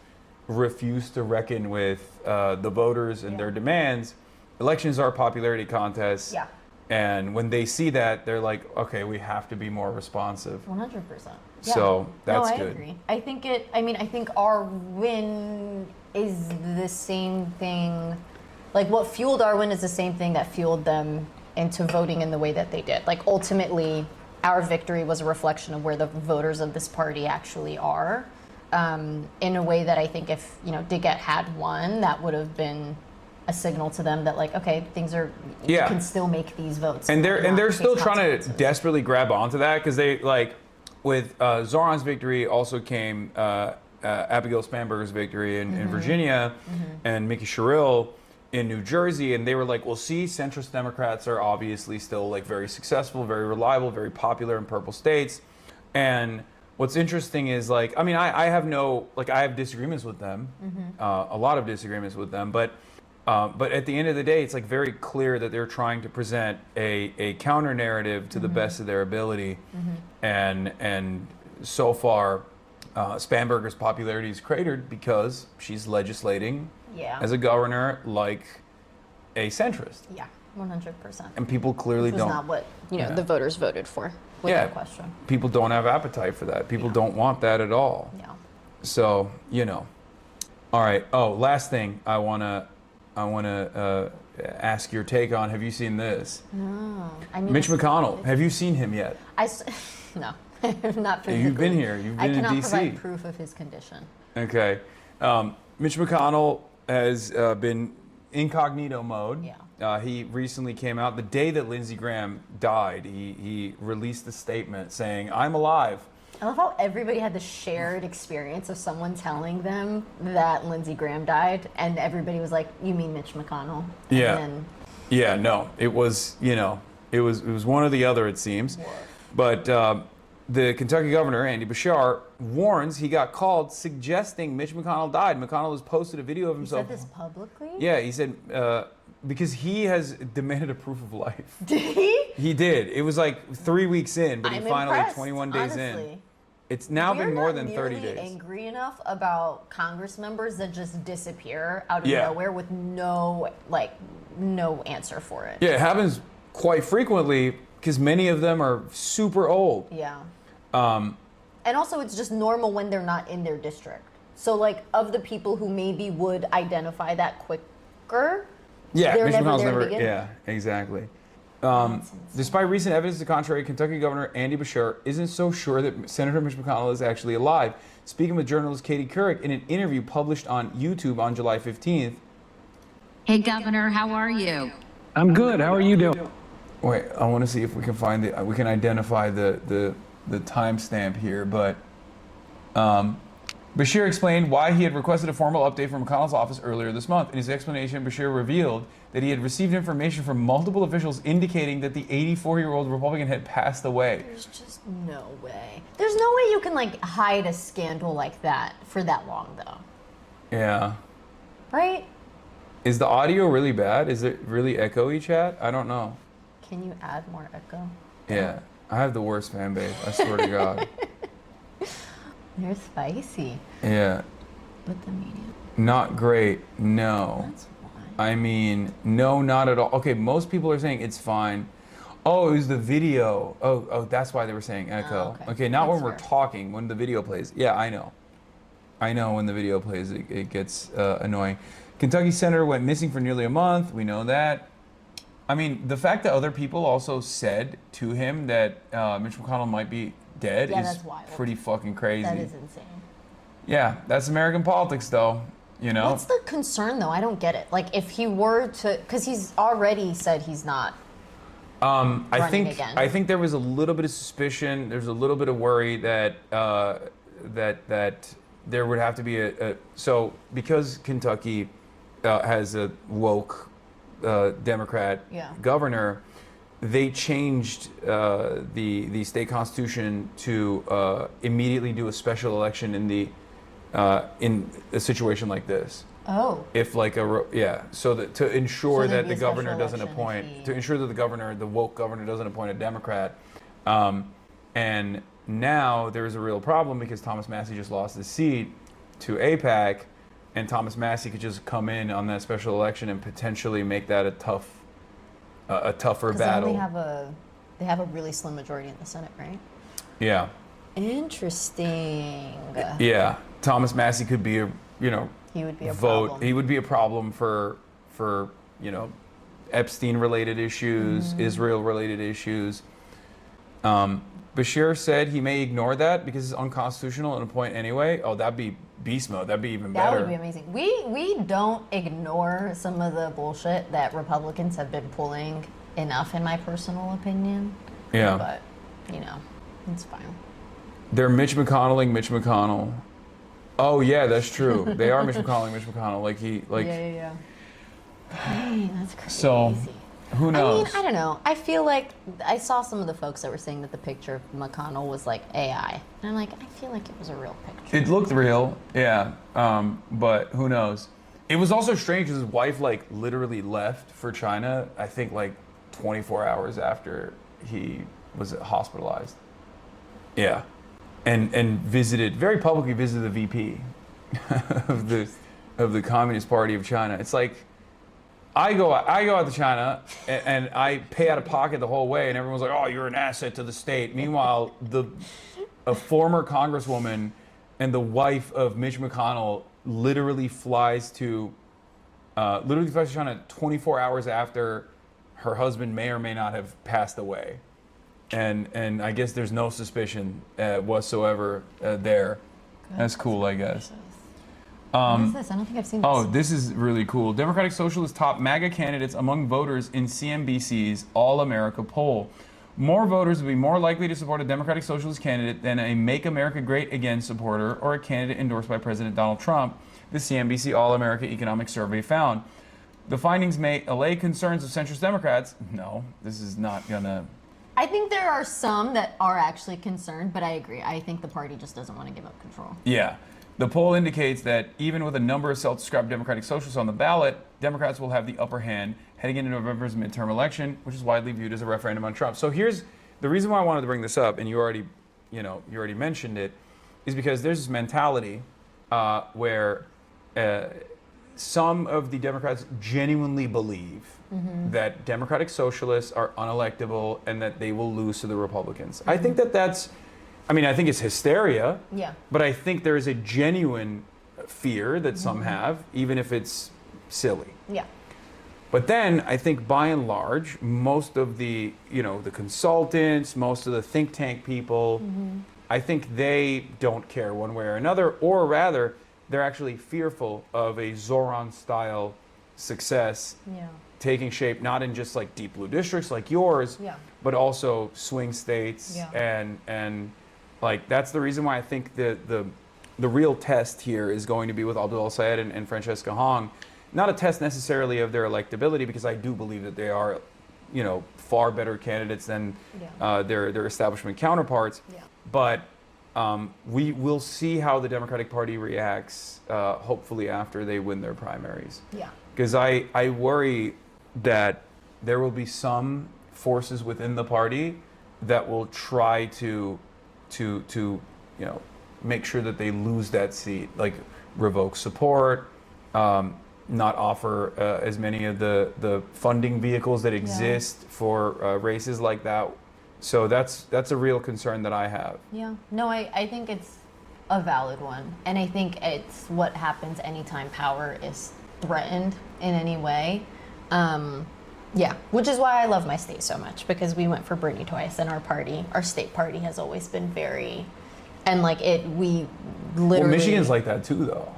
S1: refuse to reckon with the voters and their demands, elections are popularity contests.
S23: Yeah.
S1: And when they see that, they're like, okay, we have to be more responsive.
S23: 100%.
S1: So that's
S23: I
S1: good.
S23: agree. I think our win is the same thing. Like, what fueled our win is the same thing that fueled them into voting in the way that they did. Like, ultimately, our victory was a reflection of where the voters of this party actually are. In a way that I think if, DeGette had won, that would have been a signal to them that, like, okay, things are, you
S1: Yeah.
S23: can still make these votes.
S1: And they're
S23: not
S1: still
S23: face
S1: trying to
S23: consequences.
S1: desperately grab onto that, because they, like, with Zoran's victory also came Abigail Spanberger's victory in Virginia, and Mickey Sherrill in New Jersey, and they were like, well, see, centrist Democrats are obviously still like very successful, very reliable, very popular in purple states. And what's interesting is, like, I mean, I have disagreements with them, a lot of disagreements with them, but at the end of the day, it's like very clear that they're trying to present a counter narrative to the best of their ability, and so far, Spanberger's popularity is cratered because she's legislating as a governor like a centrist,
S23: Yeah, 100%.
S1: and people clearly
S23: Which was
S1: don't.
S23: not what
S1: Yeah.
S23: the voters voted for, without question.
S1: People don't have appetite for that. People don't want that at all.
S23: Yeah.
S1: So, all right. Oh, last thing I wanna ask your take on. Have you seen this?
S23: No, I mean,
S1: Mitch McConnell. Have you seen him yet?
S23: No, not physically.
S1: You've been here. You've been
S23: I
S1: in
S23: cannot
S1: DC.
S23: provide proof of his condition.
S1: Okay. Mitch McConnell has been incognito mode.
S23: Yeah.
S1: He recently came out the day that Lindsey Graham died. He released a statement saying, "I'm alive."
S23: I love how everybody had the shared experience of someone telling them that Lindsey Graham died, and everybody was like, "You mean Mitch McConnell?" And
S1: Yeah.
S23: then,
S1: Yeah, no, it was, it was one or the other, it seems. But the Kentucky governor, Andy Bashar, warns he got called suggesting Mitch McConnell died. McConnell has posted a video of
S23: he
S1: himself.
S23: said this publicly?
S1: Yeah, he said, because he has demanded a proof of life.
S23: Did he?
S1: He did. It was like 3 weeks in, but he
S23: I'm
S1: finally,
S23: impressed,
S1: 21 days
S23: honestly.
S1: in. It's now
S23: We're
S1: been more
S23: not
S1: than 30
S23: nearly
S1: days.
S23: angry enough about Congress members that just disappear out of
S1: Yeah.
S23: nowhere with no answer for it.
S1: Yeah, it happens quite frequently because many of them are super old.
S23: Yeah.
S1: Um,
S23: And also, it's just normal when they're not in their district. So, like, of the people who maybe would identify that quicker,
S1: Yeah,
S23: they're
S1: Mitch
S23: never
S1: McConnell's
S23: there to
S1: never.
S23: begin
S1: Yeah, exactly. Despite recent evidence to the contrary, Kentucky Governor Andy Bashar isn't so sure that Senator Mitch McConnell is actually alive. Speaking with journalist Katie Couric in an interview published on YouTube on July 15th,
S6: Hey, Governor, how are you?
S19: I'm good. How are you doing?
S1: Wait, I want to see if we can find we can identify the timestamp here, but Bashir explained why he had requested a formal update from McConnell's office earlier this month. In his explanation, Bashir revealed that he had received information from multiple officials indicating that the 84-year-old Republican had passed away.
S23: There's just no way. There's no way you can like hide a scandal like that for that long, though.
S1: Yeah.
S23: Right?
S1: Is the audio really bad? Is it really echoey, chat? I don't know.
S23: Can you add more echo?
S1: Yeah. I have the worst fan base. I swear to God.
S23: They're spicy.
S1: Yeah.
S23: But the media.
S1: Not great. No.
S23: That's why.
S1: I mean, no, not at all. Okay, most people are saying it's fine. Oh, it was the video. Oh, that's why they were saying echo. Okay, not
S23: That's
S1: when we're
S23: fair.
S1: talking, when the video plays. Yeah, I know. I know when the video plays, it gets annoying. Kentucky senator went missing for nearly a month. We know that. I mean, the fact that other people also said to him that Mitch McConnell might be dead is
S23: that's wild.
S1: pretty fucking crazy.
S23: That is insane.
S1: Yeah, that's American politics, though. You know.
S23: What's the concern, though? I don't get it. Like, if he were to, because he's already said he's not.
S1: I think
S23: again.
S1: I think there was a little bit of suspicion. There's a little bit of worry that that there would have to be so because Kentucky has a woke Democrat governor, they changed the state constitution to immediately do a special election in a situation like this.
S23: Oh.
S1: If like so that to ensure
S23: So there'd
S1: that
S23: be
S1: the
S23: a
S1: governor
S23: special
S1: doesn't
S23: election
S1: appoint,
S23: if he-
S1: to ensure that the woke governor doesn't appoint a Democrat, and now there's a real problem because Thomas Massey just lost his seat to AIPAC, and Thomas Massey could just come in on that special election and potentially make that a tougher
S23: 'Cause
S1: battle.
S23: they have a really slim majority in the Senate, right?
S1: Yeah,
S23: Interesting.
S1: yeah. Thomas Massey could be
S23: He would be a
S1: vote.
S23: problem.
S1: He would be a problem for Epstein-related issues, Israel-related issues. Bashir said he may ignore that because it's unconstitutional and appoint anyway. Oh, that'd be beast mode. That'd be even
S23: That
S1: better.
S23: would be amazing. We don't ignore some of the bullshit that Republicans have been pulling enough, in my personal opinion.
S1: Yeah.
S23: But, it's fine.
S1: They're Mitch McConnell. Oh yeah, that's true. They are Mitch McConnell.
S23: Yeah. Hey, that's crazy.
S1: So, who knows?
S23: I don't know. I feel like I saw some of the folks that were saying that the picture of McConnell was like AI. And I'm like, I feel like it was a real picture.
S1: It looked real, yeah. But who knows? It was also strange because his wife literally left for China. I think 24 hours after he was hospitalized. Yeah, and very publicly visited the VP of the Communist Party of China. It's like I go out to China and I pay out of pocket the whole way, and everyone's like, "Oh, you're an asset to the state." Meanwhile, a former congresswoman and the wife of Mitch McConnell literally flies to China 24 hours after her husband may or may not have passed away. And I guess there's no suspicion whatsoever there. That's cool, I guess.
S23: What is this? I don't think I've seen this.
S1: Oh, this is really cool. Democratic Socialists top MAGA candidates among voters in CNBC's All America poll. More voters will be more likely to support a Democratic Socialist candidate than a Make America Great Again supporter or a candidate endorsed by President Donald Trump, the CNBC All America Economic Survey found. The findings may allay concerns of centrist Democrats. No, this is not gonna...
S23: I think there are some that are actually concerned, but I agree. I think the party just doesn't want to give up control.
S1: Yeah. The poll indicates that even with a number of self-described Democratic Socialists on the ballot, Democrats will have the upper hand heading into November's midterm election, which is widely viewed as a referendum on Trump. So here's the reason why I wanted to bring this up, and you already mentioned it, is because there's this mentality where some of the Democrats genuinely believe that Democratic Socialists are unelectable and that they will lose to the Republicans. I think that's, I think it's hysteria, but I think there is a genuine fear that some have, even if it's silly.
S23: Yeah.
S1: But then I think by and large, most of the, the consultants, most of the think tank people, I think they don't care one way or another, or rather, they're actually fearful of a Zoran-style success
S23: Yeah.
S1: taking shape, not in just like deep blue districts like yours,
S23: Yeah.
S1: but also swing states.
S23: Yeah.
S1: And like, that's the reason why I think the real test here is going to be with Abdul Sayed and Francesca Hong. Not a test necessarily of their electability, because I do believe that they are, you know, far better candidates than their establishment counterparts.
S23: Yeah.
S1: But we will see how the Democratic Party reacts, hopefully after they win their primaries.
S23: Yeah.
S1: Because I worry that there will be some forces within the party that will try to you know, make sure that they lose that seat, like revoke support, not offer as many of the funding vehicles that exist for races like that. So that's a real concern that I have.
S23: Yeah. No, I think it's a valid one. And I think it's what happens anytime power is threatened in any way. Yeah, which is why I love my state so much, because we went for Bernie twice, and our state party has always been very, and like we literally.
S1: Well, Michigan's like that too, though.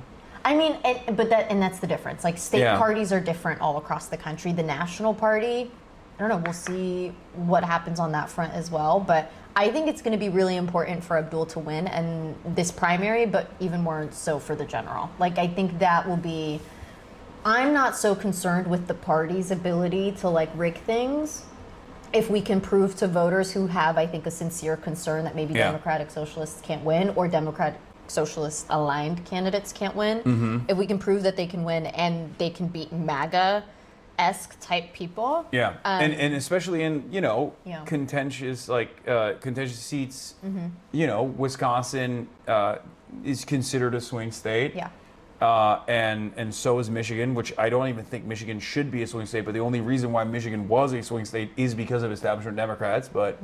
S23: I mean, and that's the difference. Like state parties are different all across the country. The national party, I don't know. We'll see what happens on that front as well. But I think it's going to be really important for Abdul to win and this primary, but even more so for the general. Like I think that will be. I'm not so concerned with the party's ability to like rig things if we can prove to voters who have, I think, a sincere concern that maybe Democratic Socialists can't win or Democratic Socialist aligned candidates can't win. If we can prove that they can win and they can beat MAGA-esque type people.
S1: Yeah, and especially in, you know, contentious seats, you know, Wisconsin is considered a swing state.
S23: Yeah.
S1: And so is Michigan, which I don't even think Michigan should be a swing state. But the only reason why Michigan was a swing state is because of establishment Democrats. But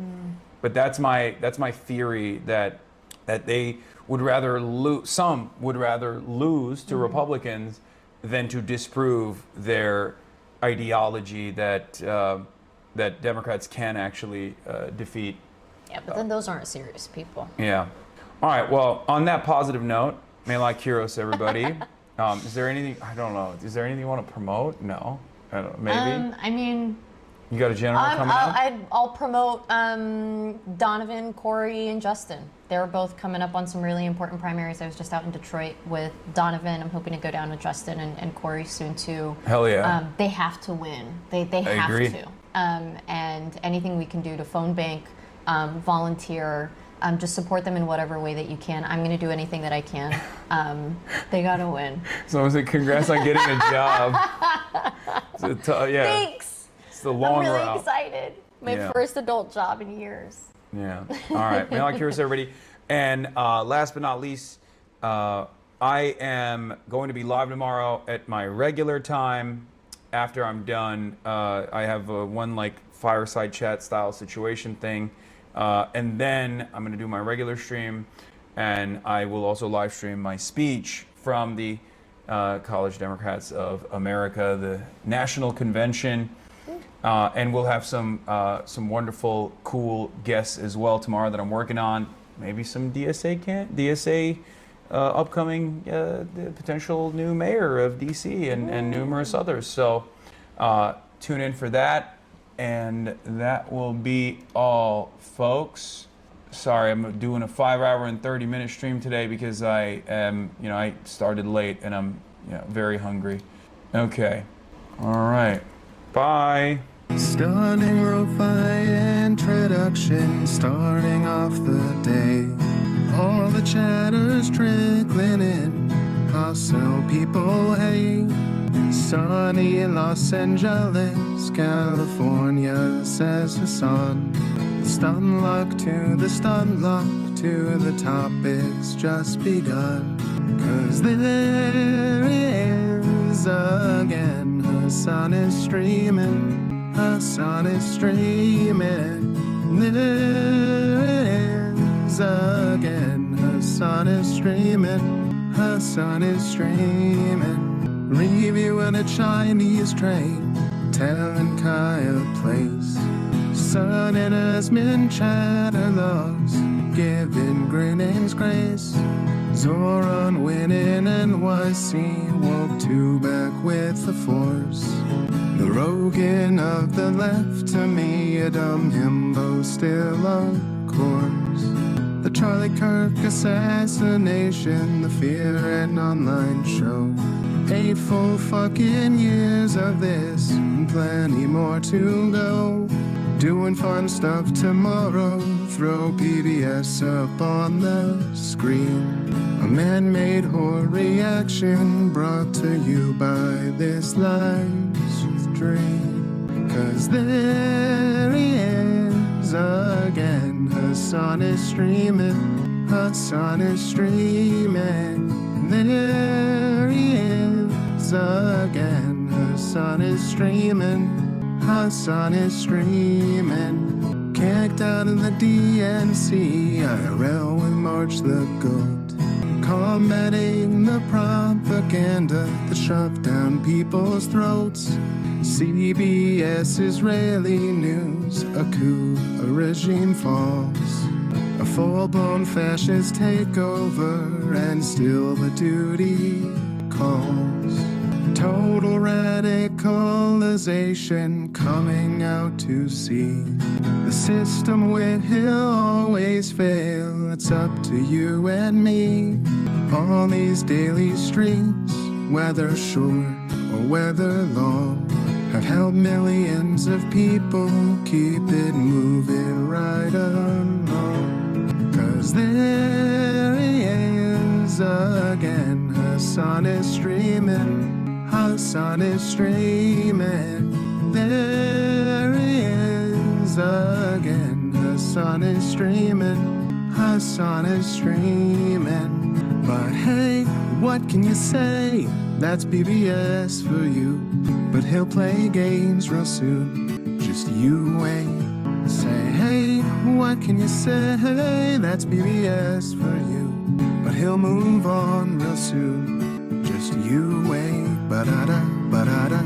S1: that's my theory that they would rather some would rather lose to Republicans than to disprove their ideology that that Democrats can actually defeat.
S23: Yeah, but then those aren't serious people.
S1: Yeah. All right. Well, on that positive note. May like Kyros, everybody. Is there anything, I don't know, is there anything you want to promote? No? I don't know, maybe?
S23: I mean...
S1: You got a general coming up?
S23: I'll promote Donovan, Corey, and Justin. They're both coming up on some really important primaries. I was just out in Detroit with Donovan. I'm hoping to go down with Justin and Corey soon, too.
S1: Hell yeah.
S23: They have to win. They have
S1: agree.
S23: to. And anything we can do to phone bank, volunteer, just support them in whatever way that you can. I'm going to do anything that I can. They got to win.
S1: So I was like, congrats on getting a job.
S23: Thanks.
S1: It's the long
S23: I'm really
S1: route.
S23: excited. My first adult job in years.
S1: Yeah. All right. May like Kyros, everybody. And last but not least, I am going to be live tomorrow at my regular time. After I'm done, I have one like fireside chat style situation thing. And then I'm going to do my regular stream, and I will also live stream my speech from the College Democrats of America, the National Convention, and we'll have some wonderful, cool guests as well tomorrow that I'm working on. Maybe some DSA upcoming potential new mayor of DC and numerous others. So tune in for that. And that will be all, folks. Sorry, I'm doing a 5-hour and 30-minute stream today because I am, I started late and I'm, very hungry. Okay. All right. Bye.
S10: Stunning lo-fi introduction, starting off the day. All the chatter's trickling in, hustle people hate. Sunny in Los Angeles, California, says the sun. Stun luck to the stun luck to the top, it's just begun. 'Cause there is again, her sun is streaming, her sun is streaming. There is again, her sun is streaming, her sun is streaming. Reviewing a Chinese train, telling Kaya place. Hassan and Asmin chatter laws, giving Grenades grace. Zoran winning NYC, woke two back with the force. The Rogan of the left, to me a dumb himbo still of course. The Charlie Kirk assassination, the Fear and Online show. 8 full fucking years of this, and plenty more to go. Doing fun stuff tomorrow, throw PBS up on the screen. A man-made horror reaction brought to you by this live stream. 'Cause there he is again, Hassan is streaming, Hassan is streaming. There he is again, Hassan is streaming, Hassan is streaming. Kicked out of the DNC, IRL with March the Goat. Combating the propaganda that shoved down people's throats. CBS Israeli news, a coup, a regime falls. A full-blown fascist takeover, and still the duty calls. Total radicalization coming out to see. The system will always fail, it's up to you and me. On these daily streets, whether short or whether long, have helped millions of people keep it moving right along. 'Cause there he is again, Hassan is streaming, Hassan is streaming. There he is again, Hassan is streaming, Hassan is streaming. But hey, what can you say? That's BBS for you. But he'll play games real soon, just you wait. Say, hey, what can you say? That's BBS for you. But he'll move on real soon, just you wait. Ba-da-da, ba-da-da.